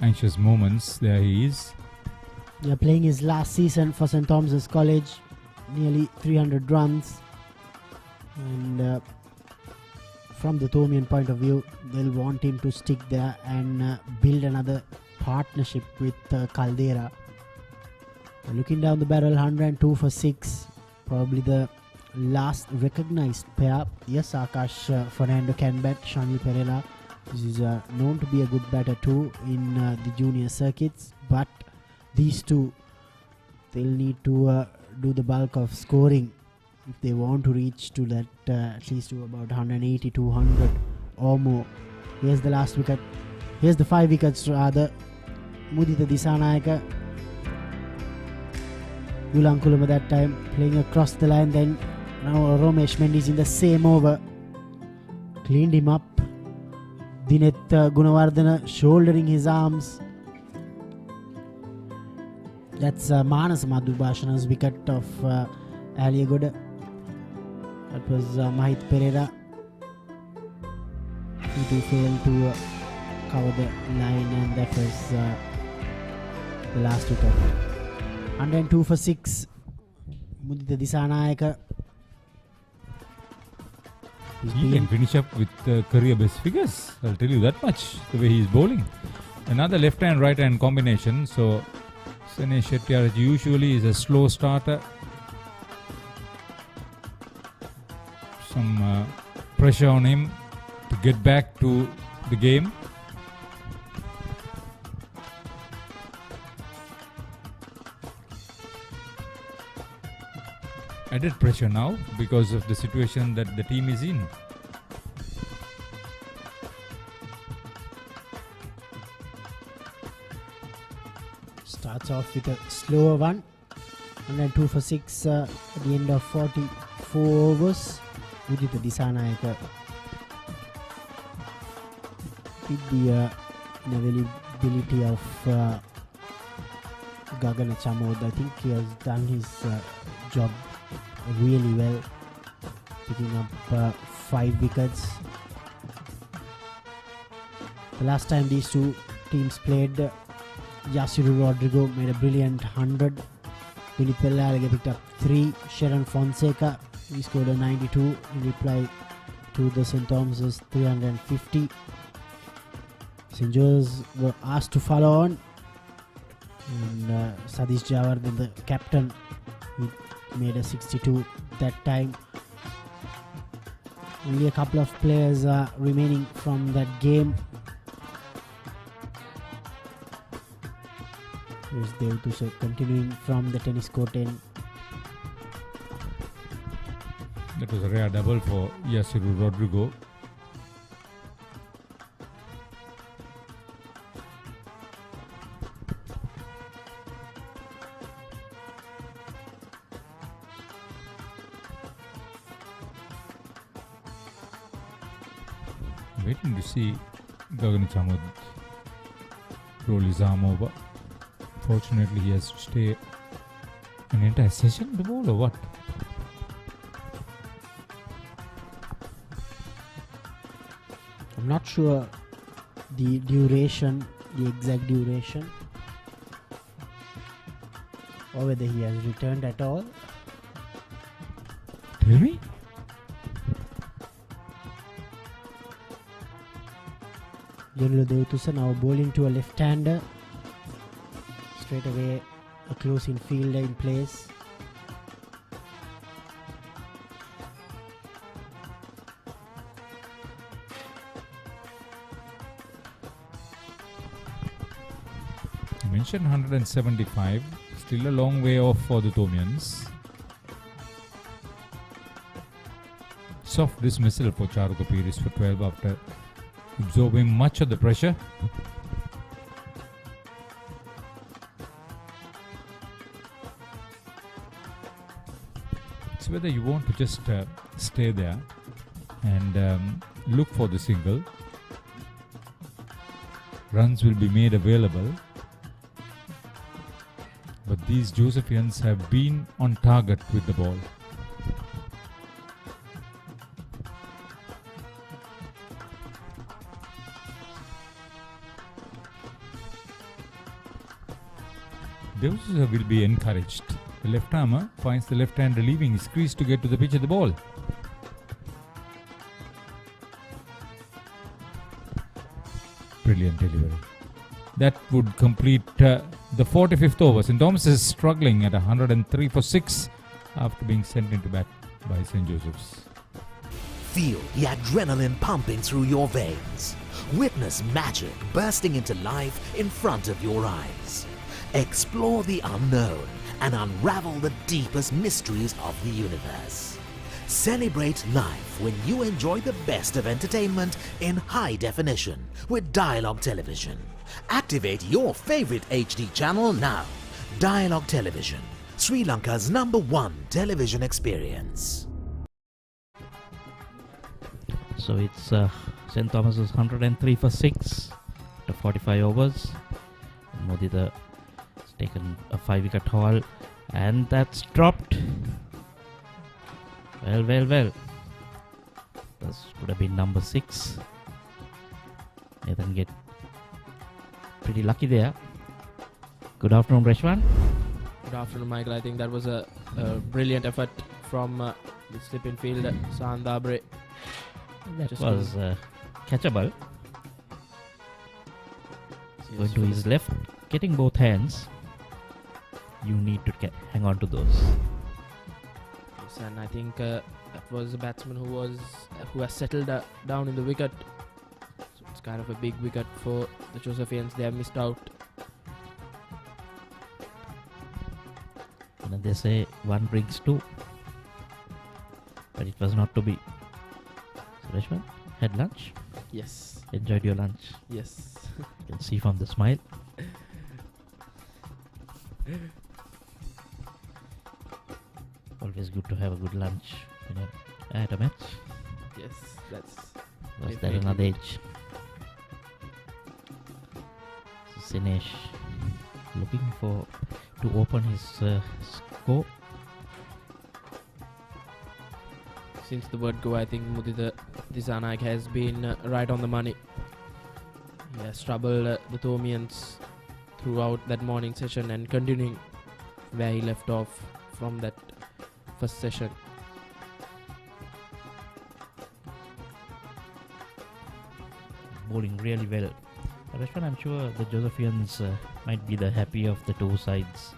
anxious moments. There he is. They're playing his last season for St. Thomas's College. Nearly 300 runs. And from the Thomian point of view, they'll want him to stick there and build another partnership with Caldera. Looking down the barrel, 102 for 6. Probably the last recognized pair. Yes, Akash Fernando can bat. Shanil Pereira is known to be a good batter too in the junior circuits. But these two, they'll need to do the bulk of scoring if they want to reach to that at least to about 180 to 100 or more. Here's the last wicket. Here's the 5 wickets rather. Mudita Disanayaka, Ulankulama that time playing across the line. Then now Romesh Mendes in the same over cleaned him up. Dinet Gunawardena shouldering his arms. That's Manas Madhubhashana's wicket of Aliagoda. That was Mahit Pereira. He too failed to cover the line, and that was the last wicket. 102 for 6. Mudita Disanayaka. He can finish up with career best figures. I'll tell you that much. The way he is bowling. Another left hand right hand combination. So Sene Shettyar usually is a slow starter. Some pressure on him to get back to the game. Added pressure now because of the situation that the team is in. Starts off with a slower one. 102 for 6 at the end of 44 overs. Udita Disanayaka with the inavailability of Gagana Chamod. I think he has done his job really well, picking up 5 wickets. The last time these two teams played, Yasiru Rodrigo made a brilliant 100. Philip Pellaga picked up 3. Sharon Fonseca, he scored a 92 in reply to the St. Thomas's 350. St. Joe's were asked to follow on, and Sadish Javardhan, the captain, he made a 62 that time. Only a couple of players are remaining from that game. Here's Devdusha continuing from the tennis court end. That was a rare double for Yasiru Rodrigo. Waiting to see Gagan Chamud roll his arm over. Fortunately, he has to stay an entire session to bowl or what? I'm not sure the duration, the exact duration, or whether he has returned at all. Tell me? Gilmour Jayasuriya now bowling to a left-hander. Straight away a close-in fielder in place. I mentioned 175, still a long way off for the Thomians. Soft dismissal for Charuka Piris for 12 after absorbing much of the pressure. It's whether you want to just stay there and look for the single. Runs will be made available. But these Josephians have been on target with the ball. Those will be encouraged. The left armer finds the left hand relieving his crease to get to the pitch of the ball. Brilliant delivery. That would complete the 45th over. St. Thomas is struggling at 103 for 6 after being sent into bat by St. Joseph's. Feel the adrenaline pumping through your veins. Witness magic bursting into life in front of your eyes. Explore the unknown and unravel the deepest mysteries of the universe. Celebrate life when you enjoy the best of entertainment in high definition with Dialog Television. Activate your favorite HD channel now. Dialog Television, Sri Lanka's #1 television experience. So it's St. Thomas's 103 for 6 to 45 overs. Modita has taken a 5-wicket haul and that's dropped. Well. This would have been number 6. Nathan get pretty lucky there. Good afternoon, Reshwan. Good afternoon, Michael. I think that was a brilliant effort from the slip-in fielder, Sandabre. That was catchable. Going to his left, getting both hands. You need to hang on to those. Yes, and I think that was a batsman who has settled down in the wicket. So it's kind of a big wicket for the Josephians. They have missed out. And they say 1 brings 2, but it was not to be. So Reshwan, had lunch? Yes. Enjoyed your lunch? Yes. You can see from the smile. Always good to have a good lunch, at a match. Yes, that's. Was that another age? So Sinesh looking to open his score. Since the word go, I think Mudita Disanaik has been right on the money. He has troubled the Thomians throughout that morning session and continuing where he left off from that first session. Bowling really well. Reshwan, I'm sure the Josephians might be the happy of the two sides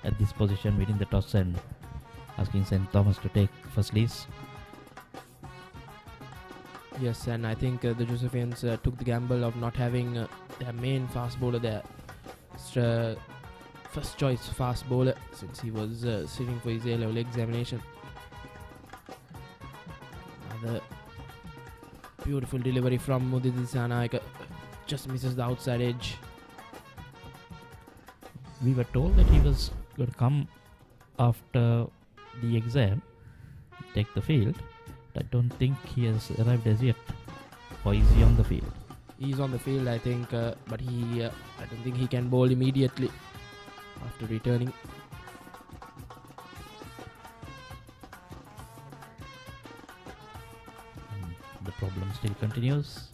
at this position, winning the toss and asking St. Thomas to take first lease. Yes, and I think the Josephians took the gamble of not having their main fast bowler there. First choice fast bowler since he was sitting for his A-level examination. Another beautiful delivery from Mudita Disanaik. Just misses the outside edge. We were told that he was going to come after the exam, take the field. I don't think he has arrived as yet. Or is he on the field? He's on the field, I think, but I don't think he can bowl immediately after returning. The problem still continues.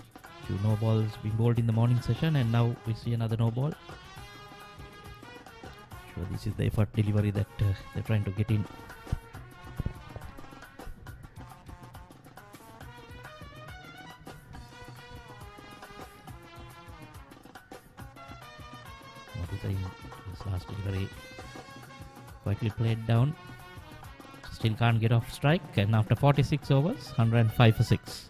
2 no balls being bowled in the morning session, and now we see another no ball. Sure, this is the effort delivery that they're trying to get in. His last delivery quietly played down. Still can't get off strike, and after 46 overs, 105 for 6.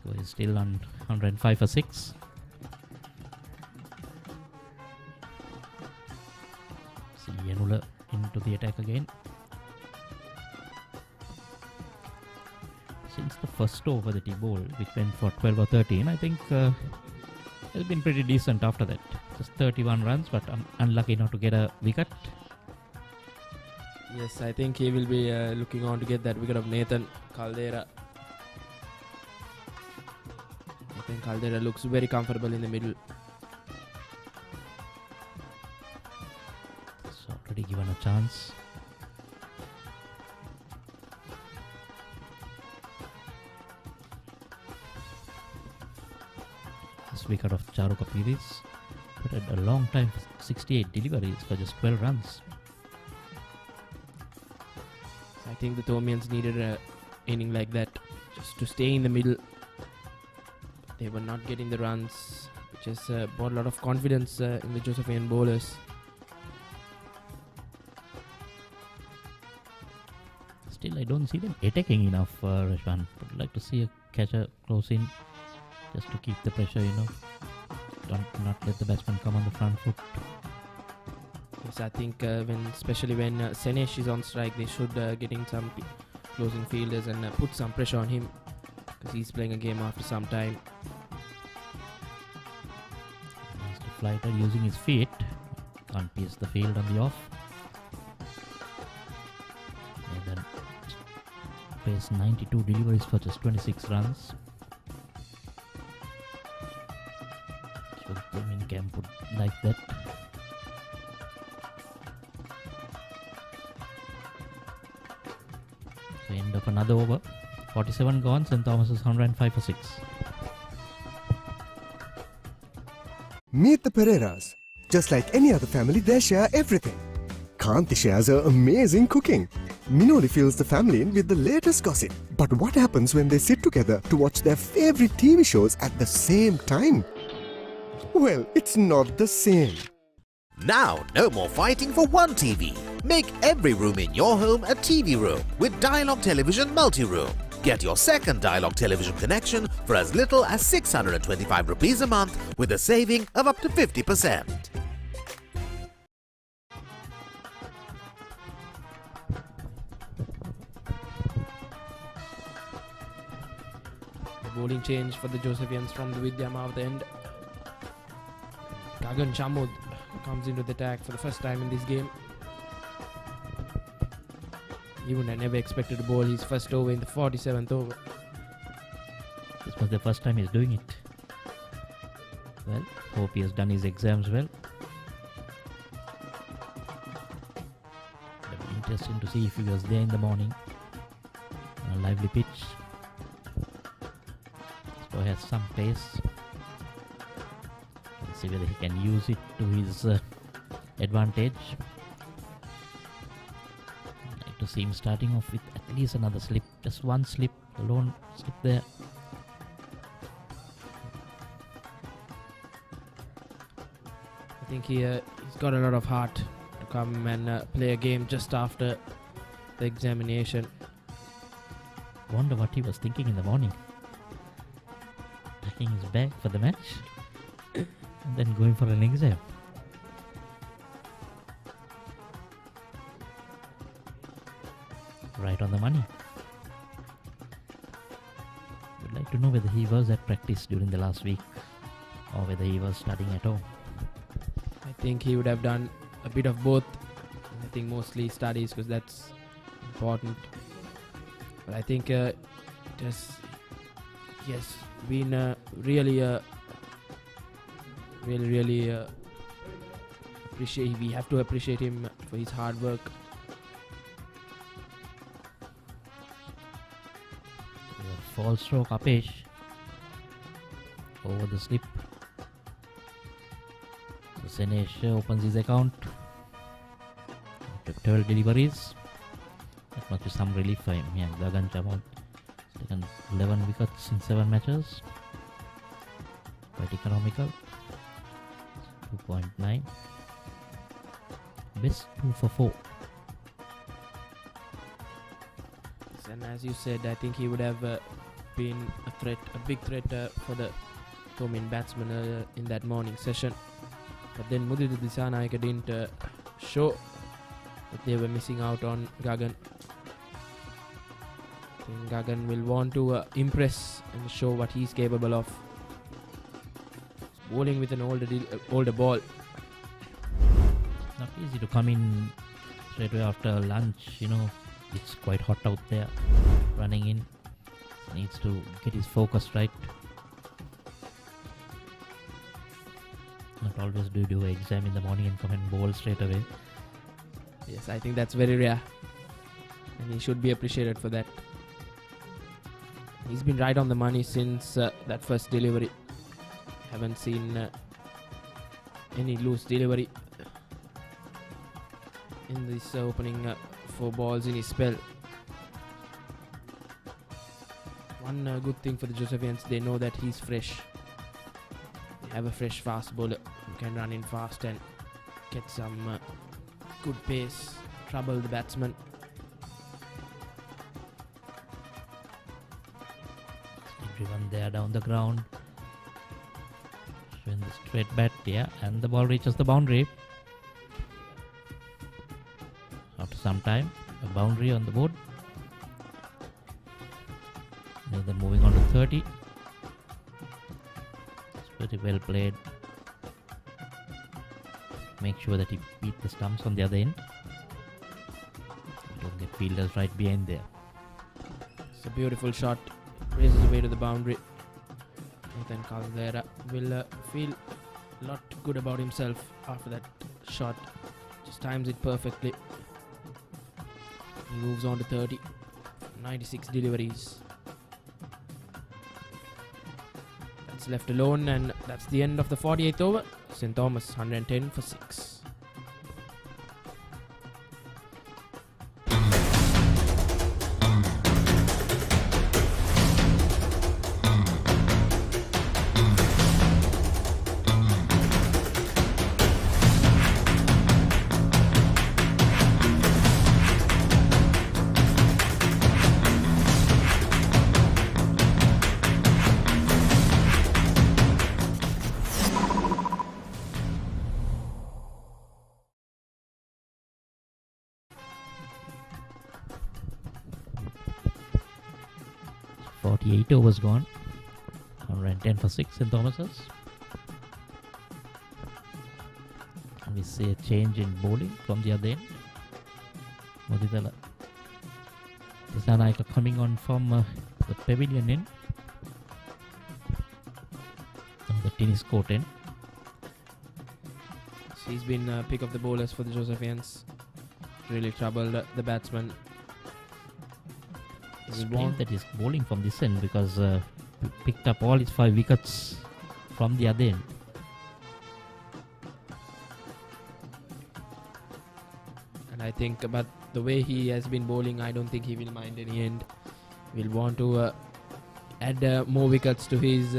So he's still on 105 for 6. See Yanula into the attack again. Since the first over that he bowled, which went for 12 or 13, I think it's been pretty decent after that. Just 31 runs, but unlucky not to get a wicket. Yes, I think he will be looking on to get that wicket of Nathan Caldera. I think Caldera looks very comfortable in the middle. He's already given a chance. Wicket of Charu Kapiris, but at a long time, 68 deliveries for just 12 runs. I think the Thomians needed an inning like that just to stay in the middle. They were not getting the runs, which has brought a lot of confidence in the Josephian bowlers. Still, I don't see them attacking enough, Rashwan. I'd like to see a catcher close in, just to keep the pressure, not let the batsman come on the front foot. Yes, I think especially when Senesh is on strike, they should get in some closing fielders and put some pressure on him, because he's playing a game after some time. Mr. Flighter using his feet, can't pierce the field on the off. And then plays 92 deliveries for just 26 runs. Camp would like that. So end of another over. 47 gone, St. Thomas is 105 for 6. Meet the Pereiras. Just like any other family, they share everything. Kanti shares her amazing cooking. Minoli fills the family in with the latest gossip. But what happens when they sit together to watch their favorite TV shows at the same time? Well, it's not the same. Now, no more fighting for one TV. Make every room in your home a TV room with Dialog Television Multi-Room. Get your second Dialog television connection for as little as 625 rupees a month with a saving of up to 50%. The bowling change for the Josephians from the Vidyama of the end. Gagan Chamud comes into the attack for the first time in this game. Even I never expected to bowl his first over in the 47th over. This was the first time he's doing it. Well, hope he has done his exams well. It'll be interesting to see if he was there in the morning on a lively pitch. So he has some pace. Let's see whether he can use it to his advantage. I'd like to see him starting off with at least another slip. Just one slip, a lone slip there. I think he's got a lot of heart to come and play a game just after the examination. Wonder what he was thinking in the morning. Packing his bag for the match and then going for an exam. Right on the money. Would like to know whether he was at practice during the last week or whether he was studying at home. I think he would have done a bit of both. I think mostly studies because that's important. But I think it has been really appreciate. We have to appreciate him for his hard work. Fall stroke Apesh over the slip. So Senesh opens his account. After 12 deliveries. That must be some relief for him. Yeah, Gagan Chamod has taken 11 wickets in 7 matches. Quite economical. 2.9. Best 2 for 4. And as you said, I think he would have been a big threat for the Tomin batsmen in that morning session. But then Mudita Disanayake didn't show that they were missing out on Gagan. I think Gagan will want to impress and show what he's capable of. He's bowling with an older ball. Not easy to come in straight away after lunch, it's quite hot out there. Running in, needs to get his focus right. Not always do you do an exam in the morning and come and bowl straight away. Yes, I think that's very rare, and he should be appreciated for that. He's been right on the money since that first delivery. Haven't seen any loose delivery in this opening 4 balls in his spell. One good thing for the Josephians, they know that he's fresh. They have a fresh fast bowler who can run in fast and get some good pace, trouble the batsman. Driven there down the ground. Showing the straight bat, and the ball reaches the boundary. After some time, a boundary on the board. Then moving on to 30. It's pretty well played. Make sure that he beat the stumps on the other end. Don't get fielders right behind there. It's a beautiful shot. Races away to the boundary. Nathan Caldera will feel a lot good about himself after that shot. Just times it perfectly. He moves on to 30. 96 deliveries. That's left alone, and that's the end of the 48th over. St. Thomas 110 for 6. Overs gone. 110 for 6 in Thomas's. And we see a change in bowling from the other end. Mudita Disanayake coming on from the pavilion end. On the tennis court end. He's been pick of the bowlers for the Josephians. Really troubled the batsman. Strange that he's bowling from this end because picked up all his 5 wickets from the other end. And I think about the way he has been bowling, I don't think he will mind any end. He'll want to add more wickets to his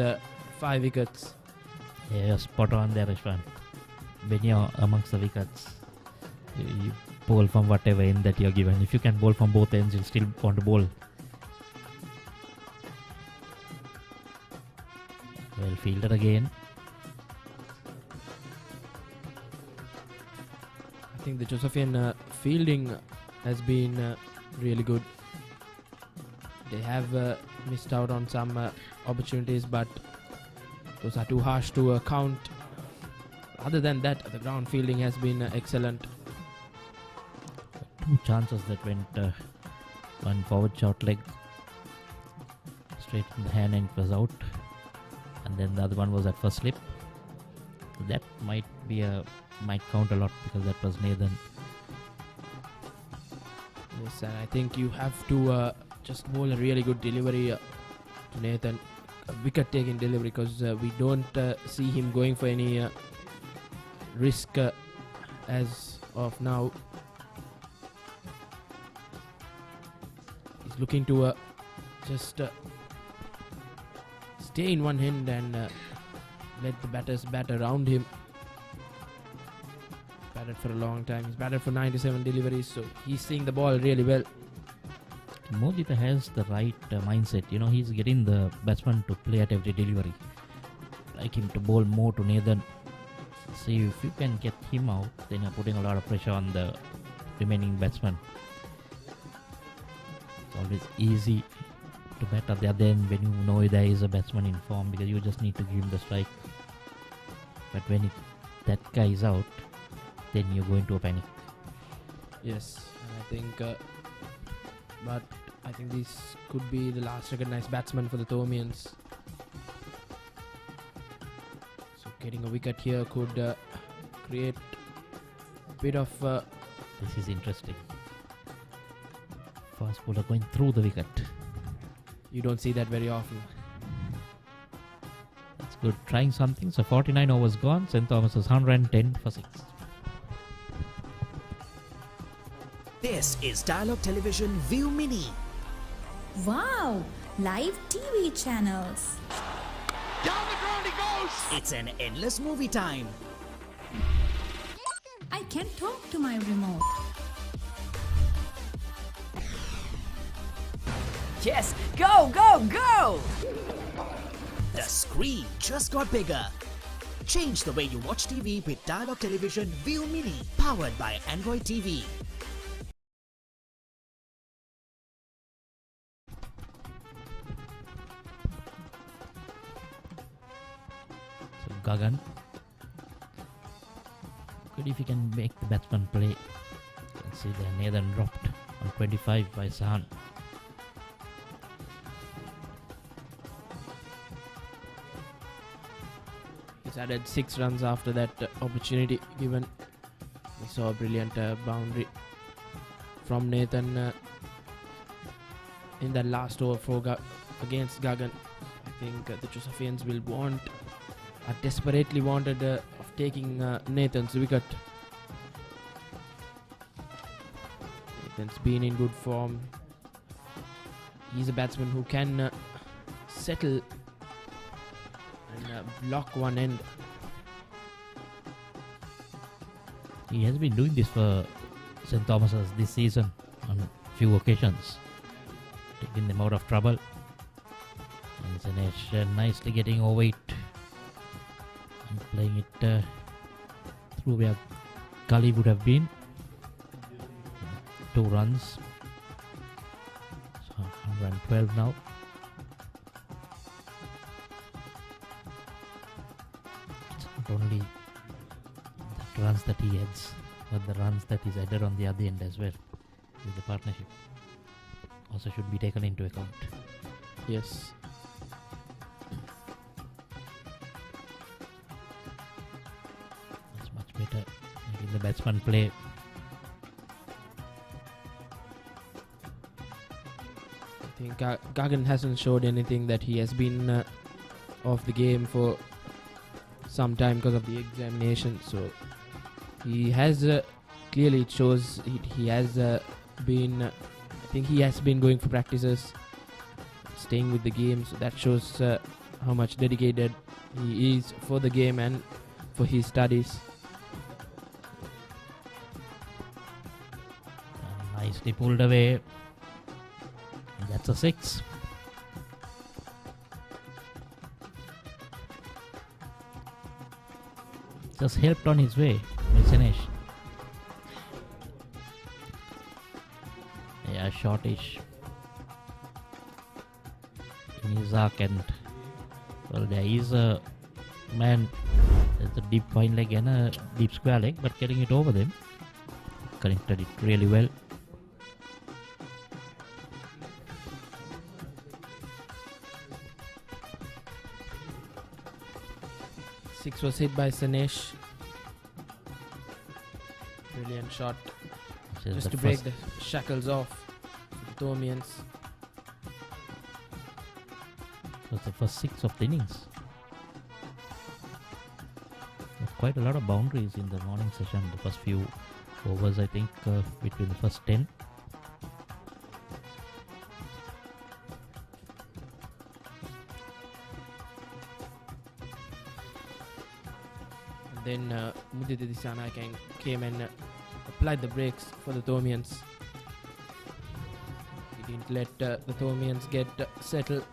5 wickets. Yeah, you're spot on there, Ashwan. When you're amongst the wickets, you bowl from whatever end that you're given. If you can bowl from both ends, you'll still want to bowl. Well fielded again. I think the Josephian fielding has been really good. They have missed out on some opportunities, but those are too harsh to count. Other than that, the ground fielding has been excellent. 2 chances that went one forward short leg straight in the hand and it was out, and then the other one was at first slip. That might count a lot because that was Nathan. Yes, and I think you have to just bowl a really good delivery to Nathan, a wicket taking delivery, because we don't see him going for any risk as of now. He's looking to just stay in one hand and let the batters bat around him. Batted for a long time. He's batted for 97 deliveries, so he's seeing the ball really well. Mojita has the right mindset. You know, he's getting the batsman to play at every delivery. Like him to bowl more to Nathan. See, if you can get him out, then you're putting a lot of pressure on the remaining batsman. It's always easy to bat at the other end when you know there is a batsman in form, because you just need to give him the strike. But when that guy is out, then you go into a panic. Yes, and I think, but I think this could be the last recognized batsman for the Thormians. So getting a wicket here could create a bit of... This is interesting. Fast bowler going through the wicket. You don't see that very often. That's good. Trying something. So 49 overs gone. St. Thomas is 110 for 6. This is Dialog Television ViU Mini. Wow! Live TV channels. Down the ground he goes! It's an endless movie time. I can talk to my remote. Yes, go, go, go! The screen just got bigger. Change the way you watch TV with Dialog Television ViU Mini, powered by Android TV. So Gagan. Good if he can make the batsman play. You can see there Nathan dropped on 25 by Sahan. He's added 6 runs after that opportunity given. We saw a brilliant boundary from Nathan in that last over for against Gagan. I think the Josephians will are desperately wanted of taking Nathan's wicket. Nathan's been in good form. He's a batsman who can settle and block one end. He has been doing this for St. Thomas's this season on a few occasions, taking them out of trouble. And Zanesh nicely getting over it and playing it through where Kali would have been. 2 runs. So 112 now. It's not only the runs that he adds, but the runs that is added on the other end as well with the partnership also should be taken into account. Yes. That's much better, making the batsman play. I think Gagan hasn't showed anything that he has been off the game for some time because of the examination. So he has clearly, it shows he has been. I think he has been going for practices, staying with the game. So that shows how much dedicated he is for the game and for his studies. Nicely pulled away. That's a 6. Just helped on his way by Zanesh. Yeah, shortish in his arc, and well, there is a man. There's a deep fine leg and a deep square leg, but getting it over them, connected it really well. Six was hit by Zanesh. Brilliant shot. Just to break the shackles off the Thormians. That's the first 6 of the innings. There's quite a lot of boundaries in the morning session. The first few overs, I think, between the first 10. Then Mudita Disana came and applied the brakes for the Thormians. He didn't let the Thomians get settled.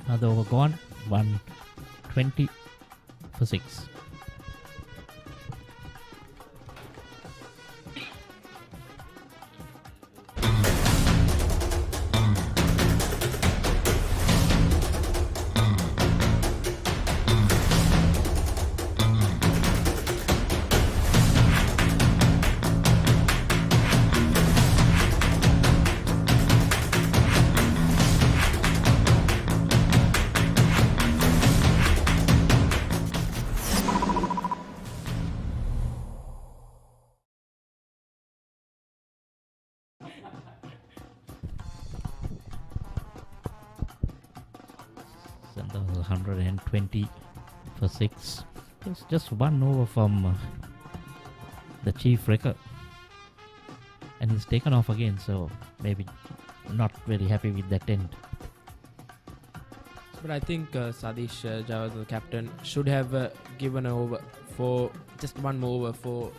Another over gone. 120 for 6. That was 120 for 6. It's just one over from the chief wrecker. And he's taken off again, so maybe not very happy with that end. But I think Sadish Jawad, the captain, should have given over for just one more over for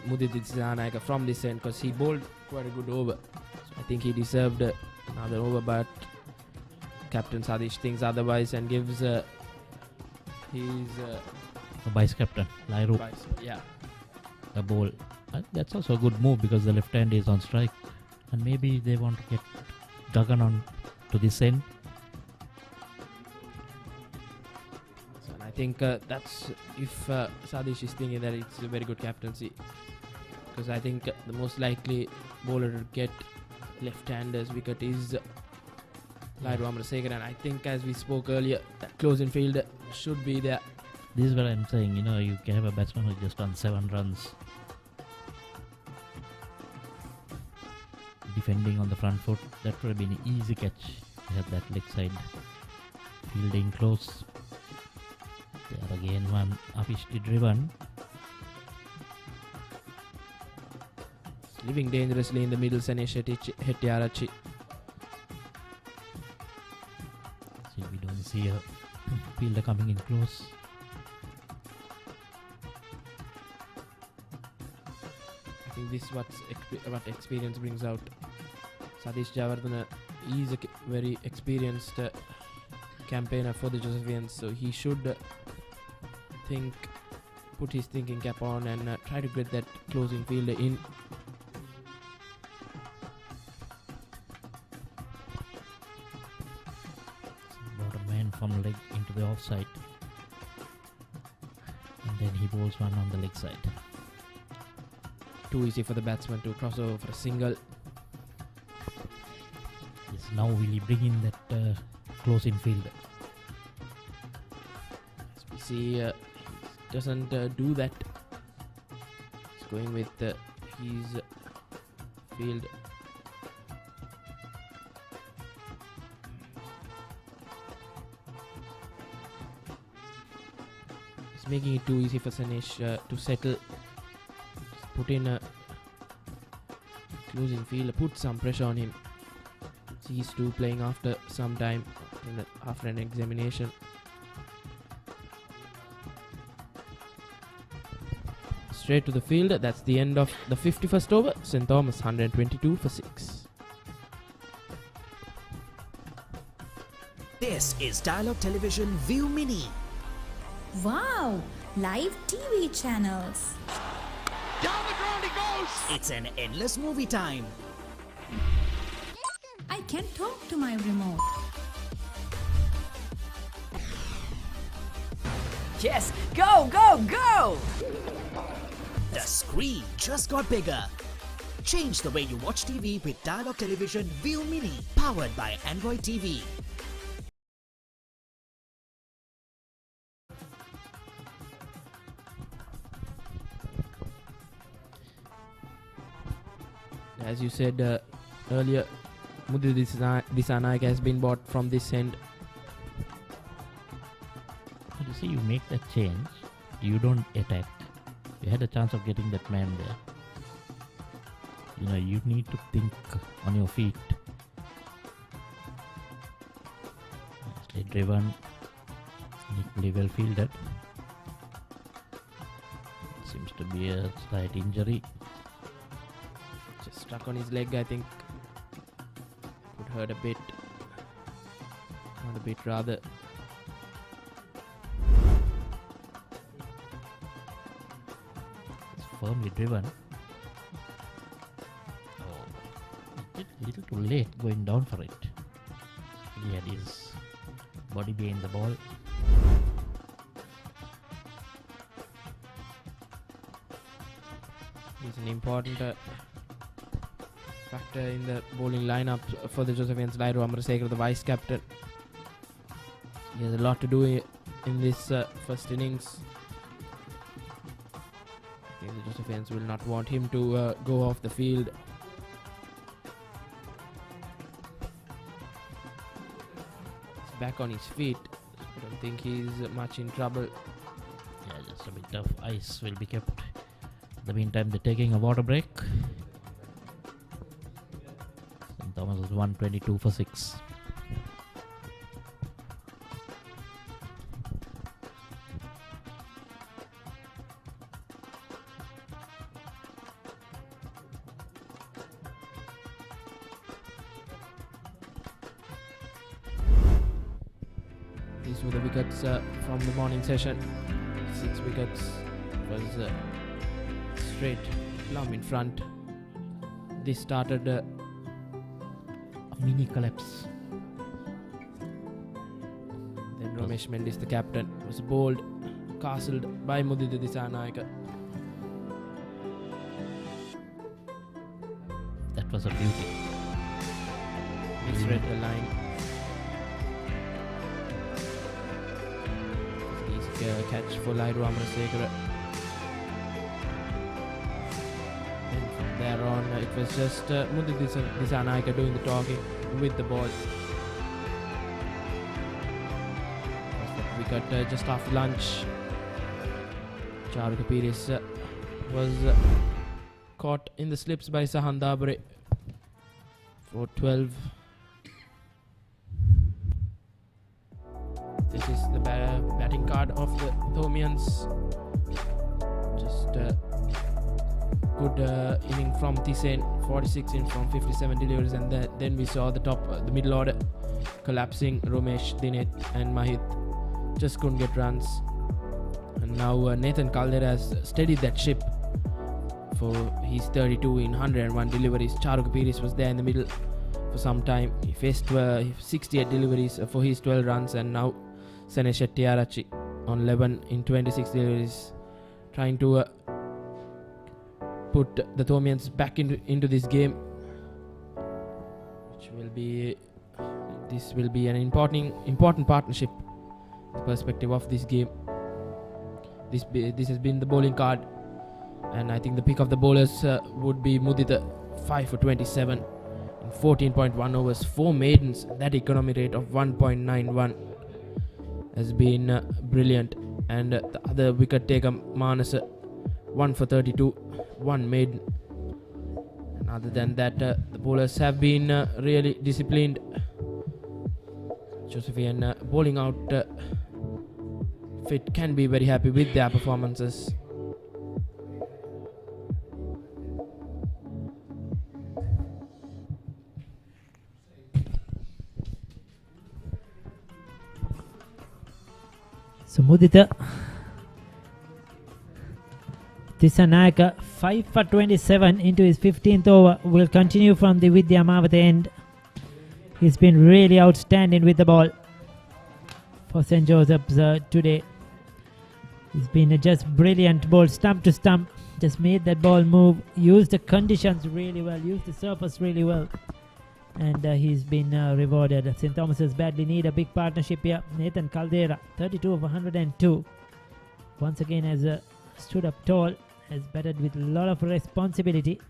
Mudit Zanayaka from this end, because he bowled quite a good over. So I think he deserved another over, but Captain Sadish thinks otherwise and gives his vice captain Lairu a bowl. That's also a good move because the left hand is on strike, and maybe they want to get Gagan on to this end. So I think that's if Sadish is thinking that it's a very good captaincy, because I think the most likely bowler to get left-handers wicket is Lairu Amarasegaran, and I think, as we spoke earlier, that close in field should be there. This is what I'm saying, you can have a batsman who just done 7 runs defending on the front foot. That would have been an easy catch. They had that leg side fielding close. There again one Apishti driven. Living dangerously in the middle, Sanesh Hettiarachi. We don't see a fielder coming in close. I think this is what experience brings out. Sadish Javardhana is a very experienced campaigner for the Josephians, so he should put his thinking cap on and try to get that closing fielder in. From leg into the offside, and then he bowls one on the leg side. Too easy for the batsman to cross over for a single. Yes, now will he bring in that close in field? As we see, he doesn't do that. He's going with his field. Making it too easy for Sanesh to settle. Just put in a closing field, put some pressure on him. He's too playing after some time, after an examination. Straight to the field. That's the end of the 51st over. St. Thomas 122 for 6. This is Dialog Television ViU Mini. Wow! Live TV channels. Down the ground he goes! It's an endless movie time. I can talk to my remote. Yes, go, go, go! The screen just got bigger. Change the way you watch TV with Dialog Television ViU Mini, powered by Android TV. As you said earlier, Mudit Disanayaka has been bought from this end. But you see, you make that change, you don't attack. You had a chance of getting that man there. You need to think on your feet. Nicely driven, equally well fielded. Seems to be a slight injury. Just struck on his leg, I think. Could hurt a bit. Not a bit, rather. It's firmly driven. Little too late going down for it. He had his body behind the ball. He's an important factor in the bowling lineup for the Josephians. Lairu Amarasekara, the vice captain. He has a lot to do in this first innings. I think the Josephians will not want him to go off the field. Back on his feet. I don't think he's much in trouble. Yeah, just a bit of ice will be kept. In the meantime, they're taking a water break. St. Thomas is 122 for 6. These were the wickets from the morning session. 6 wickets was straight plumb in front. This started a mini collapse. Then Romesh Mendis, the captain, was bowled, castled by Mudita Disanayaka. That was a beauty. Misread the line. Catch for Lairu Amarasekara. And from there on, it was just Mudita Disanayaka doing the talking with the ball. We got just after lunch. Charu Kapiris was caught in the slips by Sahan Dabare for 12. This is the batting card of the Thomians. Just good inning from Tisen, 46 in from 57 deliveries, and then we saw the middle order collapsing. Romesh, Dinet and Mahit just couldn't get runs, and now Nathan Caldera has steadied that ship for his 32 in 101 deliveries. Charu Kapiris was there in the middle for some time. He faced 68 deliveries for his 12 runs, and now Sene Shettiarachi on 11 in 26 deliveries, trying to put the Thomians back into this game, which will be an important partnership in the perspective of this game. This has been the bowling card, and I think the pick of the bowlers would be Mudita, 5 for 27 in 14.1 overs, 4 maidens. That economy rate of 1.91 has been brilliant, and the other wicket taker Manas, 1 for 32, 1 maiden. And other than that, the bowlers have been really disciplined. Josephian bowling out fit can be very happy with their performances. So Mudita Disanayaka, 5 for 27 into his 15th over, will continue from the Vidya Mavate end. He's been really outstanding with the ball for St. Joseph's today. He's been just brilliant ball, stump to stump, just made that ball move, used the conditions really well, used the surface really well, and he's been rewarded. St. Thomas's badly need a big partnership here. Nathan Caldera, 32 of 102, once again has stood up tall, has batted with a lot of responsibility.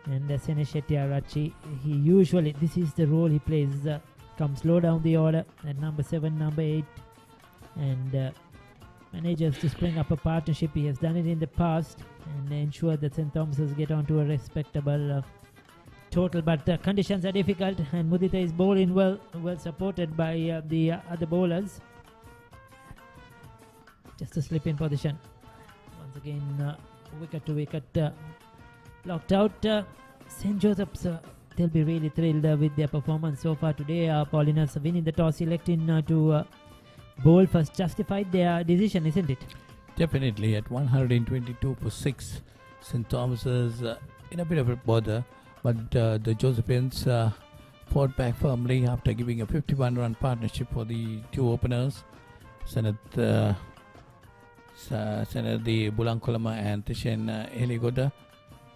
And Sene Shettiarachi, he usually, this is the role he plays, comes low down the order at number 7, number 8, and manages to spring up a partnership. He has done it in the past and ensure that St. Thomas's get onto a respectable total, but conditions are difficult and Mudita is bowling well supported by the other bowlers. Just a slip in position. Once again, wicket to wicket blocked out. St. Joseph's, they'll be really thrilled with their performance so far today. Paulinas winning the toss, electing to bowl first, justified their decision, isn't it? Definitely. At 122 for 6, St. Thomas's in a bit of a bother, but the Josephines fought back firmly after giving a 51-run partnership for the two openers, Senator Bulankolama and Tishen Heligoda.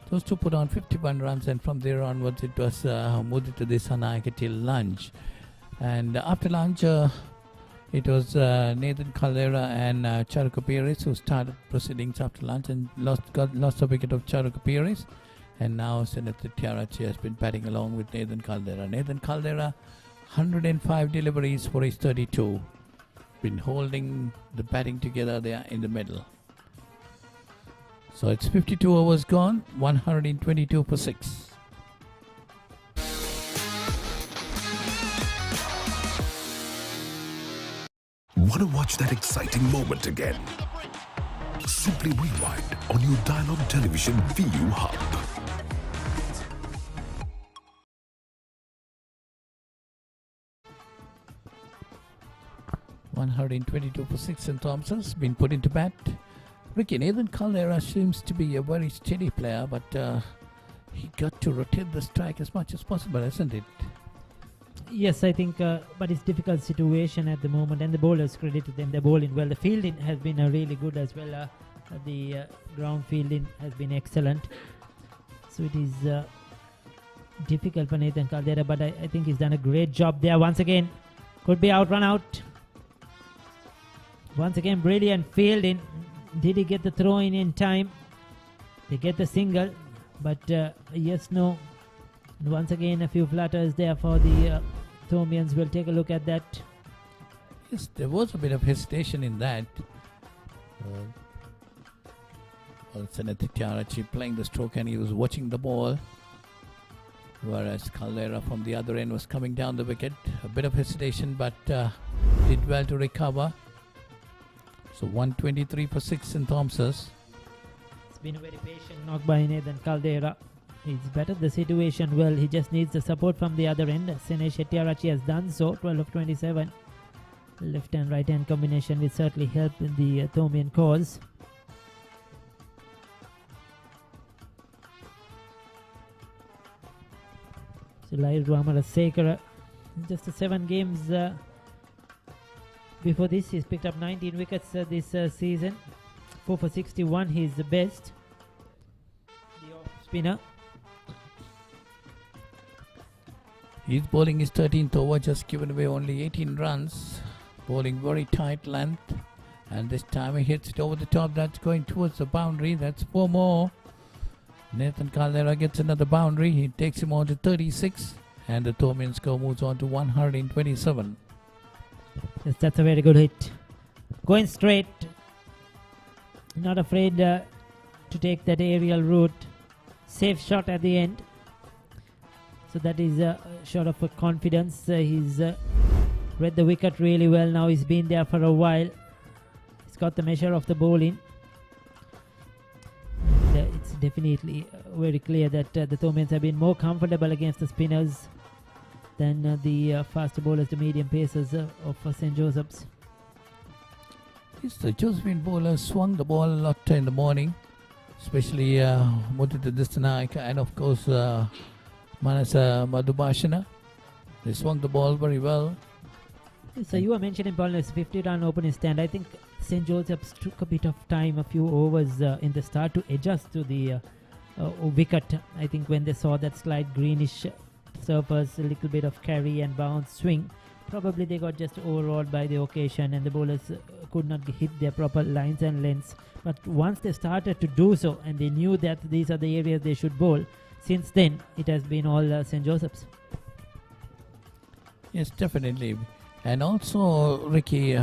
Those two put on 51 runs, and from there onwards it was Mudita Desanayake till lunch. And after lunch, it was Nathan Caldera and Charuka Perez who started proceedings after lunch and lost a wicket of Charuka Perez. And now Senator Tiarachi has been batting along with Nathan Caldera. Nathan Caldera, 105 deliveries for his 32. Been holding the batting together there in the middle. So it's 52 overs gone, 122 for 6. Want to watch that exciting moment again? Simply rewind on your Dialog Television ViU Hub. $122 for 6, St. Thomas's been put into bat. Ricky, Nathan Caldera seems to be a very steady player, but he got to rotate the strike as much as possible, isn't it? Yes, I think, but it's a difficult situation at the moment, and the bowlers, credit to them, they're bowling well. The fielding has been really good as well. The ground fielding has been excellent. So it is difficult for Nathan Caldera, but I think he's done a great job there. Once again, could be out, run out. Once again, brilliant fielding. Did he get the throw in time? They get the single, but yes, no. And once again, a few flutters there for the Thomians. We'll take a look at that. Yes, there was a bit of hesitation in that. Senator Tiarachi playing the stroke and he was watching the ball, whereas Caldera from the other end was coming down the wicket. A bit of hesitation, but did well to recover. So 123 for 6 in Thomas's. It's been a very patient knock by Nathan Caldera. He's bettered the situation well. He just needs the support from the other end. Senesh Tiarachi has done so. 12 of 27. Left and right hand combination will certainly help in the Thomian cause. So Lai Ramarasekara, just 7 games before this, he's picked up 19 wickets this season. 4 for 61, he's the best. The off spinner. He's bowling his 13th over, just given away only 18 runs. Bowling very tight length. And this time he hits it over the top. That's going towards the boundary. That's 4 more. Nathan Caldera gets another boundary. He takes him on to 36. And the Thomian score moves on to 127. Yes, that's a very good hit. Going straight. Not afraid to take that aerial route. Safe shot at the end. So that is a shot of confidence. He's read the wicket really well now. He's been there for a while. He's got the measure of the bowling. And it's definitely very clear that the Thomians have been more comfortable against the spinners than the faster bowlers, the medium pacers of St. Joseph's. Yes, the Josephine bowlers swung the ball a lot in the morning, especially Mudita Desanayake and of course Manasa Madhubhashana. They swung the ball very well. So you were mentioning Paul's 50-run opening stand. I think St. Joseph's took a bit of time, a few overs in the start to adjust to the wicket. I think when they saw that slight greenish surface, a little bit of carry and bounce swing, probably they got just overawed by the occasion and the bowlers could not hit their proper lines and lengths. But once they started to do so and they knew that these are the areas they should bowl, since then it has been all St. Joseph's. Yes, definitely. And also, Ricky,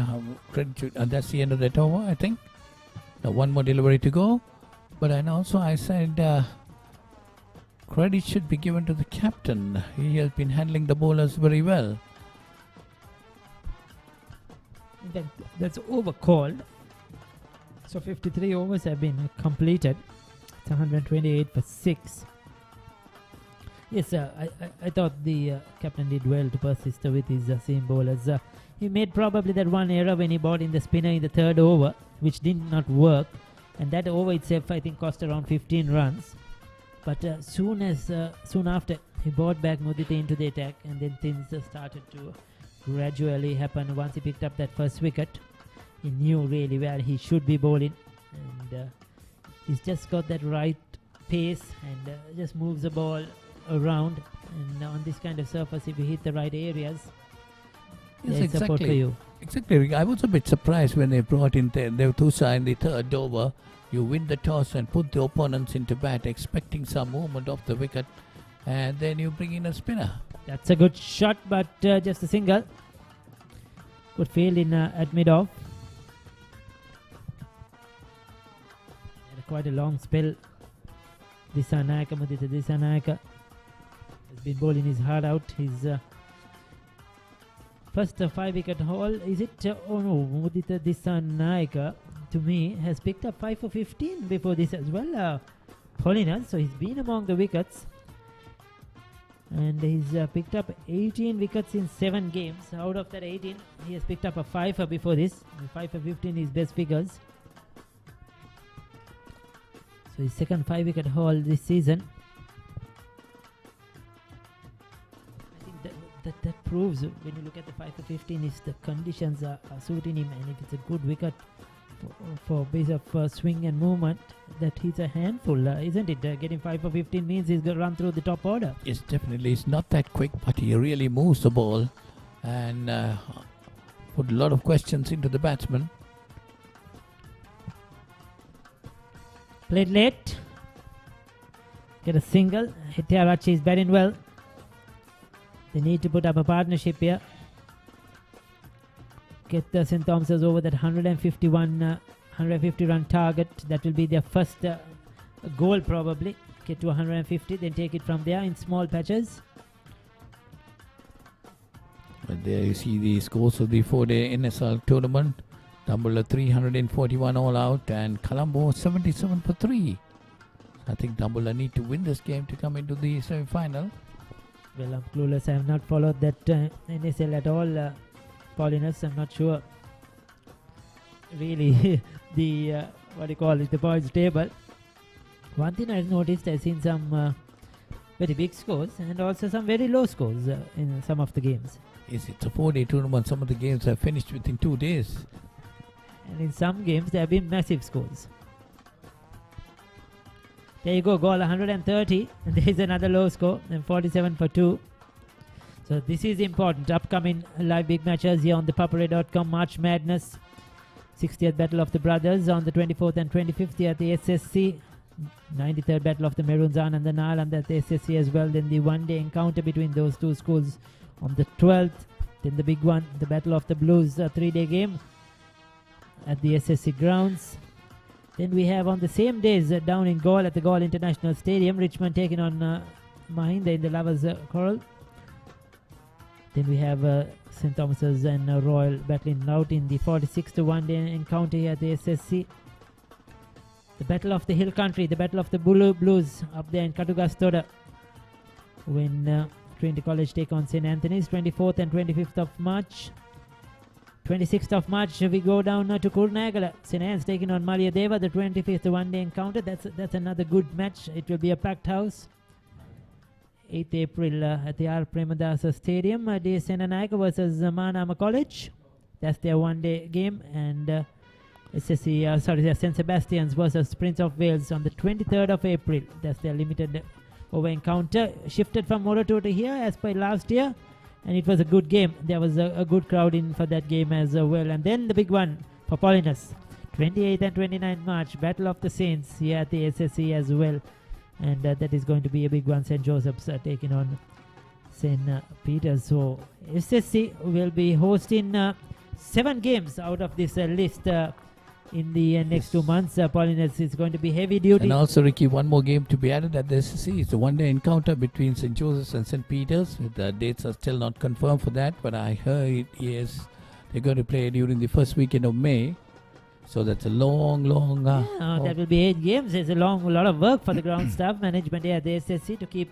that's the end of that over, I think. Now one more delivery to go. But and also I said credit should be given to the captain. He has been handling the bowlers very well. That's over called. So 53 overs have been completed. It's 128 for 6. Yes, I thought the captain did well to persist with his seam bowlers. He made probably that one error when he bowled in the spinner in the third over, which did not work. And that over itself, I think, cost around 15 runs. But soon after, he brought back Mudita into the attack, and then things started to gradually happen. Once he picked up that first wicket, he knew really where he should be bowling, and he's just got that right pace and just moves the ball around. And on this kind of surface, if you hit the right areas, yes, there's support for you. Exactly. I was a bit surprised when they brought in Devtusa in the third over. You win the toss and put the opponents into bat, expecting some movement off the wicket, and then you bring in a spinner. That's a good shot, but just a single. Good field in at mid-off. Quite a long spell. Mudita Dissanayaka has been bowling his heart out. His first 5-wicket haul. Is it? Oh no, Mudita Dissanayaka to me has picked up 5 for 15 before this as well. Paulinus, so he's been among the wickets. And he's picked up 18 wickets in 7 games. Out of that 18, he has picked up a 5 before this. 5 for 15 is best figures. So his second 5-wicket haul this season. I think that proves when you look at the 5 for 15 is the conditions are suiting him, and if it's a good wicket for base of swing and movement, that he's a handful, isn't it? Getting 5 for 15 means he's going to run through the top order. Yes, definitely. It's not that quick, but he really moves the ball and put a lot of questions into the batsman. Played late. Get a single. Hitiarachi is batting well. They need to put up a partnership here. Get the St. Thomas's over that 150 run target. That will be their first goal probably. Get to 150, then take it from there in small patches. And there you see the scores of the 4-day NSL tournament. Tambula 341 all out and Colombo 77 for 3. I think Tambula need to win this game to come into the semi-final. Well, I'm clueless. I have not followed that NSL at all. Paulinus, I'm not sure. Really, the the points table. One thing I've noticed, I've seen some very big scores and also some very low scores in some of the games. Yes, it's a 4-day tournament. Some of the games have finished within 2 days. And in some games, there have been massive scores. There you go, goal 130. And there is another low score, and 47 for 2. So this is important. Upcoming live big matches here on the Papare.com. March Madness. 60th Battle of the Brothers on the 24th and 25th at the SSC. 93rd Battle of the Maroons and the Nile at the SSC as well. Then the one-day encounter between those two schools on the 12th. Then the big one, the Battle of the Blues, a 3-day game at the SSC Grounds. Then we have on the same days down in Gaul at the Gaul International Stadium, Richmond taking on Mahinda in the Lovers Coral. Then we have St. Thomas's and Royal battling out in the 46th one-day encounter here at the SSC. The Battle of the Hill Country, the Battle of the Blues up there in Katugastora, when Trinity College take on St. Anthony's, 24th and 25th of March. 26th of March, we go down to Kurnagala. St. Anne's taking on Malia Deva, the 25th one-day encounter. That's another good match. It will be a packed house. 8th April at the R. Premadasa Stadium. DS Senanayaka versus Manama College. That's their one-day game. And St. Sebastian's versus Prince of Wales on the 23rd of April. That's their limited over encounter. Shifted from Moroto to here as per last year. And it was a good game. There was a good crowd in for that game as well. And then the big one for Paulinus. 28th and 29th March. Battle of the Saints here at the SSC as well. And that is going to be a big one. St. Joseph's taking on St. Peter's. So SSC will be hosting 7 games out of this list in the next 2 months. Paulinus, is going to be heavy duty. And also, Ricky, one more game to be added at the SSC. It's a one-day encounter between St. Joseph's and St. Peter's. The dates are still not confirmed for that, but I heard, yes, they're going to play during the first weekend of May. So that's a long... that will be 8 games. There's a lot of work for the ground staff management here at the SSC to keep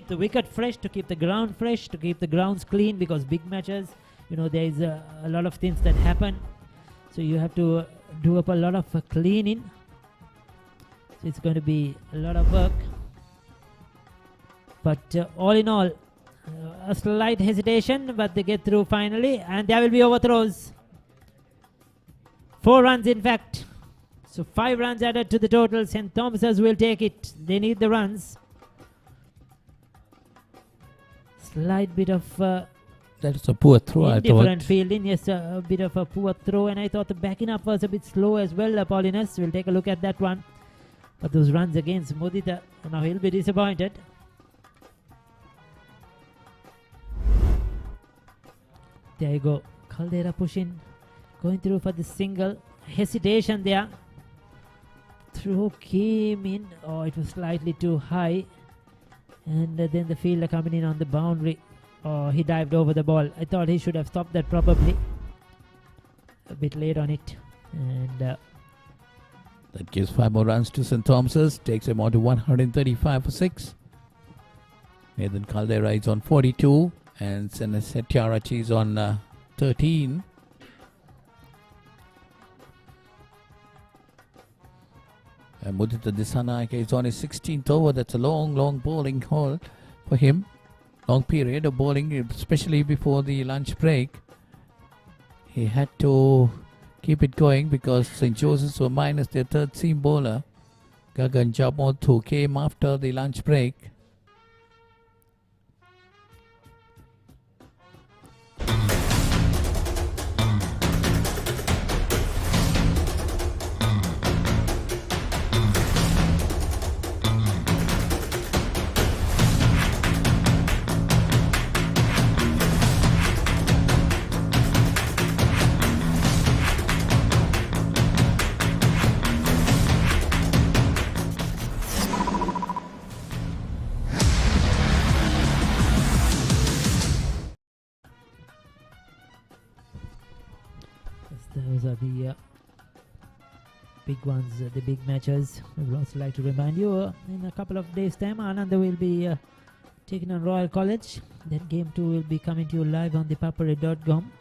the wicket fresh, to keep the ground fresh, to keep the grounds clean, because big matches, there is a lot of things that happen. So you have to do up a lot of cleaning. So it's going to be a lot of work. But all in all, a slight hesitation, but they get through finally, and there will be overthrows. 4 runs, in fact. So 5 runs added to the total. St. Thomas's will take it. They need the runs. Slight bit of that's a poor throw, I thought. Indifferent fielding. Yes, a bit of a poor throw, and I thought the backing up was a bit slow as well. Paulinus will take a look at that one. But those runs against Mudita, now he'll be disappointed. There you go. Caldera pushing. Going through for the single. Hesitation there. Throw came in. Oh, it was slightly too high. And then the fielder coming in on the boundary. Oh, he dived over the ball. I thought he should have stopped that probably. A bit late on it. And that gives 5 more runs to St. Thomas's. Takes him on to 135 for 6. Nathan Caldera is on 42. And Setiarachi is on 13. And Mudita Dissanayake is on his 16th over. That's a long bowling haul for him. Long period of bowling, especially before the lunch break. He had to keep it going because St. Joseph's were minus their third seam bowler. Gagan Jabmoth, who came after the lunch break. Those are the big ones, the big matches. We would also like to remind you, in a couple of days' time, Ananda will be taking on Royal College. That game 2 will be coming to you live on the papare.com.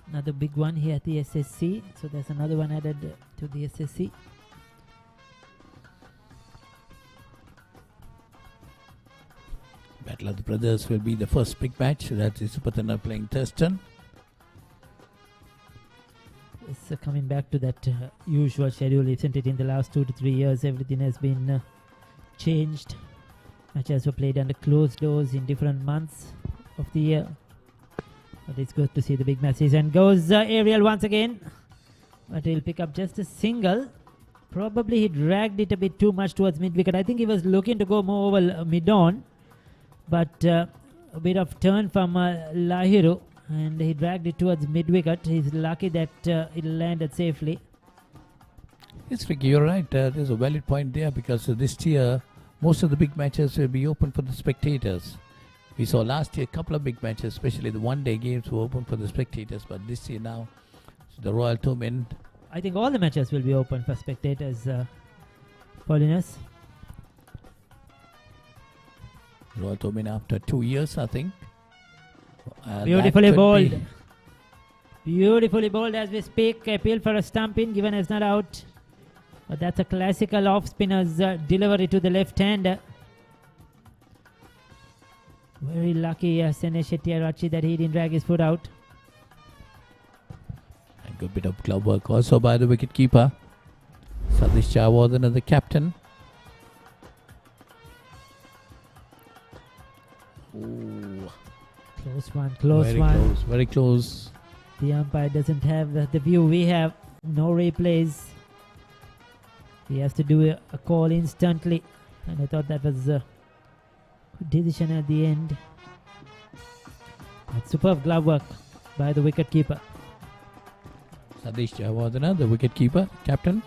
Another big one here at the SSC. So there's another one added to the SSC. Battle of the Brothers will be the first big match. That is Supatana playing Thurston. It's coming back to that usual schedule, isn't it? In the last 2 to 3 years, everything has been changed. Matches were played under closed doors in different months of the year. But it's good to see the big matches. And goes Ariel once again. But he'll pick up just a single. Probably he dragged it a bit too much towards mid-wicket. I think he was looking to go more over mid-on. But a bit of turn from Lahiru. And he dragged it towards mid-wicket. He's lucky that it landed safely. Yes, Ricky, you're right. There's a valid point there because this year, most of the big matches will be open for the spectators. We saw last year a couple of big matches, especially the one-day games were open for the spectators. But this year now, the Royal Tournament. I think all the matches will be open for spectators, Paulinus. Royal Tournament after 2 years, I think. Beautifully bowled. Beautifully bowled as we speak. Appeal for a stump in, given as not out. But that's a classical off-spinner's delivery to the left-hander. Very lucky Sene Shettiarachi that he didn't drag his foot out. And good bit of glove work also by the wicket-keeper. Sadish Jawardena, the captain. Ooh. Close one, close very one. Close, very close. The umpire doesn't have the view we have. No replays. He has to do a call instantly. And I thought that was decision at the end. But superb glove work by the wicket keeper. Sadish Jayawardena, the wicket keeper, captain.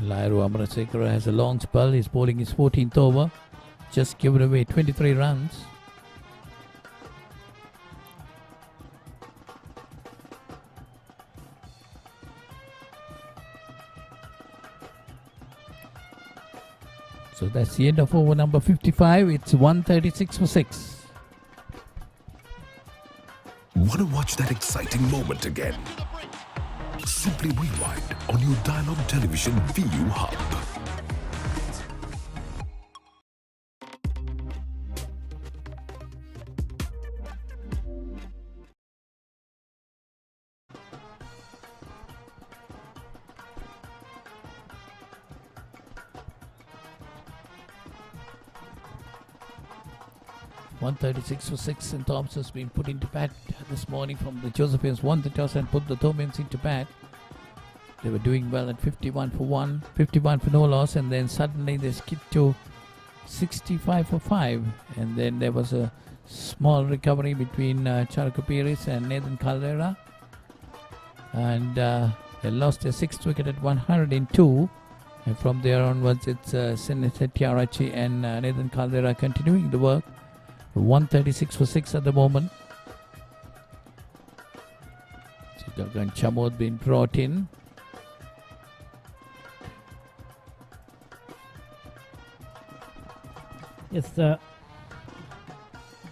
Lairu Amarasekara has a long spell. He's bowling his 14th over. Just given away 23 runs. So that's the end of over number 55. It's 136 for 6. Want to watch that exciting moment again? Simply rewind on your Dialog Television ViU hub. .136 for 6, and Thomas has been put into bat this morning from the Josephians. Won the toss and put the Thomians into bat. They were doing well at 51 for 1, 51 for no loss, and then suddenly they skipped to 65 for 5. And then there was a small recovery between Charakupiris and Nathan Caldera. And they lost their 6th wicket at 102. And from there onwards, it's Senator Tiarachi and Nathan Caldera continuing the work. 136 for 6 at the moment. Gagan Chamod been brought in. Yes,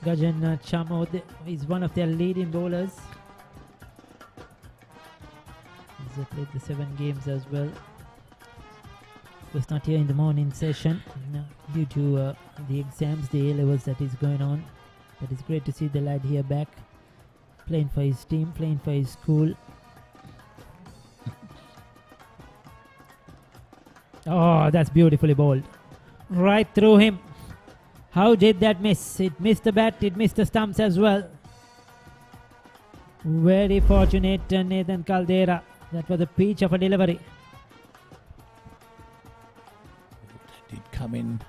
Gagan Chamod is one of their leading bowlers. He's played the 7 games as well. Was not here in the morning session due to the exams, the A-levels that is going on. But it's great to see the lad here back, playing for his team, playing for his school. Oh, that's beautifully bowled. Right through him. How did that miss? It missed the bat, it missed the stumps as well. Very fortunate Nathan Caldera. That was a peach of a delivery. Did come in.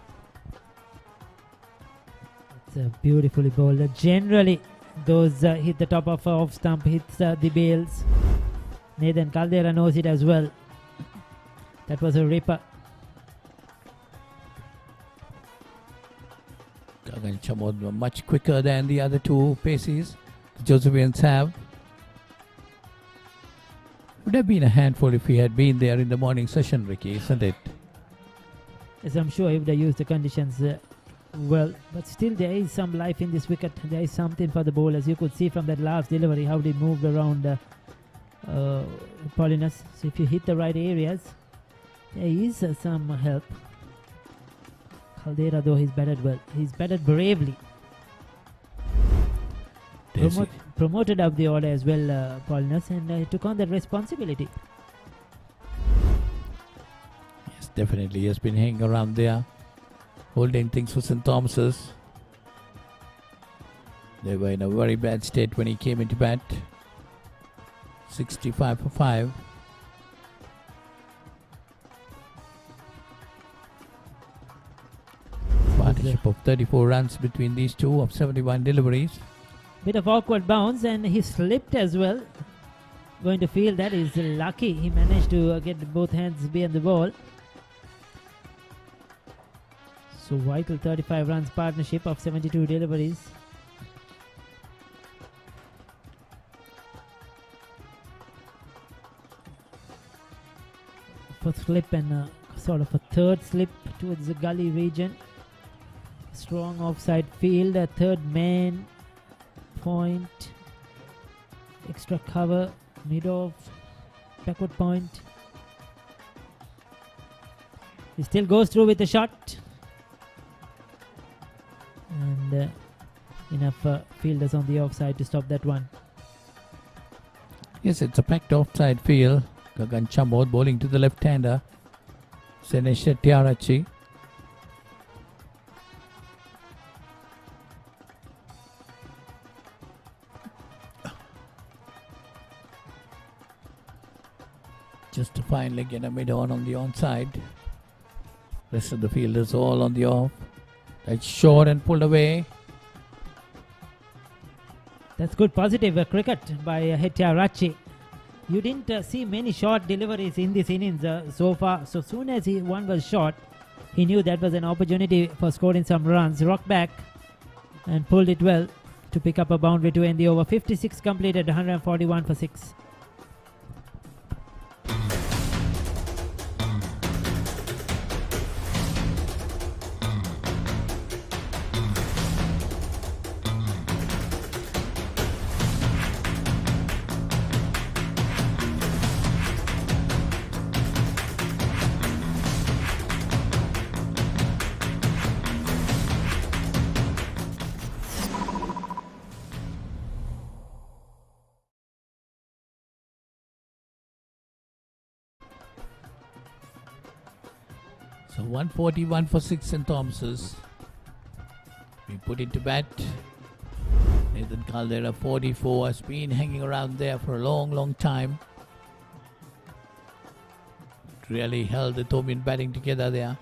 It's a beautifully bowled. Generally, those hit the top of off stump, hits the bails. Nathan Caldera knows it as well. That was a ripper. Gagan Chamod were much quicker than the other two paces the Josephians have. Would have been a handful if he had been there in the morning session, Ricky, isn't it? Yes, I'm sure he would have used the conditions well, but still there is some life in this wicket. There is something for the bowlers. You could see from that last delivery how they moved around Paulinus. So if you hit the right areas, there is some help. Caldera, though, he's batted well. He's batted bravely. Promoted up the order as well, Paulinus, and he took on that responsibility. Yes, definitely. He has been hanging around there, holding things for St. Thomas's. They were in a very bad state when he came into bat. 65 for 5. Partnership of 34 runs between these two of 71 deliveries. Bit of awkward bounce, and he slipped as well. Going to field, that is lucky. He managed to get both hands behind the ball. So vital 35 runs partnership of 72 deliveries. First slip and sort of a third slip towards the gully region. Strong offside field, a third man point, extra cover, mid off, backward point. He still goes through with the shot, and enough fielders on the offside to stop that one. Yes, it's a packed offside field. Gagan Chamod bowling to the left-hander, Senesha Tiarachi. just to finally get a mid-on on the onside. Rest of the fielders all on the off. That's short and pulled away. That's good positive cricket by Hettiarachchi. You didn't see many short deliveries in this innings so far. So soon as one was short, he knew that was an opportunity for scoring some runs. Rocked back and pulled it well to pick up a boundary to end the over. 56 completed, 141 for 6. So 141 for 6 St. Thomas's. We put into bat. Nathan Caldera 44 has been hanging around there for a long time. Really held the Thomian batting together there.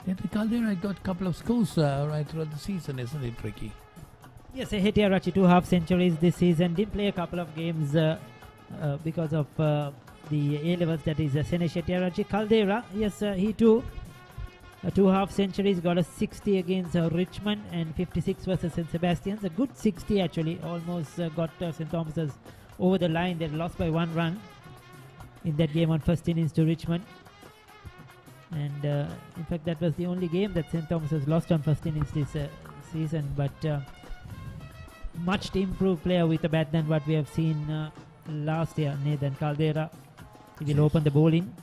Nathan Caldera got a couple of scores right throughout the season, isn't it, Ricky? Yes, Hettiarachchi 2 half centuries this season. Didn't play a couple of games because of the A-levels, that is Senesh Hettiarachchi. Caldera, yes, he too. 2 half centuries, got a 60 against Richmond and 56 versus St. Sebastian's. A good 60 actually, almost got St. Thomas's over the line. They lost by 1 run in that game on first innings to Richmond. And in fact, that was the only game that St. Thomas's lost on first innings this season. But much improved player with a bat than what we have seen last year. Nathan Caldera, he will open the bowling.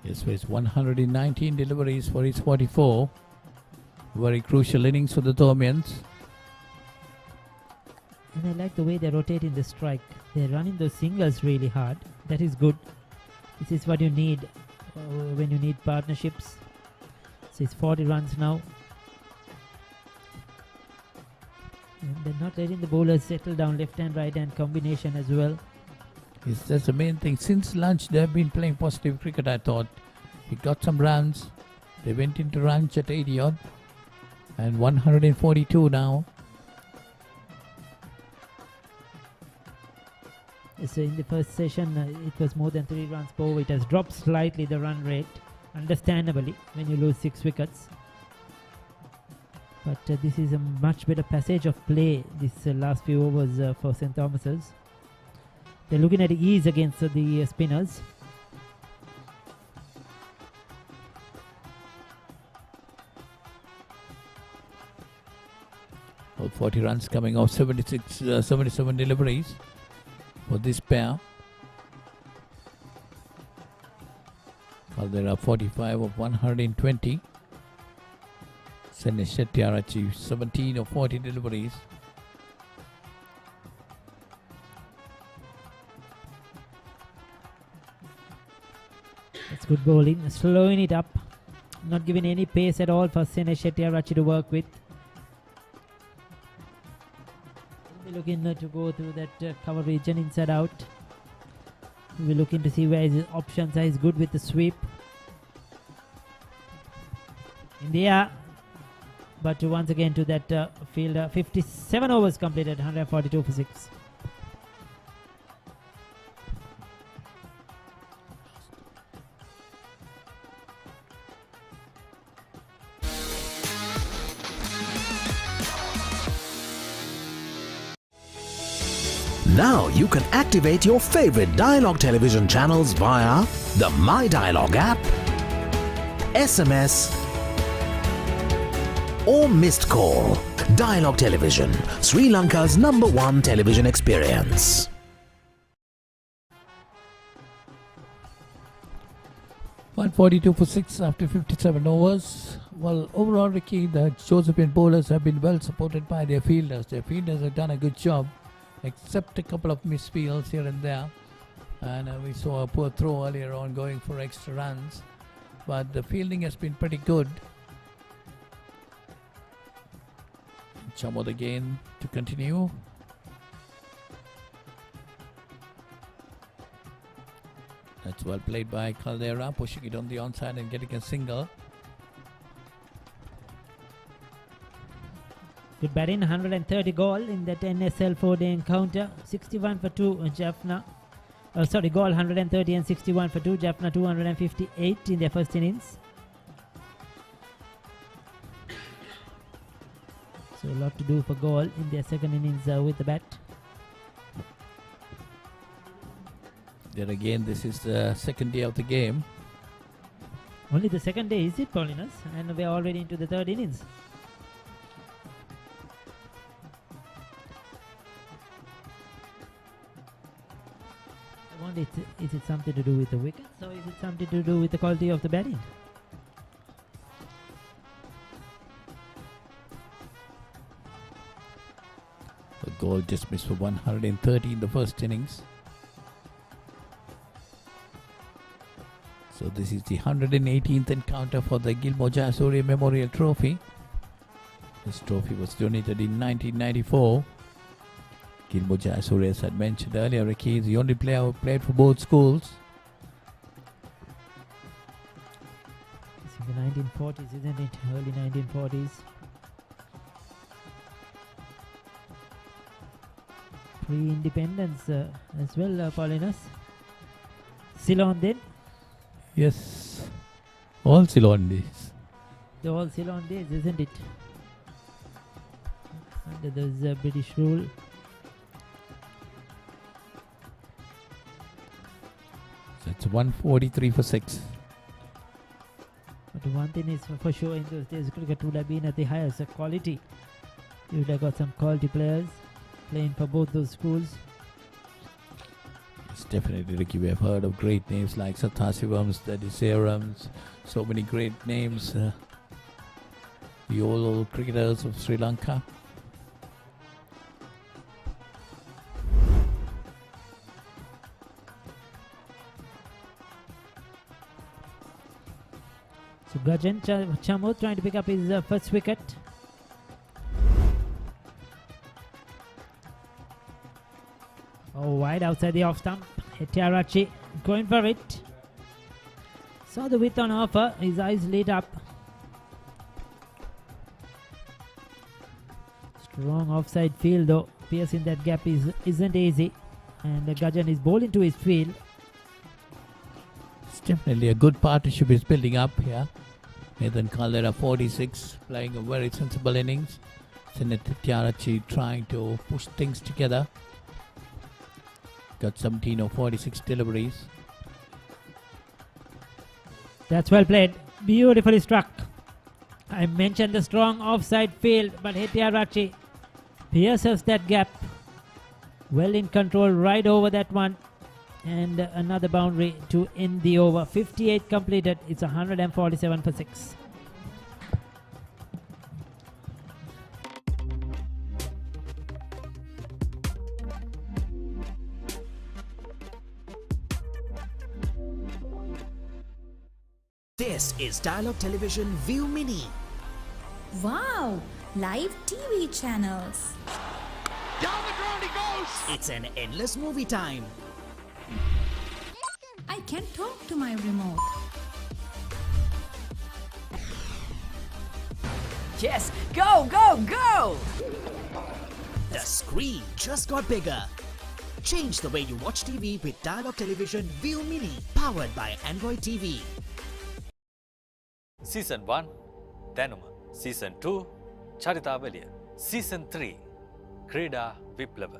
Yes, with 119 deliveries for his 44. Very crucial innings for the Thomians. And I like the way they rotate in the strike. They're running those singles really hard. That is good. This is what you need when you need partnerships. So it's 40 runs now. And they're not letting the bowlers settle down left hand, right hand combination as well. Yes, that's the main thing. Since lunch, they have been playing positive cricket, I thought. He got some runs. They went into lunch at 80 odd. And 142 now. So in the first session, it was more than 3 runs per over. It has dropped slightly, the run rate, understandably, when you lose 6 wickets. But this is a much better passage of play, this last few overs for St. Thomas's. They're looking at ease against the spinners. Well, 40 runs coming off 77 deliveries for this pair. Well, there are 45 of 120. Senesh Hettiarachchi 17 of 40 deliveries. That's good bowling, slowing it up, not giving any pace at all for Senesh Hettiarachchi to work with. We'll be looking to go through that cover region inside out. We're looking to see where his options are. He's good with the sweep. In the air, but once again to that field. 57 overs completed, 142 for 6. Now you can activate your favorite Dialog television channels via the My Dialog app, SMS, or missed call. Dialog Television, Sri Lanka's #1 television experience. .142 for 6 after 57 overs. Well, overall, Ricky, the Josephian bowlers have been well supported by their fielders. Their fielders have done a good job, except a couple of misfields here and there. And we saw a poor throw earlier on going for extra runs. But the fielding has been pretty good. Chamod again to continue. That's well played by Caldera, pushing it on the onside and getting a single. Good batting, 130 goal in that NSL 4-day encounter. 61 for 2, Jaffna. Goal 130 and 61 for 2. Jaffna 258 in their first innings. So a lot to do for goal in their second innings with the bat. Then again, this is the second day of the game. Only the second day, is it, Paulinus? And we're already into the third innings. I wonder, is it something to do with the wickets, or is it something to do with the quality of the batting? A goal just missed for 130 in the first innings. So this is the 118th encounter for the Gilmour Jayasuriya Memorial Trophy. This trophy was donated in 1994. Gilmour Jayasuriya, as I mentioned earlier, Ricky is the only player who played for both schools. It's in the 1940s, isn't it? Early 1940s. Pre-independence as well, Paulinus. Ceylon then? Yes, all Ceylon days. The all Ceylon days, isn't it? Under this British rule. So it's 143 for 6. But one thing is for sure, in those days, cricket would have been at the highest quality. You would have got some quality players playing for both those schools. It's definitely, Ricky, we have heard of great names like Sathasivams, the Deserams, so many great names. The old cricketers of Sri Lanka. So Gajan Chamod trying to pick up his first wicket. Oh, wide outside the off stump. Hetiarachi going for it. Saw the width on offer. His eyes lit up. Strong offside field though. Piercing that gap isn't easy. And Gajan is bowling to his field. It's definitely a good partnership is building up here. Nathan Caldera 46, playing a very sensible innings. Senet Hetiarachi trying to push things together. Got 17 of 46 deliveries. That's well played. Beautifully struck. I mentioned the strong offside field, but Hetiarachi pierces that gap. Well in control right over that one. And another boundary to end the over. 58 completed. It's 147 for 6. This is Dialog Television ViU Mini. Wow! Live TV channels. Down the ground he goes! It's an endless movie time. I can talk to my remote. Yes, go, go, go! The screen just got bigger. Change the way you watch TV with Dialog Television ViU Mini, powered by Android TV. Season 1 Danuma, Season 2 Charitavaliya, Season 3 Krida Viplava.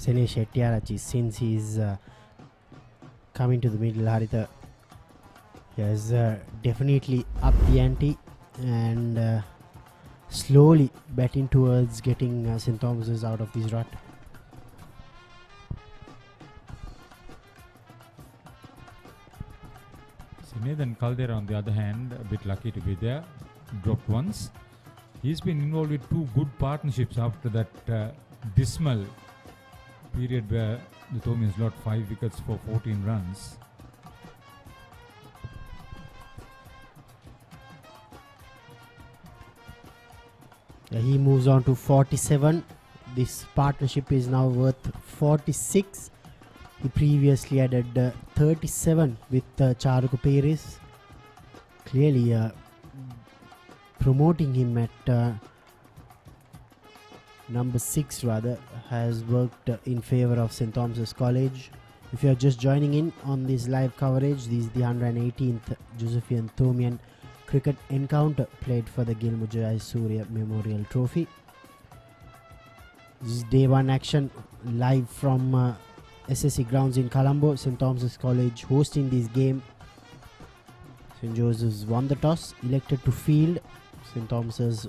Senesh Hetiarachi, since he's coming to the middle, Haritha, he has definitely upped the ante and slowly batting towards getting St. Thomas's out of this rut. Nathan Caldera, on the other hand, a bit lucky to be there. Dropped once. He's been involved with two good partnerships after that dismal period where the Thomians lost 5 wickets for 14 runs. He moves on to 47. This partnership is now worth 46. He previously added 37 with Charuka Paris. Clearly promoting him at number 6 rather has worked in favor of St. Thomas's College. If you are just joining in on this live coverage, this is the 118th Josephian Thomian cricket encounter played for the Gilmour Jayasuriya Memorial Trophy. This is day 1 action live from SSC Grounds in Colombo. St. Thomas's College hosting this game. St. Joseph's won the toss, elected to field. St. Thomas's,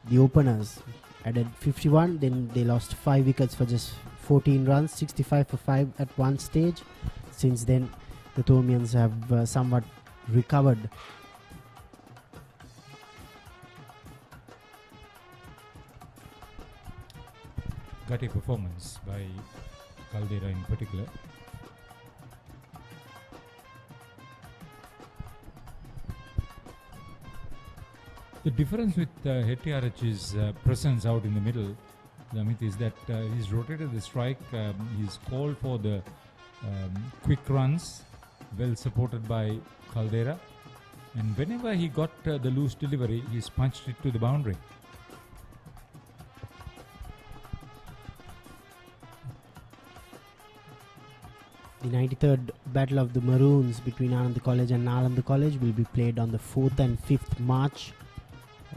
the openers, added 51, then they lost 5 wickets for just 14 runs, 65 for 5 at one stage. Since then, the Thomians have somewhat recovered. Gutty performance by Caldera in particular. The difference with Hettiarach's presence out in the middle, Amit, is that he's rotated the strike, he's called for the quick runs, well supported by Caldera, and whenever he got the loose delivery, he's punched it to the boundary. The 93rd Battle of the Maroons between Anand College and Nalanda College will be played on the 4th and 5th March.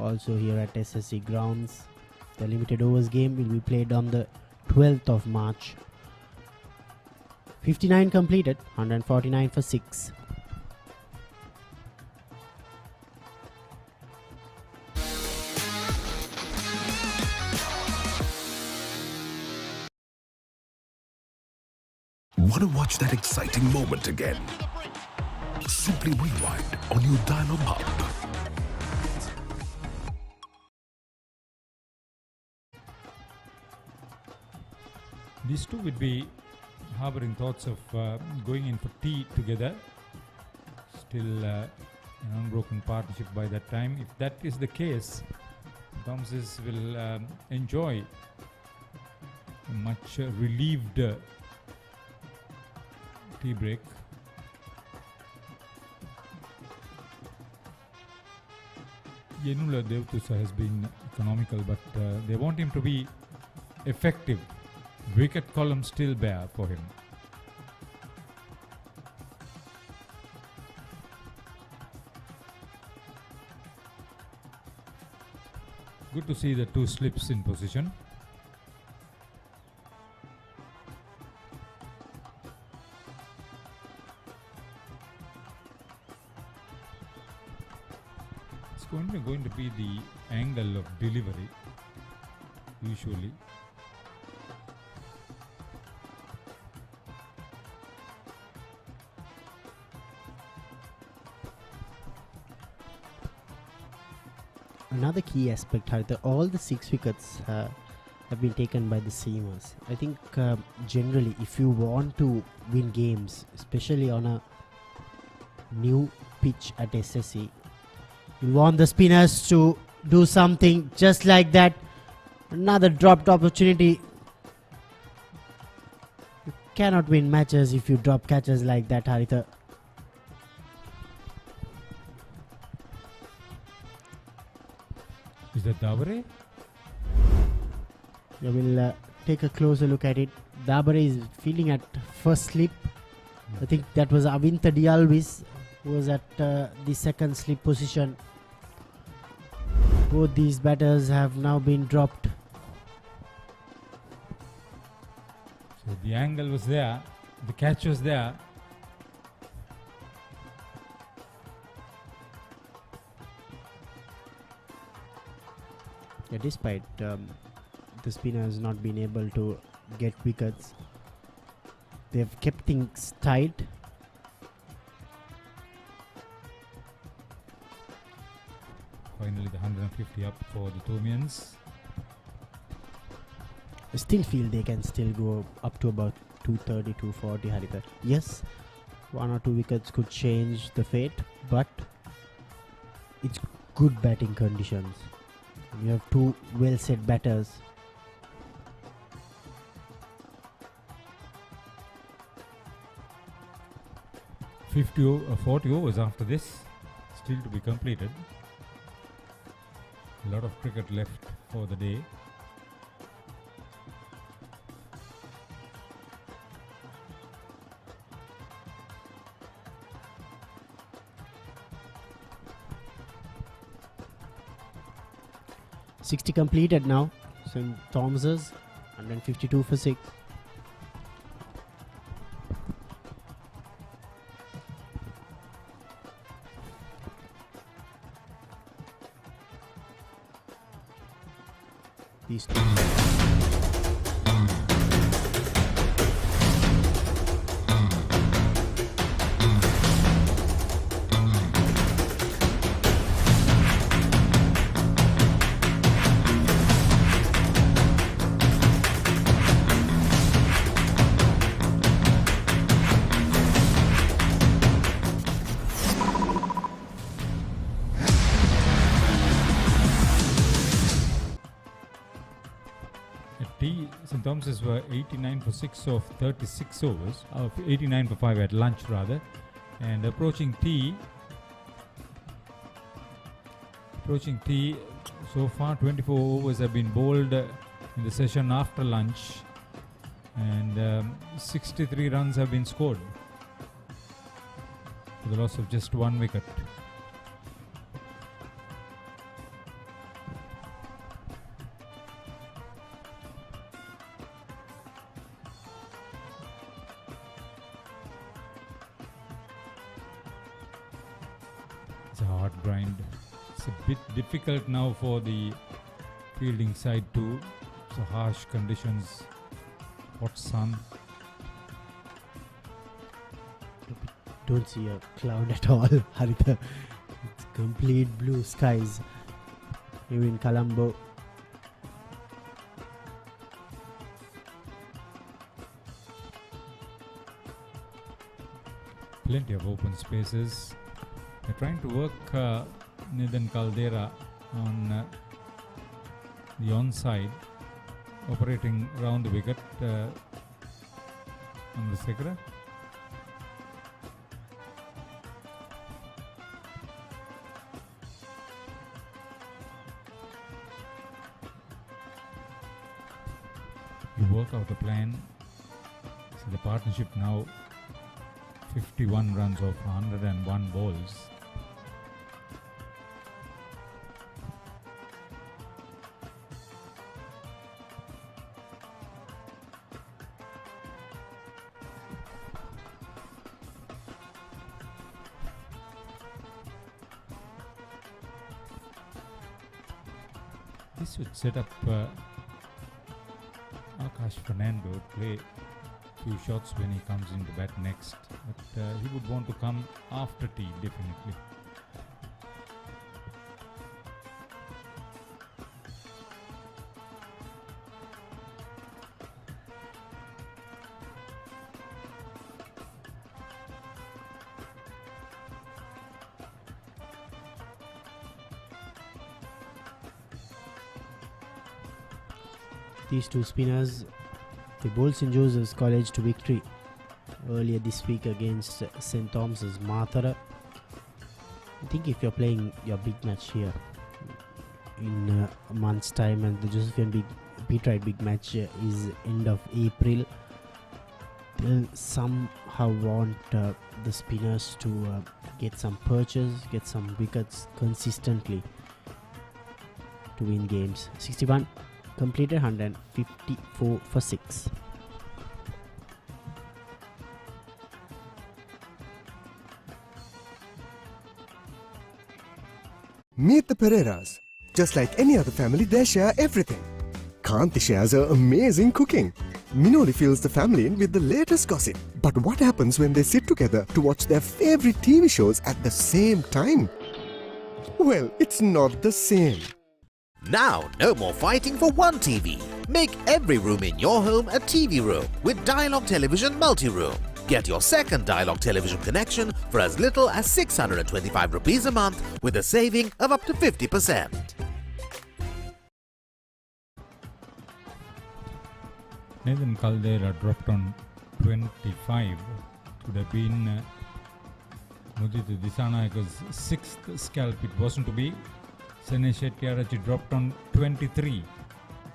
Also here at SSC Grounds. The limited overs game will be played on the 12th of March. 59 completed, 149 for 6. Want to watch that exciting moment again? Simply rewind on your Dialog Hub. These two would be harboring thoughts of going in for tea together. Still an unbroken partnership by that time. If that is the case, Thomases will enjoy a much relieved tea break. Yenula Devtusa has been economical, but they want him to be effective. Wicket column still bare for him. Good to see the two slips in position. It's going to be the angle of delivery usually. Another key aspect, Haritha, all the 6 wickets have been taken by the seamers. I think generally if you want to win games, especially on a new pitch at SSC, you want the spinners to do something just like that. Another dropped opportunity. You cannot win matches if you drop catches like that, Haritha. Is that Dabare? We will take a closer look at it. Dabare is fielding at first slip. I think that was Avinta Dialvis who was at the second slip position. Both these batters have now been dropped. So the angle was there, the catch was there. Yeah, despite the spinners not being able to get wickets, they've kept things tight. 50 up for the Tomians. I still feel they can still go up to about 230, 240, Haritha. Yes, 1 or 2 wickets could change the fate, but it's good batting conditions. You have 2 well-set batters. – 40 overs after this, still to be completed. A lot of cricket left for the day. .60 completed now. St. Thomas's 152 for 6. These two. St. Thomas's were 89 for 6 of 36 overs, 89 for 5 at lunch rather, and approaching tea, so far 24 overs have been bowled in the session after lunch, and 63 runs have been scored for the loss of just 1 wicket. It's a hard grind. It's a bit difficult now for the fielding side too. So harsh conditions, hot sun. Don't see a cloud at all, Haritha. It's complete blue skies here in Colombo. Plenty of open spaces. They're trying to work Nidan Caldera on the onside, operating round the wicket on the Segra. You work out a plan. So the partnership now 51 runs off 101 balls. This would set up Akash Fernando to play few shots when he comes into bat next, but he would want to come after tea definitely. These two spinners, they bowled St. Joseph's College to victory earlier this week against St. Thomas's Mathara. I think if you're playing your big match here in a month's time, and the Josephian Peterite big match is end of April, they'll somehow want the spinners to get some perches, get some wickets consistently to win games. 61 completed, 154 for 6. Meet the Pereiras. Just like any other family, they share everything. Kanti shares her amazing cooking. Minoli fills the family in with the latest gossip. But what happens when they sit together to watch their favorite TV shows at the same time? Well, it's not the same. Now, no more fighting for one TV. Make every room in your home a TV room with Dialog Television Multi-Room. Get your second Dialog television connection for as little as 625 rupees a month with a saving of up to 50%. Nathan Caldera dropped on 25. Could have been Mudita Disanayaka's sixth scalp. It wasn't to be. Senesh Shettyarachi dropped on 23.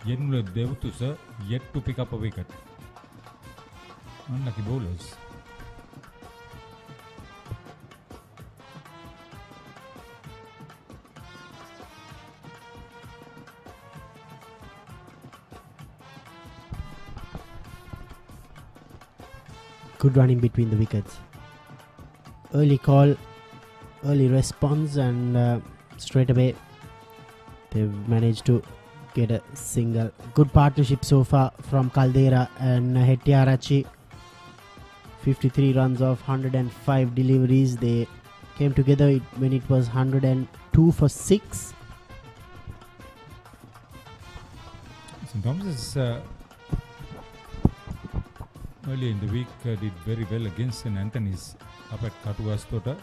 Yenula Devutusa yet to pick up a wicket. Unlucky bowlers. Good running between the wickets. Early call, early response, and straight away they've managed to get a single. Good partnership so far from Caldera and Shettyarachi. 53 runs off 105 deliveries. They came together when it was 102 for 6. St. Thomas earlier in the week did very well against St. Anthony's up at Katugastota.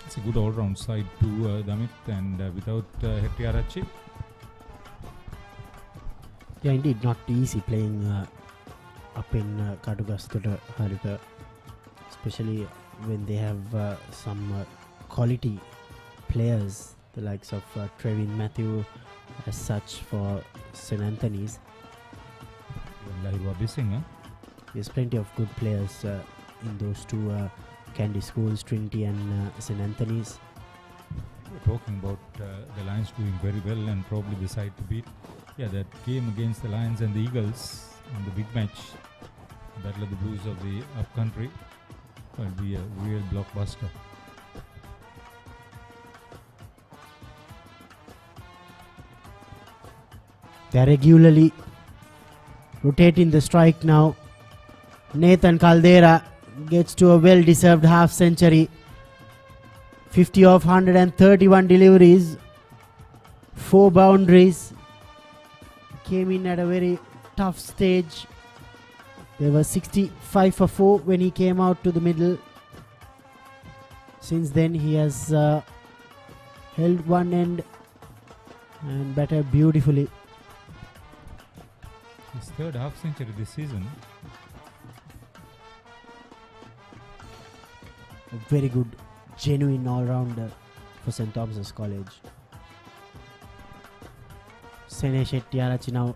It's a good all-round side to Damit, and without Shettyarachi. Yeah, indeed, not easy playing up in Katugastota, Harika, especially when they have some quality players, the likes of Trevin Matthew as such for St. Anthony's. There's plenty of good players in those two Candy schools, Trinity and St. Anthony's. We're talking about the Lions doing very well and probably the side to beat. Yeah, that game against the Lions and the Eagles on the big match, Battle of the Blues of the upcountry, will be a real blockbuster. They're regularly rotating the strike now. Nathan Caldera gets to a well-deserved half century. 50 of 131 deliveries, 4 boundaries. Came in at a very tough stage. There were 65 for 4 when he came out to the middle. Since then he has held one end and batted beautifully. His third half century this season. A very good, genuine all-rounder for St. Thomas's College. Senesh Shettyarachi now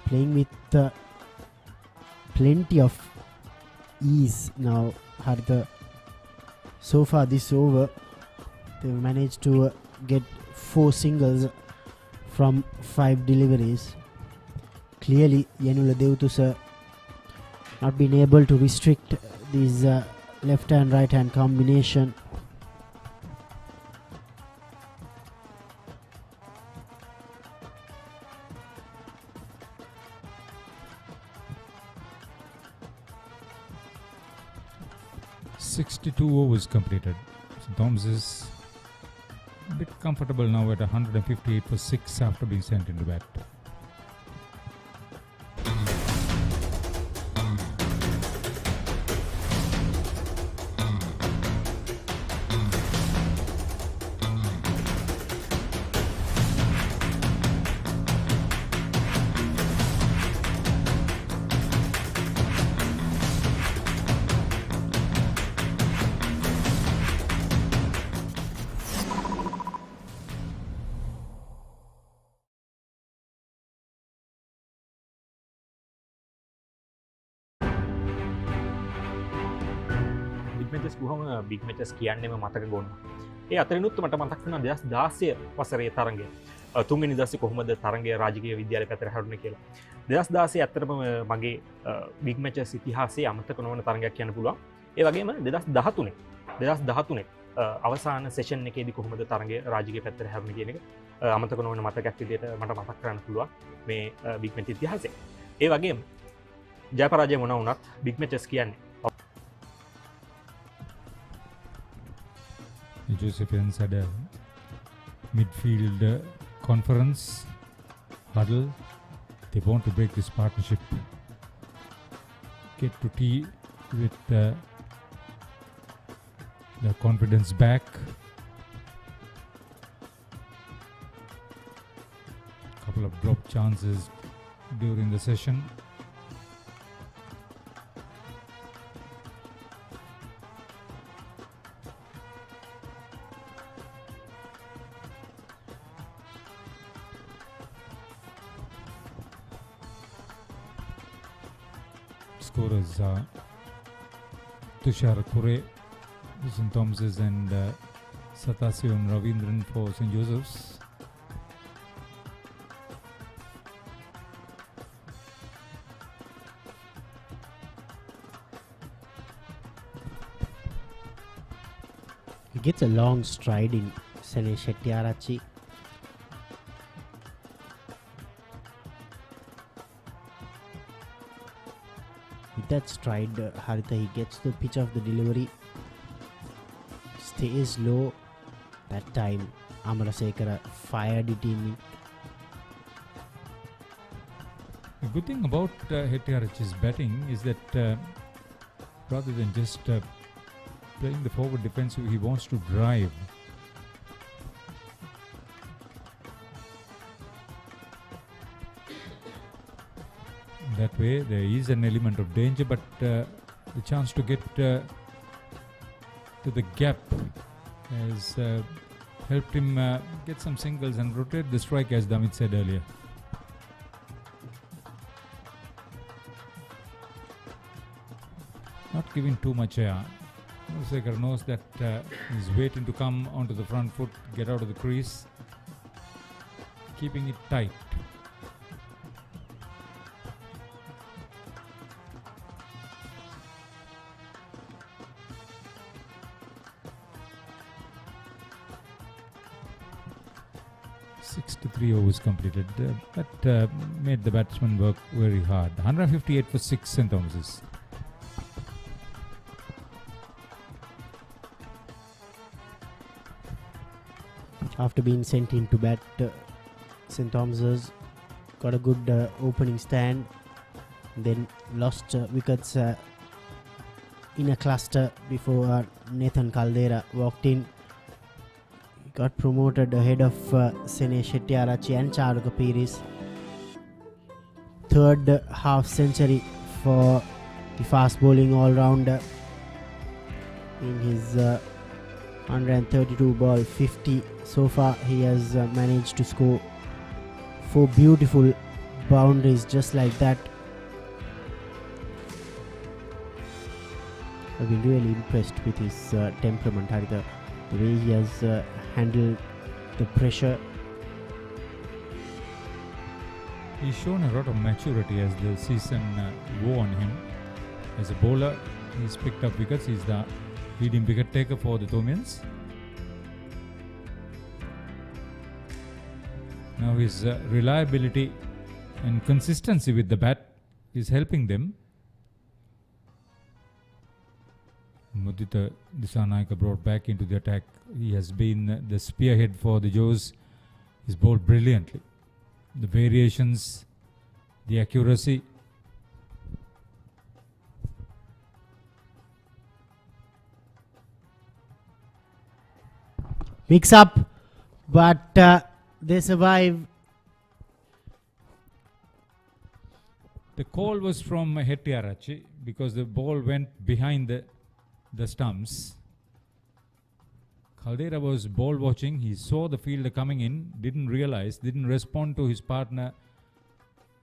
playing with plenty of ease now. So far this over, they've managed to get 4 singles from 5 deliveries. Clearly, Yenula Devutusa not been able to restrict these left and right hand combination. .62 overs completed. St. Thomas is a bit comfortable now at 158 for 6 after being sent into bat. Big matches කියන්නේම මතක ගොන්න. ඒ අතරිනුත් මට මතක් වෙනවා 2016 වසරේ තරඟය. තුන්වෙනි දවසේ කොහොමද තරඟය රාජකීය විද්‍යාලය පැත්තට හැරුණේ කියලා. 2016 ඇත්තටම මගේ බිග් මැචස් ඉතිහාසයේ අමතක නොවන තරඟයක් කියන්න පුළුවන්. ඒ වගේම 2013 අවසාන සෙෂන් එකේදී කොහොමද තරඟය රාජකීය පැත්තට හැරුණේ කියන එක අමතක නොවන මතකයක් විදිහට මට මතක් කරන්න පුළුවන් මේ බිග් මැච් ඉතිහාසයේ. ඒ වගේම ජය පරාජය මොනවා වුණත් බිග් මැචස් කියන්නේ the Josephines had a midfield conference huddle. They want to break this partnership, get to tea with the confidence back. Couple of drop chances during the session. Scorers are Tushar Kure, St. Thomas's, and Satasivam Ravindran for St. Joseph's. He gets a long stride in Sene Shettiarachi. With that stride, Haritha, he gets the pitch of the delivery, stays low. That time Amarasekara fired it in. The good thing about Hettiarachi's batting is that rather than just playing the forward defensive, he wants to drive. That way there is an element of danger, but the chance to get to the gap has helped him get some singles and rotate the strike, as Damit said earlier. Not giving too much air. Sekar knows that he's waiting to come onto the front foot, get out of the crease, keeping it tight. Three overs completed. That made the batsman work very hard. 158 for 6 St. Thomas's. After being sent into bat, St. Thomas's got a good opening stand, then lost wickets in a cluster before Nathan Caldera walked in. Got promoted ahead of Sene Shettiarachi and Charuka Piris. Third half century for the fast bowling all-rounder in his 132 ball 50. So far he has managed to score 4 beautiful boundaries just like that. I've been really impressed with his temperament, Haritha. The way he has handled the pressure. He's shown a lot of maturity as the season wore on him. As a bowler, he's picked up wickets. He's the leading wicket taker for the Thomians. Now his reliability and consistency with the bat is helping them. Mudita Disanayaka brought back into the attack. He has been the spearhead for the Joes. He's bowled brilliantly. The variations, the accuracy. Mix up, but they survive. The call was from Hettiarachi because the ball went behind the stumps. Caldera was ball watching. He saw the fielder coming in, didn't realize, didn't respond to his partner,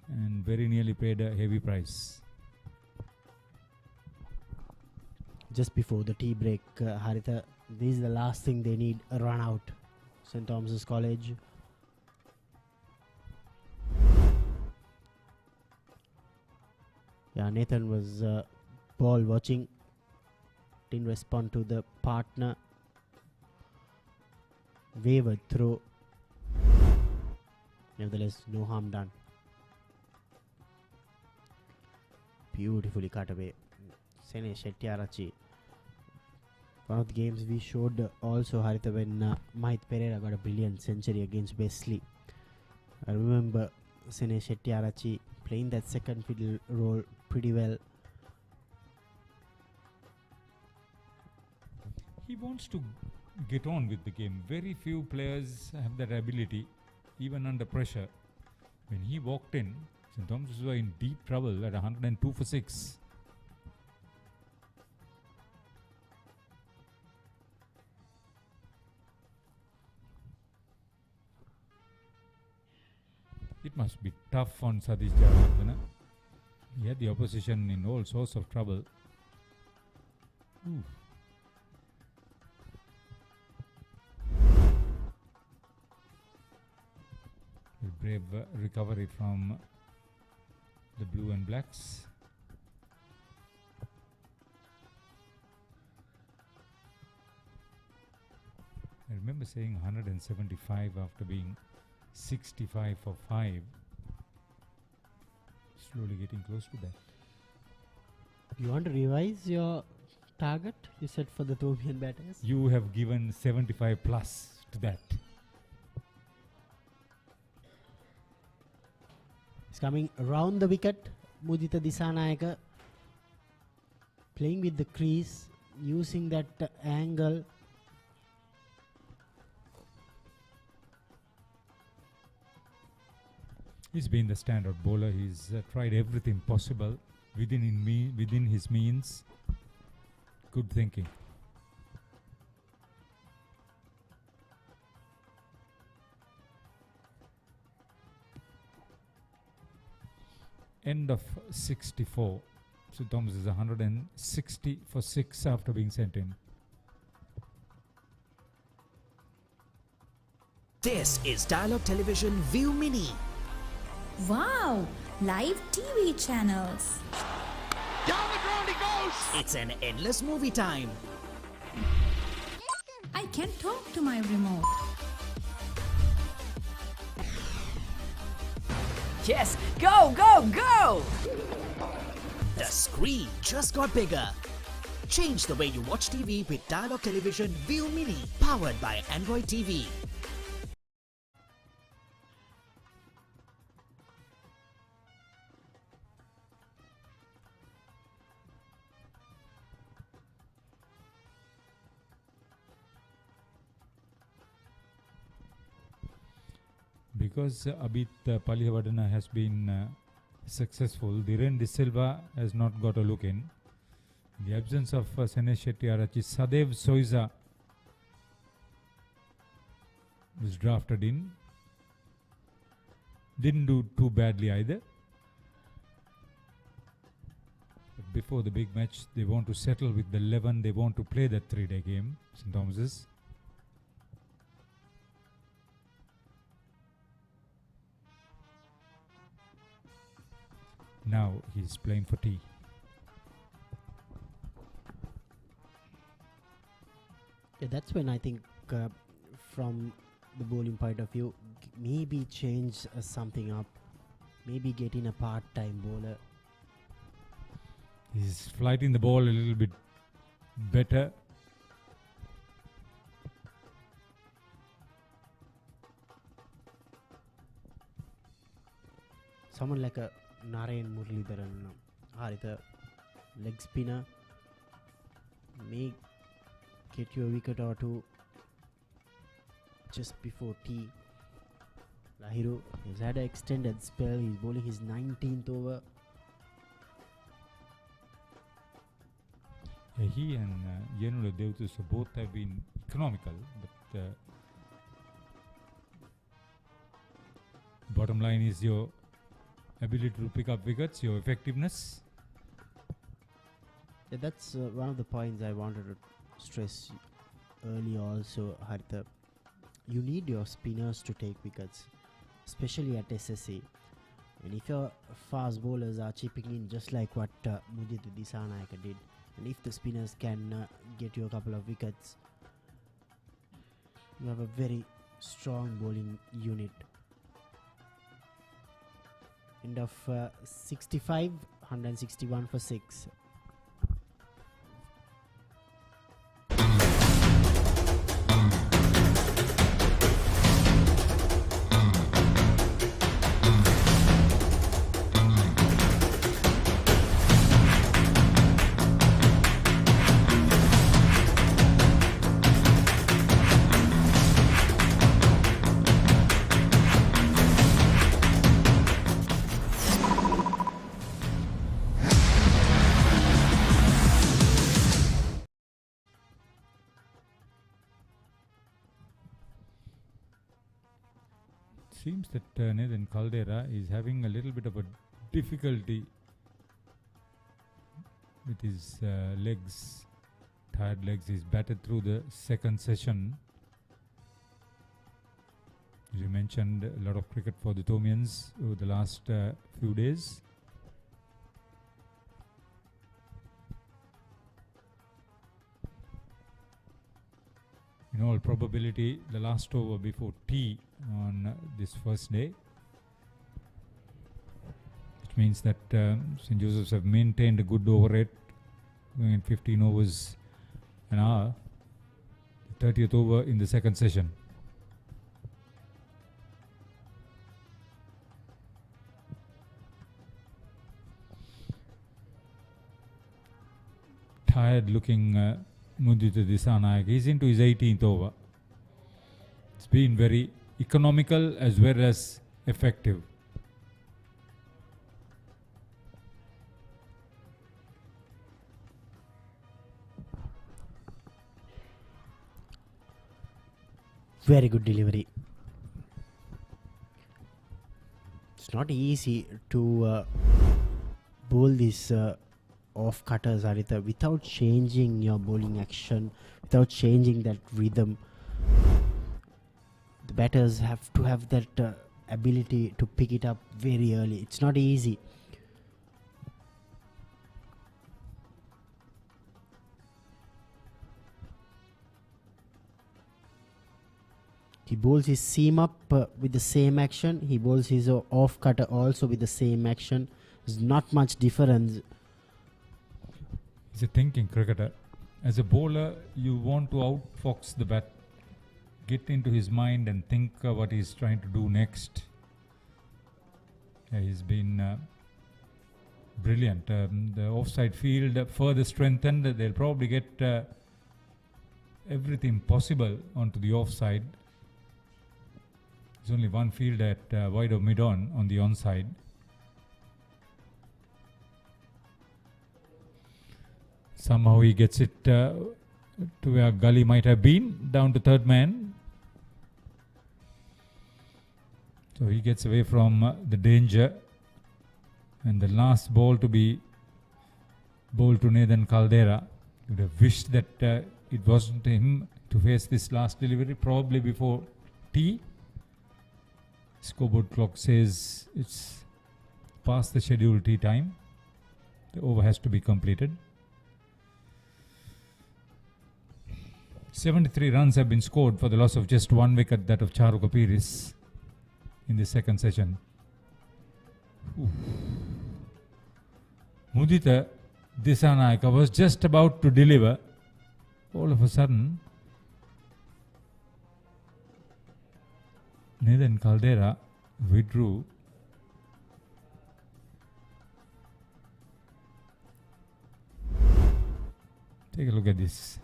and very nearly paid a heavy price. Just before the tea break, Haritha, this is the last thing they need, a run out. St. Thomas's College. Yeah, Nathan was ball watching. Didn't respond to the partner. Wavered through. Nevertheless, no harm done. Beautifully cut away. Sene Shettiarachi, one of the games we showed also, Haritha, when Mahit Pereira got a brilliant century against Wesley. I remember Sene Shettyarachi playing that second fiddle role pretty well. He wants to get on with the game. Very few players have that ability, even under pressure. When he walked in, St. Thomas were in deep trouble at 102 for 6. It must be tough on Satish Jayawardena. He had the opposition in all sorts of trouble. Ooh. A brave recovery from the blue and blacks. I remember saying 175 after being 65 for 5. Slowly getting close to that. You want to revise your target you set for the Thomian batters? You have given 75 plus to that. It's coming around the wicket. Mudita Disanayaka playing with the crease, using that angle. He's been the standard bowler. He's tried everything possible within his means. Good thinking. End of 64. So Thomas is 160 for 6 after being sent in. This is Dialog Television ViU Mini. Wow! Live TV channels. Down the ground he goes! It's an endless movie time. I can talk to my remote. Yes, go, go, go! The screen just got bigger. Change the way you watch TV with Dialog Television ViU Mini, powered by Android TV. Because Abid Palihavadana has been successful, Dhiren De Silva has not got a look in. In the absence of Sene Shettyarachi, Sadev Soiza was drafted in. Didn't do too badly either. But before the big match, they want to settle with the 11. They want to play that 3-day game, St. Thomas's. Now he's playing for tea. Yeah, that's when I think from the bowling point of view, maybe change something up. Maybe get in a part-time bowler. He's flighting the ball a little bit better. Someone like a Narayan Muralidharan, Haritha, leg spinner, may get you a wicket or two just before tea. Lahiru has had an extended spell. He's bowling his 19th over. He and Yenula Devtu both have been economical, but bottom line is your ability to pick up wickets, your effectiveness. Yeah, that's one of the points I wanted to stress earlier also, Haritha. You need your spinners to take wickets, especially at SSC. And if your fast bowlers are chipping in just like what Mudita Disanayaka did, and if the spinners can get you a couple of wickets, you have a very strong bowling unit. End of 65, 161 for 6. seems that Nathan Caldera is having a little bit of a difficulty with his legs, tired legs. He's batted through the second session. As you mentioned, a lot of cricket for the Tomians over the last few days. In all probability, the last over before tea on this first day. Which means that St. Joseph's have maintained a good over rate, going at 15 overs an hour. The 30th over in the second session. Tired looking Mudita Disanayak. He's into his 18th over. It's been very economical as well as effective. Very good delivery. It's not easy to bowl this off cutters, Haritha, without changing your bowling action, without changing that rhythm. The batters have to have that ability to pick it up very early. It's not easy. He bowls his seam up with the same action. He bowls his off cutter also with the same action. There's not much difference. He's a thinking cricketer. As a bowler, you want to outfox the bat, get into his mind and think what he's trying to do next. He's been brilliant. The offside field further strengthened. They'll probably get everything possible onto the offside. There's only one field at wide of mid-on the onside. Somehow he gets it to where Gully might have been, down to third man. So he gets away from the danger. And the last ball to be bowled to Nathan Caldera. Would have wished that it wasn't him to face this last delivery, probably before tea. Scoreboard clock says it's past the scheduled tea time. The over has to be completed. 73 runs have been scored for the loss of just one wicket, that of Charu Kapiris, in the second session. Mudita Disanaika was just about to deliver. All of a sudden, Nathan Caldera withdrew. Take a look at this.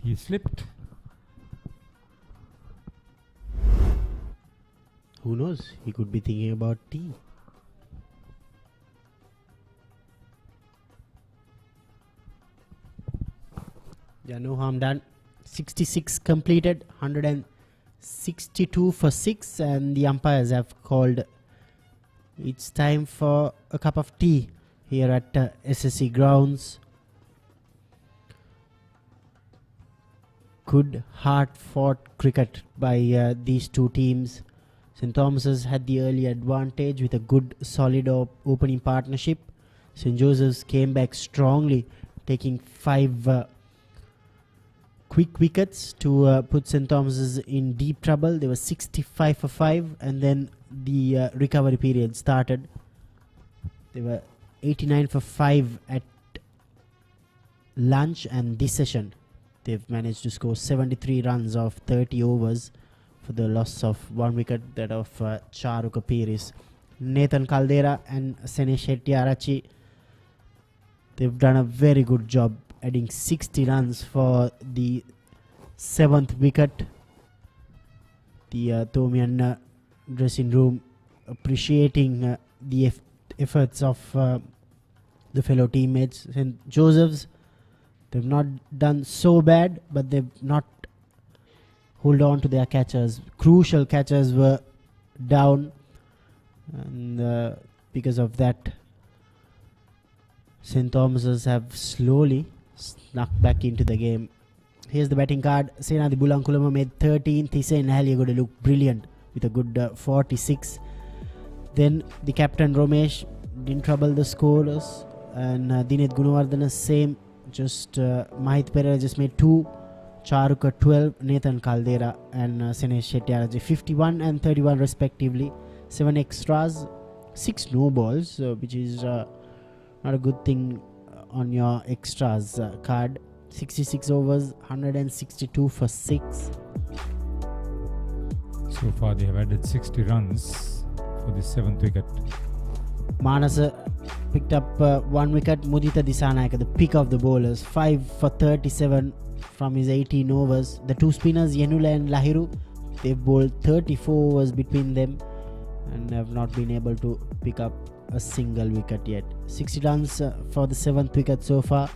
He slipped. Who knows? He could be thinking about tea. Yeah, no harm done. 66 completed, 162 for 6, and the umpires have called it's time for a cup of tea here at SSC Grounds. Good hard-fought cricket by these two teams. St. Thomas's had the early advantage with a good solid opening partnership. St. Joseph's came back strongly, taking 5 quick wickets to put St. Thomas's in deep trouble. They were 65 for 5, and then the recovery period started. They were 89 for 5 at lunch, and this session they've managed to score 73 runs of 30 overs for the loss of one wicket, that of Charu Kapiris. Nathan Caldera and Senesh Hettiarachi, they've done a very good job, adding 60 runs for the 7th wicket. The Tomian dressing room appreciating the efforts of the fellow teammates. St. Joseph's, they've not done so bad, but they've not hold on to their catchers. Crucial catchers were down, and because of that, St. Thomas's have slowly snuck back into the game. Here's the batting card. Senadi Bulankulama made 13. Thisen Haliagoda looked brilliant with a good 46. Then the captain Romesh didn't trouble the scorers, and Dinet Gunawardana same. Just Mahit Perera just made 2. Charuka 12, Nathan Caldera and Senesh Shettyaraji 51 and 31 respectively. 7 extras, 6 no balls, which is not a good thing on your extras card. 66 overs, 162 for 6. So far they have added 60 runs for the 7th wicket. Manasa picked up 1 wicket. Mudita Disanayaka, the pick of the bowlers, 5 for 37 from his 18 overs. The 2 spinners, Yenula and Lahiru, they've bowled 34 overs between them and have not been able to pick up a single wicket yet. 60 runs for the 7th wicket so far.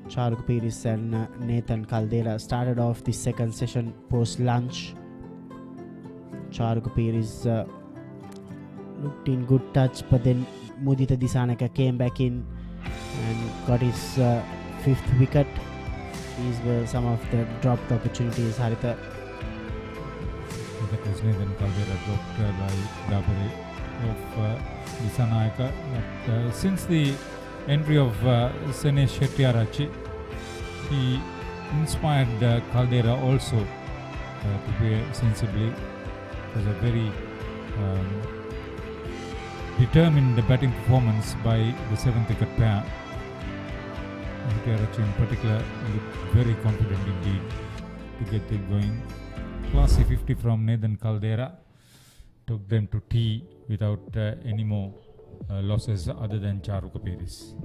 Charuk Piris and Nathan Caldera started off the second session post lunch. Charuk Piris looked in good touch, but then Mudita Disanayaka came back in and got his 5th wicket. These were some of the dropped opportunities, Haritha. That was Nathan Caldera dropped by Papare of Disanayaka. But since the entry of Senesh Shettyarachi, he inspired Caldera also to play sensibly. It was a very determined batting performance by the 7th wicket pair. Shettyarachi in particular looked very confident indeed to get it going. Classy 50 from Nathan Caldera took them to tea without any more losses other than Charuka Piris.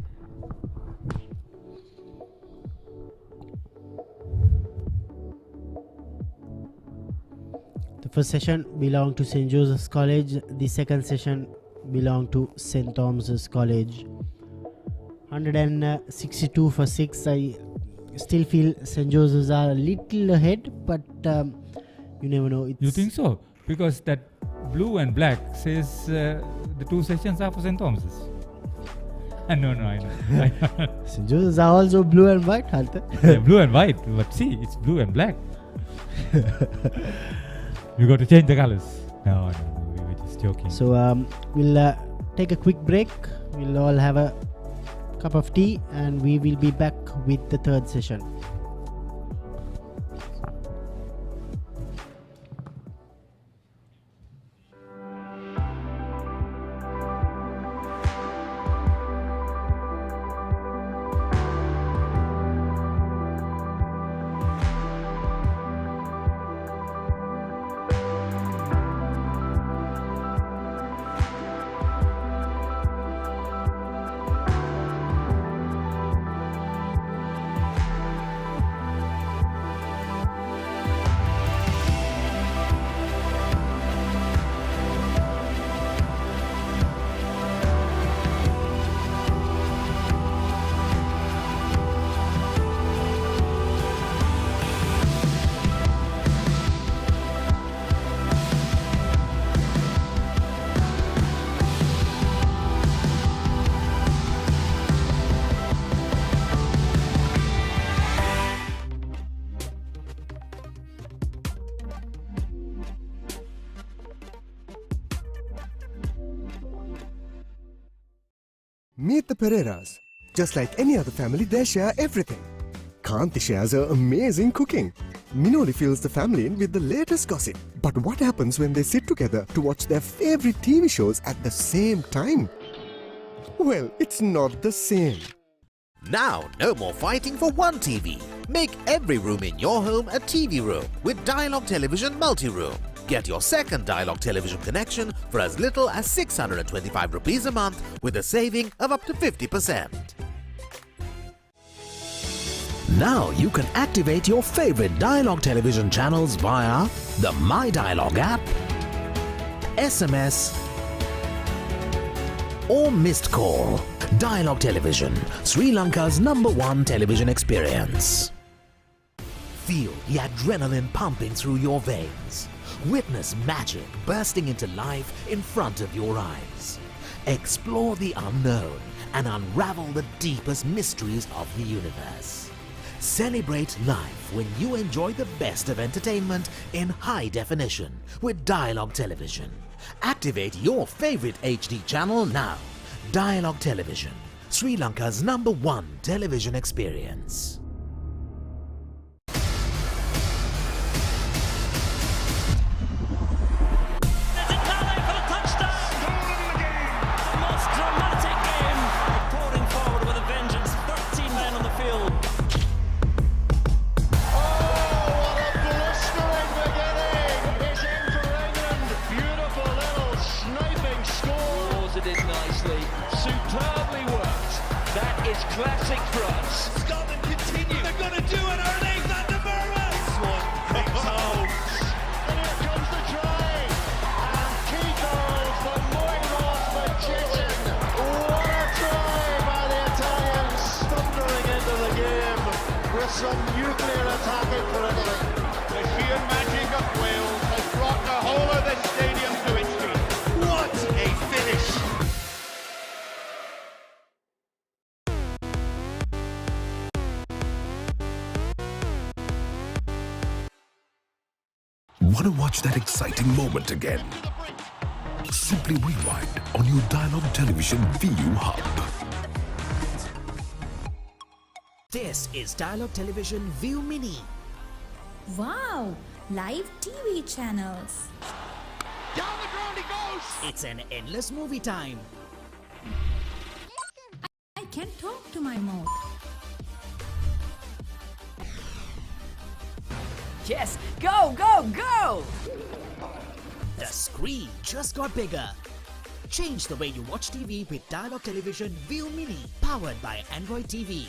The first session belonged to St. Joseph's College. The second session belonged to St. Thomas's College. 162 for 6. I still feel St. Joseph's are a little ahead, but you never know. You think so? Because that blue and black says the 2 sessions are for St. Thomas's. No, I know. St. Joseph's are also blue and white, Hartha. Yeah, blue and white, but see, it's blue and black. You got to change the colors. No, we were just joking. So we'll take a quick break. We'll all have a cup of tea and we will be back with the third session. Meet the Pereiras. Just like any other family, they share everything. Kanti shares her amazing cooking. Minoli fills the family in with the latest gossip. But what happens when they sit together to watch their favorite TV shows at the same time? Well, it's not the same. Now, no more fighting for one TV. Make every room in your home a TV room with Dialog Television Multi-Room. Get your second Dialog television connection for as little as 625 rupees a month with a saving of up to 50%. Now you can activate your favorite Dialog television channels via the My Dialog app, SMS or missed call. Dialog Television, Sri Lanka's #1 television experience. Feel the adrenaline pumping through your veins. Witness magic bursting into life in front of your eyes. Explore the unknown and unravel the deepest mysteries of the universe. Celebrate life when you enjoy the best of entertainment in high definition with Dialog Television. Activate your favorite HD channel now. Dialog Television, Sri Lanka's #1 television experience. Classic for us. Scotland continue. They're going to do it early. Van der Merwe. This one comes home. And here comes the try. And key goal for Moinos Magician. What a try by the Italians. Thundering into the game with some nuclear attacking for Italy. The sheer magic of Wales has brought the whole of the stadium to its feet. What a finish. Want to watch that exciting moment again? Simply rewind on your Dialog Television ViU hub. This is Dialog Television ViU Mini. Wow, live TV channels. Down the ground he goes! It's an endless movie time. I can talk to my remote. Yes, go, go, go! The screen just got bigger. Change the way you watch TV with Dialog Television ViU Mini, powered by Android TV.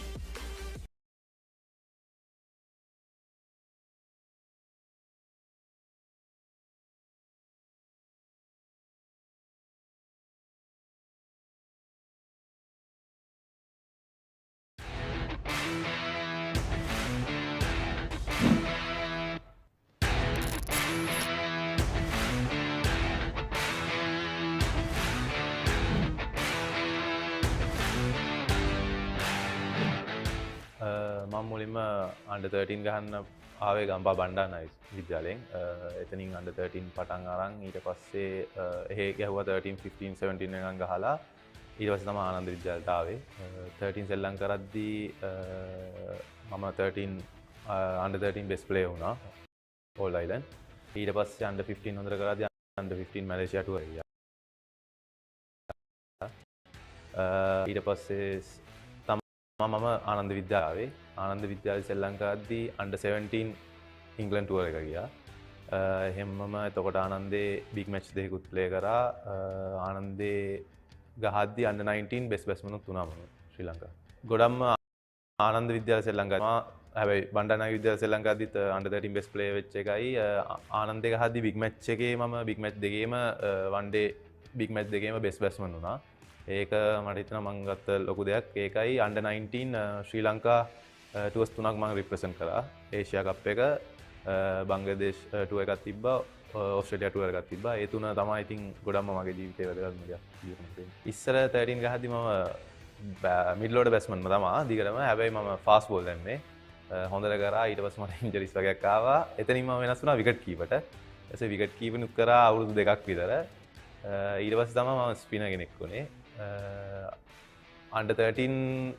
මම මුලින්ම under 13 ගහන්න ආවේ ගම්පා බණ්ඩාරනායක විද්‍යාලයෙන්. එතනින් under 13 පටන් අරන් ඊට පස්සේ එහෙ ගැහුවා 13 15 17 වෙනකන් ගහලා ඊට පස්සේ තමයි ආනන්ද විද්‍යාලයට ආවේ. 13 සෙල්ලම් කරද්දී මම 13 අන්ඩර් 13 බෙස්ට් ප්ලේයර් වුණා ඕල් අයිලන්ඩ්. ඊට පස්සේ අන්ඩර් 15 හොඳට කරද්දී අන්ඩර් 15 මැලේසියා ටුවර් ගියා. ඊට පස්සේ මම ආනන්ද විද්‍යාලයේ ආනන්ද විද්‍යාලයේ සෙල්ලම් කරද්දී අන්ඩර් 17 ඉංග්ලන්ඩ් ටුවර් එක ගියා. එහෙමම එතකොට ආනන්දේ බිග් මැච් දෙකකුත් ප්ලේ කරා. ආනන්දේ ගහද්දී අන්ඩර් 19 බෙස්ට් බැට්ස්මන් තුනම ශ්‍රී ලංකාව. ගොඩක්ම ආනන්ද විද්‍යාලයේ සෙල්ලම් කරා. හැබැයි බණ්ඩාරනායක විද්‍යාලයේ සෙල්ලම් කරද්දිත් අන්ඩර් 13 බෙස්ට් ප්ලේයර් වෙච්ච එකයි. ආනන්දේ ගහද්දී බිග් මැච් එකේ මම බිග් මැච් දෙකේම වන් ඩේ බිග් මැච් දෙකේම බෙස්ට් බැට්ස්මන් වුණා. ඒක මට හිතෙනවා මම ගත්ත ලොකු දෙයක්. ඒකයි අන්ඩර් 19 ශ්‍රී ලංකා ටුවර්ස් තුනක් මම රිප්‍රසන්ට් කරා. ඒෂියා කප් එක, බංග්ලාදේශ් ටුවර් එකක් තිබ්බා, ඕස්ට්‍රේලියා ටුවර් එකක් තිබ්බා. ඒ තුන තමයි ඉතින් ගොඩක්ම මගේ ජීවිතේ වැදගත්ම දෙයක්. ඉස්සර 13 ගහද්දි මම මිඩල් ඕඩර් බැට්ස්මන්ම තමයි දිගටම. හැබැයි මම ෆාස්ට් බෝල් දැම්මේ. හොඳට කරා. ඊට පස්සේ මට ඉන්ජරිස් වගේක් ආවා. එතනින් මම වෙනස් වුණා විකට් කීපර්ට. ඊපස්සේ විකට් කීපර්නුත් කරා අවුරුදු දෙකක් විතර. ඊට පස්සේ තමයි මම ස්පිනර් කෙනෙක් වුණේ. අන්ඩර් 13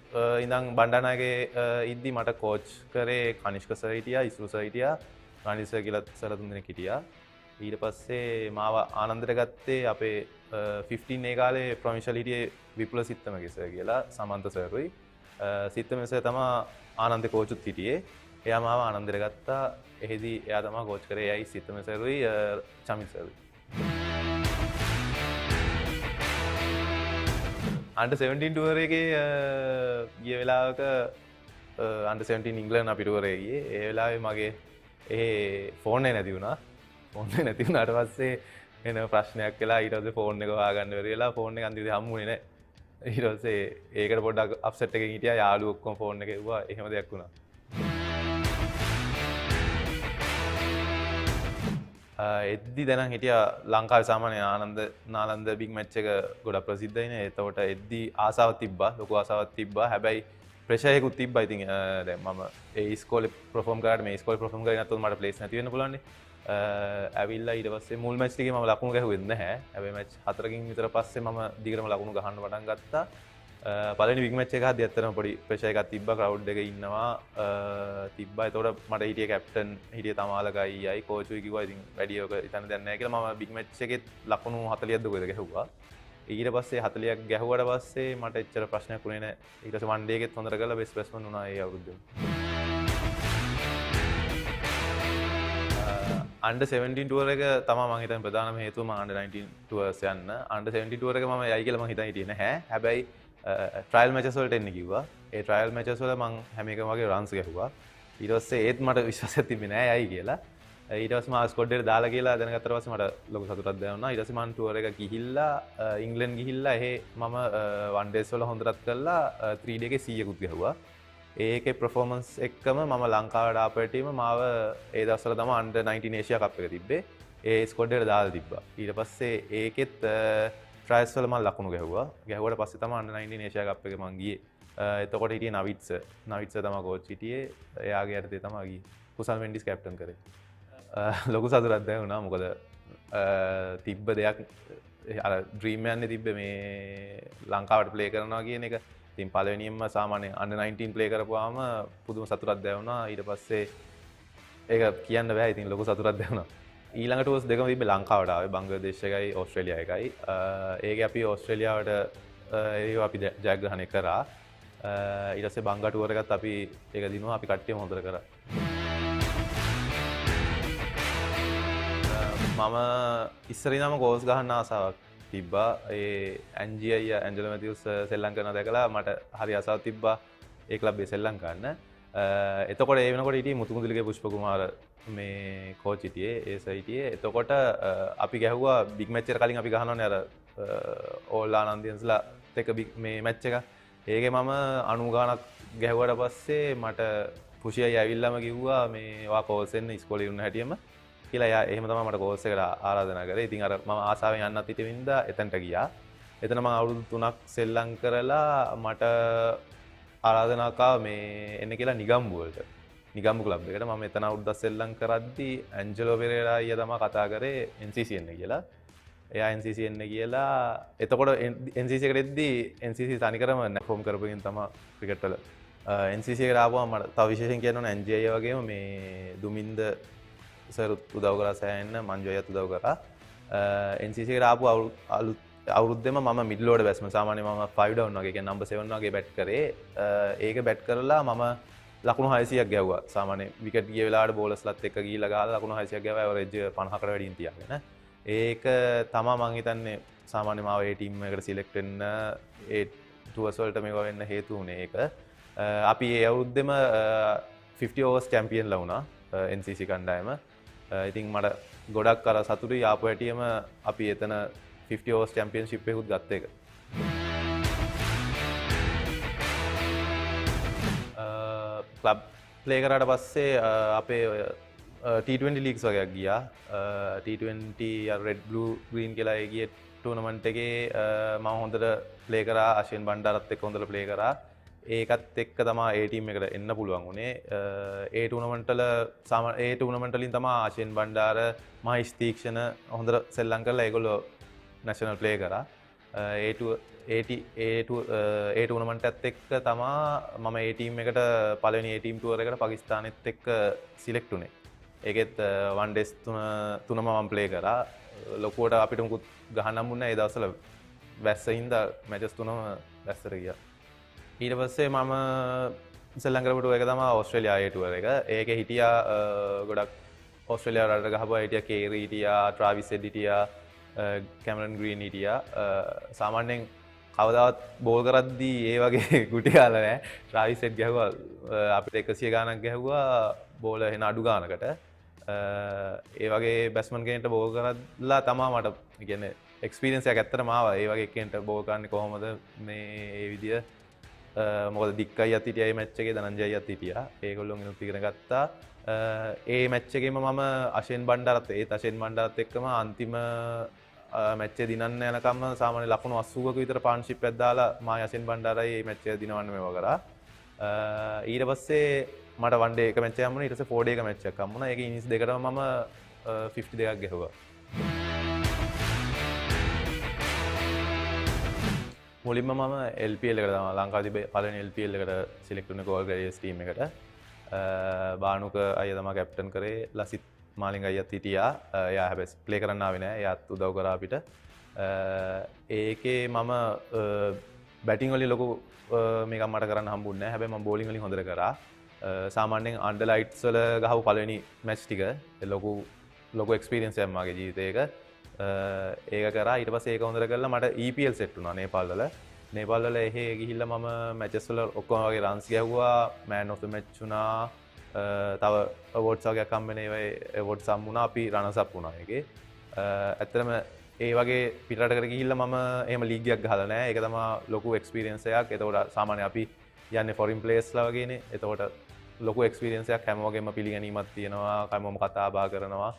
ඉඳන් බණ්ඩාරනායකේ ඉද්දි මට කෝච් කරේ කනිෂ්ක සර් හිටියා, ඉස්රු සර් හිටියා, රනිල් සර් කියලා සර් තුන් දෙනෙක් හිටියා. ඊට පස්සේ මාව ආනන්දට ගත්තේ අපේ 15 ඒ කාලේ ප්‍රොවින්ෂල් හිටියේ විපුල සිත්තමගේ සර් කියලා, සමන්ත සර්රුයි. සිත්තම සර් තමයි ආනන්ද කෝචුත් හිටියේ. එයා මාව ආනන්දට ගත්තා. එහෙදි එයා තමයි කෝච් කරේ. එයයි සිත්තම සර්රුයි, චමිත් සර්රුයි. අන්ඩර් 17 ටුවර් එකේ ගිය වෙලාවක අන්ඩර් 17 ඉංග්ලන්ඩ් අපි ටුවර් එකේ ගියේ. ඒ වෙලාවේ මගේ ෆෝන් එක නැති වුණා. ෆෝන් එක නැති වුණාට පස්සේ එන ප්‍රශ්නයක් වෙලා ඊට පස්සේ ෆෝන් එක හොයාගන්න බැරි වෙලා ෆෝන් එක අන්තිමට හම්බුනේ නැහැ. ඊට පස්සේ ඒකට පොඩ්ඩක් අප්සෙට් එකකින් හිටියා යාළුවෝ ඔක්කොම ෆෝන් එකේ වුණා එහෙම දෙයක් වුණා. එද්දි දැනන් හිටියා ලංකාවේ සාමාන්‍ය ආනන්ද නාලන්ද බිග් මැච් එක ගොඩක් ප්‍රසිද්ධයිනේ. එතකොට එද්දි ආසාවක් තිබ්බා, ලොකු ආසාවක් තිබ්බා. හැබැයි ප්‍රෙෂර් එකකුත් තිබ්බා. ඉතින් දැන් මම ඒ ඉස්කෝලේ පර්ෆෝම් කරාට මේ ඉස්කෝලේ පර්ෆෝම් කරේ නැත්නම් මට ප්ලේස් නැති වෙන්න පුළුවන් නේ. ඇවිල්ලා ඊට පස්සේ මුල් මැච් එකේ මම ලකුණු ගැහුවෙත් නැහැ. හැබැයි මැච් 4කින් විතර පස්සේ මම දිගටම ලකුණු ගහන්න පටන් ගත්තා. පළවෙනි බිග් මැච් එක හදි ඇත්තටම පොඩි ප්‍රෙෂර් එකක් තිබ්බා. ක්‍රවුඩ් එකේ ඉන්නවා තිබ්බා. ඒතකොට මට හිටියේ කැප්ටන් හිටියේ තමාලකයි අයි කෝචුයි කිව්වා ඉතින් වැඩි ඔක හිතන්න දෙයක් නැහැ කියලා. මම බිග් මැච් එකේ ලකුණු 40ක්ද කොහෙද ගැහුවා. ඊට පස්සේ 40ක් ගැහුවට පස්සේ මට එච්චර ප්‍රශ්නයක් වුණේ නැහැ. ඊට පස්සේ වන් ඩේ එකෙත් හොඳට කරලා බෙස්ට් බැට්ස්මන් වුණා ඒ අවුරුද්දේ. අන්ඩර් 17 ටුවර් එක තමයි මම හිතන්නේ ප්‍රධානම හේතුව මම අන්ඩර් 19 ටුවර්ස් යන්න. අන්ඩර් 17 ටුවර් එක මම යයි කියලා මම හිතන් හිටියේ නැහැ. හැබැයි ට්‍රයල් මැචස් වලට එන්න කිව්වා. ඒ ට්‍රයල් මැචස් වල මම හැම එකම වගේ රන්ස් ගැහුවා. ඊට පස්සේ ඒත් මට විශ්වාසයක් තිබ්බේ නැහැ යයි කියලා. ඊට පස්සේ මම ස්කොඩ් එකට දාලා කියලා දැනගත්තට පස්සේ මට ලොකු සතුටක් දැනුණා. ඊට පස්සේ මම ටුවර් එක ගිහිල්ලා ඉංග්ලන්ඩ් ගිහිල්ලා එහෙ මම වන් ඩේස් වල හොඳටත් කළා 3 ඩේ එකේ 100කුත් ගැහුවා. ඒකේ පර්ෆෝමන්ස් එක්කම මම ලංකාවට ආපු ටීම මාව ඒ දවස්වල තමයි අන්ඩර් 19 ඒෂියා කප් එක තිබ්බේ. ඒ ස්කොඩ් එකට දාලා තිබ්බා. ඊට පස්සේ ඒකෙත් ට්‍රයල්ස් වල මම ලකුණු ගැහුවා. ගැහුවට පස්සේ තමයි අන්ඩර් 19 ඒෂියා කප් එක මම ගියේ. එතකොට හිටියේ නවිත්ස තමයි කෝච් හිටියේ. එයාගේ යටතේ තමයි ගියේ. කුසල් මෙන්ඩිස් කැප්ටන් කරේ. ලොකු සතුටක් දැනුණා. මොකද තිබ්බ දෙයක් අර ඩ්‍රීම් යන්නේ තිබ්බේ මේ ලංකාවට ප්ලේ කරනවා කියන එක. ඉතින් පළවෙනියෙන්ම සාමාන්‍ය අන්ඩර් 19 ප්ලේ කරපුවාම පුදුම සතුටක් දැනුණා. ඊට පස්සේ ඒක කියන්න බෑ. ඉතින් ලොකු සතුටක් දැනුණා. ඊළඟ ටූර්ස් දෙකම තිබ්බේ ලංකාවට ආවේ බංග්ලාදේශ එකයි ඕස්ට්‍රේලියා එකයි. ඒකේ අපි ඕස්ට්‍රේලියාවට ඒව අපි ජයග්‍රහණය කරා. ඊට පස්සේ බංගා ටූර් එකත් අපි ඒක දිනුවා. අපි කට්ටියම හොඳට කරා. මම ඉස්සර ඉඳන්ම කෝස් ගහන්න ආසාවක් තිබ්බා. ඒ ඇන්ජි අයියා ඇන්ජලෝ මැතිව්ස් සෙල්ලම් කරනවා දැකලා මට හරි ආසාවක් තිබ්බා ඒ ක්ලබ් එකේ සෙල්ලම් කරන්න. එතකොට ඒ වෙනකොට හිටියේ මුතුමුදුලිගේ පුෂ්ප කුමාර මේ කෝච් හිටියේ ඒ සර් හිටියේ. එතකොට අපි ගැහුවා බිග් මැච් එකට කලින් අපි ගහනවානේ අර ඕල් ආනන්දියන්ස්ලා එක බිග් මේ මැච් එක. ඒකේ මම 90 ගානක් ගැහුවාට පස්සේ මට පුෂි අයියා ඇවිල්ලාම කිව්වා මේ ඔයා කෝස් එන්න ඉස්කෝලේ ඉන්න හැටියෙම කියලා. එයා එහෙම තමයි මට කෝස් එකට ආරාධනා කරේ. ඉතින් අර මම ආසාවෙන් යන්නත් හිටින්ද එතනට ගියා. එතන මම අවුරුදු 3ක් සෙල්ලම් කරලා මට ආරාධනා කා මේ එන්න කියලා නිගම්බු වලට. නිගම්බු ක්ලබ් එකට මම එතන අවුරුද්දක් සෙල්ලම් කරද්දී ඇන්ජලෝ පෙරේරා අයියා තමයි කතා කරේ NCC එන්න කියලා. එයා NCC එන්න කියලා. එතකොට NCC එකට එද්දී NCC තනිකරම ෆෝම් කරපුවකින් තමයි ක්‍රිකට් වල NCC එකට ආවම මට තව විශේෂයෙන් කියන්න ඕනේ NJ අයියා වගේම මේ දුමින්ද සරුත් උදව් කරා සෑහෙන්න මංජු අයත් උදව් කරා. NCC එකට ආපු අවුරුද්දෙම මම මිඩල් ඕඩර් බැට්ස්මන් සාමාන්‍යයෙන් මම 5 ඩවුන් වගේ කියන්නේ නම්බර් 7 වගේ බැට් කරේ. ඒක බැට් කරලා මම ලකුණු 600ක් ගැහුවා. සාමාන්‍යයෙන් විකට් ගිය වෙලාවට බෝලර්ස්ලත් එක්ක ගිහිල්ලා ගහලා ලකුණු 600ක් ගැහුවා. ඇවරේජ් 50කට වැඩියෙන් තියාගෙන. ඒක තමයි මම හිතන්නේ සාමාන්‍ය මාව ඒ ටීම් එකකට සිලෙක්ට් වෙන්න ඒ ටුවර්ස් වලට මේවා වෙන්න හේතු වුණේ ඒක. අපි ඒ අවුරුද්දෙම 50 overs චැම්පියන්ලා වුණා NCC කණ්ඩායම. ඉතින් මට ගොඩක් අර සතුටුයි ආපු හැටියෙම අපි එතන 50 overs championship එකකුත් ගත්ත එක. ක්ලබ් ප්ලේ කරාට පස්සේ අපේ T20 ලීග්ස් වගේක් ගියා. T20 රෙඩ් බ්ලූ ග්‍රීන් කියලා ඒ ගියේ ටූර්නමන්ට් එකේ මම හොඳට ප්ලේ කරා. අශ්වින් බණ්ඩාරත් එක්ක හොඳට ප්ලේ කරා. ඒකත් එක්ක තමයි ඒ ටීම් එකට එන්න පුළුවන් වුණේ. ඒ ටූර්නමන්ට් වලින් තමයි ආශෙන් බණ්ඩාර මහේෂ් තීක්ෂණ හොඳට සෙල්ලම් කරලා ඒගොල්ලෝ නැෂනල් ප්ලේ කරා. ඒ ටූර්නමන්ට් එකත් එක්ක තමයි මම ඒ ටීම් එකට පළවෙනි ඒ ටීම් ටුවර් එකට පාකිස්තානෙත් එක්ක සිලෙක්ට් වුණේ. ඒකෙත් වන් ඩේස් තුනම මම ප්ලේ කරා. ලොකුවට අපිට මුකුත් ගහන්න හම්බුන්නේ නැහැ. ඒ දවස්වල වැස්සින් හින්දා මැචස් තුනම වැස්සට ගියා. ඊට පස්සේ මම සෙල්ලම් කරපු ටුවර් එක තමයි ඕස්ට්‍රේලියා ඒ ටුවර් එක. ඒකේ හිටියා ගොඩක් ඕස්ට්‍රේලියා රටට ගහපුවා හිටියා කේරි හිටියා, ට්‍රාවිස් හෙඩ් හිටියා, කැමරන් ග්‍රීන් හිටියා. සාමාන්‍යයෙන් කවදාවත් බෝල් කරද්දී ඒ වගේ ගුටි කාලා නැහැ. ට්‍රාවිස් හෙඩ් ගැහුවා අපිට 100 ගාණක් ගැහුවා බෝල එන අඩු ගානකට. ඒ වගේ බැට්ස්මන් කෙනෙක්ට බෝල් කරලා තමයි මට කියන්නේ එක්ස්පීරියන්ස් එකක් ඇත්තටම ආවා. ඒ වගේ එක්කෙන්ට බෝල් කරන්නේ කොහොමද මේ ඒ විදිය මොකද දික්කයි අත් හිටියා මේ මැච් එකේ ධනංජයයි අත් හිටියා. ඒගොල්ලොන්ගෙනුත් ඉගෙන ගත්තා. ඒ මැච් එකේම මම අෂෙන් බණ්ඩාරත් එක්කම අන්තිම මැච් එක දිනන්න යනකම් සාමාන්‍ය ලකුණු 80ක විතර පාර්ට්නර්ෂිප් එකක් දාලා මායි අෂෙන් බණ්ඩාරයි මේ මැච් එක දිනවන්න මේව කරා. ඊට පස්සේ මට වන් ඩේ එක මැච් එකක් හම්බුණා. ඊට පස්සේ 4 ඩේ එක මැච් එකක් හම්බුණා. ඒකේ ඉනිස් දෙකටම මම 52ක් ගැහුවා. මුලින්ම මම LPL එකට තමයි ලංකාවේ තිබේ පළවෙනි LPL එකට සිලෙක්ට් වුණේ ගෝල් ග්‍රැඩියස් ටීම් එකට. බානුක අයියා තමයි කැප්ටන් කරේ. ලසිත් මාලිංග අයියාත් හිටියා. එයා හැබැයි ප්ලේ කරන්න ආවේ නෑ. එයාත් උදව් කරා අපිට. ඒකේ මම බැටිං වලින් ලොකු මේකක් මට කරන්න හම්බුන්නේ නෑ. හැබැයි මම බෝලිං වලින් හොඳට කරා. සාමාන්‍යයෙන් අන්ඩර් ලයිට්ස් වල ගහපු පළවෙනි මැච් ටික ලොකු එක්ස්පීරියන්ස් එකක් මගේ ජීවිතේක. ඒක කරා. ඊට පස්සේ ඒක හොඳට කරලා මට EPL සෙට් වුණා නේපාල් වල. නේපාල් වල එහෙ ගිහිල්ලා මම මැචස් වල ඔක්කොම වගේ රන්ස් ගැහුවා. මෑන් ඔෆ් ද මැච් වුණා. තව අවෝඩ්ස් වගේක් හම්බෙන්නේ ඒ අවෝඩ්ස් හම්බුණා. අපි රනර්ස් අප් වුණා ඒකේ. ඇත්තටම ඒ වගේ පිටරටකට ගිහිල්ලා මම එහෙම ලීග් එකක් ගහලා නැහැ. ඒක තමයි ලොකු එක්ස්පීරියන්ස් එකක්. එතකොට සාමාන්‍ය අපි යන්නේ ෆොරින් ප්ලේයර්ස්ලා වගේනේ. එතකොට ලොකු එක්ස්පීරියන්ස් එකක් හැම වගේම පිළිගැනීමක් තියෙනවා. හැමෝම කතා බහ කරනවා.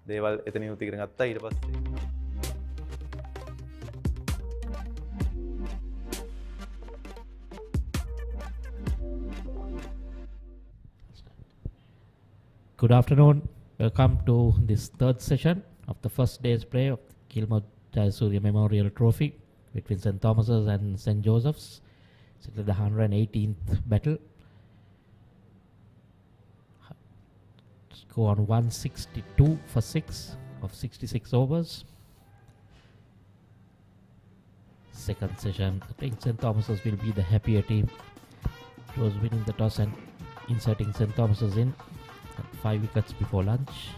දේවල් එතනින් උත් ඉගෙන ගත්තා. ඊට පස්සේ Good afternoon. Welcome to this third session of the first day's play of Gilmour Jayasuriya Memorial Trophy between St. Thomas's and St. Joseph's. It's the 118th battle. Score on 162 for 6 of 66 overs. Second session, I think St. Thomas's will be the happier team. It was winning the toss and inserting St. Thomas's in. 5 wickets before lunch.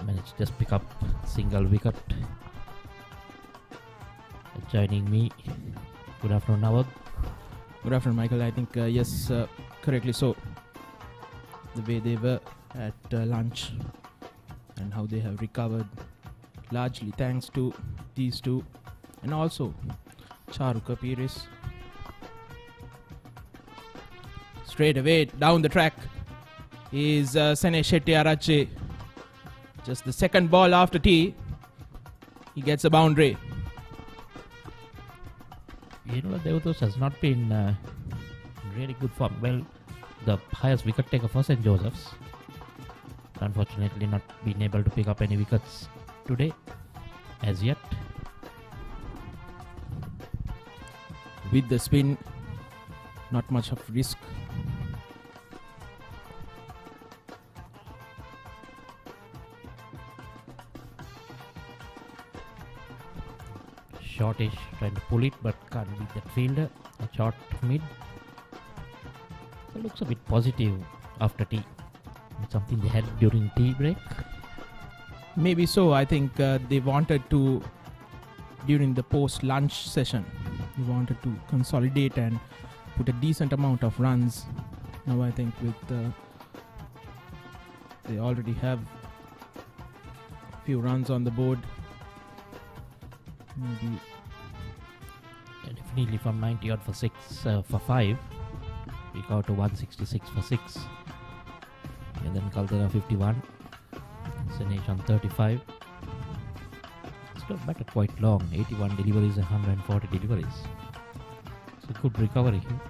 Managed to just pick up single wicket. Joining me, good afternoon, Nawad. Good afternoon, Michael. I think yes, correctly so. The way they were at lunch and how they have recovered, largely thanks to these two, and also Charuka Pires. Straight away down the track is Sanesh Shetty-Arache. Just the second ball after tee, he gets a boundary. You know, Devatos has not been really good form. Well, the highest wicket taker for St. Joseph's. Unfortunately, not been able to pick up any wickets today as yet. With the spin, not much of risk. Shortish trying to pull it, but can't beat that fielder. A short mid. It looks a bit positive after tea. Something they had during tea break. Maybe so. I think they wanted to, during the post-lunch session, they wanted to consolidate and put a decent amount of runs. Now I think with they already have a few runs on the board. Maybe definitely from 90 odd for 6 for 5. We got to 166 for 6. And then Caldera 51. Sanesh on 35. Still batted quite long. 81 deliveries and 140 deliveries. So good recovery here.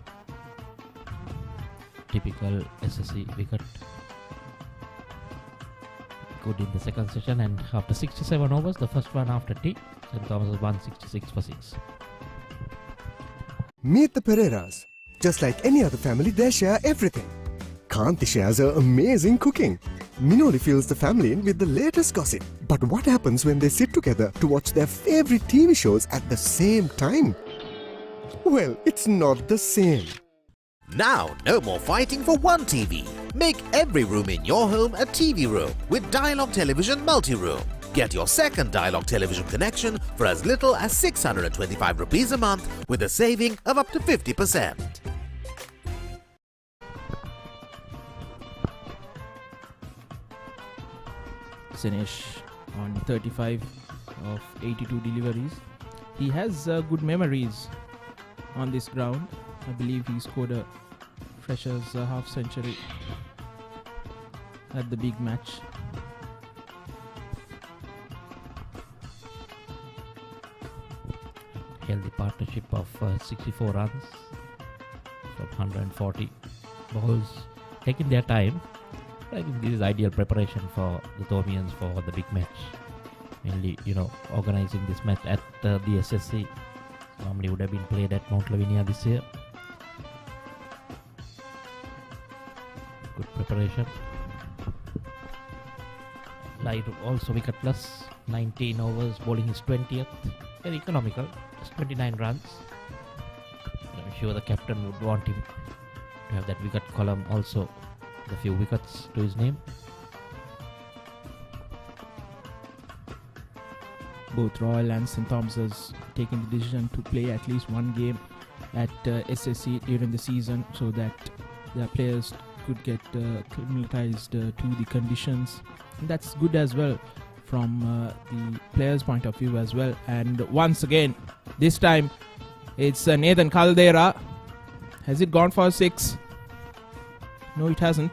Typical SSC wicket. Good in the second session, and after 67 overs, the first one after tea, St. Thomas is 166 for 6. Meet the Pereiras. Just like any other family, they share everything. Kanti shares her amazing cooking. Minoli fills the family in with the latest gossip. But what happens when they sit together to watch their favorite TV shows at the same time? Well, it's not the same. Now, no more fighting for one TV. Make every room in your home a TV room with Dialog Television Multi-Room. Get your second Dialog Television connection for as little as 625 rupees a month with a saving of up to 50%. Sanesh on 35 of 82 deliveries. He has good memories on this ground. I believe he scored a freshers half century at the big match. Healthy partnership of 64 runs from 140 balls, taking their time. I think this is ideal preparation for the Thomians for the big match. Mainly, organizing this match at the SSC. Normally would have been played at Mount Lavinia this year. Good preparation. Light also wicketless. 19 overs, bowling his 20th. Very economical. Just 29 runs. I'm sure the captain would want him to have that wicket column also. A few wickets to his name. Both Royal and St. Thomas's taking the decision to play at least one game at SSC during the season so that their players could get acclimatized to the conditions. And that's good as well from the players' point of view as well. And once again, this time it's Nathan Caldera. Has it gone for 6? No, it hasn't.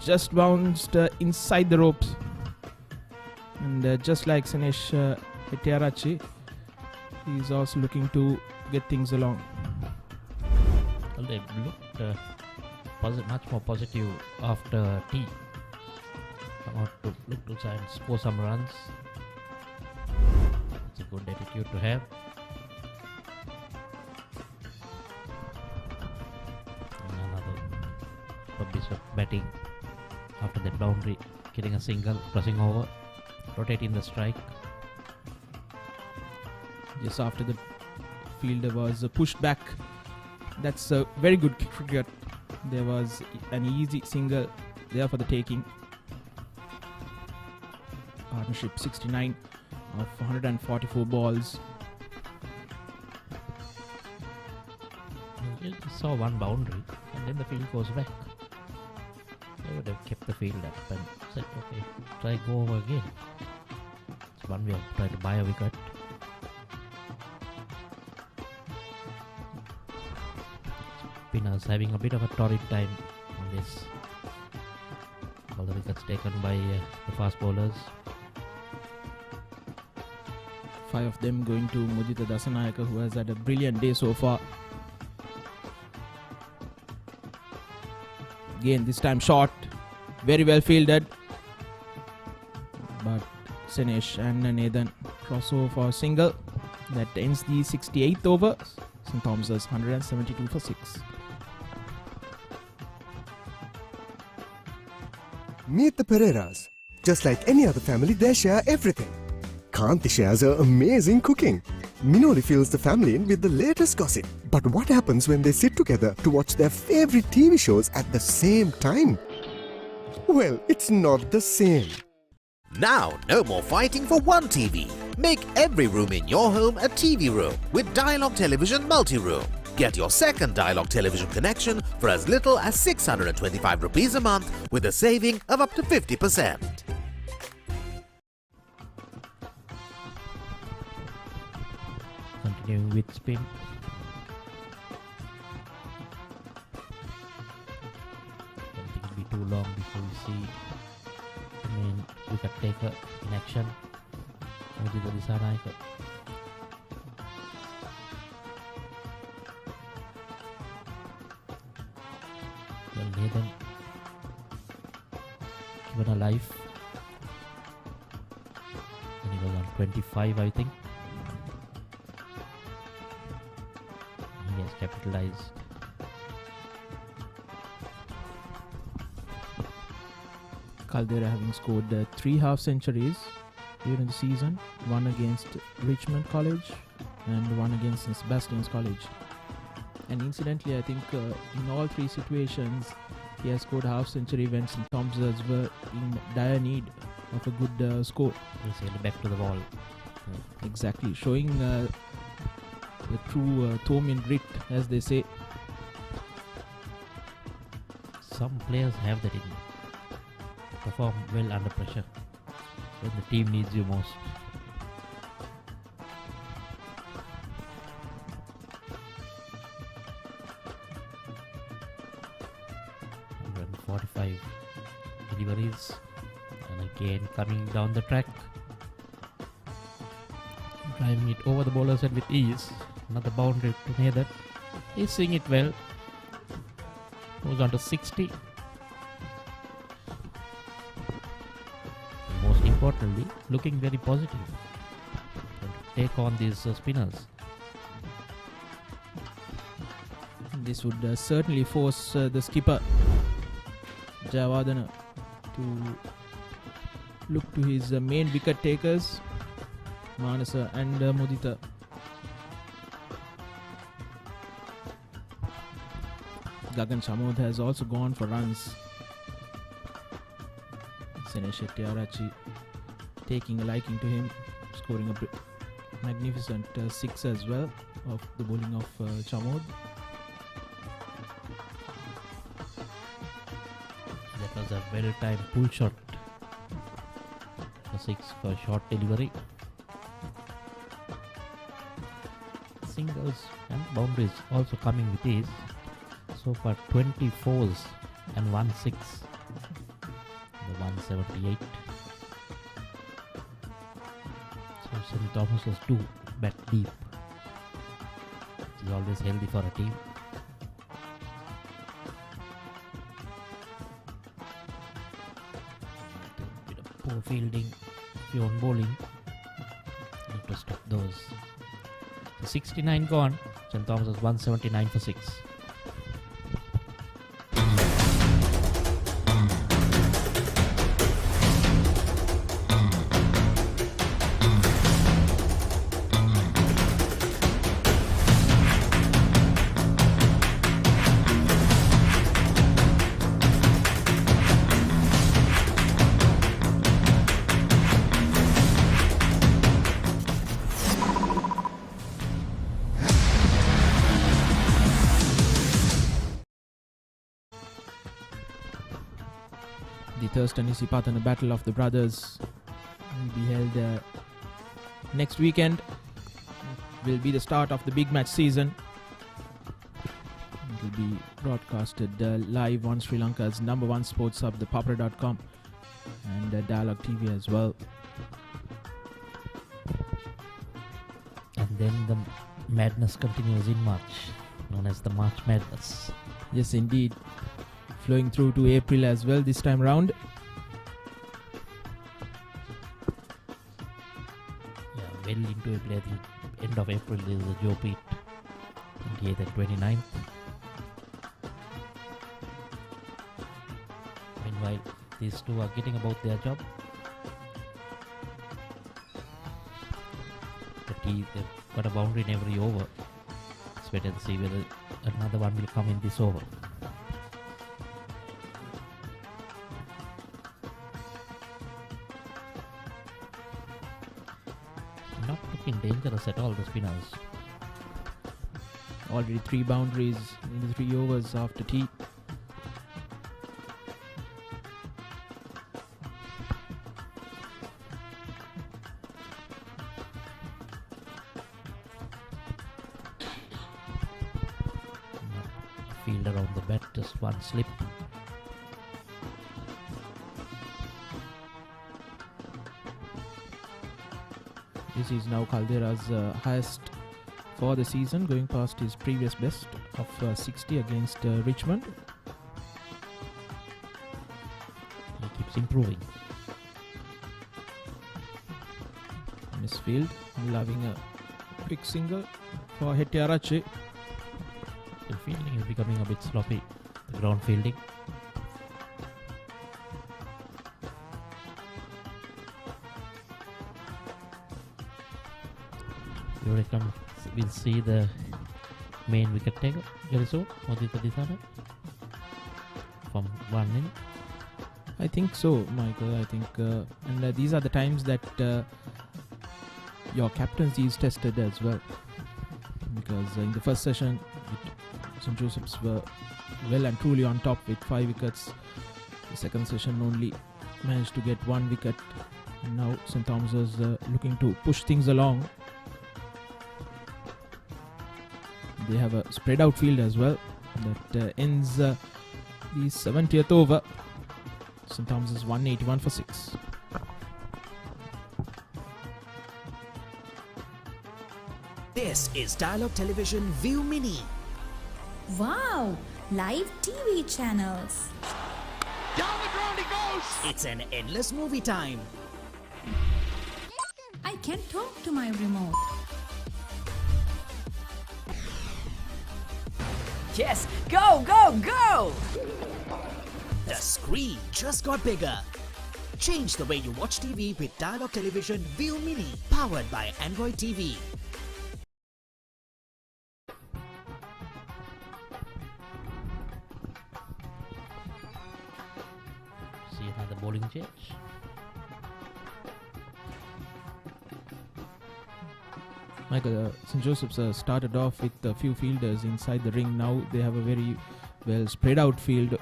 Just bounced inside the ropes. And just like Sinesh Hettiarachi, he's also looking to get things along. Well, they looked much more positive after tea. Want to look to try and score some runs. It's a good attitude to have. Another batting after that boundary, getting a single, crossing over, rotating the strike. Just after the fielder was pushed back. That's a very good cricket. There was an easy single there for the taking. Partnership 69 of 144 balls. You saw one boundary and then the field goes back. They would have kept the field up and said, okay, try go over again. It's one way of trying to buy a wicket. Spinners having a bit of a torrid time on this. All the wickets taken by the fast bowlers. 5 of them going to Mudita Dasanayaka, who has had a brilliant day so far. Again, this time short, very well fielded. But Sinesh and Nathan cross over for a single. That ends the 68th over. St. Thomas's 172 for 6. Meet the Pereiras. Just like any other family, they share everything. Kanti shares her amazing cooking. Minoli fills the family in with the latest gossip. But what happens when they sit together to watch their favorite TV shows at the same time? Well, it's not the same. Now, no more fighting for one TV. Make every room in your home a TV room with Dialog Television Multi-Room. Get your second Dialog television connection for as little as 625 rupees a month with a saving of up to 50%. Continuing with spin. Don't think it'll be too long before we see the main wicket taker in action. Mudita Dasanayaka. Well, Nathan given a life when he was on 25, I think. He has capitalized. Caldera having scored 3 half centuries during the season, one against Richmond College and one against St. Sebastian's College. And incidentally, I think in all 3 situations, he has scored a half century when St. Thomas's were in dire need of a good score. He's back to the ball. Exactly, showing the true Thomian grit, as they say. Some players have that in them. Perform well under pressure. when the team needs you most. And 45 deliveries, and again coming down the track, driving it over the bowler's head with ease. Another boundary to Nathan. He's seeing it well. Goes on to 60. Most importantly, looking very positive. Going to take on these spinners. This would certainly force the skipper Jayawardena to look to his main wicket takers, Manasa and Mudita. Gagan Chamod has also gone for runs. Senesh Hettiarachchi taking a liking to him, scoring a magnificent 6 as well of the bowling of Chamod. That was a well-timed pull shot for 6 for a short delivery. Singles and boundaries also coming with ease. So far 24s and 1 6. The 178. So St. Thomas's do bat deep. It's always healthy for a team. A bit of poor fielding if you're on bowling. Need to stop those. The 69 gone. St. Thomas's 179 for 6. Thurston Isipatana Battle of the Brothers will be held next weekend. It will be the start of the big match season. It will be broadcasted live on Sri Lanka's #1 sports hub, the Papare.com, and Dialog TV as well. And then the madness continues in March, known as the March Madness. Yes, indeed. Flowing through to April as well this time round. Yeah, well into April. I think end of April is the Joe Pete, 28th and 29th. Meanwhile, these two are getting about their job. They've got a boundary in every over. Let's wait and see whether another one will come in this over. Not looking dangerous at all, the spinners. Already 3 boundaries in the 3 overs after tea. Field around the bat, just one slip. This is now Caldera's highest for the season, going past his previous best of 60 against Richmond. He keeps improving. Misfield, loving a quick single for Hettiarachchi. The fielding is becoming a bit sloppy, the ground fielding. You reckon we'll see the main wicket taker very soon, Modita Disana, from 1 in? I think so, Michael. I think, and these are the times that your captaincy is tested as well, because in the first session, St. Joseph's were well and truly on top with 5 wickets. The second session only managed to get 1 wicket, And now St. Thomas is looking to push things along. They have a spread out field as well that ends the 70th over. St. Thomas is 181 for 6. This is Dialog Television ViU Mini. Wow! Live TV channels. Down the ground he goes! It's an endless movie time. I can talk to my remote. Yes, go, go, go! The screen just got bigger. Change the way you watch TV with Dialog Television ViU Mini, powered by Android TV. See another bowling change. Michael, St. Joseph's started off with a few fielders inside the ring. Now they have a very well spread out field.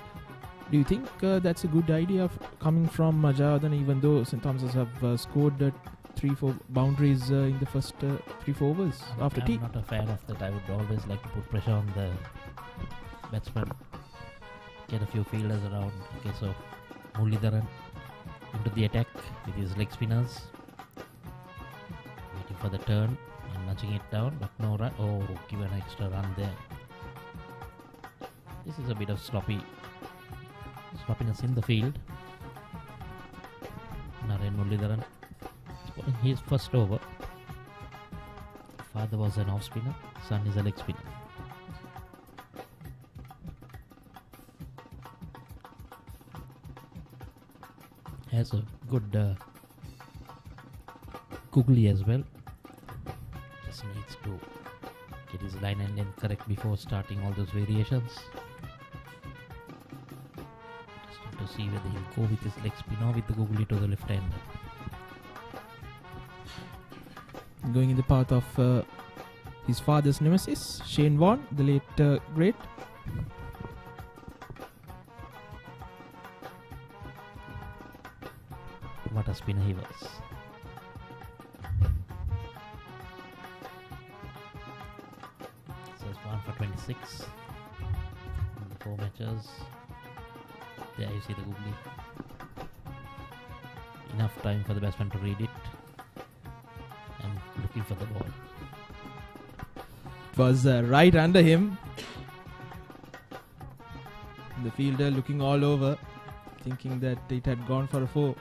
Do you think that's a good idea coming from Jayawardene, even though St. Thomas's have scored 3-4 boundaries in the first 3-4 overs after tea? I'm not a fan of that. I would always like to put pressure on the batsman. Get a few fielders around. Okay, so Muralidharan into the attack with his leg spinners. Waiting for the turn and nudging it down, but no run. Oh, give an extra run there. This is a bit of sloppiness in the field. Naren Muralidharan scoring his first over. Father was an off spinner, son is a leg spinner. Has a good googly as well. Just needs to get his line and length correct before starting all those variations. Just to see whether he'll go with his leg spin or with the googly to the left hand. Going in the path of his father's nemesis, Shane Warne, the late great. What a spinner he was. So it's 1 for 26 in the 4 matches. There you see the googly. Enough time for the batsman to read it and looking for the ball. It was right under him. The fielder looking all over, thinking that it had gone for a 4.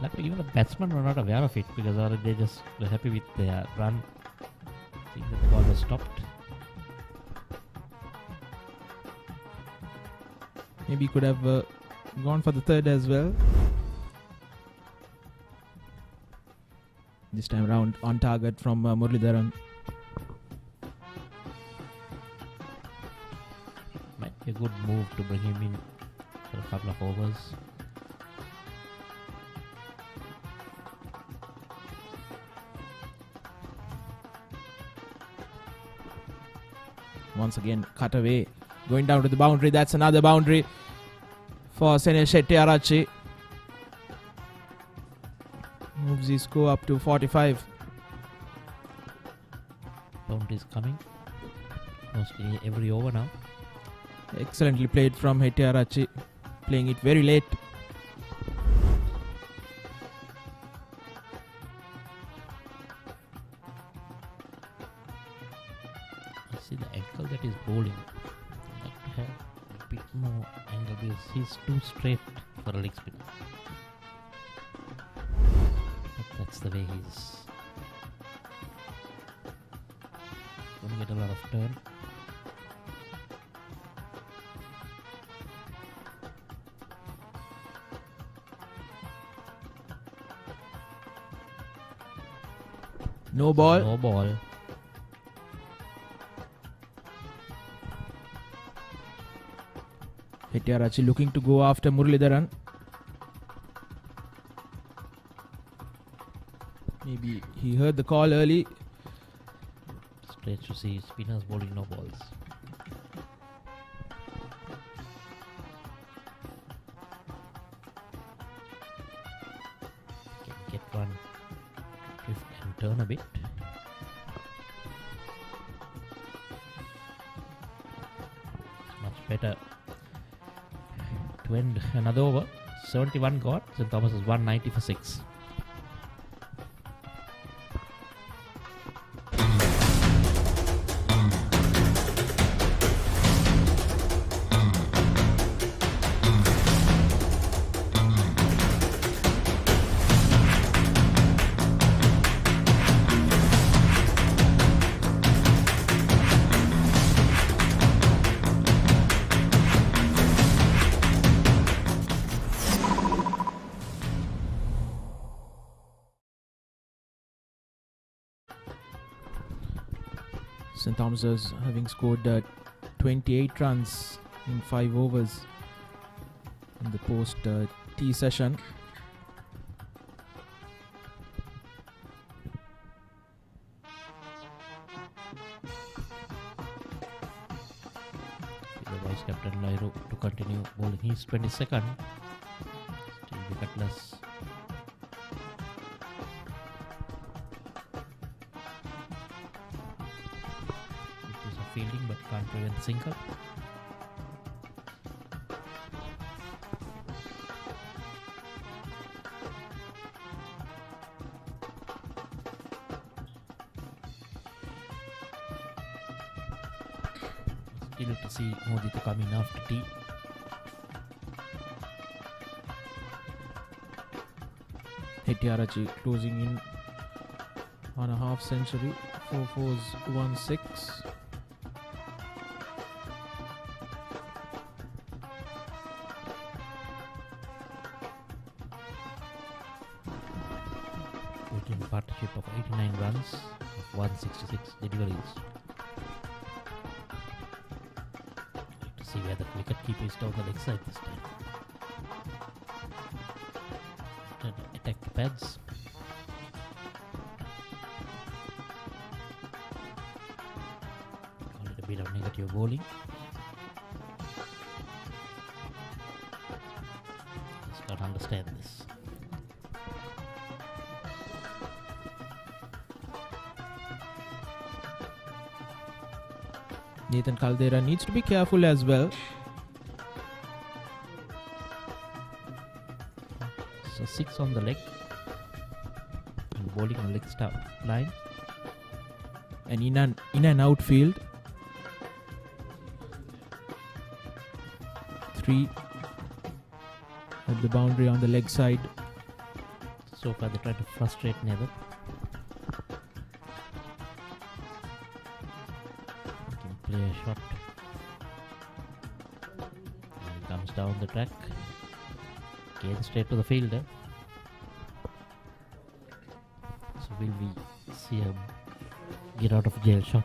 Luckily, even the batsmen were not aware of it because they just were happy with their run, seeing that the ball was stopped. Maybe could have gone for the 3rd as well. This time around on target from Muralidharan. Might be a good move to bring him in for a couple of overs. Once again, cut away, going down to the boundary. That's another boundary for Sene Shettiarachchi. Moves his score up to 45. Boundaries coming mostly every over now. Excellently played from Hettiarachchi, playing it very late. See the angle that is bowling. I'd like to have a bit more angle because he's too straight for a leg spinner. But that's the way he's going to get a lot of turn. No ball. No ball. Hettiarachchi looking to go after Muralidharan. Maybe he heard the call early. Strange to see spinners bowling no balls. turn a bit. Much better to end another over. 71 gone. St. Thomas is 190 for 6. St. Thomas's having scored 28 runs in 5 overs in the post-tea session. The vice captain Lairo to continue bowling his 22nd. Still wicketless. Fielding but can't prevent the sinker. Still to see Modi to come in after tea. Hettiarachi closing in on a half century. 4 fours, 1 6. Partnership of 89 runs of 166 deliveries. To see where the wicket keeper is down the leg side this time. And attack the pads. Call it a bit of negative bowling. Just can't understand this. Nathan Caldera needs to be careful as well. So 6 on the leg and bowling on leg start line. And in and out field. 3 at the boundary on the leg side. So far they try to frustrate Nether. Play a shot. And he comes down the track. Again straight to the fielder. So will we see a get out of jail shot?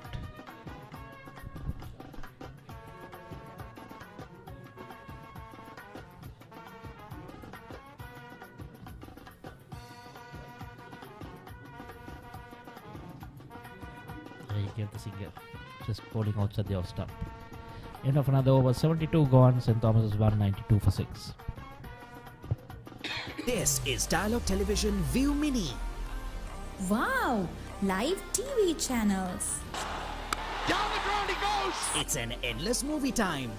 He gave the singer. Just bowling outside the off stump. End of another over. 72 gone. St. Thomas is 192 for 6. This is Dialog Television ViU Mini. Wow! Live TV channels. Down the ground he goes! It's an endless movie time.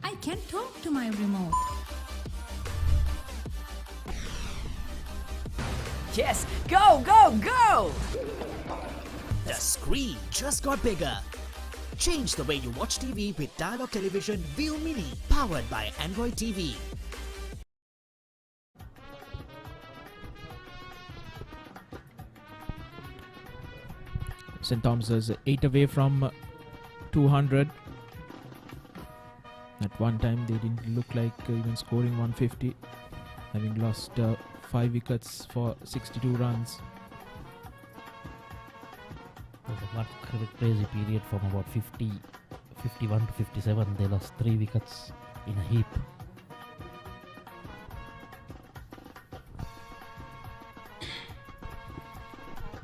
I can talk to my remote. Yes, go, go, go! The screen just got bigger. Change the way you watch TV with Dialog Television ViU Mini, powered by Android TV. St. Thomas's 8 away from 200. At one time they didn't look like even scoring 150, having lost 5 wickets for 62 runs. There was one crazy period from about 51 to 57. They lost 3 wickets in a heap.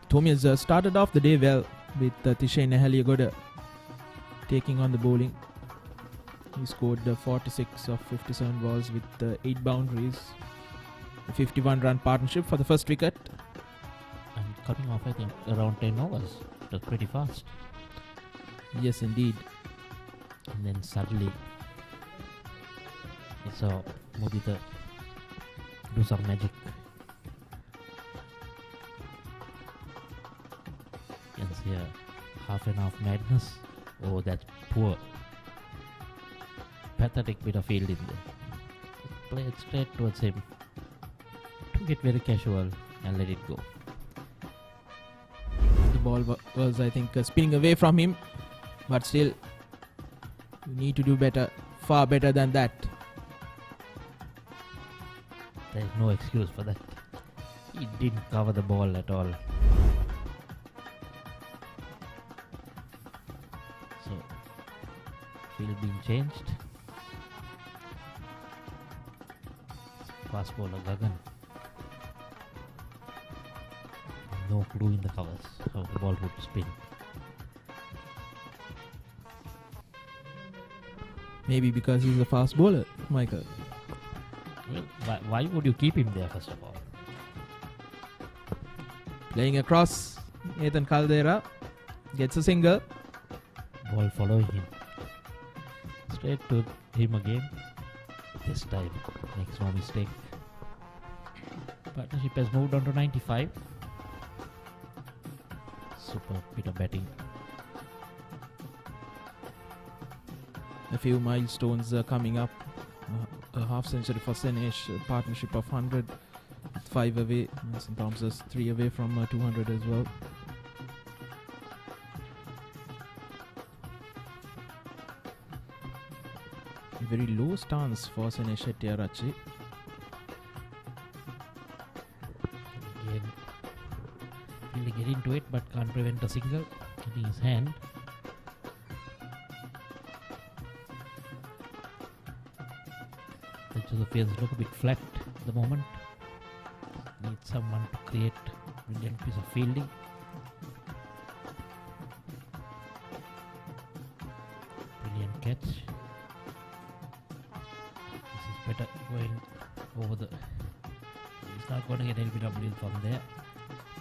Thomas started off the day well with Tishay Nehaliagoda taking on the bowling. He scored 46 of 57 balls with 8 boundaries. A 51 run partnership for the first wicket. coming off, I think, around 10 overs. It was pretty fast. Yes, indeed. And then suddenly, we saw Mudita do some magic. You can see a half and half madness. Oh, that's poor. Pathetic bit of fielding there. Play it straight towards him. Took it very casual and let it go. The ball was, I think, spinning away from him, but still, you need to do better, far better than that. There is no excuse for that. He didn't cover the ball at all. So, field being changed. Fast bowler Gagan. No clue in the covers how the ball would spin. Maybe because he's a fast bowler, Michael. Well, why would you keep him there, first of all? Playing across, Nathan Caldera gets a single. Ball following him. Straight to him again. This time, makes no mistake. Partnership has moved on to 95. Super bit of batting. A few milestones coming up. A half century for Senesh, partnership of 100, 5 away. St. Thomas's 3 away from 200 as well. A very low stance for Senesh Hettiarachchi. Again, he'll get into it but can't prevent a single. Hitting his hand. The fields look a bit flat at the moment. Need someone to create a brilliant piece of fielding. Brilliant catch. This is better going over the... He's not going to get LBW from there,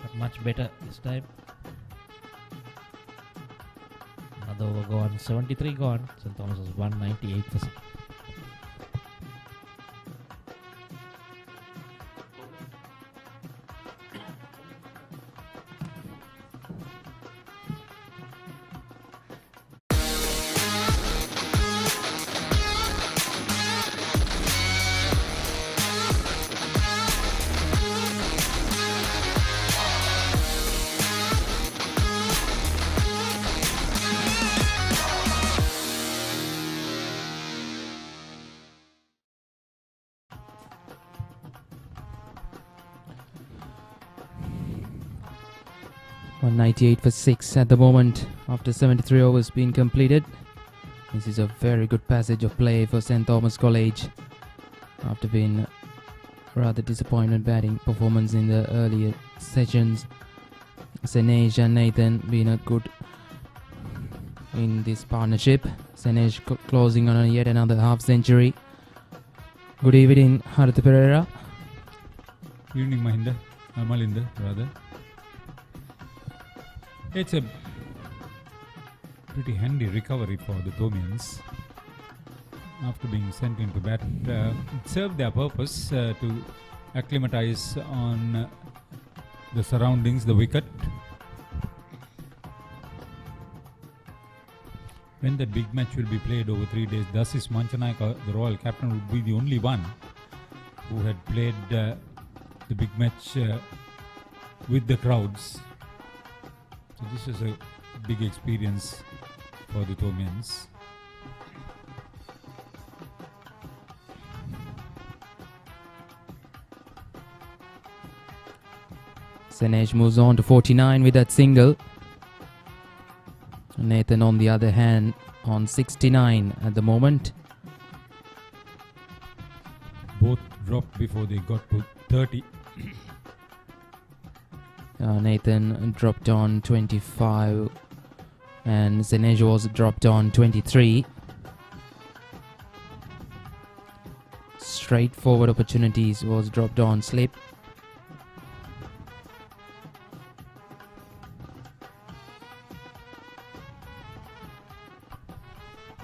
but much better this time. Another over gone, 73 gone. St. Thomas was 198%. .198 for 6 at the moment after 73 overs being completed. This is a very good passage of play for St. Thomas College after being rather disappointed batting performance in the earlier sessions. Senesh and Nathan being a good in this partnership. Senesh closing on yet another half century. Good evening, Haratha Pereira. Good evening, Mahinda. Malinda, rather. It's a pretty handy recovery for the Thomians after being sent into bat. It served their purpose to acclimatize on the surroundings, the wicket. When that big match will be played over 3 days, Dasis Manchanayaka, the Royal Captain, would be the only one who had played the big match with the crowds. So this is a big experience for the Thomians. Senesh moves on to 49 with that single. Nathan on the other hand on 69 at the moment. Both dropped before they got to 30. Nathan dropped on 25 and Senesh was dropped on 23. Straightforward opportunities was dropped on slip.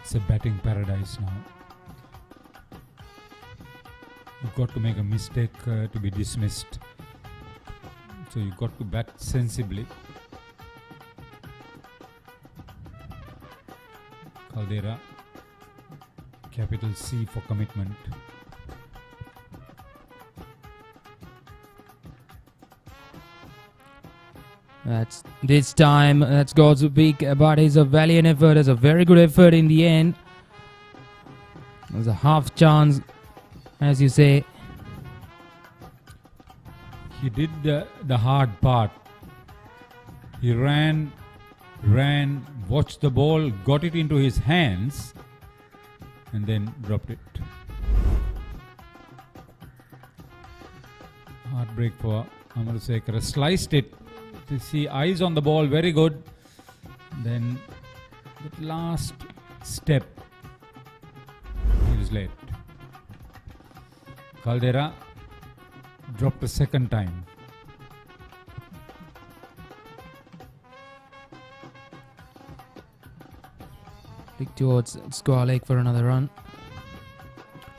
It's a batting paradise now. You've got to make a mistake to be dismissed. So you've got to bat sensibly. Caldera, capital C for commitment. That's this time. That's God's big, but it's a valiant effort. It's a very good effort in the end. There's a half chance, as you say. He did the hard part. He ran, watched the ball, got it into his hands, and then dropped it. Heartbreak for Amarasekara. Sliced it. To see eyes on the ball, very good. Then the last step, he was late. Caldera dropped the second time. Look towards square leg for another run.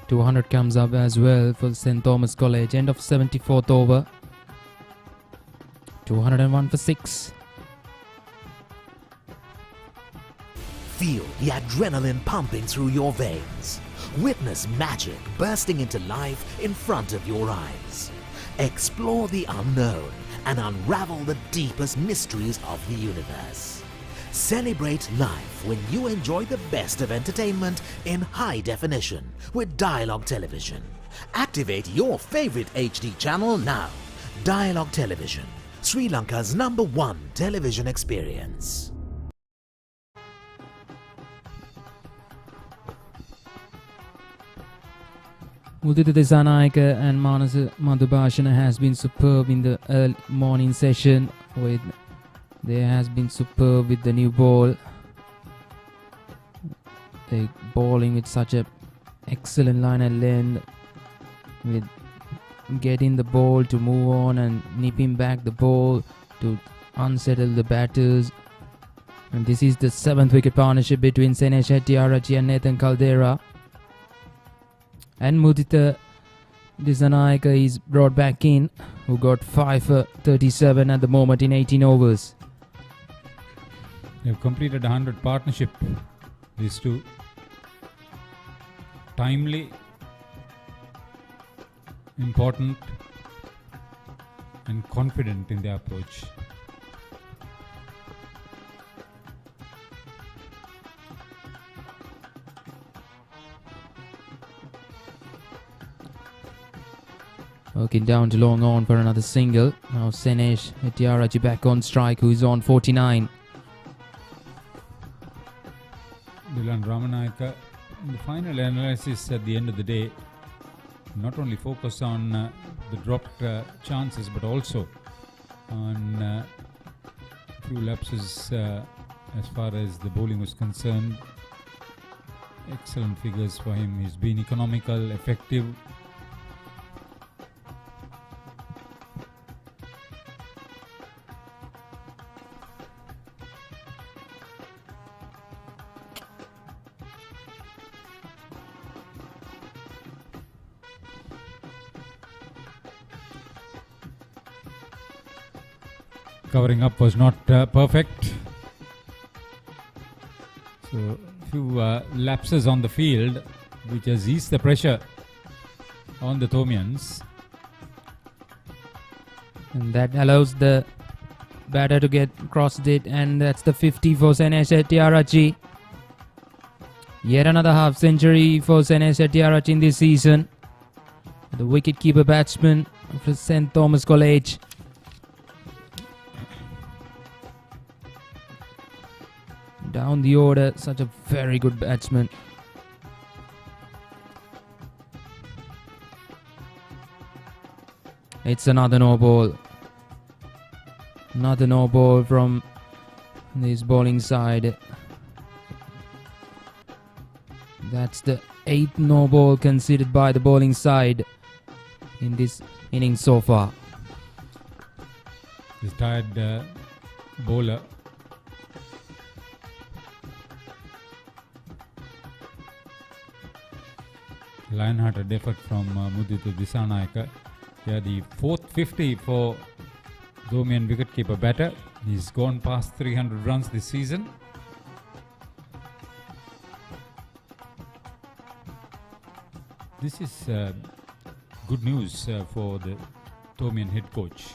200 comes up as well for St. Thomas College. End of 74th over. 201 for 6. Feel the adrenaline pumping through your veins. Witness magic bursting into life in front of your eyes. Explore the unknown and unravel the deepest mysteries of the universe. Celebrate life when you enjoy the best of entertainment in high definition with Dialog Television. Activate your favorite HD channel now. Dialog Television, Sri Lanka's #1 television experience. Mudita Desanayaka and Manasa Madhubhashana has been superb in the early morning session. They has been superb with the new ball. They bowling with such a excellent line and length, with getting the ball to move on and nipping back the ball to unsettle the batters. And this is the 7th wicket partnership between Senesh Hettiarachchi and Nathan Caldera. And Mudita Disanayaka is brought back in, who got 5 for 37 at the moment in 18 overs. They've completed a 100 partnership, these two. Timely, important, and confident in their approach. Working down to long on for another single. Now Senesh Hettiarachchi back on strike, who is on 49. Dilan Ramanayaka, in the final analysis at the end of the day, not only focus on the dropped chances, but also on few lapses as far as the bowling was concerned. Excellent figures for him. He's been economical, effective. Covering up was not perfect. So few lapses on the field, which has eased the pressure on the Thomians. And that allows the batter to get crossed it, and that's the 50 for Senesh Hettiarachchi. Yet another half century for Senesh Hettiarachchi in this season. The wicket-keeper batsman for St. Thomas College. Down the order, such a very good batsman. It's another no ball. Another no ball from this bowling side. That's the 8th no ball conceded by the bowling side in this innings so far. This tired bowler lion-hearted effort from Mudita Disanayaka. Yeah, the fourth 50 for Domian wicketkeeper batter. He's gone past 300 runs this season. This is good news for the Domian head coach.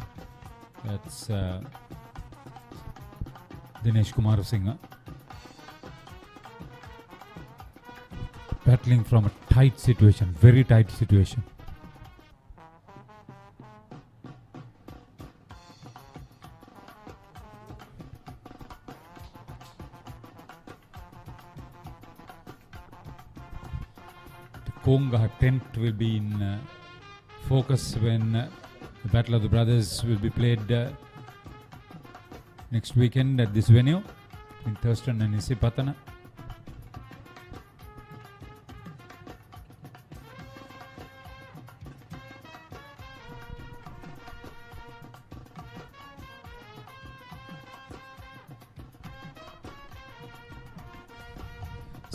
That's Dinesh Kumarasinghe. Battling from a tight situation, very tight situation. The Konga tent will be in focus when the Battle of the Brothers will be played next weekend at this venue in Thurston and Isipatana.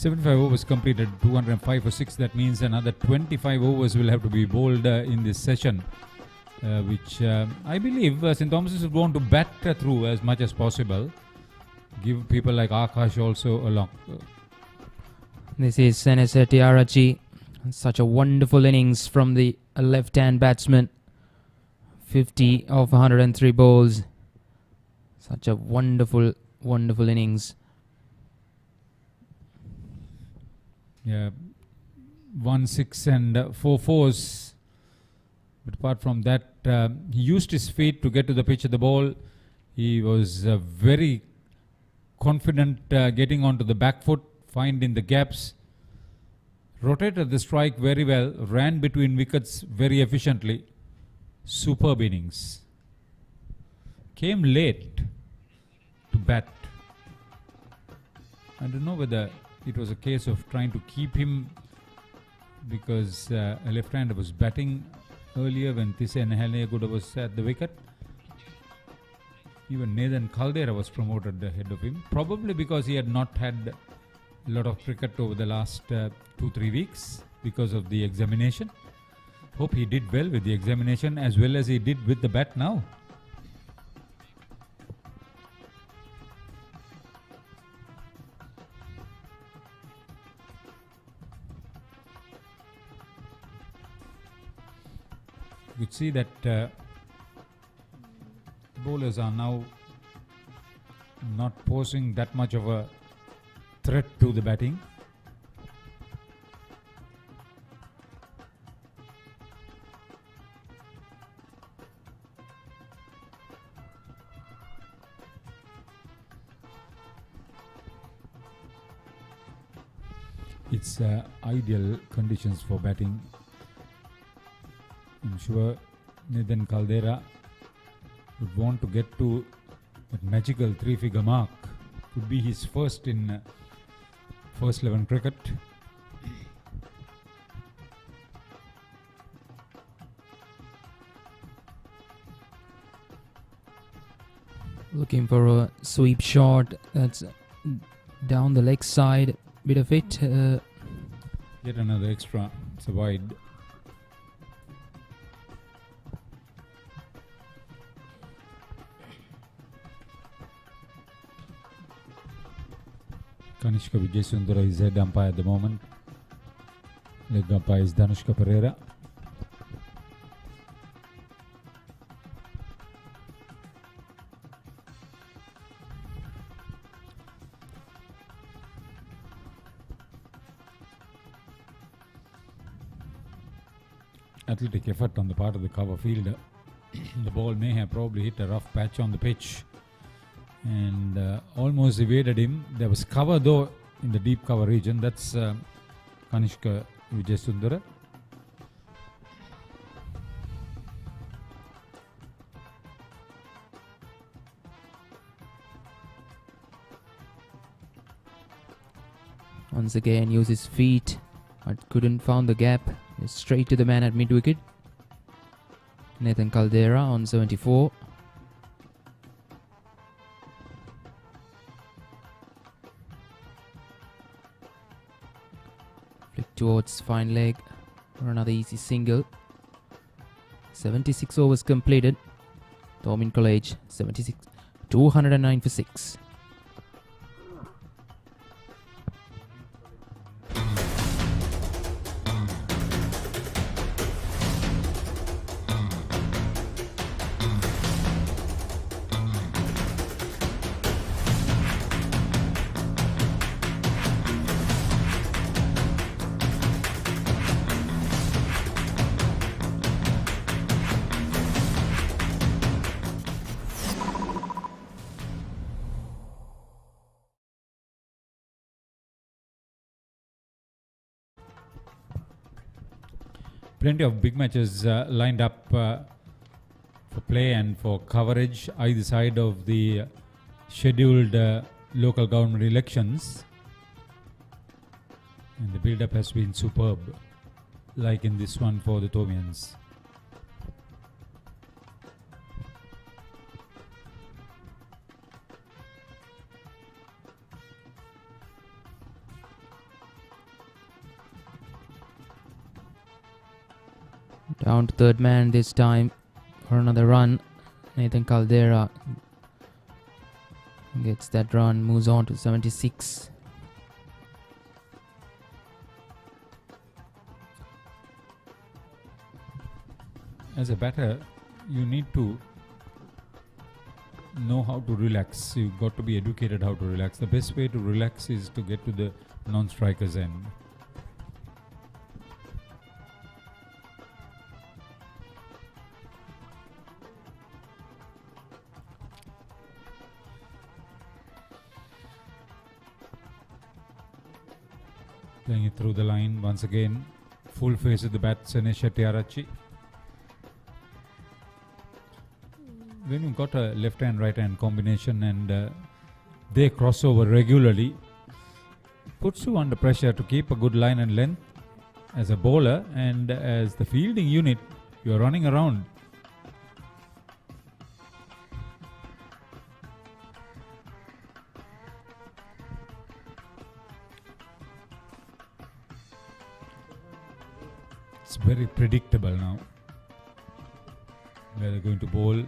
$75 overs completed, 205 for 6. That means another 25 overs will have to be bowled in this session, which I believe St. Thomas's will want to bat through as much as possible. Give people like Akash also a lock. This is Senator Tiarachi. Such a wonderful innings from the left-hand batsman. 50 of 103 balls. Such a wonderful, wonderful innings. Yeah, 1 6 and 4 4s. But apart from that, he used his feet to get to the pitch of the ball. He was very confident getting onto the back foot, finding the gaps. Rotated the strike very well, ran between wickets very efficiently. Superb innings. Came late to bat. I don't know whether it was a case of trying to keep him because a left-hander was batting earlier when Tise Nehaleguda was at the wicket. Even Nathan Caldera was promoted ahead of him, probably because he had not had a lot of cricket over the last 2-3 weeks because of the examination. Hope he did well with the examination as well as he did with the bat now. You could see that bowlers are now not posing that much of a threat to the batting. It's ideal conditions for batting. I'm sure Nathan Caldera would want to get to that magical 3-figure mark. Could be his first in first 11 cricket. Looking for a sweep shot that's down the leg side. Bit of it. Yet another extra. It's a wide. Kanishka Vijayasundara is head umpire at the moment. Leg umpire is Dhanushka Pereira. Athletic effort on the part of the cover fielder. The ball may have probably hit a rough patch on the pitch and almost evaded him. There was cover though in the deep cover region. That's Kanishka Vijayasundara. Once again uses feet, but couldn't found the gap. Straight to the man at mid wicket. Nathan Caldera on 74. Flick towards fine leg. for another easy single. 76 overs completed. Thormin College 76, 209 for 6. Plenty of big matches lined up for play and for coverage either side of the scheduled local government elections. And the build-up has been superb, like in this one for the Thomians. Down to third man this time for another run. Nathan Caldera gets that run, moves on to 76. As a batter, you need to know how to relax. You've got to be educated how to relax. The best way to relax is to get to the non-striker's end. Playing it through the line once again. Full face of the bat, Senesha Tiarachi. When you've got a left hand right hand combination and they cross over regularly, puts you under pressure to keep a good line and length as a bowler, and as the fielding unit you're running around. It's very predictable now where they're going to bowl.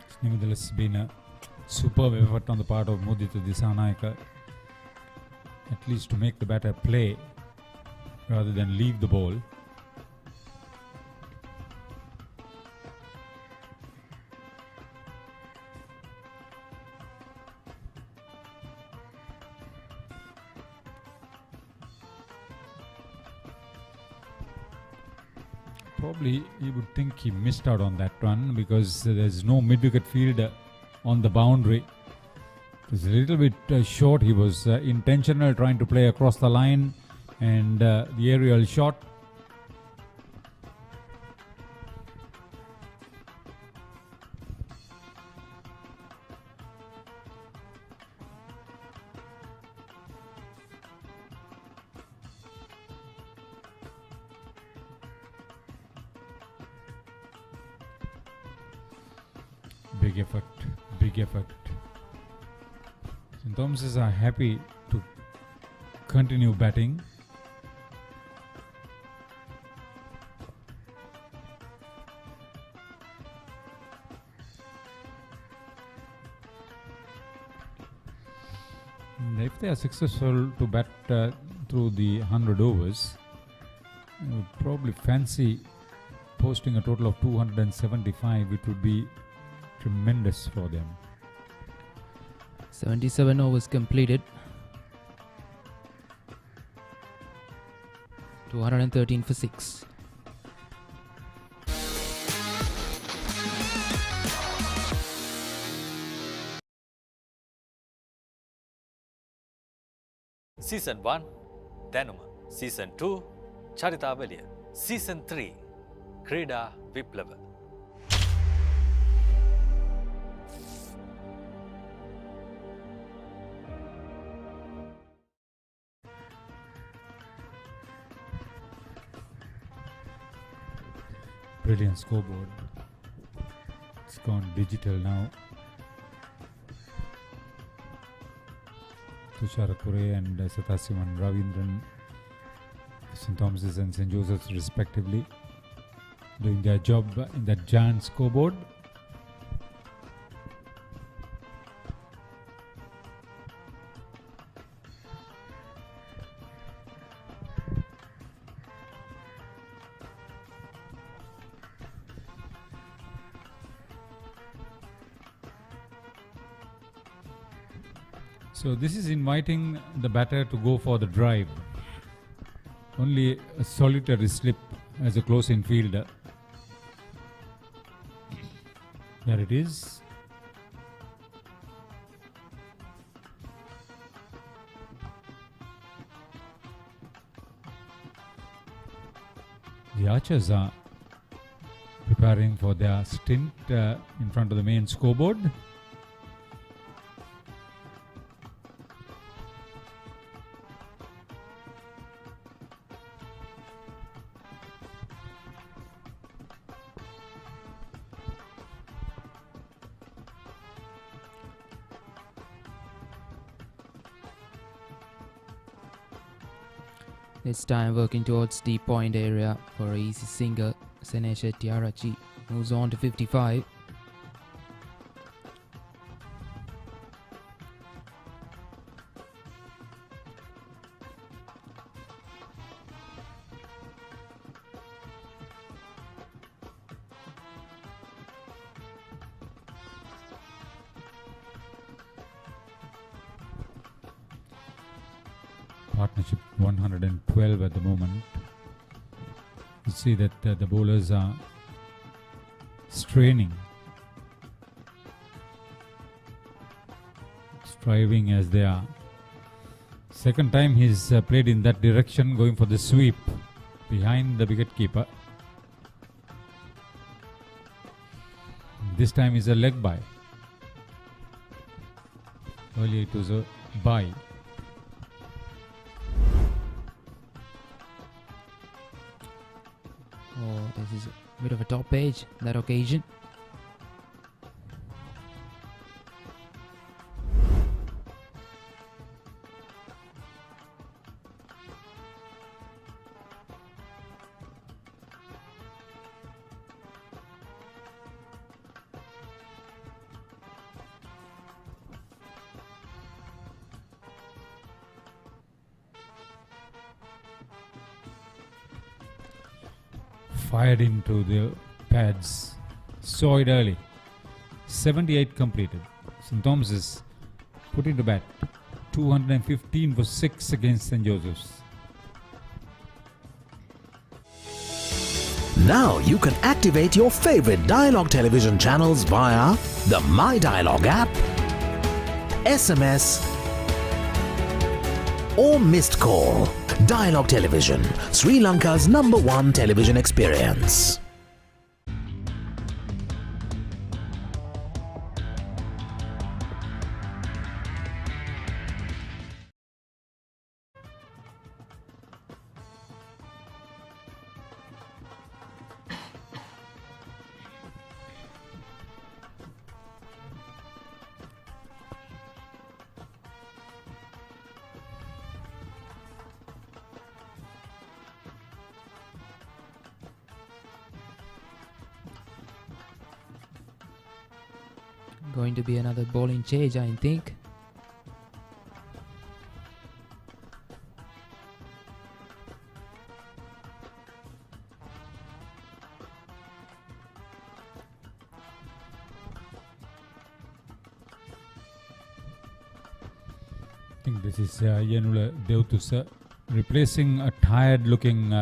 It's nevertheless been a superb effort on the part of Mudita Disanayaka, at least to make the batter play rather than leave the ball. Probably you would think he missed out on that run because there's no mid-wicket fielder on the boundary. It was a little bit short. He was intentional, trying to play across the line, and the aerial shot. Big effort, big effort. St. Thomas's are happy to continue batting. And if they are successful to bat through the 100 overs, I would probably fancy posting a total of 275. It would be tremendous for them. 77 overs completed. 213 for 6. Season 1 Danuma, Season 2 Charitavaliya, Season 3 Krida Viplava. Brilliant scoreboard. It's gone digital now. Tushar Kure and Sathasivan Ravindran, St. Thomas's and St. Joseph's respectively, doing their job in that giant scoreboard. So this is inviting the batter to go for the drive. Only a solitary slip as a close infielder. There it is. The Archers are preparing for their stint in front of the main scoreboard. This time working towards the point area for an easy single. Senesha Tiarachi moves on to 55. Partnership 112 at the moment. You see that the bowlers are straining, striving as they are. Second time he's played in that direction, going for the sweep behind the wicketkeeper. This time is a leg bye. Earlier it was a bye. Oh, this is a bit of a top page that occasion. Fired into the pads, saw it early. 78 completed. St. Thomas's put into bat 215 for 6 against St. Joseph's. Now you can activate your favorite Dialog television channels via the My Dialog app, SMS, or missed call. Dialog Television, Sri Lanka's #1 television experience. Going to be another bowling change, I think. I think this is Yanula Deutusa replacing a tired looking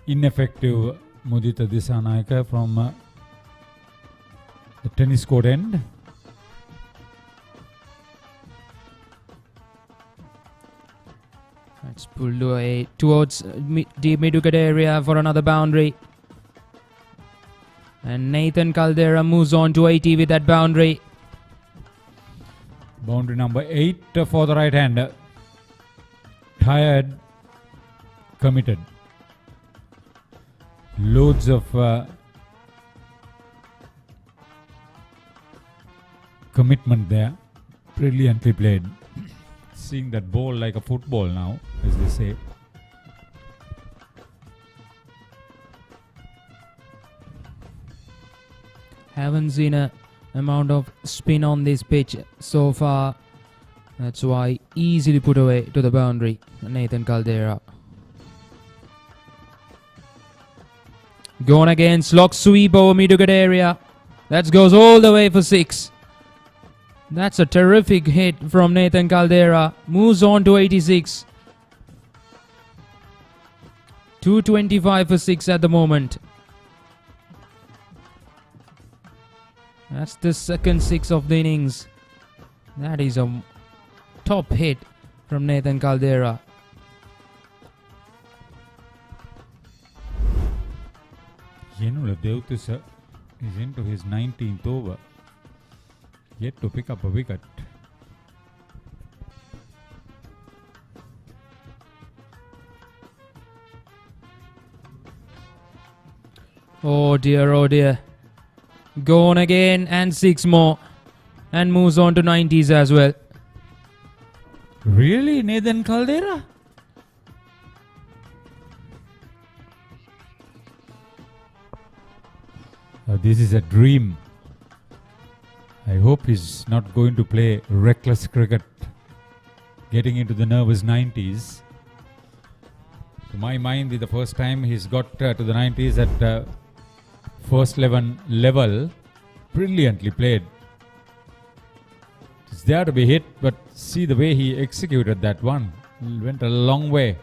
ineffective Mudita Disanayaka from the tennis court end. It's pulled away towards the mid-wicket area for another boundary. And Nathan Caldera moves on to 80 with that boundary. Boundary number 8 for the right hander. Tired, committed. Loads of commitment there. Brilliantly played. seeing that ball like a football now, as they say. Haven't seen a amount of spin on this pitch so far. That's why easily put away to the boundary. Nathan Caldera. Gone again. Slog sweep over mid-wicket area. That goes all the way for 6. That's a terrific hit from Nathan Caldera. Moves on to 86. 225 for 6 at the moment. That's the second 6 of the innings. That is a top hit from Nathan Caldera. Gilmour Jayasuriya is into his 19th over. Yet to pick up a wicket. Oh dear, oh dear. Gone again and 6 more. And moves on to 90s as well. Really, Nathan Caldera? This is a dream. I hope he's not going to play reckless cricket, getting into the nervous 90s. To my mind, the first time he's got to the 90s at first 11 level, brilliantly played. It's there to be hit, but see the way he executed that one. He went a long way.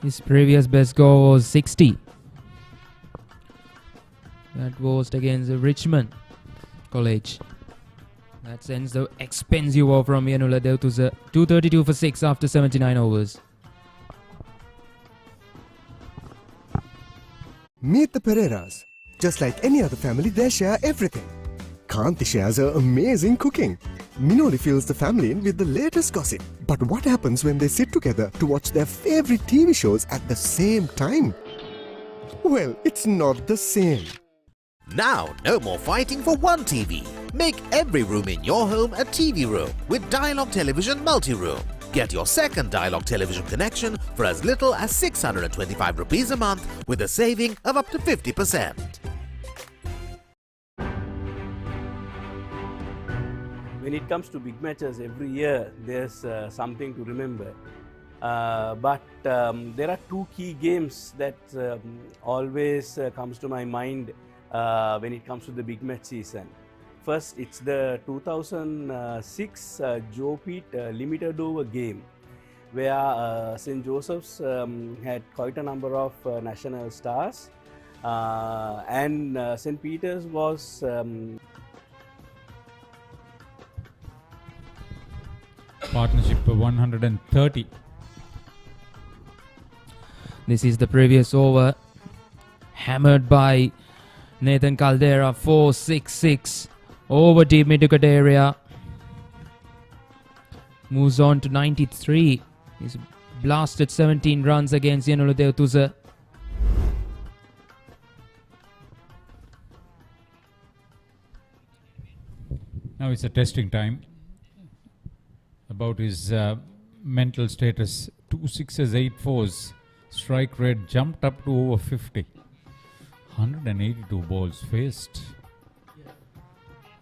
His previous best score was 60. That was against Richmond College. That sends the expensive over from Gilmour Jayasuriya. 232 for 6 after 79 overs. Meet the Pereiras. Just like any other family, they share everything. Kanti shares her amazing cooking. Minoli fills the family in with the latest gossip. But what happens when they sit together to watch their favorite TV shows at the same time? Well, it's not the same. Now, no more fighting for one TV. Make every room in your home a TV room with Dialog Television Multi-Room. Get your second Dialog television connection for as little as 625 rupees a month with a saving of up to 50%. When it comes to big matches, every year there's something to remember. But there are 2 key games that always comes to my mind when it comes to the big match season. First, it's the 2006 Joe Pete limited over game, where St. Joseph's had quite a number of national stars, and St. Peter's was partnership 130. This is the previous over. Hammered by Nathan Caldera. 4-6-6 over deep mid-wicket area. Moves on to 93. He's blasted 17 runs against Gilmour Jayasuriya. Now it's a testing time. About his mental status. 2 6s, 8 4s. Strike rate jumped up to over 50. 182 balls faced.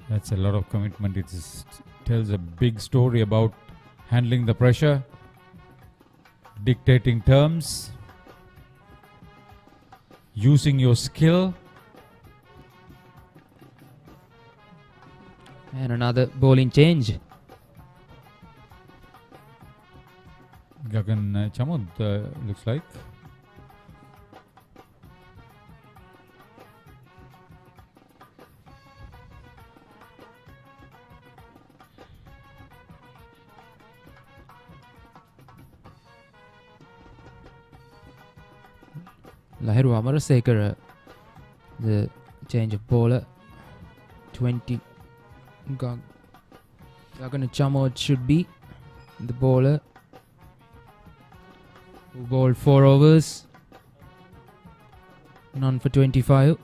That's a lot of commitment. It tells a big story about handling the pressure, dictating terms, using your skill. And another bowling change. Gagan Chamud looks like. Lahiru Amarasekara, the change of bowler. 20. Gagan Chamod should be the bowler, who bowled 4 overs. None for 25.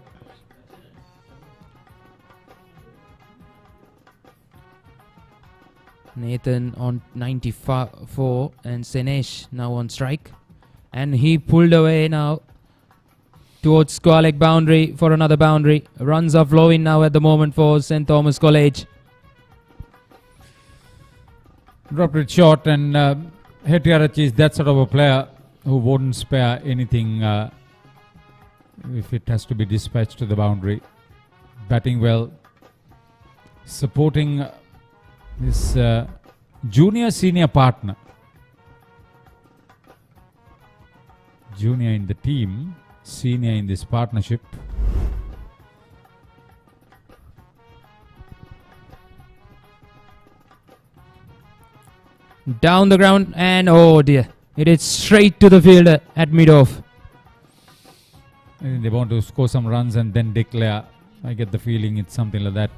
Nathan on 94 and Senesh now on strike. And he pulled away now towards square leg boundary for another boundary. Runs are flowing now at the moment for St. Thomas College. Dropped it short, and Hettiarach is that sort of a player who wouldn't spare anything if it has to be dispatched to the boundary. Batting well, supporting his junior senior partner. Junior in the team, senior in this partnership. Down the ground, and oh dear, it is straight to the fielder at mid-off. I think they want to score some runs and then declare. I get the feeling it's something like that.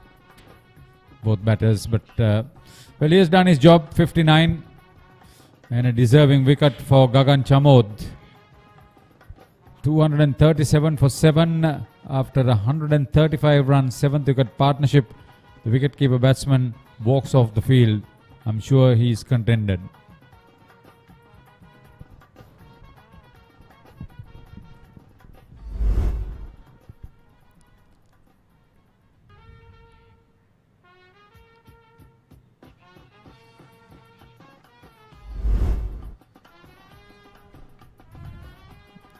Both batters, but well, he has done his job. 59 and a deserving wicket for Gagan Chamod. 237 for 7 after 135 runs, 7th wicket partnership. The wicketkeeper batsman walks off the field. I'm sure he's contented.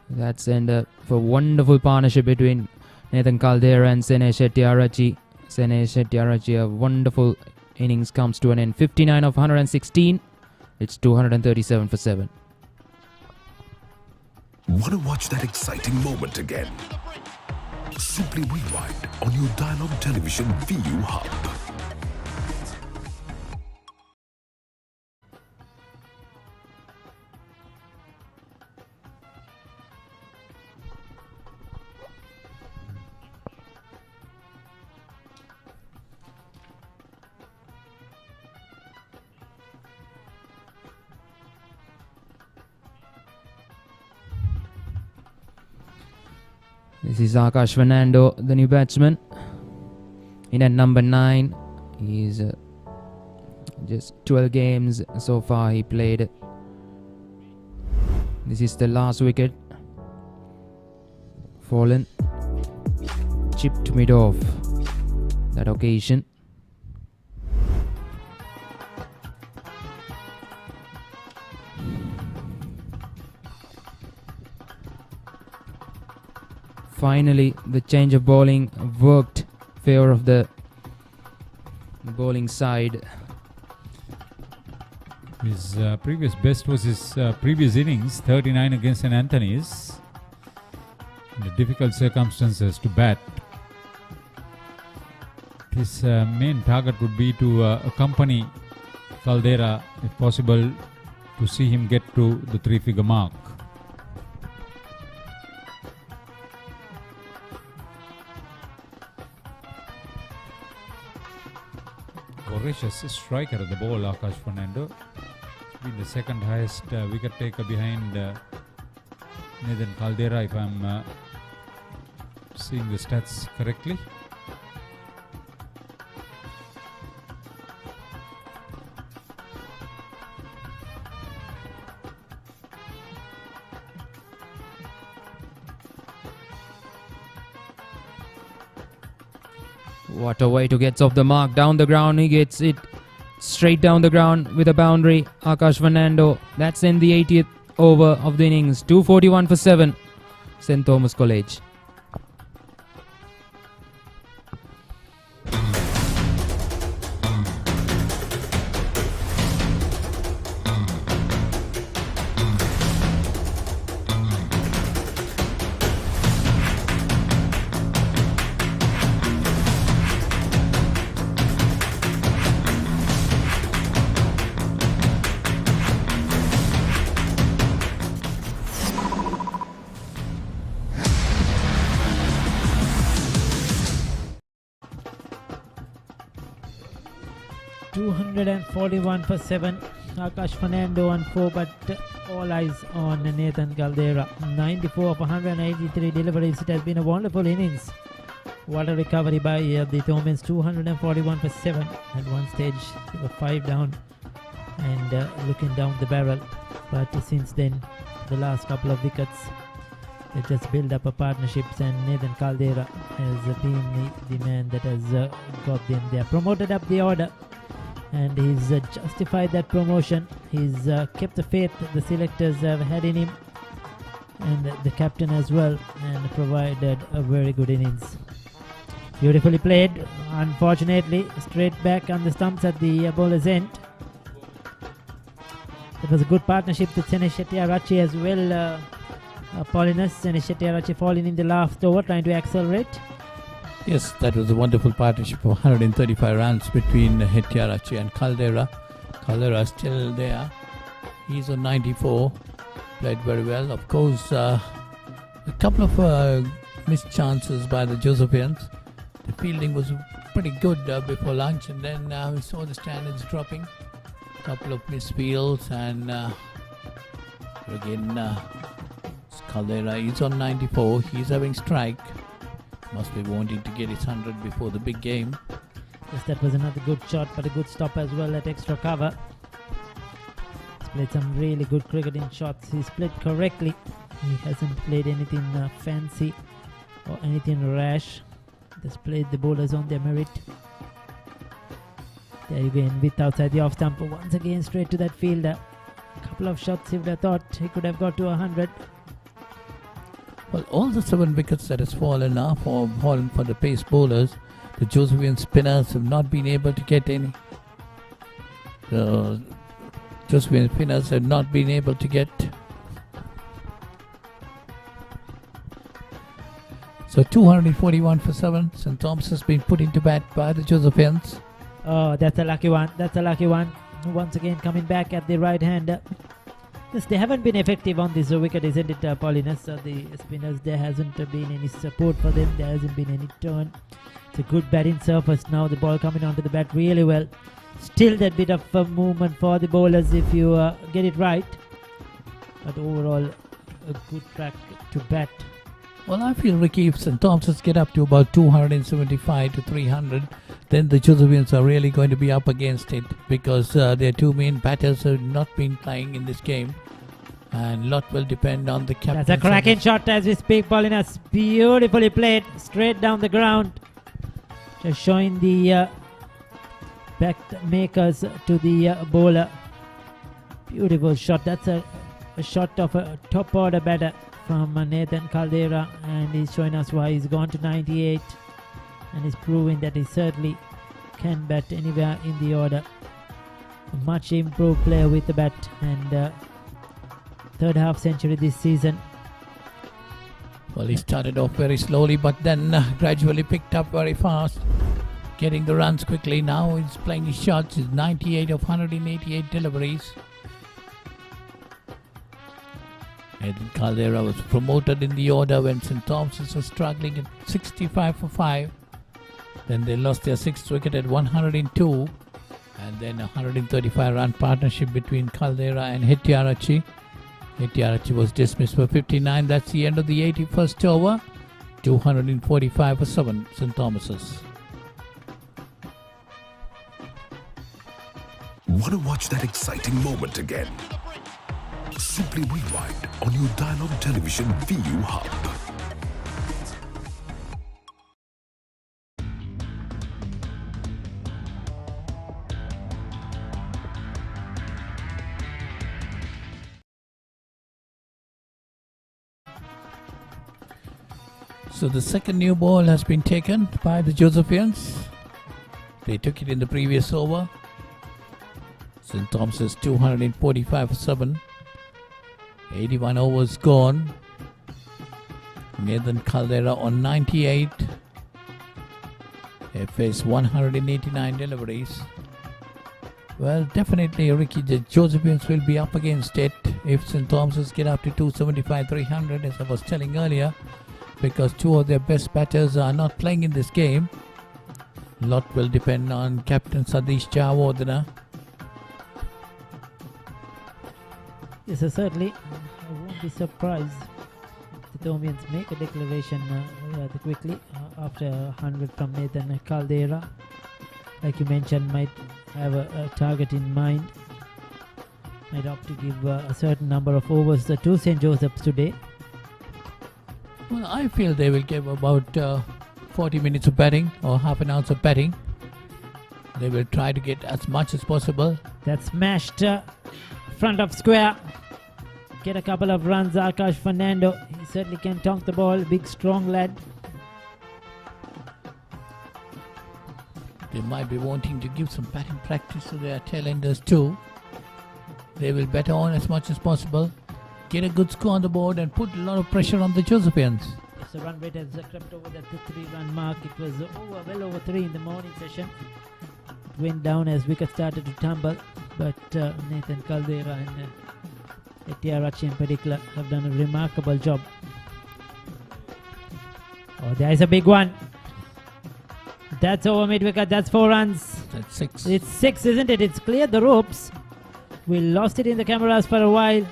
That's end for wonderful partnership between Nathan Caldera and Senesh Hettiarach. Senesh Hettiarach, a wonderful innings comes to an end. 59 of 116. It's 237 for 7. Want to watch that exciting moment again? Simply rewind on your Dialog Television ViU Hub. This is Akash Fernando, the new batsman. In at number 9, he's just 12 games so far he played. This is the last wicket. Fallen. Chipped mid-off that occasion. Finally, the change of bowling worked in favor of the bowling side. His previous best was his previous innings, 39 against St. Anthony's. In the difficult circumstances to bat. His main target would be to accompany Caldera, if possible, to see him get to the 3-figure mark. Voracious striker at the ball, Akash Fernando. Been the second highest wicket taker behind Nathan Caldera, if I'm seeing the stats correctly. What a way to get off the mark. Down the ground, he gets it straight down the ground with a boundary. Akash Fernando. That's in the 80th over of the innings. 241 for 7. St. Thomas College. $241 for 7. Akash Fernando on 4, but all eyes on Nathan Caldera. 94 of 183 deliveries. It has been a wonderful innings. What a recovery by the Thomans. 241 for 7. At one stage, they were 5 down and looking down the barrel. But since then, the last couple of wickets, they just build up a partnerships, and Nathan Caldera has been the man that has got them there. Promoted up the order, and he's justified that promotion. He's kept the faith the selectors have had in him, and the captain as well, and provided a very good innings. Beautifully played. Unfortunately, straight back on the stumps at the bowler's end. It was a good partnership with Sene Shetty-Arachi as well. Paulinus, Sene Shetty-Arachi falling in the last over, trying to accelerate. Yes, that was a wonderful partnership of 135 runs between Hettiarachi and Caldera. Caldera still there. He's on 94. Played very well. Of course, a couple of missed chances by the Josephians. The fielding was pretty good before lunch, and then we saw the standards dropping. A couple of missed fields, and again, Caldera is on 94. He's having strike. Must be wanting to get his 100 before the big game. Yes, that was another good shot, but a good stop as well at extra cover. He's played some really good cricketing shots. He's played correctly. He hasn't played anything fancy or anything rash. Just played the bowlers on their merit. There again, with outside the off stump. Once again, straight to that fielder. A couple of shots, he would have thought he could have got to 100. Well, all the 7 wickets that has fallen are fallen for the pace bowlers. The Josephian spinners have not been able to get any. The Josephian spinners have not been able to get. So 241 for 7. St. Thomas has been put into bat by the Josephians. Oh, that's a lucky one. That's a lucky one. Once again, coming back at the right hand. Yes, they haven't been effective on this wicket, isn't it, Paulinus? The spinners, there hasn't been any support for them. There hasn't been any turn. It's a good batting surface now. The ball coming onto the bat really well. Still that bit of movement for the bowlers if you get it right. But overall, a good track to bat. Well, I feel, Ricky, if St. Thomas's get up to about 275 to 300, then the Josephians are really going to be up against it, because their 2 main batters have not been playing in this game, and a lot will depend on the captain. That's a cracking shot as we speak, Paulinus. Beautifully played, straight down the ground. Just showing the back makers to the bowler. Beautiful shot. That's a shot of a top order batter from Nathan Caldera, and he's showing us why he's gone to 98, and he's proving that he certainly can bat anywhere in the order. A much improved player with the bat, and third half century this season. Well, he started off very slowly, but then gradually picked up very fast, getting the runs quickly. Now he's playing his shots. He's 98 of 188 deliveries. Nathan Caldera was promoted in the order when St. Thomas's was struggling at 65 for 5. Then they lost their 6th wicket at 102. And then a 135 run partnership between Caldera and Hettiarachi. Hettiarachi was dismissed for 59. That's the end of the 81st over. 245 for 7, St. Thomas's. Want to watch that exciting moment again? Simply rewind on your Dialog Television ViU Hub. So the second new ball has been taken by the Josephians. They took it in the previous over. St. Thomas's 245 for 7. 81 overs gone. Nathan Caldera on 98. They face 189 deliveries. Well, definitely, Ricky, the Josephians will be up against it if St. Thomas's get up to 275, 300, as I was telling earlier, because 2 of their best batters are not playing in this game. A lot will depend on Captain Sadish Jawardena. Yes, certainly. I won't be surprised if the Thomians make a declaration rather quickly after 100 from Nathan Caldera. Like you mentioned, might have a target in mind. Might opt to give a certain number of overs to St. Joseph's today. Well, I feel they will give about 40 minutes of batting or half an hour of batting. They will try to get as much as possible. That smashed front of square. Get a couple of runs, Akash Fernando. He certainly can tonk the ball. Big, strong lad. They might be wanting to give some batting practice to their tailenders too. They will bat on as much as possible, get a good score on the board and put a lot of pressure on the Josephians. Yes, the run rate has crept over that 3-run mark. It was well over 3 in the morning session. It went down as wickets started to tumble, but Nathan Caldera and Etiarachi in particular have done a remarkable job. Oh, there is a big one. That's over mid-wicket. That's 4 runs. That's 6. It's 6, isn't it? It's cleared the ropes. We lost it in the cameras for a while.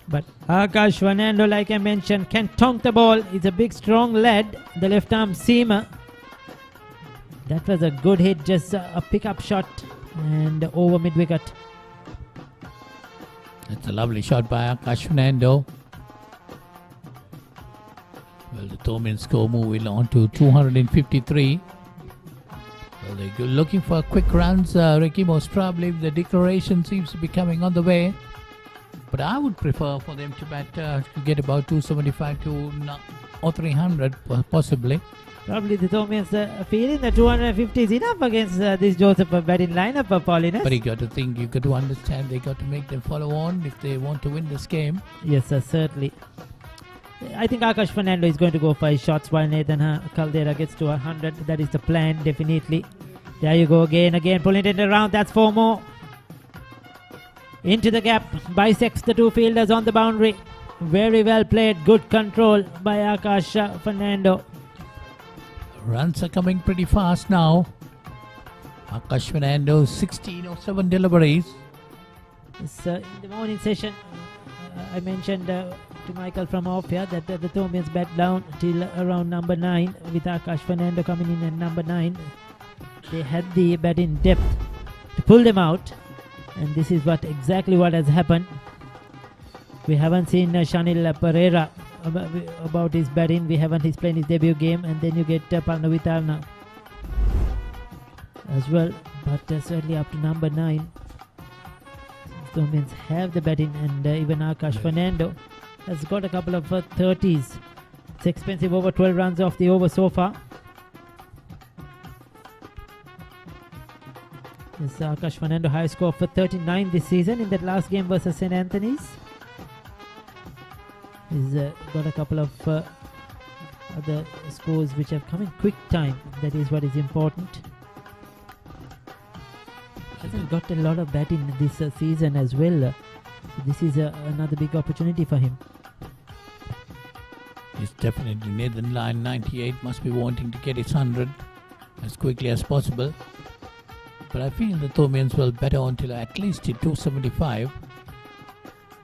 But Akash Fernando, like I mentioned, can tonk the ball. He's a big, strong lad. The left-arm seamer. That was a good hit. Just a pick-up shot. And over mid-wicket. That's a lovely shot by Akash Fernando. Well, the Thomian score moving on to 253. Well, they're looking for quick runs, Ricky. Most probably the declaration seems to be coming on the way. But I would prefer for them to bat to get about 275 or 300 possibly. Probably the Thomians are feeling that 250 is enough against this Joseph batting lineup of Paulinus. But you got to think, you got to understand, they got to make them follow on if they want to win this game. Yes, sir, certainly. I think Akash Fernando is going to go for his shots while Nathan Caldera gets to 100. That is the plan, definitely. There you go again, pulling it around. That's 4 more. Into the gap, bisects the 2 fielders on the boundary. Very well played, good control by Akash Fernando. Runs are coming pretty fast now. Akash Fernando, 16 deliveries. Yes, in the morning session, I mentioned to Michael from off here that the Thomians bat down till around number 9 with Akash Fernando coming in at number 9. They had the batting depth to pull them out, and this is exactly what has happened. We haven't seen Shanil Pereira about his batting. He's playing his debut game, and then you get Palnavitarna as well, but certainly up to number 9. Thomians have the batting, and even Akash Fernando has got a couple of 30s. It's expensive, over 12 runs off the over so far. Yes, Akash Fernando high score for 39 this season in that last game versus St. Anthony's. He's got a couple of other scores which have come in quick time. That is what is important. Hasn't got a lot of batting this season as well. So this is another big opportunity for him. He's definitely Nathan line 98 must be wanting to get his 100 as quickly as possible. But I feel the Thomians will bat on till at least 275.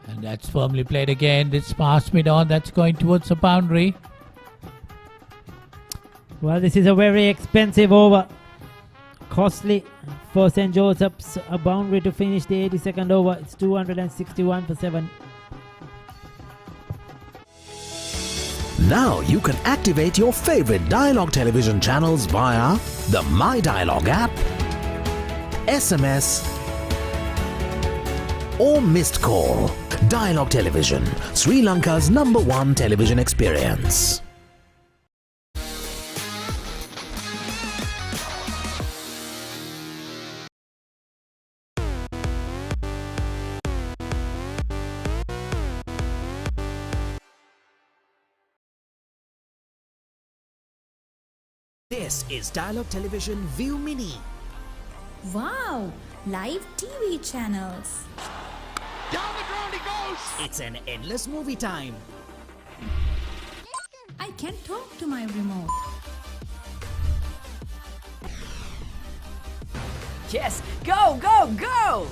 And that's firmly played again. This pass mid on, that's going towards the boundary. Well, this is a very expensive over. Costly for St. Joseph's, a boundary to finish the 82nd over. It's 261 for 7. Now you can activate your favorite Dialog television channels via the My Dialog app, SMS, or missed call. Dialog Television, Sri Lanka's #1 television experience. This is Dialog Television ViU Mini. Wow! Live TV channels. Down the ground he goes! It's an endless movie time. I can talk to my remote. Yes, go, go, go!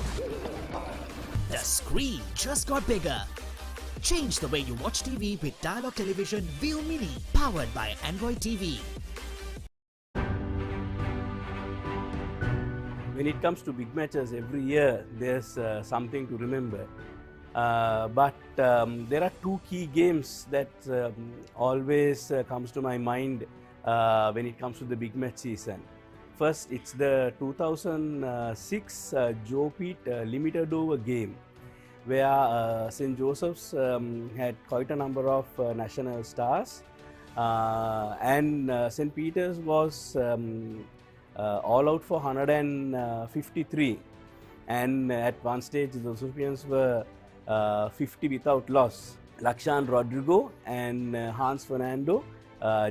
The screen just got bigger. Change the way you watch TV with Dialog Television ViU Mini, powered by Android TV. When it comes to big matches, every year there's something to remember. But there are two key games that always comes to my mind when it comes to the big match season. First, it's the 2006 Joe Pete limited over game, where St. Joseph's had quite a number of national stars, and St. Peter's was all out for 153, and at one stage the Usurpians were 50 without loss. Lakshan Rodrigo and Hans Fernando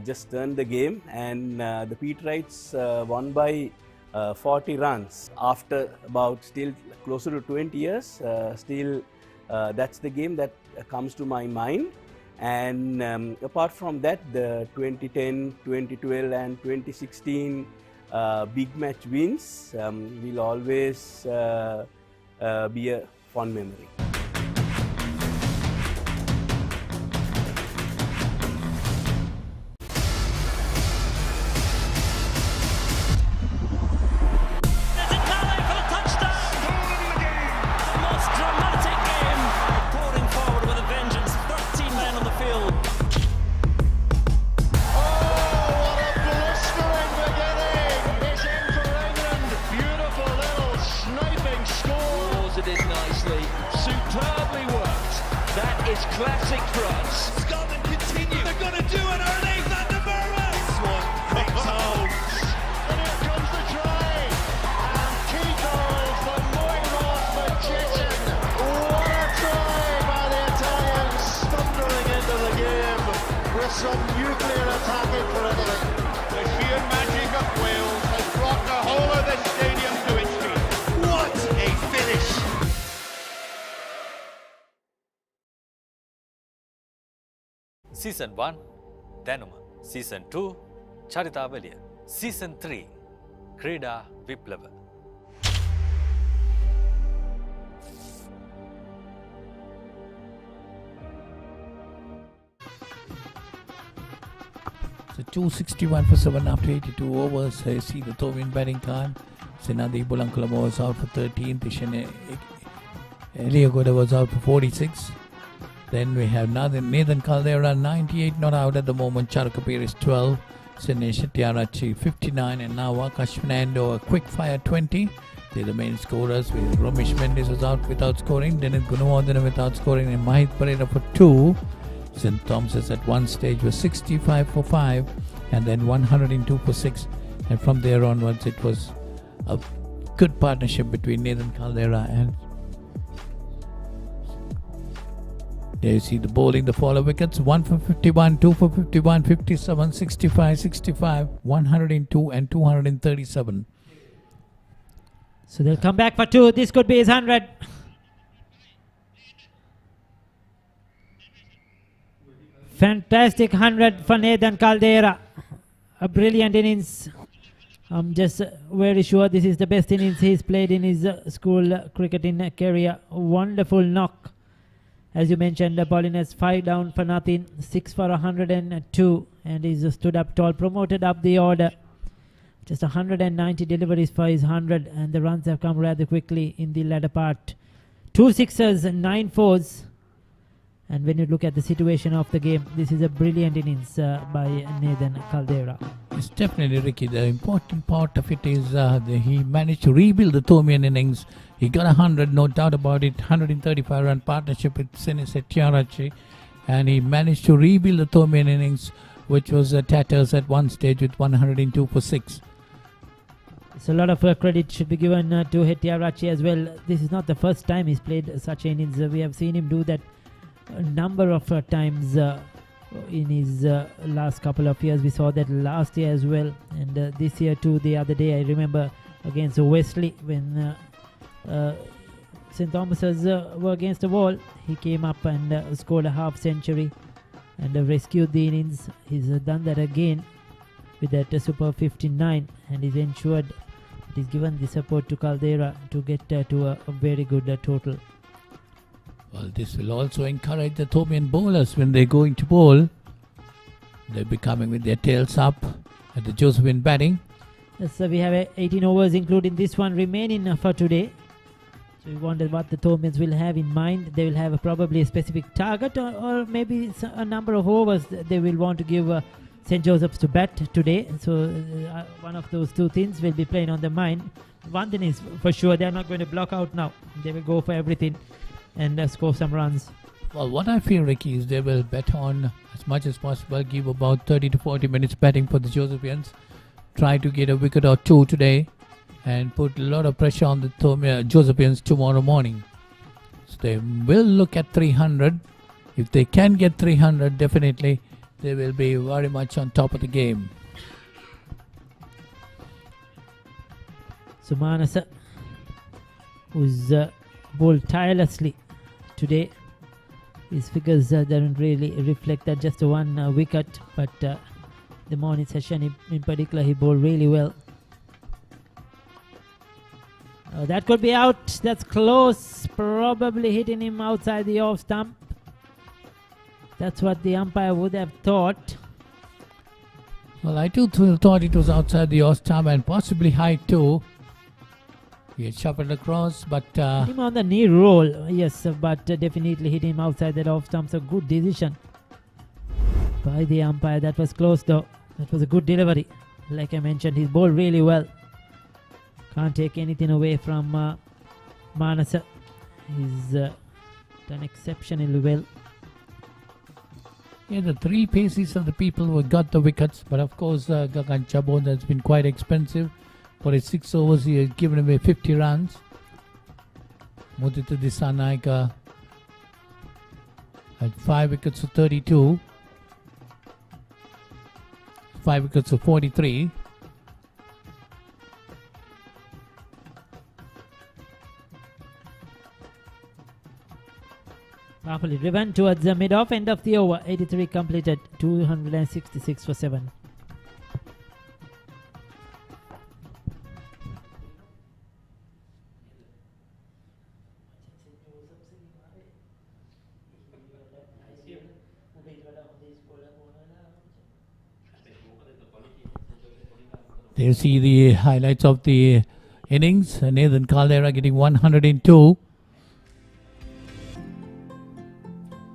just turned the game, and the Peterites won by 40 runs. After about still closer to 20 years, still that's the game that comes to my mind. And apart from that, the 2010, 2012 and 2016 big match wins will always be a fond memory. Classic France. Scotland continue. They're going to do it, are they? Van der Merwe. This one picks home. And here comes the try. And Kiko's the Moiros magician. What a try by the Italians, thundering into the game with some nuclear attacking for Italy. The sheer magic of Wales has brought the whole of this stadium to its feet. What a finish. Season 1 දැනුම, Season 2 චරිතාවලිය, Season 3 ක්‍රීඩා විප්ලව. So 261 for 7 after 82 overs. I see the Tovian batting card. Senadi Colombo was out for 13. Tishane Eliagoda was out for 46. Then we have Nathan Caldera, 98, not out at the moment. Charkapir is 12. Sinesh Tiarachi, 59. And now Akash Fernando, a quick fire, 20. They're the main scorers. Ramesh Mendes was out without scoring. Dennis Gunawardena without scoring. And Mahit Pareda for 2. St. Thomas's at one stage was 65 for 5. And then 102 for 6. And from there onwards, it was a good partnership between Nathan Caldera and there you see the bowling, the follow wickets, 1 for 51, 2 for 51, 57, 65, 65, 102 and 237. So they'll come back for 2. This could be his 100. Fantastic 100 for Nathan Caldera. A brilliant innings. I'm just very sure this is the best innings he's played in his school cricketing career. Wonderful knock. As you mentioned, Paulina's 5 down for nothing, 6 for 102, and he's stood up tall, promoted up the order. Just 190 deliveries for his 100, and the runs have come rather quickly in the latter part. 2 sixes and 9 fours. And when you look at the situation of the game, this is a brilliant innings by Nathan Caldera. It's definitely, Ricky. The important part of it is that he managed to rebuild the Thomian innings. He got 100, no doubt about it. 135 run partnership with Sinesh Tiarachi. And he managed to rebuild the Thomian innings, which was tatters at one stage with 102 for 6. So a lot of credit should be given to Tiarachi as well. This is not the first time he's played such innings. We have seen him do that a number of times in his last couple of years. We saw that last year as well, and this year too. The other day I remember against Wesley when St. Thomas's were against the wall, he came up and scored a half century and rescued the innings. He's done that again with that super 59, and he's ensured he's given the support to Caldera to get to a very good total. Well, this will also encourage the Thomian bowlers when they're going to bowl. They'll be coming with their tails up at the Josephian batting. Yes, so we have 18 overs, including this one, remaining for today. So we wonder what the Thomians will have in mind. They will have probably a specific target, or maybe a number of overs they will want to give St. Joseph's to bat today. So one of those two things will be playing on their mind. One thing is for sure, they're not going to block out now. They will go for everything and score some runs. Well, what I feel, Ricky, is they will bet on as much as possible, give about 30 to 40 minutes batting for the Josephians, try to get a wicket or two today, and put a lot of pressure on the Josephians tomorrow morning. So they will look at 300. If they can get 300, definitely they will be very much on top of the game. So Manasa, who's bowled tirelessly today. His figures don't really reflect that, just one wicket, but the morning session in particular he bowled really well. That could be out. That's close. Probably hitting him outside the off stump. That's what the umpire would have thought. Well, I too thought it was outside the off stump and possibly high too. He had shuffled across, but hit him on the knee roll, yes, but definitely hit him outside that off stump. So good decision by the umpire. That was close though. That was a good delivery. Like I mentioned, he bowled really well. Can't take anything away from Manasa. He's done exceptionally well. Yeah, the three paces of the people who got the wickets, but of course Gagan Chabon has been quite expensive. For his 6 overs, he has given away 50 runs. Mudita Disanaika had 5 wickets to 32. 5 wickets to 43. Powerfully driven towards the mid-off end of the over. 83 completed. 266 for 7. There you see the highlights of the innings. Nathan Caldera getting 102.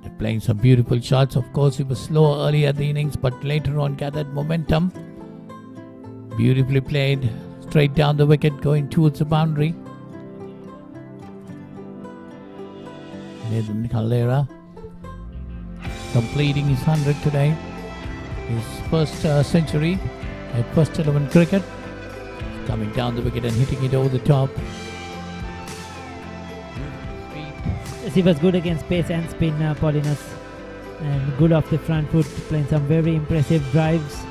They're playing some beautiful shots. Of course, he was slow early at the innings, but later on gathered momentum. Beautifully played. Straight down the wicket, going towards the boundary. Nathan Caldera completing his 100 today. His first century at first 11 cricket. Coming down the wicket and hitting it over the top. Yes, he was good against pace and spin, Paulinus. And good off the front foot, playing some very impressive drives.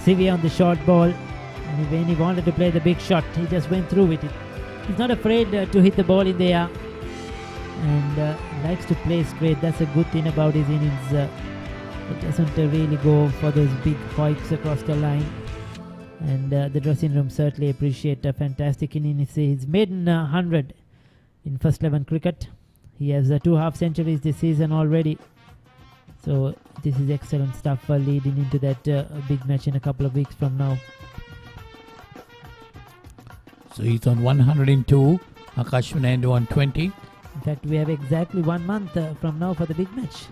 Sivi on the short ball. And when he wanted to play the big shot, he just went through with it. He's not afraid to hit the ball in the air. And likes to play straight. That's a good thing about his innings. It doesn't really go for those big hikes across the line. And the dressing room certainly appreciate a fantastic innings. He's made 100 in first 11 cricket. He has 2 half centuries this season already. So this is excellent stuff leading into that big match in a couple of weeks from now. So he's on 102. Akash Vinay 120. In fact, we have exactly 1 month from now for the big match.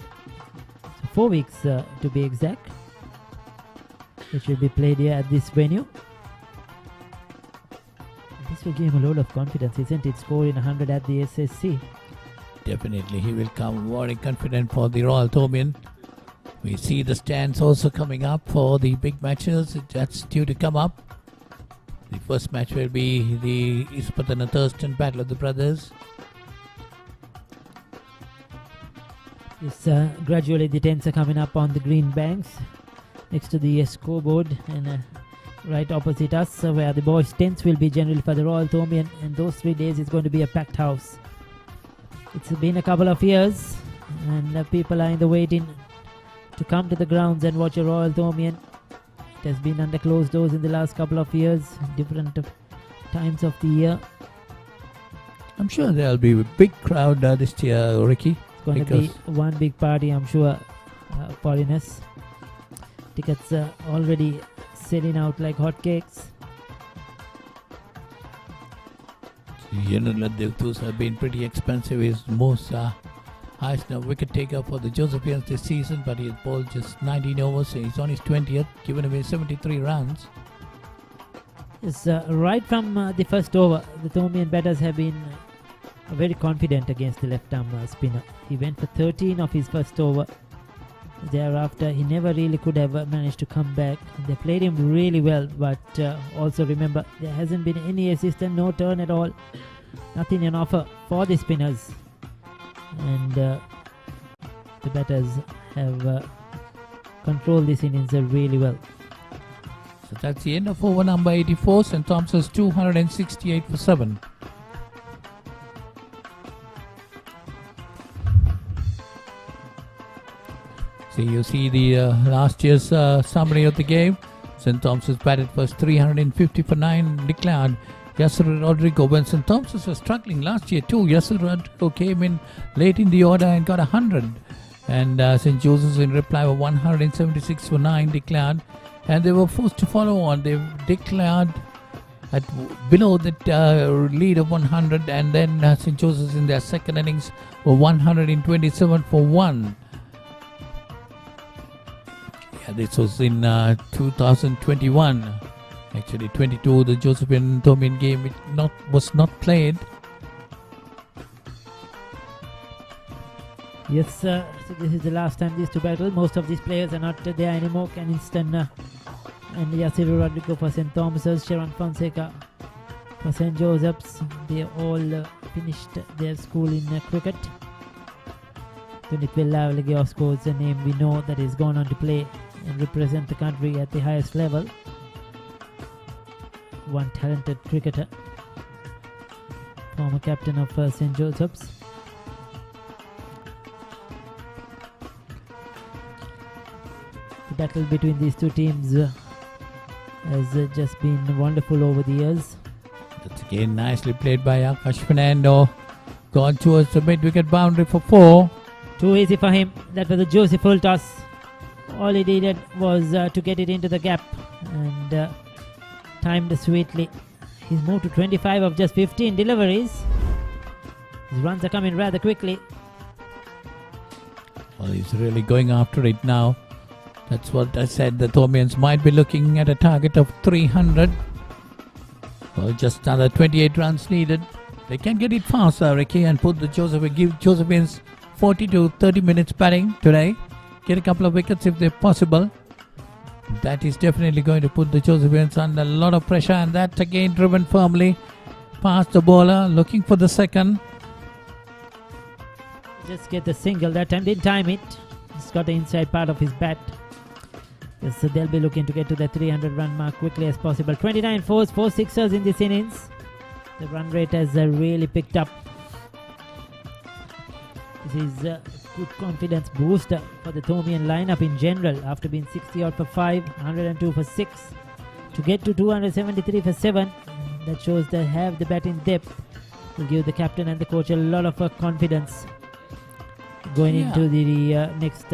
4 weeks to be exact, which will be played here at this venue. This will give him a lot of confidence, isn't it? Scoring 100 at the SSC. Definitely, he will come very confident for the Royal Thomian. We see the stands also coming up for the big matches. That's due to come up. The first match will be the Ispatana Thurston Battle of the Brothers. Gradually the tents are coming up on the green banks next to the scoreboard, and right opposite us where the boys' tents will be generally for the Royal Thomian, and those 3 days is going to be a packed house. It's been a couple of years and people are in the waiting to come to the grounds and watch a Royal Thomian. It has been under closed doors in the last couple of years, different times of the year. I'm sure there'll be a big crowd this year, Ricky. It's going to be one big party, I'm sure, foreigners. Tickets are already selling out like hotcakes. Generally, those have been pretty expensive. He's most highest wicket taker for the Josephians this season, but he's bowled just 19 overs. So he's on his 20th, given away 73 runs. Yes, right from the first over, the Thomian batters have been very confident against the left-arm spinner. He went for 13 of his first over. Thereafter, he never really could have managed to come back. They played him really well, but also remember, there hasn't been any assist and no turn at all. Nothing in offer for the spinners. And the batters have controlled this innings really well. So that's the end of over number 84. St. Thomas's 268 for 7. So you see the last year's summary of the game. St. Thomas's batted first 350 for 9, declared Yasser Rodrigo. When St. Thomas's was struggling last year too, Yasser Rodrigo came in late in the order and got 100. And St. Joseph's in reply were 176 for 9, declared. And they were forced to follow on. They declared at below that lead of 100, and then St. Joseph's in their second innings were 127 for 1. Yeah, this was in 2021. Actually, 22, the Josephian Thomian game was not played. Yes, so this is the last time these two battle. Most of these players are not there anymore. Caniston and Yasir Rodrigo for St. Thomas's, Sharon Fonseca for St. Joseph's. They all finished their school in cricket. Tunit Villavage, of course, a name we know that is gone on to play and represent the country at the highest level. One talented cricketer, former captain of St. Joseph's. The battle between these two teams has just been wonderful over the years. That's again nicely played by Akash Fernando. Gone towards the mid-wicket boundary for 4. Too easy for him. That was a juicy full toss. All he needed was to get it into the gap and timed sweetly. He's moved to 25 of just 15 deliveries. His runs are coming rather quickly. Well, he's really going after it now. That's what I said. The Thomians might be looking at a target of 300. Well, just another 28 runs needed. They can get it fast, Ricky, and put the Josephians 40 to 30 minutes batting today. Get a couple of wickets if they're possible. That is definitely going to put the Josephians under a lot of pressure, and that again driven firmly past the bowler, looking for the second. Just get the single that time, didn't time it. He's got the inside part of his bat. Yes, so they'll be looking to get to the 300 run mark quickly as possible. 29 fours, 4 sixers in this innings. The run rate has really picked up. This is a good confidence booster for the Thomian lineup in general. After being 60 out for 5, 102 for 6, to get to 273 for 7, that shows they have the batting depth. Will give the captain and the coach a lot of confidence going into the next,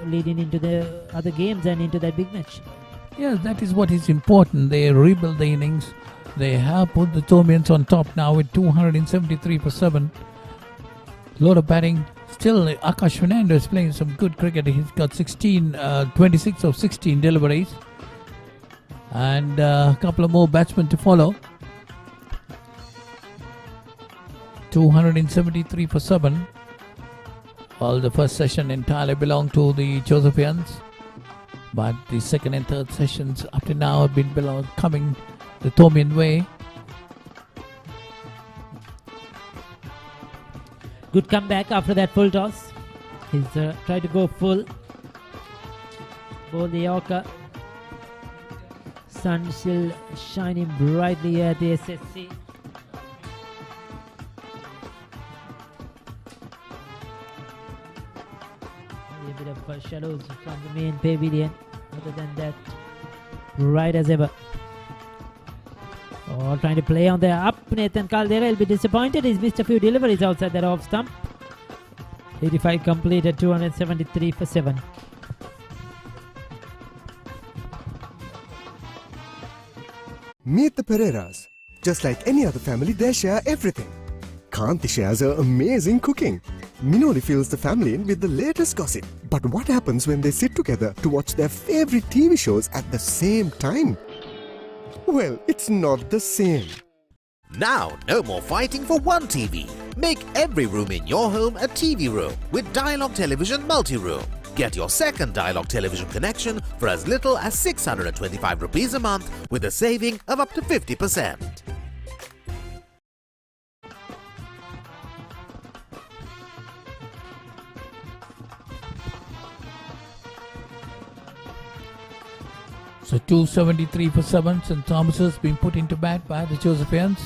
leading into the other games and into that big match. Yes, that is what is important. They rebuild the innings. They have put the Thomians on top now with 273 for 7. A lot of batting. Still, Akash Fernando is playing some good cricket. He's got 26 of 16 deliveries. And a couple of more batsmen to follow. 273 for 7. Well, the first session entirely belonged to the Josephians. But the second and third sessions up to now have been coming the Thomian way. Good comeback after that full toss. He's tried to go full. Bowl the Yorker. Sun still shining brightly at the SSC. Only a bit of shadows from the main pavilion. Other than that, bright as ever. All trying to play on the up. Nathan Caldera will be disappointed. He's missed a few deliveries outside that off stump. 85 completed, 273 for 7. Meet the Pereiras. Just like any other family, they share everything. Kanti shares her amazing cooking. Minoli fills the family in with the latest gossip. But what happens when they sit together to watch their favorite TV shows at the same time? Well, it's not the same. Now, no more fighting for one TV. Make every room in your home a TV room with Dialog Television Multi-Room. Get your second Dialog television connection for as little as 625 rupees a month with a saving of up to 50%. So 273 for 7. St. Thomas has been put into bat by the Josephians.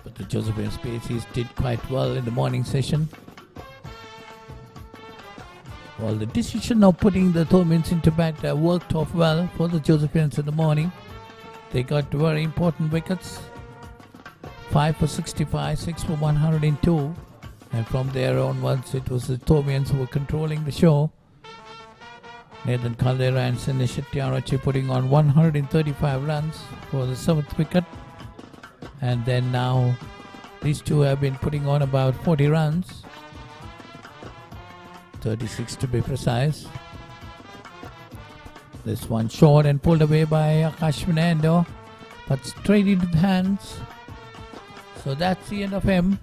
But the Josephian Spaceys did quite well in the morning session. Well, the decision of putting the Thomians into bat worked off well for the Josephians in the morning. They got very important wickets. 5 for 65, 6 for 102. And from there onwards, it was the Thomians who were controlling the show. Nathan Caldera and Sinesh Shettyarachi putting on 135 runs for the 7th wicket. And then now these two have been putting on about 40 runs. 36 to be precise. This one short and pulled away by Akash Fernando, but straight into the hands. So that's the end of him.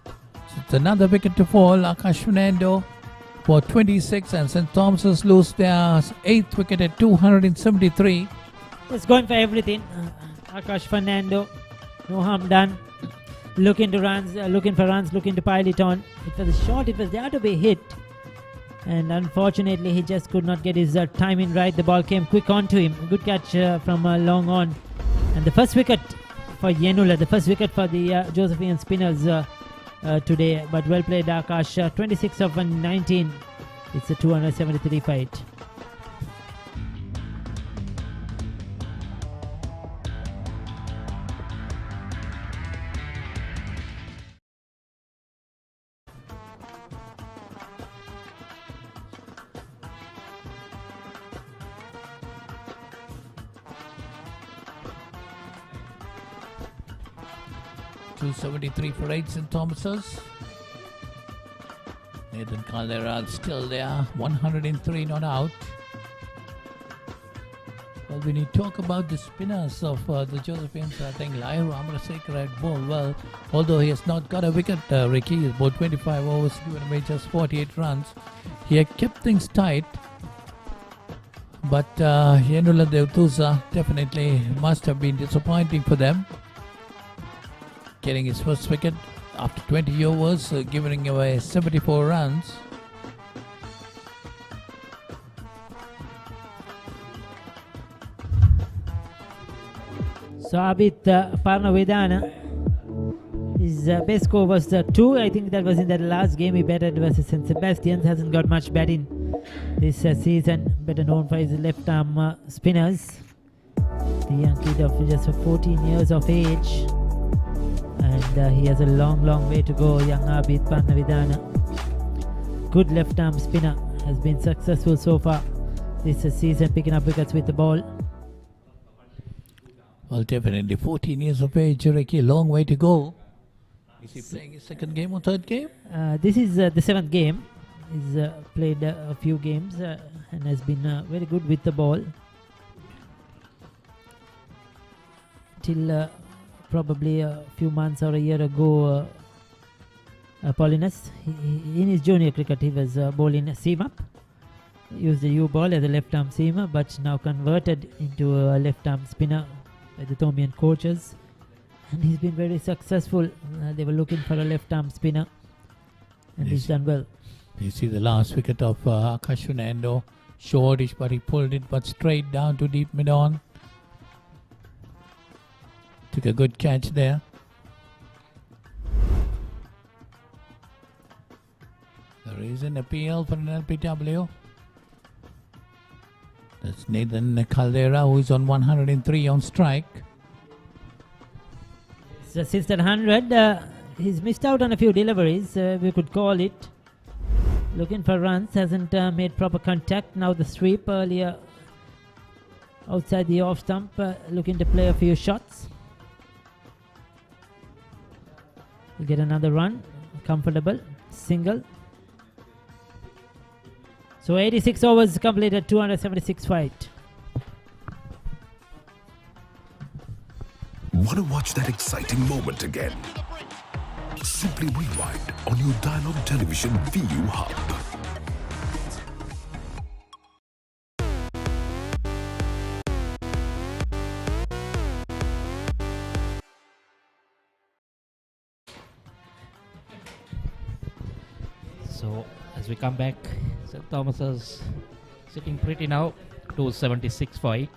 So it's another wicket to fall. Akash Fernando for 26, and St. Thomas's lose their 8th wicket at 273. It's going for everything. Akash Fernando, no harm done. Looking for runs, looking to pile it on. It was a shot, it was there to be hit. And unfortunately, he just could not get his timing right. The ball came quick onto him. Good catch from long on. And the first wicket for Yenula, the first wicket for the Josephian spinners today. But well played, Akash. 26 of 19. It's a 273 fight. .273 for 8 St. Thomas's. Nathan Caldera still there. 103 not out. Well, when you talk about the spinners of the Josephians, I think Lahiru Amarasekara had bowled well. Although he has not got a wicket, Ricky. He's bowled 25 overs, given away just 48 runs. He had kept things tight. But Yenula Devtusa definitely must have been disappointing for them. Getting his first wicket after 20 overs, giving away 74 runs. So Abid Parnavedana, his best score was 2. I think that was in that last game he batted versus St. Sebastian's. Hasn't got much batting this season. Better known for his left arm spinners. The young kid of just 14 years of age. And he has a long way to go, young Abid Parnavedana. Good left arm spinner, has been successful so far this season, picking up wickets with the ball. Well, definitely 14 years of age, Ricky, long way to go. Is he playing his second game or third game? This is the 7th game. He's played a few games and has been very good with the ball. Till probably a few months or a year ago, Paulinus, in his junior cricket, he was bowling a seam up. Used the U-ball as a left-arm seamer, but now converted into a left-arm spinner by the Thomian coaches. And he's been very successful. They were looking for a left-arm spinner, and he's done well. You see the last wicket of Akash Fernando. Shortish, but he pulled it, but straight down to deep mid-on. Took a good catch there. There is an appeal for an LPW. The That's Nathan Caldera, who is on 103 on strike. It's assisted 100. He's missed out on a few deliveries, we could call it. Looking for runs, hasn't made proper contact. Now the sweep earlier outside the off stump, looking to play a few shots. He'll get another run, comfortable, single. So 86 overs completed, 276 fight. Want to watch that exciting moment again? Simply rewind on your Dialog Television ViU hub. So as we come back, St. Thomas is sitting pretty now, 276 for 8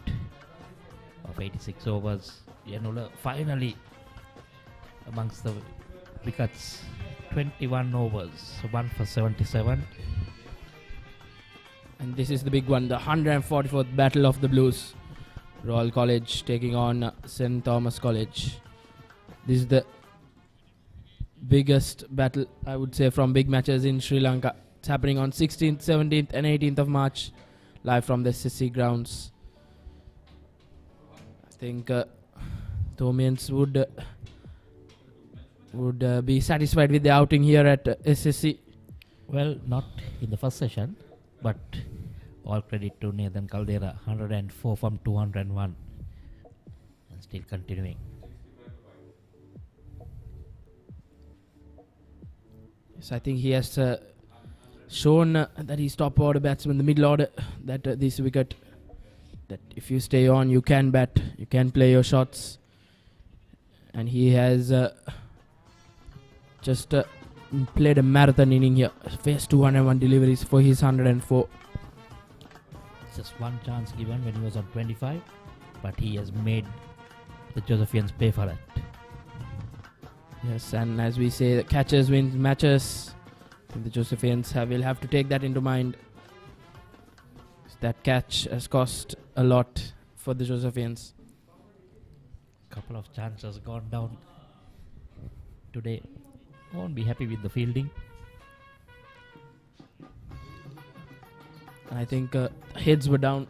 of 86 overs. Yanula finally amongst the wickets, 21 overs, 1 for 77. And this is the big one, the 144th Battle of the Blues. Royal College taking on St. Thomas College. This is the biggest battle, I would say, from big matches in Sri Lanka. It's happening on 16th, 17th and 18th of March, live from the SSC Grounds. I think Thomians would be satisfied with the outing here at SSC. Well, not in the first session, but all credit to Nathan Caldera, 104 from 201, and still continuing. Yes, I think he has shown that he's top order batsman, the middle order, that this wicket, that if you stay on, you can bat, you can play your shots. And he has just played a marathon inning here. Faced 201 deliveries for his 104. Just one chance given when he was on 25, but he has made the Josephians pay for it. Yes, and as we say, catches win matches. The Josephians will have to take that into mind. That catch has cost a lot for the Josephians. Couple of chances gone down today. Won't be happy with the fielding. I think heads were down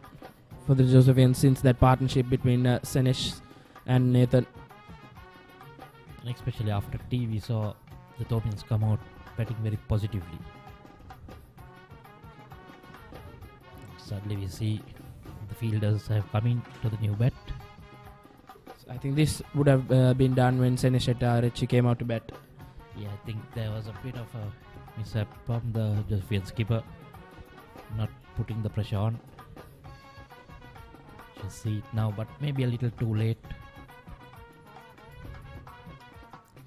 for the Josephians since that partnership between Senesh and Nathan. And especially after tea, we saw the Thomians come out batting very positively. Sadly, we see the fielders have come in to the new bat. I think this would have been done when Senesh Hetarachi came out to bat. Yeah, I think there was a bit of a mishap from the Josephian skipper, not putting the pressure on. You see it now, but maybe a little too late.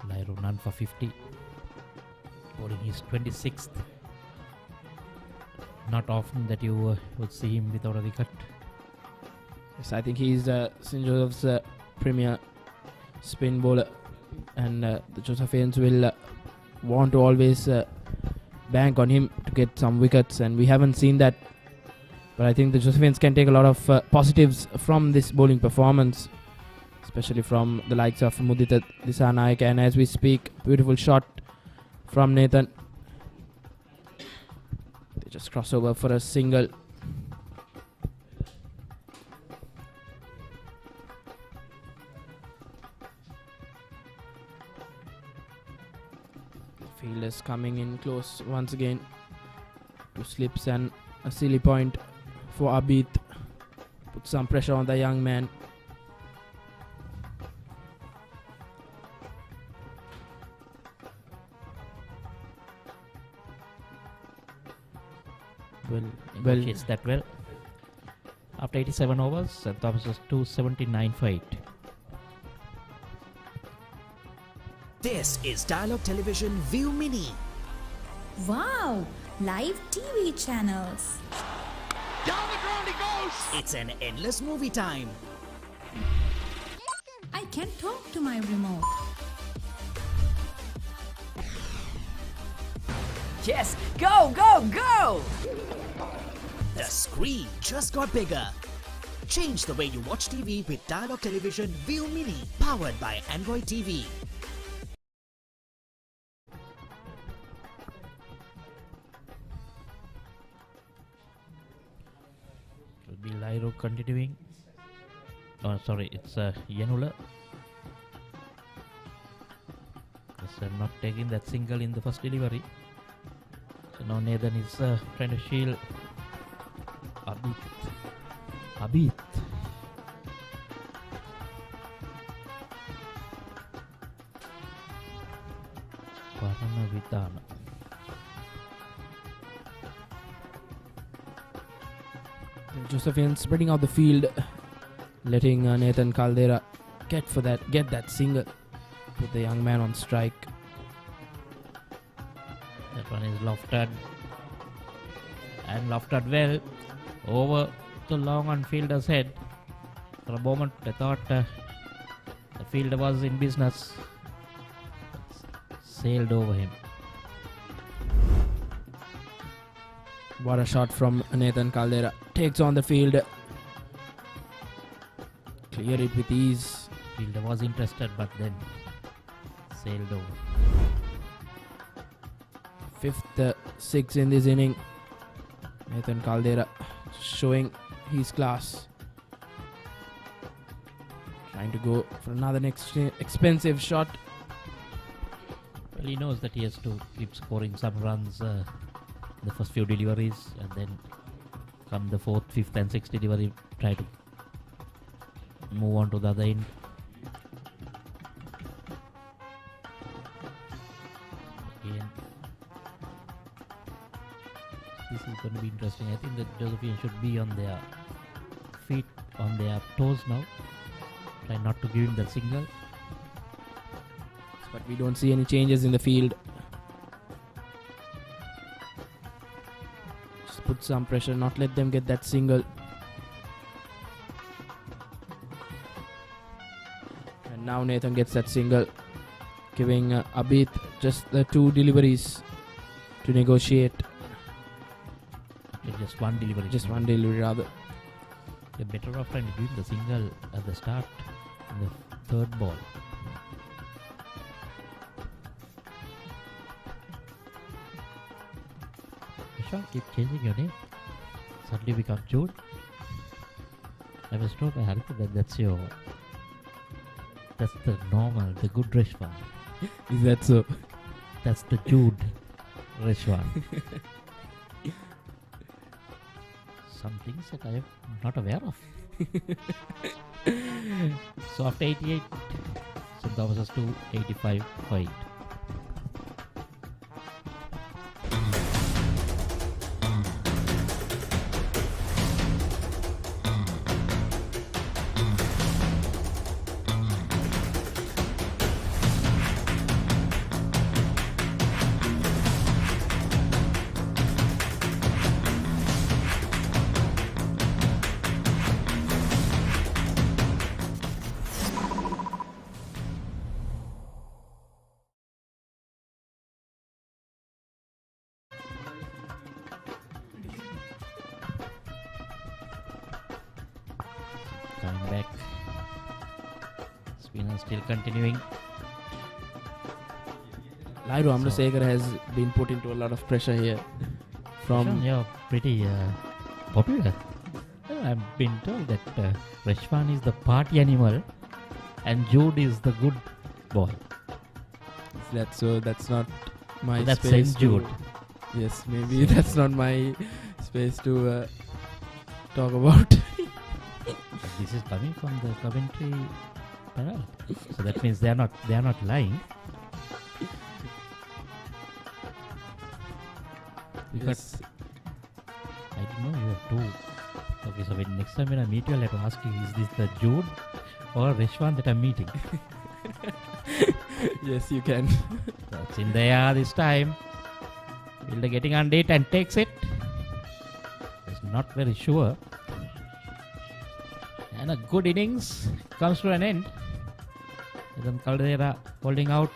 Lyro none for 50. Bowling his 26th. Not often that you would see him without a wicket. Yes, I think he's St. Joseph's premier spin bowler, and the Josephians will want to always bank on him to get some wickets, and we haven't seen that. But I think the Josephians can take a lot of positives from this bowling performance, especially from the likes of Mudita Disanaik. And as we speak, beautiful shot from Nathan. They just cross over for a single. Fielders coming in close once again. Two slips and a silly point for Abid. Put some pressure on the young man. Well, it's that well. After 87 overs, St. Thomas is 279 for 8. This is Dialog Television ViU Mini. Wow! Live TV channels. Down the ground he goes! It's an endless movie time. I can talk to my remote. Yes, go, go, go! The screen just got bigger. Change the way you watch TV with Dialog Television ViU Mini, powered by Android TV. It will be Lyro continuing. Oh, sorry, it's Yanula. Just not taking that single in the first delivery. So now Nathan is trying to shield Abit. Parana Vitana. Josephine spreading out the field, letting Nathan Caldera get that single, put the young man on strike. That one is lofted, and lofted well over the long on fielder's head. For a moment I thought the fielder was in business. Sailed over him. What a shot from Nathan Caldera. Takes on the field. Clear it with ease. Fielder was interested but then sailed over. Fifth six in this inning. Nathan Caldera showing his class. Trying to go for another next expensive shot. Well, he knows that he has to keep scoring some runs the first few deliveries, and then come the fourth, fifth and sixth delivery, try to move on to the other end. Again, this is going to be interesting. I think that Josephine should be on their feet, on their toes now. Try not to give him the single. But we don't see any changes in the field. Just put some pressure, not let them get that single. And now Nathan gets that single, giving Abit just the two deliveries to negotiate. Just one delivery. Just one delivery rather. You're better off trying to give the single at the start in the third ball. Keep changing your name. Suddenly become Jude. I was told by Harita that that's the normal, the good Rishwan. Is that so? That's the Jude Rishwan. Some things that I am not aware of. So after 88, St. Thomas 2, 85 for 8. Coming back. Spinner still continuing. Lyro Amrasekar has been put into a lot of pressure here. From You're pretty popular. I've been told that Rishwan is the party animal and Jude is the good boy. That's so. That's not my So that's space. Saint Jude. Yes, maybe that's not my space to talk about. This is coming from the Coventry panel, so that means they are not lying. Yes. I didn't know you have two. Okay, so next time when I meet you, I'll have to ask you: is this the Jude or Rishwan that I'm meeting? Yes, you can. That's in there this time. Wilder getting on it and takes it. It's not very sure. And a good innings comes to an end. Nathan Caldera holding out.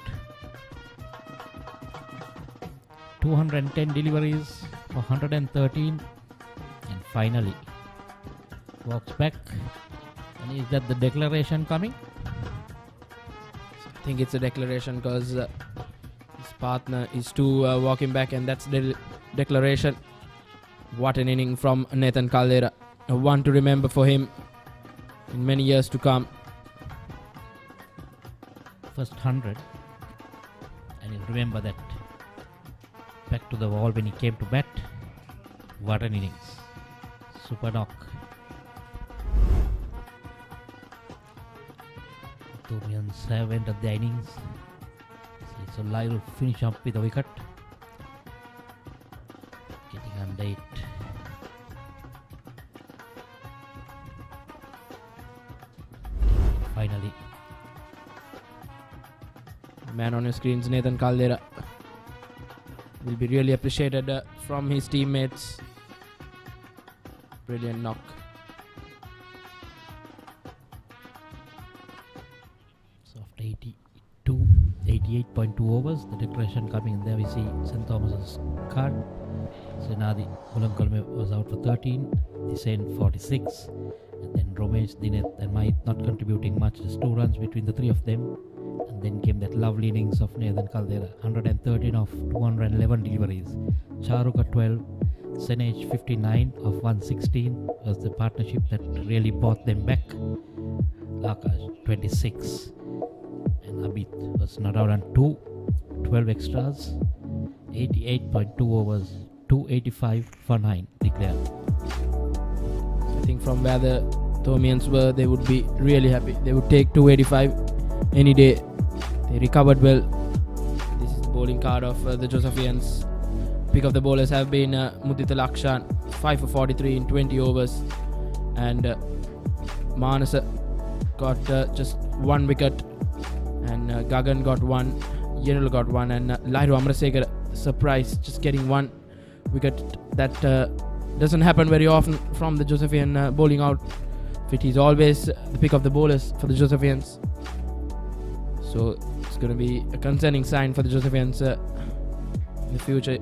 210 deliveries for 113. And finally, walks back. And is that the declaration coming? I think it's a declaration because his partner is too walking back, and that's the declaration. What an inning from Nathan Caldera. A one to remember for him in many years to come. First 100. And you'll remember that. Back to the wall when he came to bat. What an innings. Super knock. Tomians have entered the innings. So it's a live finish up with a wicket. Getting under 8. Finally. Man on your screens, Nathan Caldera, will be really appreciated from his teammates. Brilliant knock. So after 88.2 overs, the declaration coming in there, we see St. Thomas's card. Senadi Colombo was out for 13, Disain 46, and then Romesh, Dineth and Mahit not contributing much, just 2 runs between the 3 of them. And then came that lovely innings of Nathan Caldera, 113 of 211 deliveries. Charuka 12, Senage 59 of 116 was the partnership that really brought them back. Akash 26 and Abid was not out on 2, 12 extras, 88.2 overs, 285 for 9 declared. I think from where the Thomians were, they would be really happy. They would take 285 any day. They recovered well. This is the bowling card of the Josephians. Pick of the bowlers have been Mudita Lakshan, 5 for 43 in 20 overs. And Manasa got just 1 wicket. And Gagan got 1. Yenul got 1. And Lairu Amarasekar, surprise, just getting 1 wicket. That doesn't happen very often from the Josephian bowling outfit. He's always the pick of the bowlers for the Josephians. So it's going to be a concerning sign for the Josephians in the future.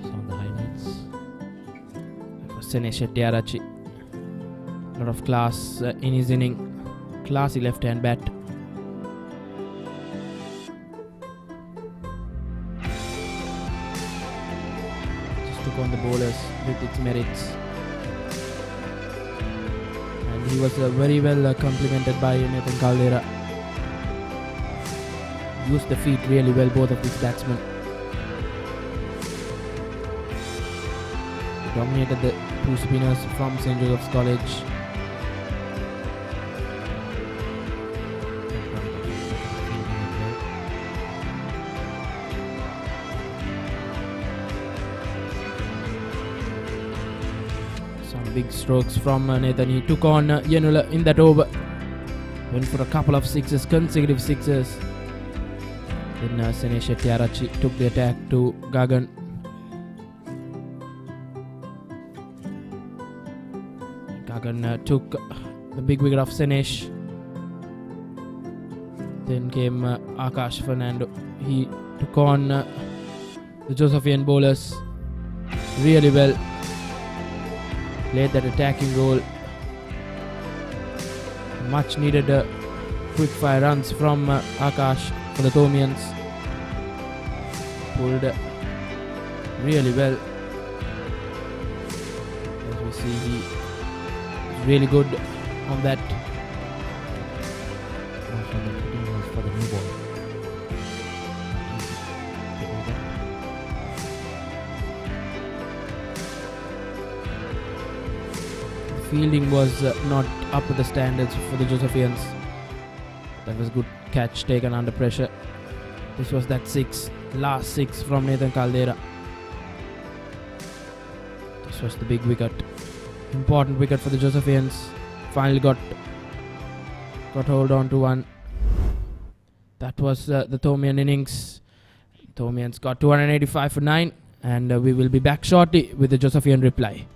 Some of the highlights. Sene Shettyarachi. A lot of class in his inning. Classy left-hand bat. On the bowlers with its merits, and he was very well complimented by Nathan Caldera. Used the feet really well, both of these batsmen. They dominated the 2 spinners from St. Joseph's College. Big strokes from Nathan. He took on Yenula in that over. Went for a couple of sixes, consecutive sixes. Then Sene Shettyarachi took the attack to Gagan. Gagan took the big wicket of Senesh. Then came Akash Fernando. He took on the Josephian bowlers really well. Played that attacking role. Much needed quick fire runs from Akash for the Thomians. Pulled really well. As we see, he is really good on that. For the new ball. Fielding was not up to the standards for the Josephians. That was good catch taken under pressure. This was that 6, last 6 from Nathan Caldera. This was the big wicket. Important wicket for the Josephians. Finally got hold on to one. That was the Thomian innings. Thomians got 285 for 9, and we will be back shortly with the Josephian reply.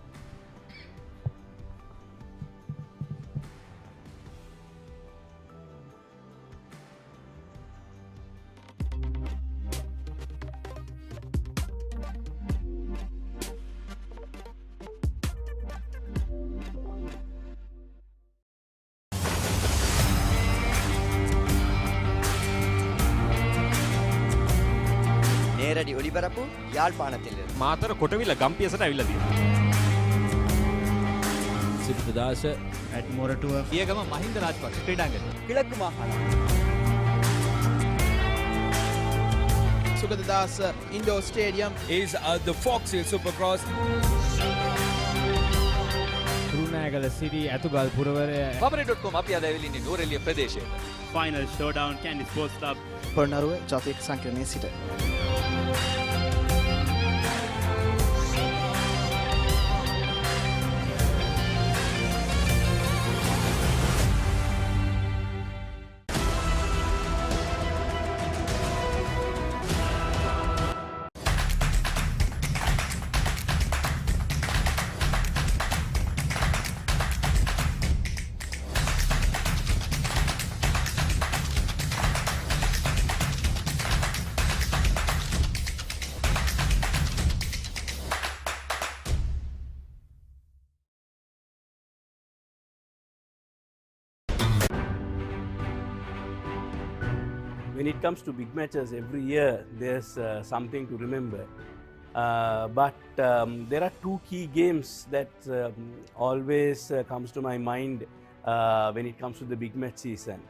நேரடி ஒளிபரப்பு யாழ்ப்பாணத்திலிருந்து. මාතර කොටවිල ගම්පියසට ඇවිල්ලා තියෙනවා. සිද්ධාස ඇඩ්මෝරටුව පියගම මහින්ද රාජපක්ෂ ක්‍රීඩාංගණය. கிழக்கு மாகாணம். Sugadadasa Indoor Stadium is the Fox Hill Supercross. රුණෑගල Siri ඇතුගල් පුරවරය Papare.com අපි අද ඇවිල්ලා ඉන්නේ නෝරෙලිය ප්‍රදේශයේ. Final showdown Candy Sports Club. පොරණරුව ජාතික සංකීර්ණයේ සිට. When it comes to big matches, every year there's something to remember. But there are two key games that always comes to my mind when it comes to the big match season.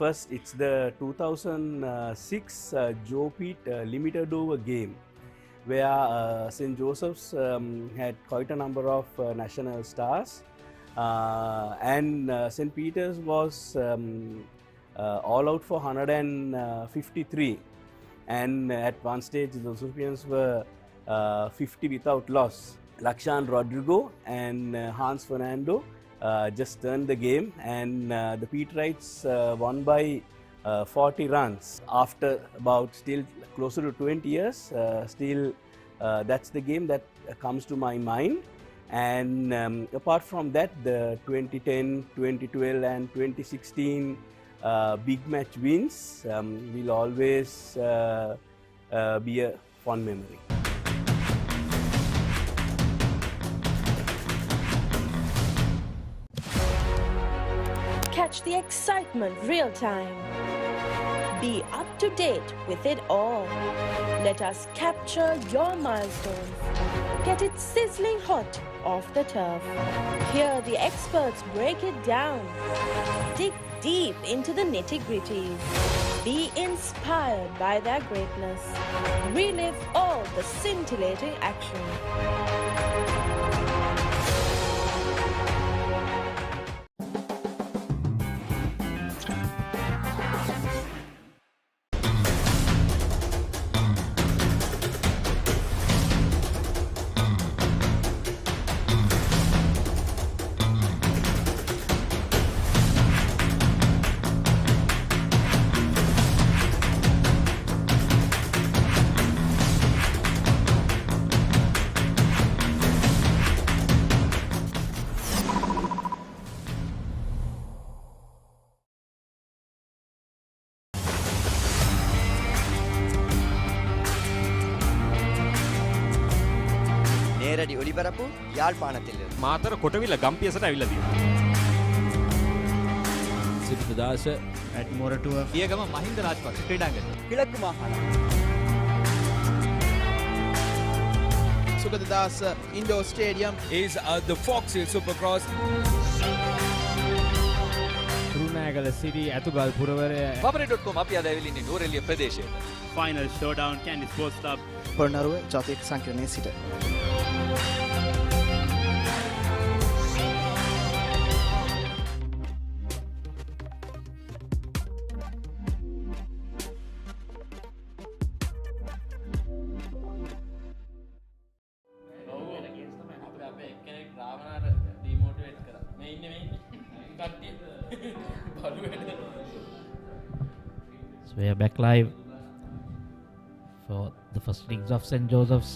First, it's the 2006 Joe Pete limited over game, where St. Joseph's had quite a number of national stars, and St. Peter's was all out for 153, and at one stage the Usurpians were 50 without loss. Lakshan Rodrigo and Hans Fernando just turned the game, and the Peterites won by 40 runs. After about still closer to 20 years, still that's the game that comes to my mind. And apart from that, the 2010, 2012 and 2016 big match wins will always be a fond memory. Catch the excitement real time. Be up to date with it all. Let us capture your milestones. Get it sizzling hot off the turf. Hear the experts break it down. Dig deep into the nitty-gritties. Be inspired by their greatness. Relive all the scintillating action. நேரடி ஒளிபரப்பு யாழ்ப்பாணத்திலிருந்து. මාතර කොටවිල ගම්පියසට ඇවිල්ලා තියෙනවා. සිද්ධාස ඇඩ්මෝරටුව පියගම මහින්ද රාජපක්ෂ ක්‍රීඩාංගණය. கிழக்கு மாகாணம். Sugadadasa Indoor Stadium is the Fox Hill Supercross. රුණෑගල Siri ඇතුගල් පුරවරය Papare.com අපි අද ඇවිල්ලා ඉන්නේ නෝරෙලිය ප්‍රදේශයේ. Final showdown Candy Sports Club. පොරණරුව ජාතික සංකීර්ණයේ සිට. So we are back live for the first innings of St. Joseph's.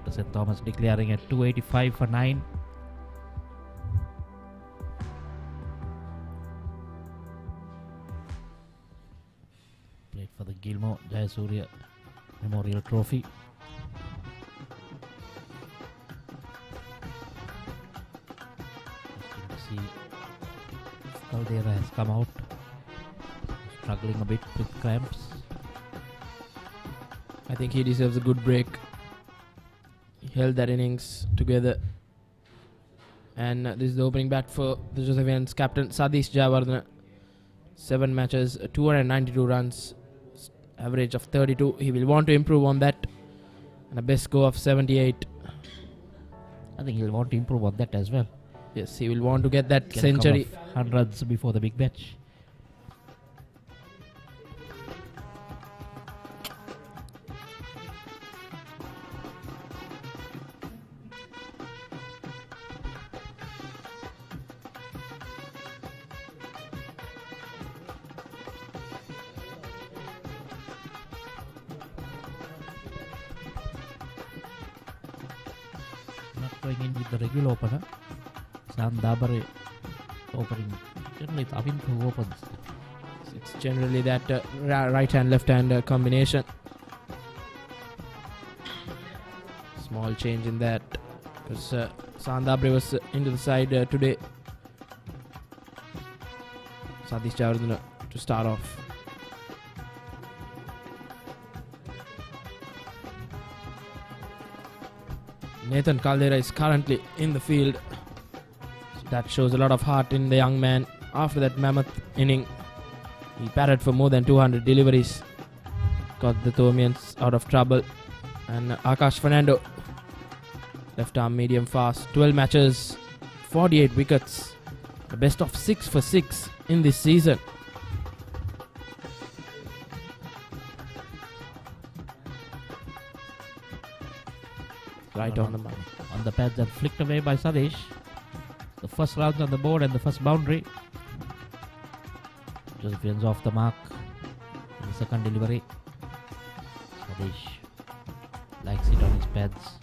The St. Thomas declaring at 285 for 9. Played for the Gilmour Jayasuriya Memorial Trophy. Interesting to see Caldera has come out, struggling a bit with cramps. I think he deserves a good break. He held that innings together. And this is the opening bat for the Josephines captain Sadish Jayawardena. 7 matches, 292 runs, average of 32. He will want to improve on that. And a best score of 78. I think he'll want to improve on that as well. Yes, he will want to get that Get century. 100 runs before the big match. Not going in with the regular opener. Sam Dabare opening. Generally, it's Avin who opens. It's generally that right hand, left hand combination. Small change in that because Sandabre was into the side today. Sadish Jayawardena to start off. Nathan Caldera is currently in the field. So that shows a lot of heart in the young man. After that mammoth inning, he batted for more than 200 deliveries. Got the Thomians out of trouble. And Akash Fernando, left arm medium fast. 12 matches, 48 wickets. The best of 6 for 6 in this season. Right on the money. On the pads and flicked away by Sadish. The first rounds on the board and the first boundary. Josephines off the mark in the second delivery. Sadish likes it on his pads.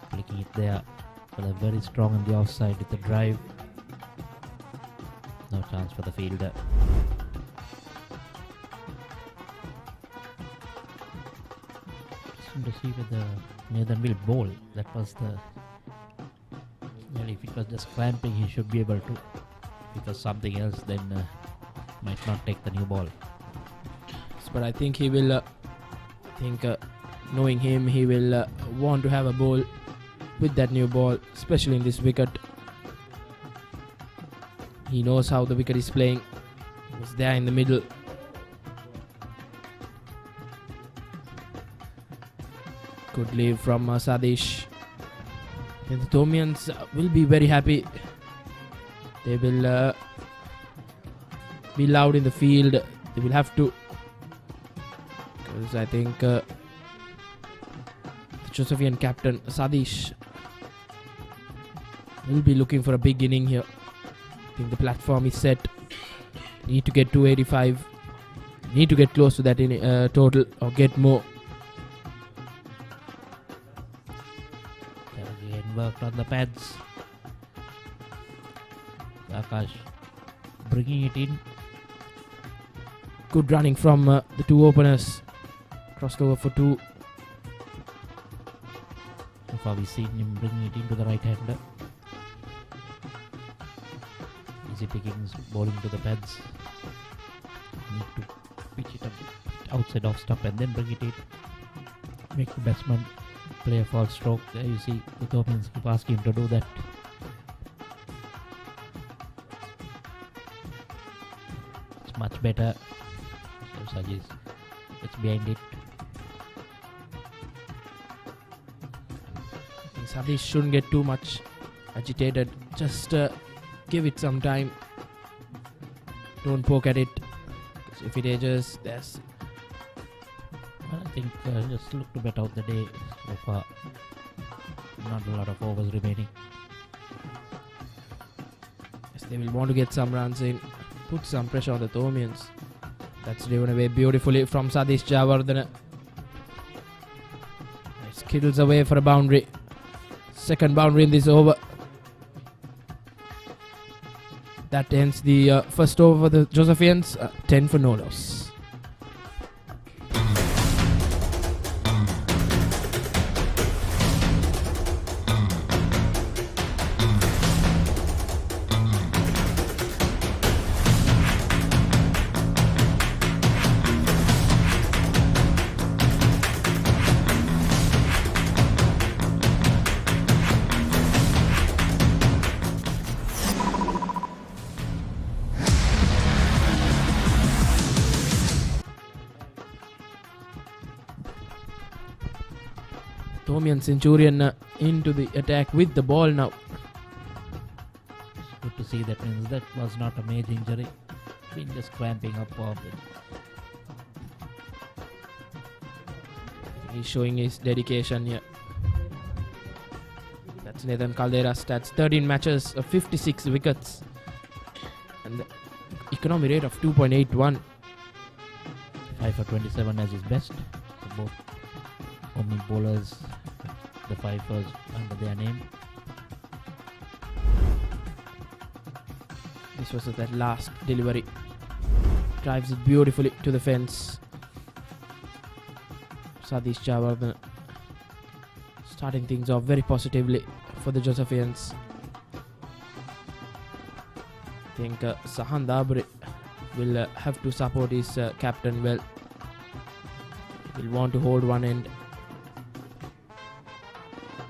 Flicking it there, but a very strong on the offside with the drive. No chance for the fielder. To see whether Nathan will bowl. That was the. Well, if it was just clamping, he should be able to. If it was something else, then might not take the new ball. But I think he will. Knowing him, he will want to have a ball with that new ball, especially in this wicket. He knows how the wicket is playing. He was there in the middle. Good leave from Sadish. And the Thomians will be very happy. They will be loud in the field. They will have to. Because I think the Josephian captain Sadish will be looking for a big inning here. I think the platform is set. Need to get 285. Need to get close to that total or get more. Worked on the pads. Akash bringing it in. Good running from the two openers. Crossed over for 2. So far we've seen him bringing it into the right hander. Easy pickings, bowling to the pads. Need to pitch it up outside off stump and then bring it in. Make the batsman play a false stroke. There you see the Thomians keep asking him to do that. It's much better. So Sajid gets behind it. I think Sadish shouldn't get too much agitated. Just give it some time. Don't poke at it. Because if it ages, there's. Well, I think just look to bet out the day so far. Not a lot of overs remaining. Yes, they will want to get some runs in. Put some pressure on the Thomians. That's driven away beautifully from Sadish Jayawardena. It skittles away for a boundary. Second boundary in this over. That ends the first over for the Josephians. 10 for no loss. Thomian Centurion into the attack with the ball now. Good to see that means that was not a major injury. Been just cramping up a bit. He's showing his dedication here. That's Nathan Caldera's stats. 13 matches, 56 wickets. And the economy rate of 2.81. 5 for 27 as his best. So both opening bowlers, the 5 first under their name. This was that last delivery. Drives it beautifully to the fence. Satish Javardhan starting things off very positively for the Josephians. I think Sahan Dabri will have to support his captain well. He'll want to hold one end.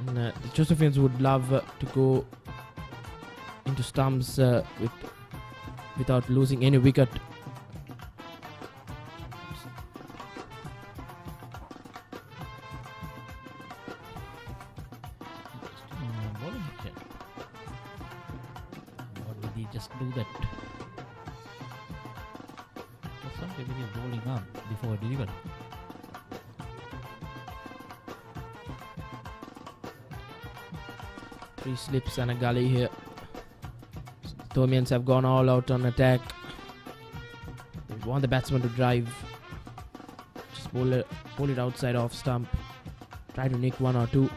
And, the Josephians would love to go into stumps without losing any wicket. What did he just do that? There's something with his bowling arm before delivery. Three slips and a gully here. Thomians have gone all out on attack. They want the batsman to drive. Just bowl it outside off stump. Try to nick one or two.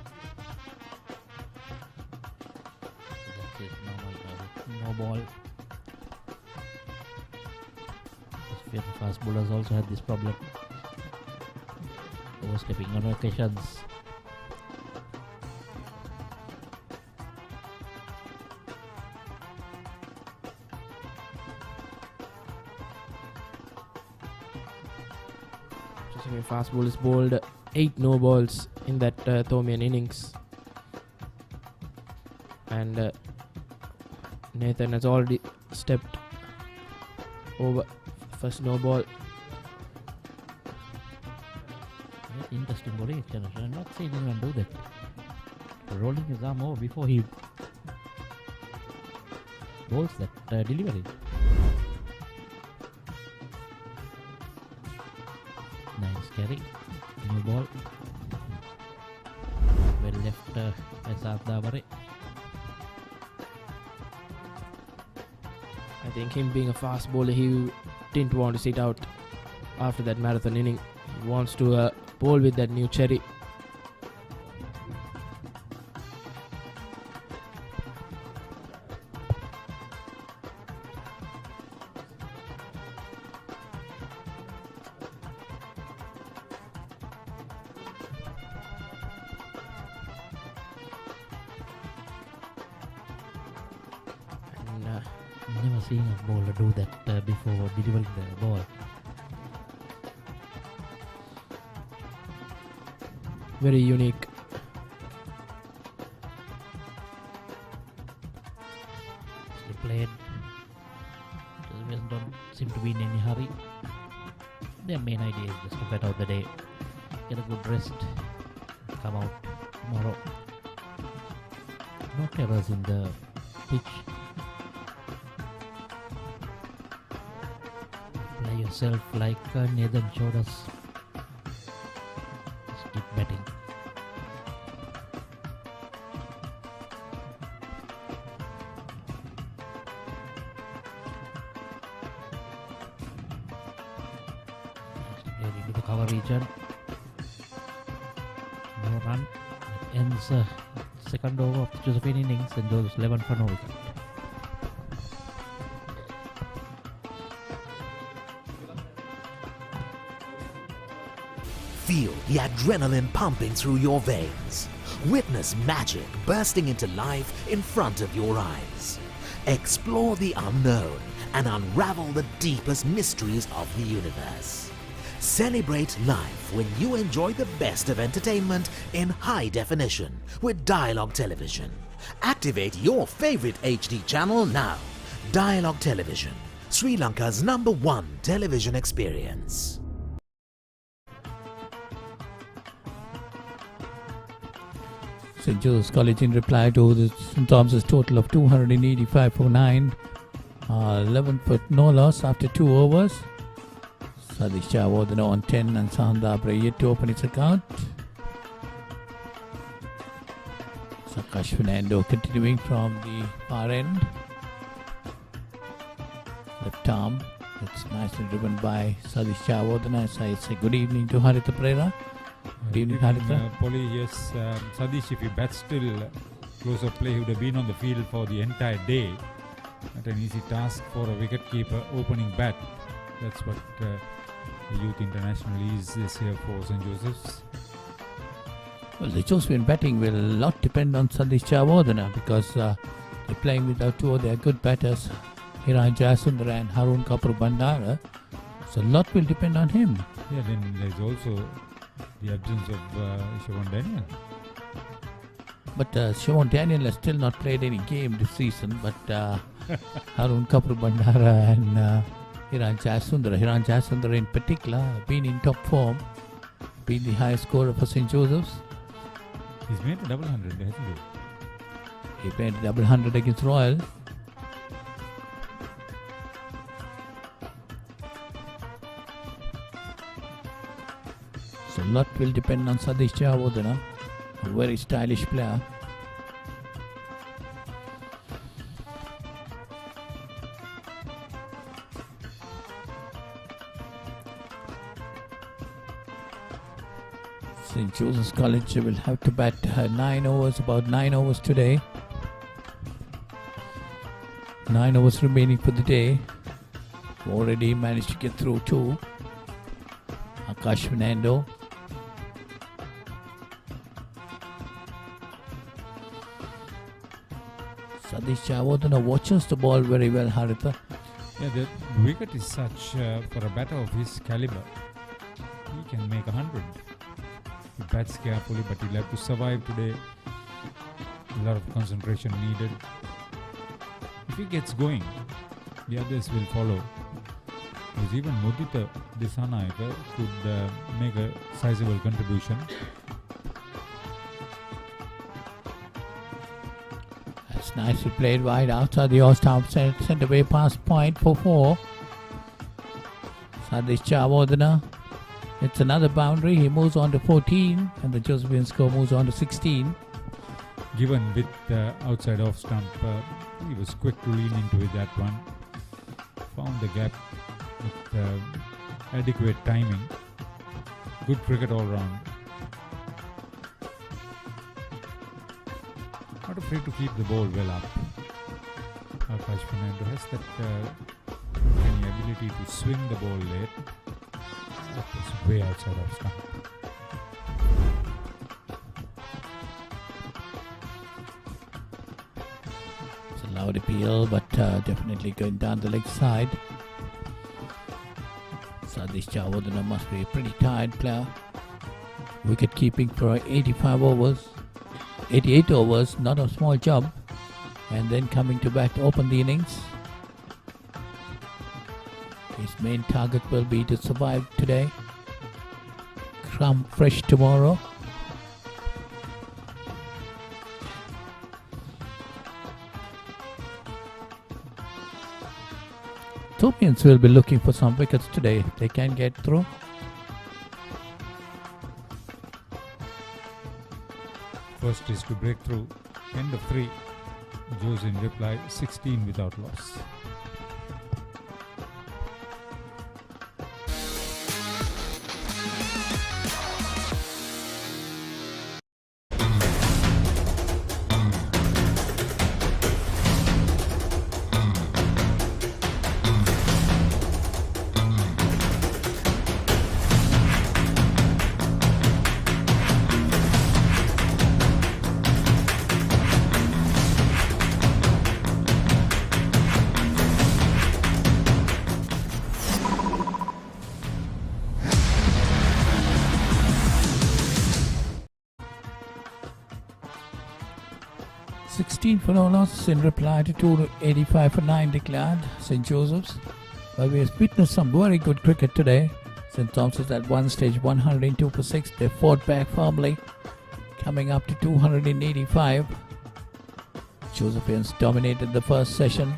That's it, no ball. The fast bowlers also had this problem. Overstepping on occasions. Fast bowlers bowled 8 no balls in that Thomian innings, and Nathan has already stepped over first no ball. Interesting bowling action. I'm not saying anyone do that. Rolling his arm over before he bowls that delivery. Nice carry. New ball. Well left by Sadhavare. I think him being a fast bowler, he didn't want to sit out after that marathon inning. He wants to bowl with that new cherry. Never seen a bowler do that before delivering the ball. Very unique. They played. The don't seem to be in any hurry. Their main idea is just to get out the day, get a good rest, come out tomorrow. No errors in the pitch. Play yourself like Nathan showed us. Just keep betting. Into the cover region. No run. That ends second over of the Josephine innings and goes 11 for no wicket. Feel the adrenaline pumping through your veins. Witness magic bursting into life in front of your eyes. Explore the unknown and unravel the deepest mysteries of the universe. Celebrate life when you enjoy the best of entertainment in high definition with Dialog Television. Activate your favorite HD channel now. Dialog Television, Sri Lanka's #1 television experience. St. Joseph's College in reply to the St. Thomas's total of 285 for 9. 11 for no loss after 2 overs. Sadish Chawadana on 10 and Sahandabre yet to open its account. Sakash Fernando continuing from the far end. Left arm. It's nicely driven by Sadish Chawadana. So I say good evening to Haritha Pereira. Good evening, Haritha. Polly, yes, Sadish, if he bats still closer play, he would have been on the field for the entire day. Not an easy task for a wicketkeeper opening bat. That's what the Youth International is this year for St. Joseph's. Well, the Josephian batting will a lot depend on Sadish Chawadana because they're playing without 2 of their good batters, Hiran Jayasuriya and Harun Kapur Bandara. So a lot will depend on him. Yeah, then there's also the absence of Siobhan Daniel. But Siobhan Daniel has still not played any game this season. But Harun Kapur Bandara and Hiran Jayasuriya in particular have been in top form, been the highest scorer for St. Joseph's. He's made a double 100, hasn't he? He made a double 100 against Royal. So a lot will depend on Sadish Chawadana, a very stylish player. St. Joseph's College will have to bat 9 overs, about 9 overs today. 9 overs remaining for the day. Already managed to get through 2. Akash Fernando. Sadish Chawadana watches the ball very well, Haritha. Yeah, the wicket is such for a batter of his caliber. He can make 100. He bats carefully, but he'll have to survive today. A lot of concentration needed. If he gets going, the others will follow. Because even Mudita Disanayaka could make a sizable contribution. That's nicely played wide outside the off-stump, sent away past point for 4. Sadish Chawadana. It's another boundary. He moves on to 14 and the Josephian score moves on to 16. Given with the outside off stump, he was quick to lean into it, that one. Found the gap with adequate timing. Good cricket all round. Not afraid to keep the ball well up. Akash Fernando has that ability to swing the ball late. That was way outside of stump. It's a loud appeal, but definitely going down the leg side. Sadish Chawadana must be a pretty tired player. Wicket keeping for 85 overs. 88 overs, not a small job. And then coming to bat to open the innings. His main target will be to survive today, come fresh tomorrow. Ethiopians will be looking for some wickets today if they can get through. First is to break through. End of 3. Joes in reply 16 without loss. For no loss in reply to 285 for 9 declared St. Joseph's. But we have witnessed some very good cricket today. St. Thomas's at one stage 102 for 6. They fought back firmly, coming up to 285. Josephians dominated the first session,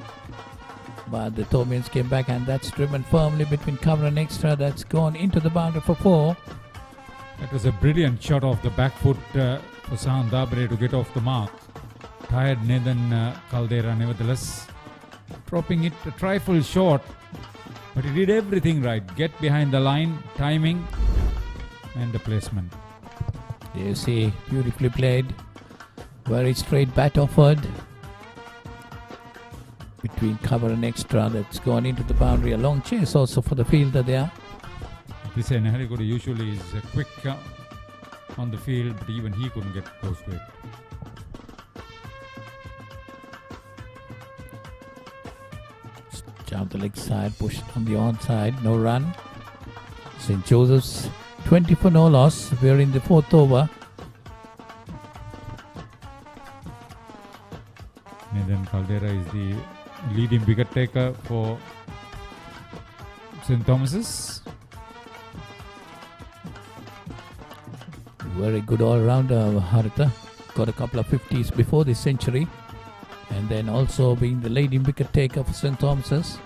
but the Thomians came back, and that's driven firmly between cover and extra. That's gone into the boundary for 4. That was a brilliant shot off the back foot for Sahan Dabre to get off the mark. Tired Nathan Caldera nevertheless, dropping it a trifle short, but he did everything right. Get behind the line, timing and the placement. There you see, beautifully played. Very straight bat offered between cover and extra. That's gone into the boundary. A long chase also for the fielder there. This Naharikoda usually is quick on the field, but even he couldn't get close to it. Jump the leg side, pushed on the onside, no run. St. Joseph's 20 for no loss. We're in the 4th over. Nathan Caldera is the leading wicket taker for St. Thomas's. Very good all-rounder, Harita. Got a couple of 50s before this century. And then also being the leading wicket taker for St. Thomas's.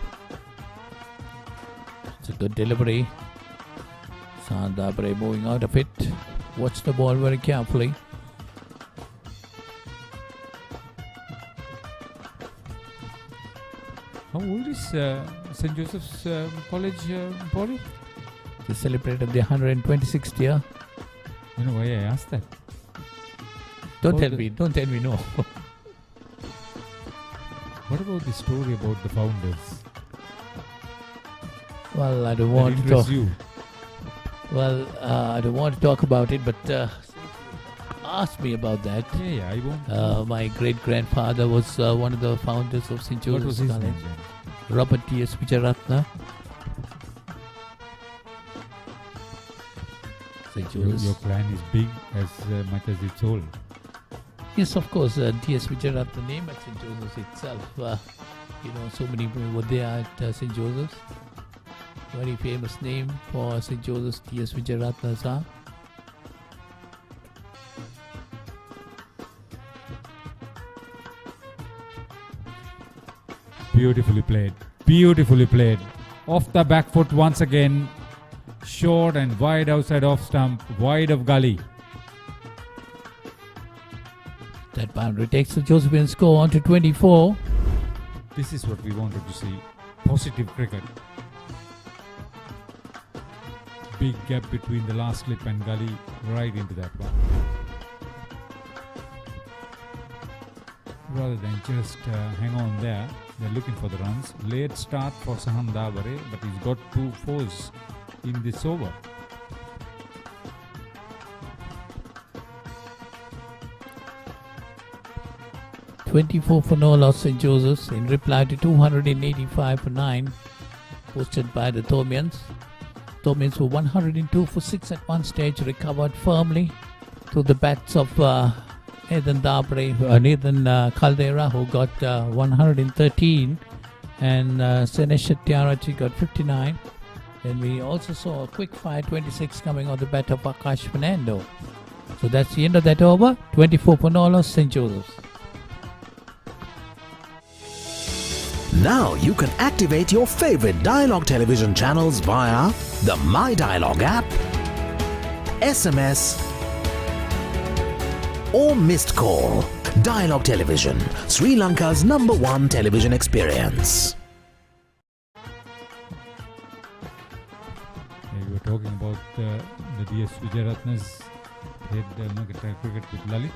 It's a good delivery. Sandabre moving out of it. Watch the ball very carefully. How old is St. Joseph's College, Polly? They celebrated their 126th year. You know why I asked that? Don't tell me no. What about the story about the founders? Well, I don't want to talk. You. Well, I don't want to talk about it, but ask me about that. Yeah, I won't. My great-grandfather was one of the founders of St. What was Joseph's his College. name? Robert T.S. Vijayaratna. St. Joseph's. Your clan is big as much as it's old. Yes, of course. T.S. Vijayaratna name at St. Joseph's itself. So many people were there at St. Joseph's. Very famous name for St. Joseph's, T.S. Vijayaratna sir. Beautifully played. Beautifully played. Off the back foot once again. Short and wide outside off stump. Wide of gully. That boundary takes the Josephian score on to 24. This is what we wanted to see. Positive cricket. Big gap between the last slip and gully. Right into that one. Rather than just hang on there, they're looking for the runs. Late start for Sahan Dabre, but he's got 2 fours in this over. $24 for no loss St. Joseph's in reply to 285 for 9 posted by the Thomians. Thomians were 102 for 6 at one stage, recovered firmly to the bats of Nathan Caldera, who got 113, and Senesh Tiarachi got 59. Then we also saw a quick fire 26 coming on the bat of Akash Fernando. So that's the end of that over. 24 for no loss St. Joseph's. Now you can activate your favorite Dialog television channels via the My Dialog app, SMS, or missed call. Dialog Television, Sri Lanka's #1 television experience. We were talking about the DS Vijayaratna's played cricket with Lalit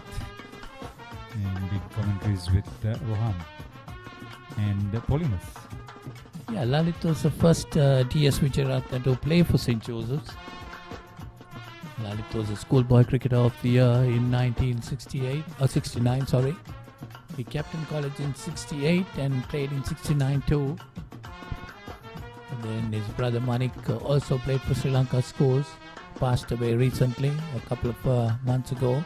and did commentaries with Rohan and Polymus. Yeah, Lalit was the first DS Vijayaratna to play for St. Joseph's. Lalit was a schoolboy cricketer of the year in 69, sorry. He captained college in 68 and played in 69 too. And then his brother Manik also played for Sri Lanka schools. Passed away recently, a couple of months ago.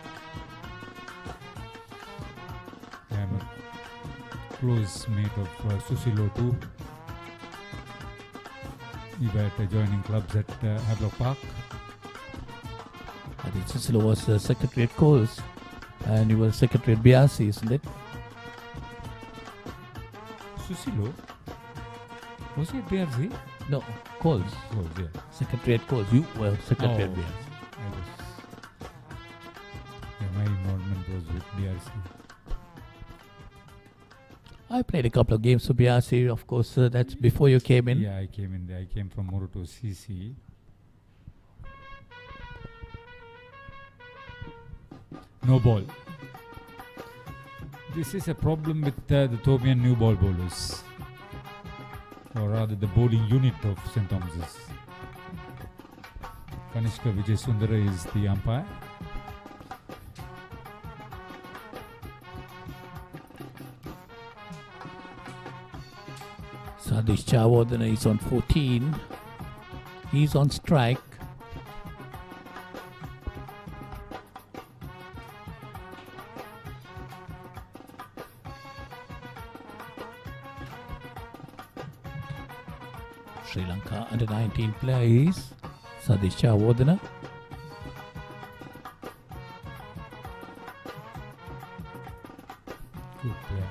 I'm a close mate of Susilo too. We were at adjoining clubs at Havelock Park. I think Susilo was secretary at Coles and he was secretary at BRC, isn't it? Susilo? Was he at BRC? No, Coles. Coles, yeah. Secretary at Coles. You were secretary at BRC. My involvement was with BRC. I played a couple of games for BRC, of course. That's before you came in. Yeah, I came in there. I came from Moroto CC. No ball. This is a problem with the Thomian new ball bowlers, or rather the bowling unit of St. Thomas's. Kanishka Vijayasundara is the umpire. Sadish Chawadana is on 14. He's on strike. Sri Lanka under 19 player is Sadish Chawadana. Good player.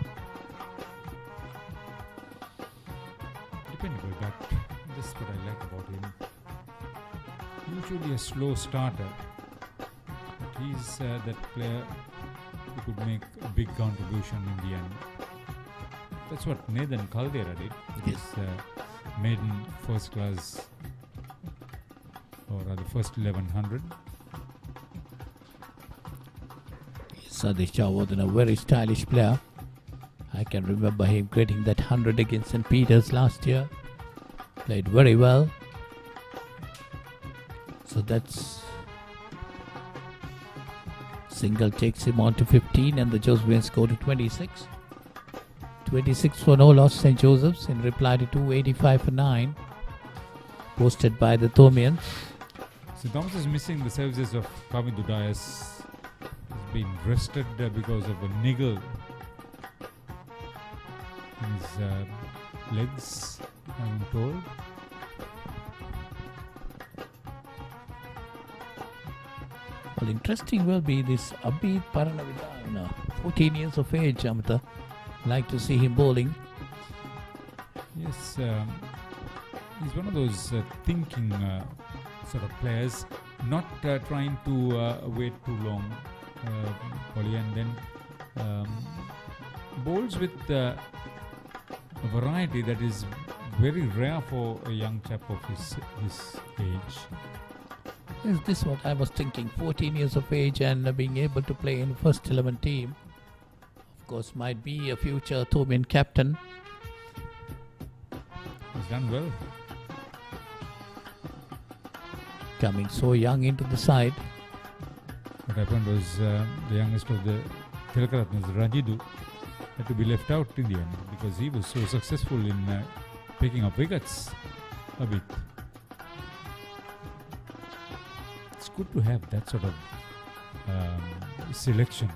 Dependable, but this is what I like about him. Usually a slow starter, but he's that player who could make a big contribution in the end. That's what Nathan Caldera did with his maiden first class, or rather first 1100. Sadish Chawadana, a very stylish player. I can remember him getting that 100 against St. Peter's last year. Played very well. So that's single takes him on to 15 and the Josephines go to 26. 26 for no loss St. Joseph's in reply to 285 for 9. Posted by the Thomians. St. Thomas is missing the services of Kavindu Dias. He's been rested because of a niggle in his legs, I'm told. Well, interesting will be this Abid Paranavidana, 14 years of age, Amita. Like to see him bowling. Yes, he's one of those thinking sort of players, not trying to wait too long, and then bowls with a variety that is very rare for a young chap of his age. Is this what I was thinking? 14 years of age and being able to play in first 11 team. Of course, might be a future Thomian captain. He's done well. Coming so young into the side. What happened was the youngest of the Tilakaratnas, Rajidu, had to be left out in the end because he was so successful in picking up wickets a bit. It's good to have that sort of selection.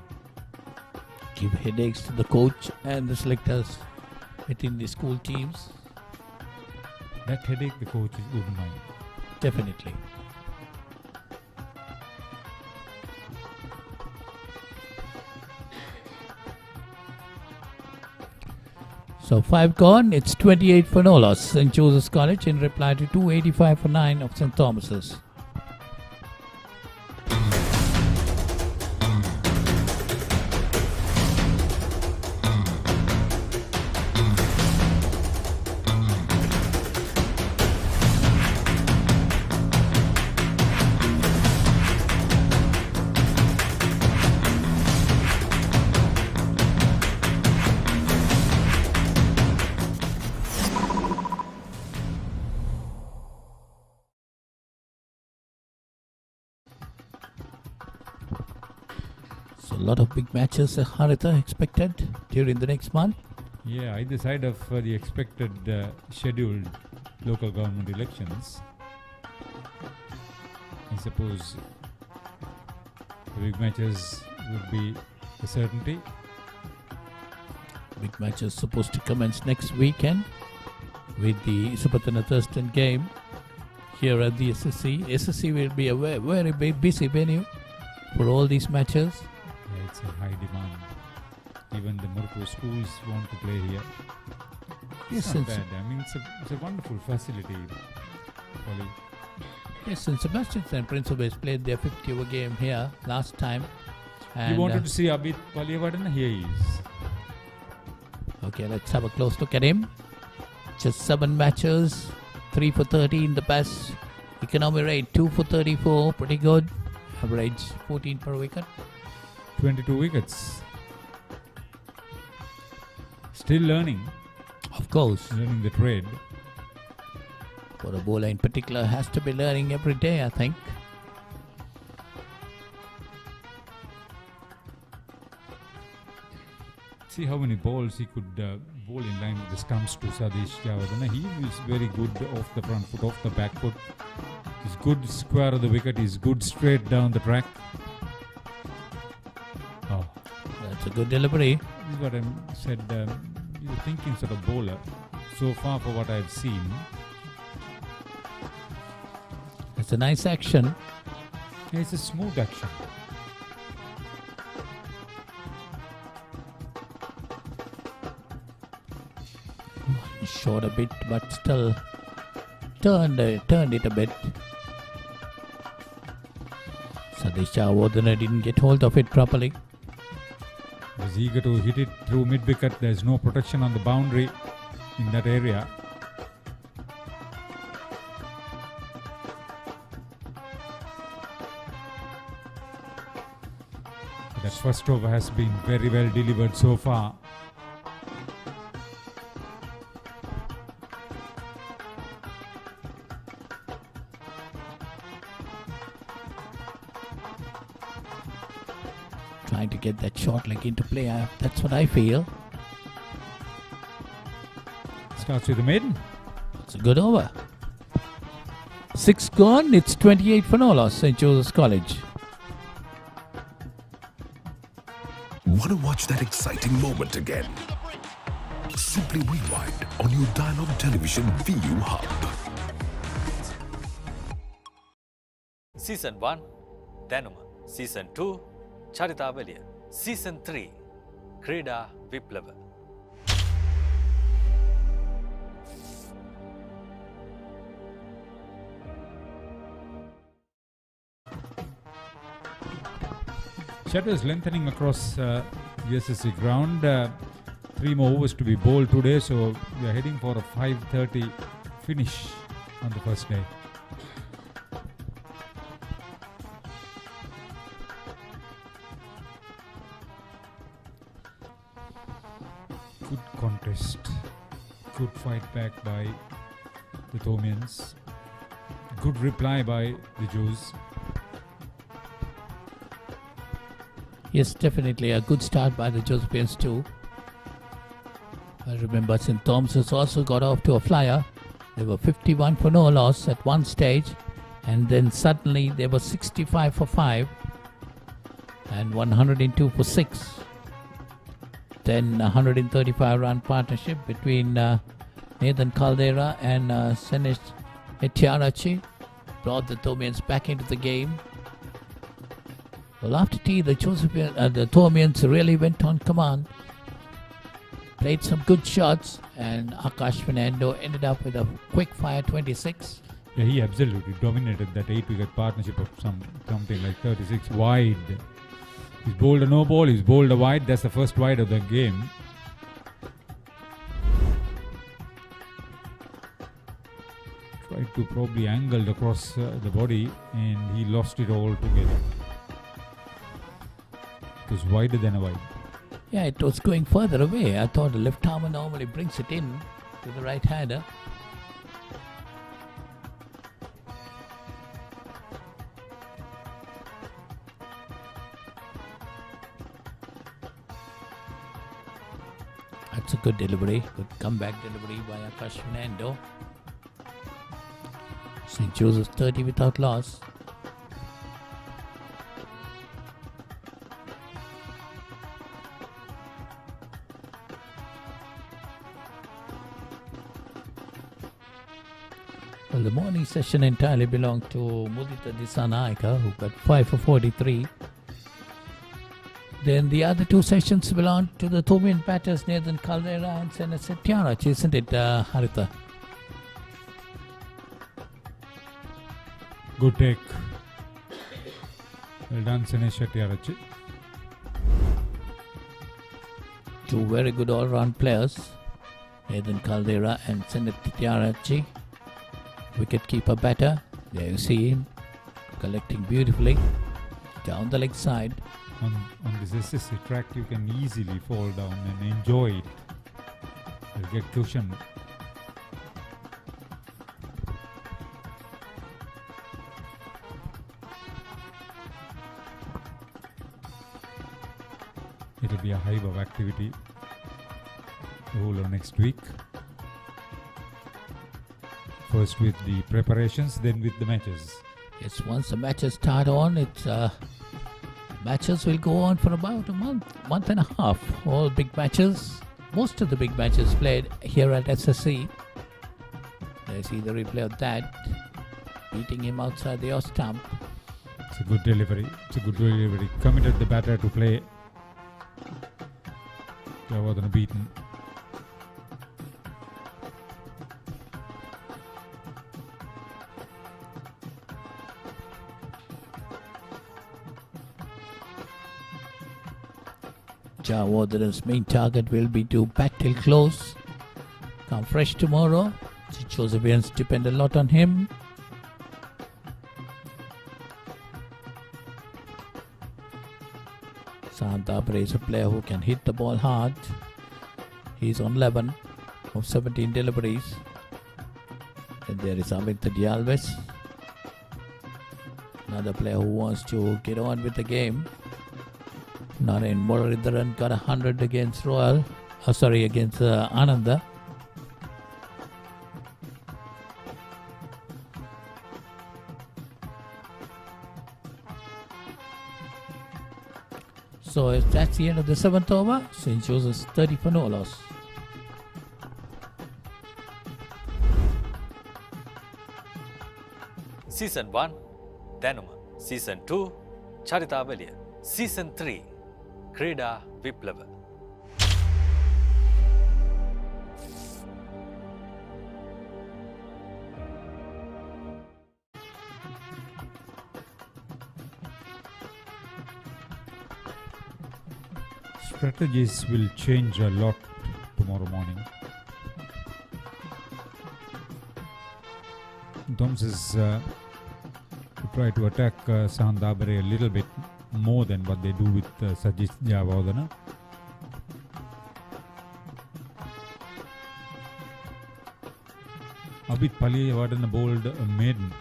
Give headaches to the coach and the selectors within the school teams. That headache the coach wouldn't mind. Definitely. So 5 gone, it's 28 for no loss. St. Joseph's College in reply to 285 for 9 of St. Thomas's. So a lot of big matches, Haritha, expected during the next month. Yeah, either side of the expected scheduled local government elections. I suppose the big matches would be a certainty. Big matches supposed to commence next weekend with the Supatana Thurston game. here at the SSC. SSC will be a very busy venue for all these matches. Yeah, it's a high demand. Even the Murko schools want to play here. Yes, it's not bad. I mean, it's a wonderful facility. Polly. Yes, St. Sebastian's and Prince of Wales played their 50-over game here last time. And You wanted to see Abid Paliyavadan? Here he is. Okay, let's have a close look at him. Just 7 matches, 3 for 30 in the best. Economy rate 2 for 34, pretty good. Average 14 per wicket. 22 wickets. Still learning. Of course. Learning the trade. For a bowler in particular, has to be learning every day, I think. See how many balls he could bowl in line with the stumps to Sadish Javadana. He is very good off the front foot, off the back foot. He's good square of the wicket. He's good straight down the track. Oh, that's a good delivery. This is what I said. You're thinking sort of bowler. So far, for what I've seen, it's a nice action. Yeah, it's a smooth action. Short a bit, but still turned it a bit. Sadish Javadana didn't get hold of it properly. He was eager to hit it through mid-wicket. There's no protection on the boundary in that area. That first over has been very well delivered so far. Trying to get that short leg into play. That's what I feel. Starts with the maiden. It's a good over. 6 gone. It's 28 for no loss, St. Joseph's College. Want to watch that exciting moment again? Simply rewind on your Dialog Television ViU Hub. Season 1 දැනුම Season 2 චරිතාවලිය Season 3 ක්‍රීඩා විප්ලව Shadows lengthening across the SSC ground. 3 more overs to be bowled today, so we are heading for a 5:30 finish on the first day. Good contest. Good fight back by the Thomians. Good reply by the Jews. Yes, definitely a good start by the Josephians too. I remember St. Thomas's also got off to a flyer. They were 51 for no loss at one stage, and then suddenly they were 65 for 5 and 102 for 6. Then 135 run partnership between Nathan Caldera and Senesh Etiarachi brought the Thomians back into the game. Well, after tea, the Thomians really went on command, played some good shots, and Akash Fernando ended up with a quick fire 26. Yeah, he absolutely dominated that 8-wicket partnership of something like 36 wide. He's bowled a no ball, he's bowled a wide. That's the first wide of the game. Tried to probably angled across the body, and he lost it all together. It was wider than a wide. Yeah, it was going further away. I thought the left armer normally brings it in to the right hander. That's a good delivery, good comeback delivery by Akash Fernando. St. Joseph's 30 without loss. Well, the morning session entirely belonged to Mudita Disanaika, who got 5 for 43. Then the other two sessions belonged to the Thomian batters, Nathan Caldera and Senna Setiarach, isn't it, Haritha? Good take. Well done, Senna Setiarach. Two very good all-round players, Nathan Caldera and Senna Setiarach. Wicket-keeper batter, there you see him, collecting beautifully down the leg side. On this SSC track, you can easily fall down and enjoy it. You'll get cushion. It'll be a hive of activity the whole of next week. First with the preparations, then with the matches. Yes, once the matches start on, matches will go on for about a month and a half. All big matches, most of the big matches played here at SSC. There's the replay of that, beating him outside the off stump. It's a good delivery. Committed the batter to play. Javadana beaten. Javadana's main target will be to bat till close. Come fresh tomorrow. Josephines depend a lot on him. Papare is a player who can hit the ball hard. He's on 11 of 17 deliveries. And there is Amit Dialves, another player who wants to get on with the game. Naren Muralidharan got 100 against against Ananda. So that's the end of the 7th over. St. Joseph's 30 for no loss. Season 1, Danuma. Season 2, Charitavaliya. Season 3, Krida Viplava. Strategies will change a lot tomorrow morning. Thomas is to try to attack Sandabare a little bit more than what they do with Sajid Javadana. Abid Paliyavadana bowled a maiden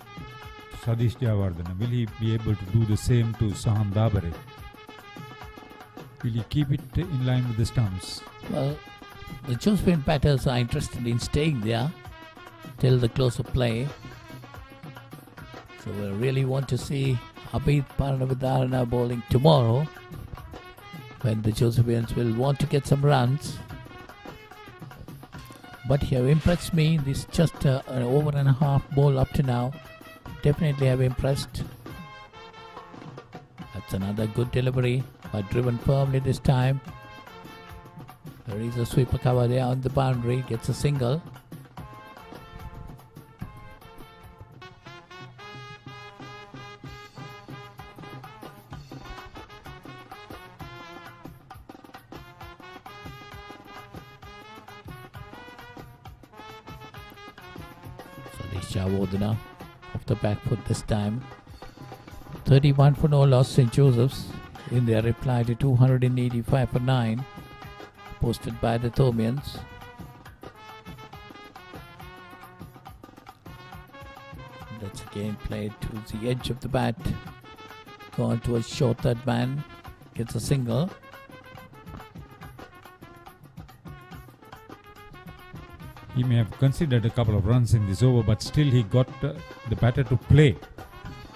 to Sadish Javardhana. Will he be able to do the same to Sahan Dabare? Will he keep it in line with the stumps? Well, the Josephine batters are interested in staying there till the close of play. So we really want to see Abid Paranavidarana bowling tomorrow, when the Josephians will want to get some runs. But he have impressed me. This just an over and a half bowl up to now. Definitely have impressed. That's another good delivery, but driven firmly this time. There is a sweeper cover there on the boundary, gets a single. Javadana off the back foot this time. 31 for no loss, St. Joseph's in their reply to 285 for 9 posted by the Thomians. That's again played to the edge of the bat. Gone to a short third man, gets a single. He may have considered a couple of runs in this over, but still he got the batter to play,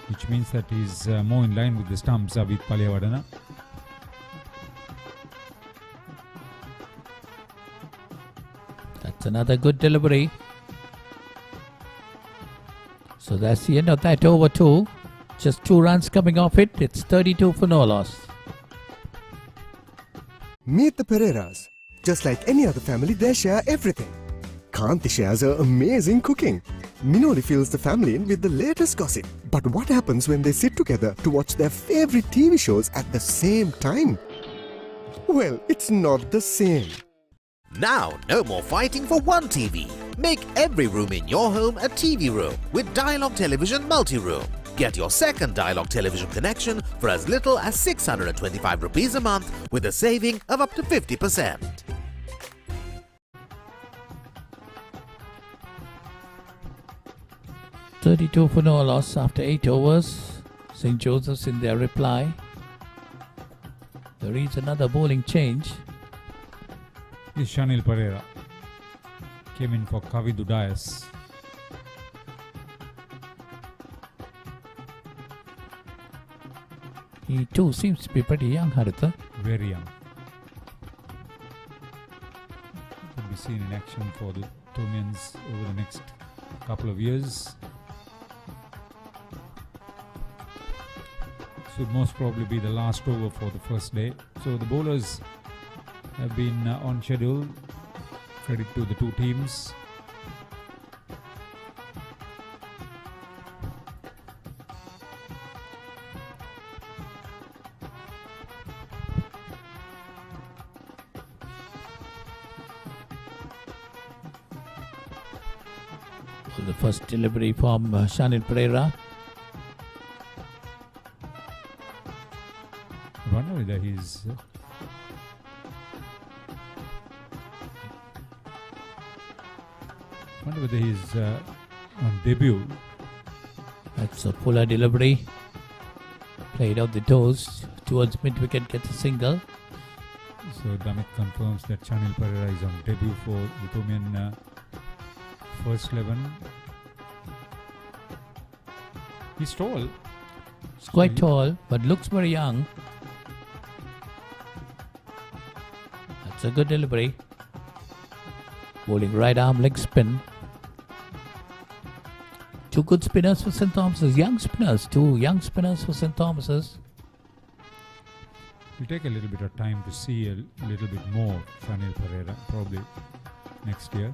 which means that he's more in line with the stumps with Paliyavadana. That's another good delivery. So that's the end of that over 2. Just 2 runs coming off it. It's 32 for no loss. Meet the Pereiras. Just like any other family, they share everything. Kanti shares her amazing cooking. Minoli fills the family in with the latest gossip. But what happens when they sit together to watch their favorite TV shows at the same time? Well, it's not the same. Now, no more fighting for one TV. Make every room in your home a TV room with Dialog Television Multi-Room. Get your second Dialog Television connection for as little as 625 rupees a month with a saving of up to 50%. $32 for no loss after 8 overs. St. Joseph's in their reply. There is another bowling change. This Shanil Pereira came in for Kavidu Dias. He too seems to be pretty young, Haritha. Very young. Could be seen in action for the Tomians over the next couple of years. Should most probably be the last over for the first day. So the bowlers have been on schedule. Credit to the two teams. So the first delivery from Shanil Pereira. I wonder whether he's on debut. That's a fuller delivery. Played out the toes towards mid-wicket, gets a single. So Damit confirms that Shanil Pereira is on debut for the Tomian first 11. He's tall. He's quite tall, but looks very young. That's a good delivery. Bowling right arm leg spin. Two good spinners for St. Thomas's. Young spinners. Two young spinners for St. Thomas's. It'll take a little bit of time to see a little bit more Shanil Pereira, probably next year.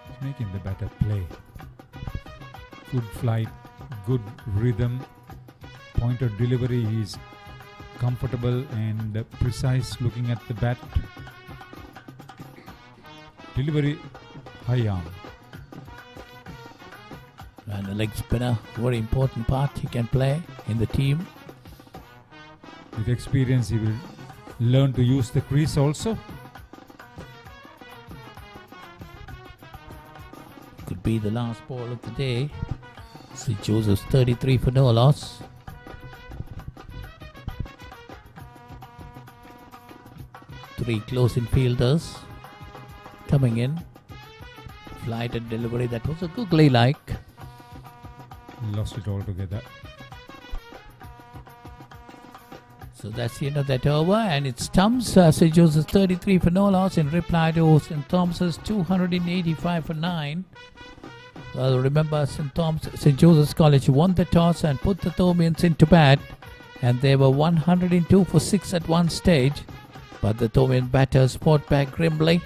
He's making the batter play. Good flight, good rhythm, pointed delivery. He's comfortable and precise looking at the bat. Delivery, high arm. And a leg spinner, very important part he can play in the team. With experience, he will learn to use the crease also. Could be the last ball of the day. St. Joseph's 33 for no loss. Three close-in fielders coming in. Flight and delivery, that was a googly-like. Lost it altogether. So that's the end of that over, and it stumps St. Joseph's 33 for no loss in reply to St. Thomas's 285 for 9. Well, remember St. Joseph's College won the toss and put the Thomians into bat, and they were 102 for 6 at one stage, but the Thomian batters fought back grimly.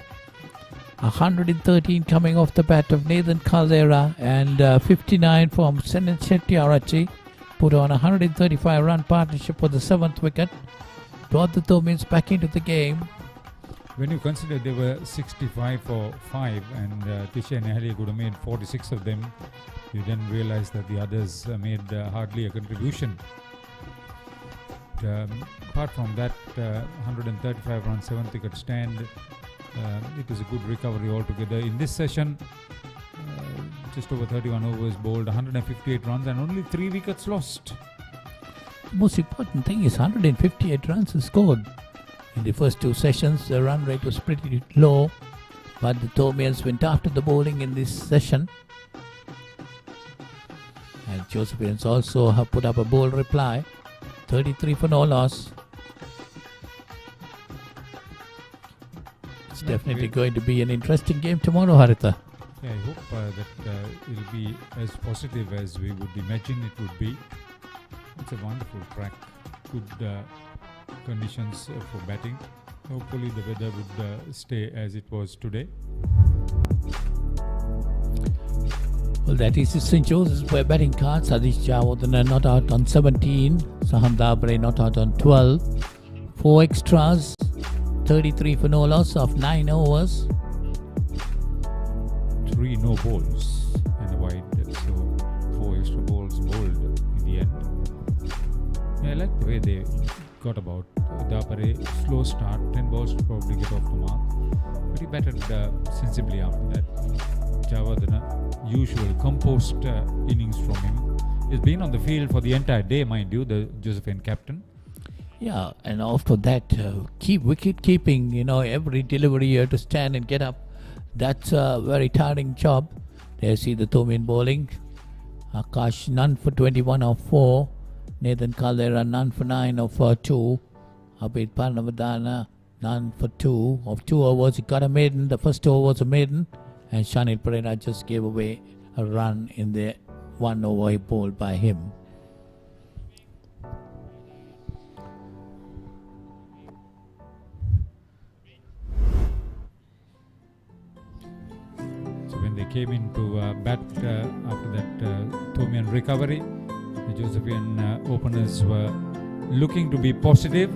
113 coming off the bat of Nathan Caldera and 59 from Senan Shetty put on a 135 run partnership for the 7th wicket, brought the Thomians back into the game. When you consider they were 65 for 5 and Tisha and Nehali could have made 46 of them, you then realize that the others made hardly a contribution. Apart from that 135 run 7th wicket stand, it was a good recovery altogether. In this session, just over 31 overs bowled, 158 runs and only 3 wickets lost. The most important thing is 158 runs is scored. In the first 2 sessions, the run rate was pretty low, but the Thomians went after the bowling in this session. And Josephians also have put up a bold reply, 33 for no loss. definitely going to be an interesting game tomorrow, Haritha. Yeah, I hope that it'll be as positive as we would imagine it would be. It's a wonderful track, good conditions for batting. Hopefully the weather would stay as it was today. Well, that is St. Joseph's by batting cards. Sadish Jayasuriya not out on 17. Sahan Dabre not out on 12. 4 extras. 33 for no loss of 9 overs. 3 no balls and a wide, so 4 extra balls bowled in the end. Yeah, I like the way they got about Papare. Slow start, 10 balls to probably get off the mark. But he batted sensibly after that. Jayasuriya, usual composed innings from him. He's been on the field for the entire day, mind you, the Josephine captain. Yeah, and after that, keep wicket keeping, every delivery you have to stand and get up. That's a very tiring job. There you see the Thomian bowling. Akash, none for 21 of 4. Nathan Caldera, none for 9 of 2. Abid Parnavadana, none for 2 of 2 overs. He got a maiden. The first over was a maiden. And Shanil Pereira just gave away a run in the 1 over he bowled by him. So when they came into bat after that Thomian recovery, the Josephine openers were looking to be positive.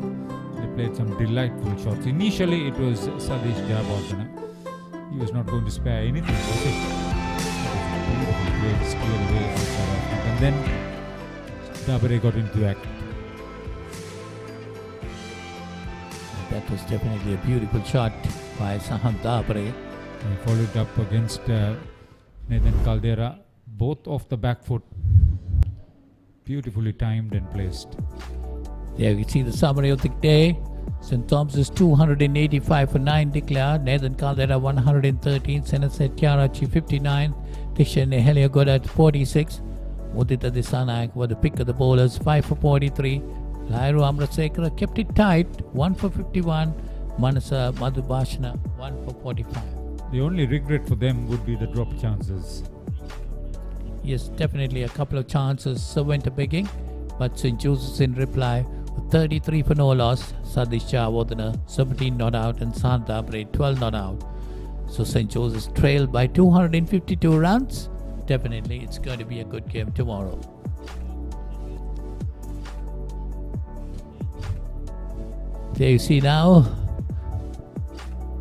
They played some delightful shots. Initially it was Sadish Jayasuriya. He was not going to spare anything, was it? And then Dabare got into act. That was definitely a beautiful shot by Sahan Dabare. He followed up against Nathan Caldera, both off the back foot. Beautifully timed and placed. There you can see the summary of the day. St. Thomas's 285 for 9 declared. Nathan Caldera 113. Senaset Tiarachi 59. Tishan Nehelia Goddard 46. Mudita Disanayak were the pick of the bowlers 5 for 43. Lairu Amrasekara kept it tight 1 for 51. Manasa Madhubhashana 1 for 45. The only regret for them would be the drop chances. Yes, definitely a couple of chances went a begging, but St. Joseph's in reply 33 for no loss. Sadish Jayasuriya 17 not out and Sahan Dabre 12 not out. So St. Joseph's trailed by 252 runs. Definitely it's going to be a good game tomorrow. There you see now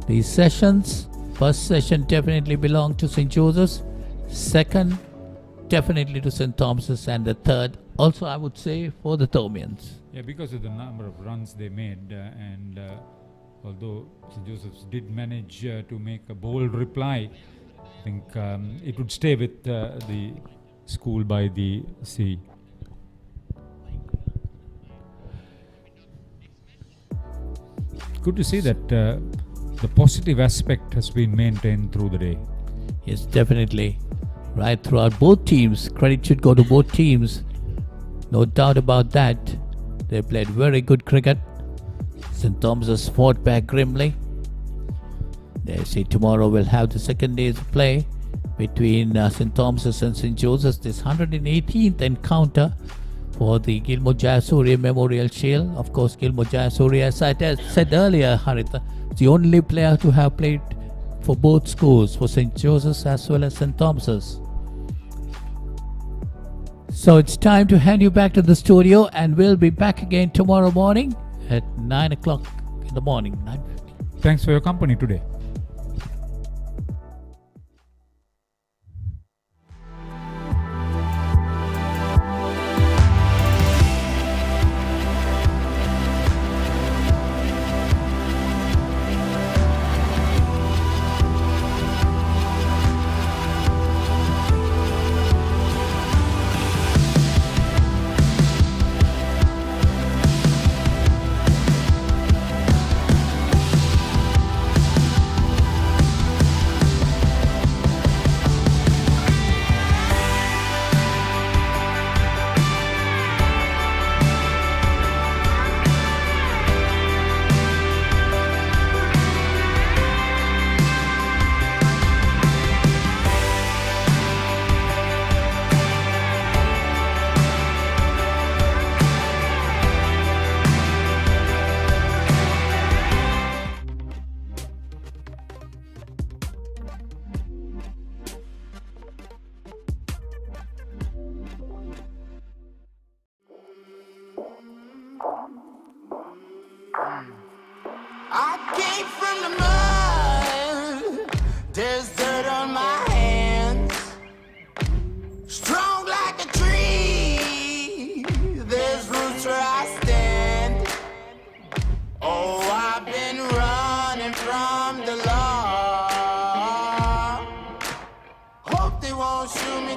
these sessions. First session definitely belonged to St. Joseph's. Second definitely to St. Thomas's, and the third also I would say for the Thomians. Yeah, because of the number of runs they made and although St. Joseph's did manage to make a bold reply, I think it would stay with the school by the sea. Good to see that the positive aspect has been maintained through the day. Yes, definitely. Right throughout both teams. Credit should go to both teams. No doubt about that. They played very good cricket. St. Thomas's fought back grimly. They say tomorrow we'll have the second day's play between St. Thomas's and St. Joseph's. This 118th encounter for the Gilmour Jayasuriya Memorial Shield. Of course, Gilmour Jayasuriya, as I said earlier, Haritha, is the only player to have played for both schools, for St. Joseph's as well as St. Thomas's. So it's time to hand you back to the studio, and we'll be back again tomorrow morning at 9 o'clock in the morning. 9:50. Thanks for your company today.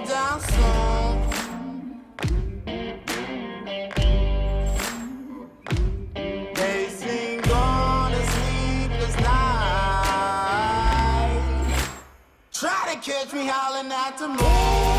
down soon. They sing on a sleepless night. Try to catch me howling at the moon.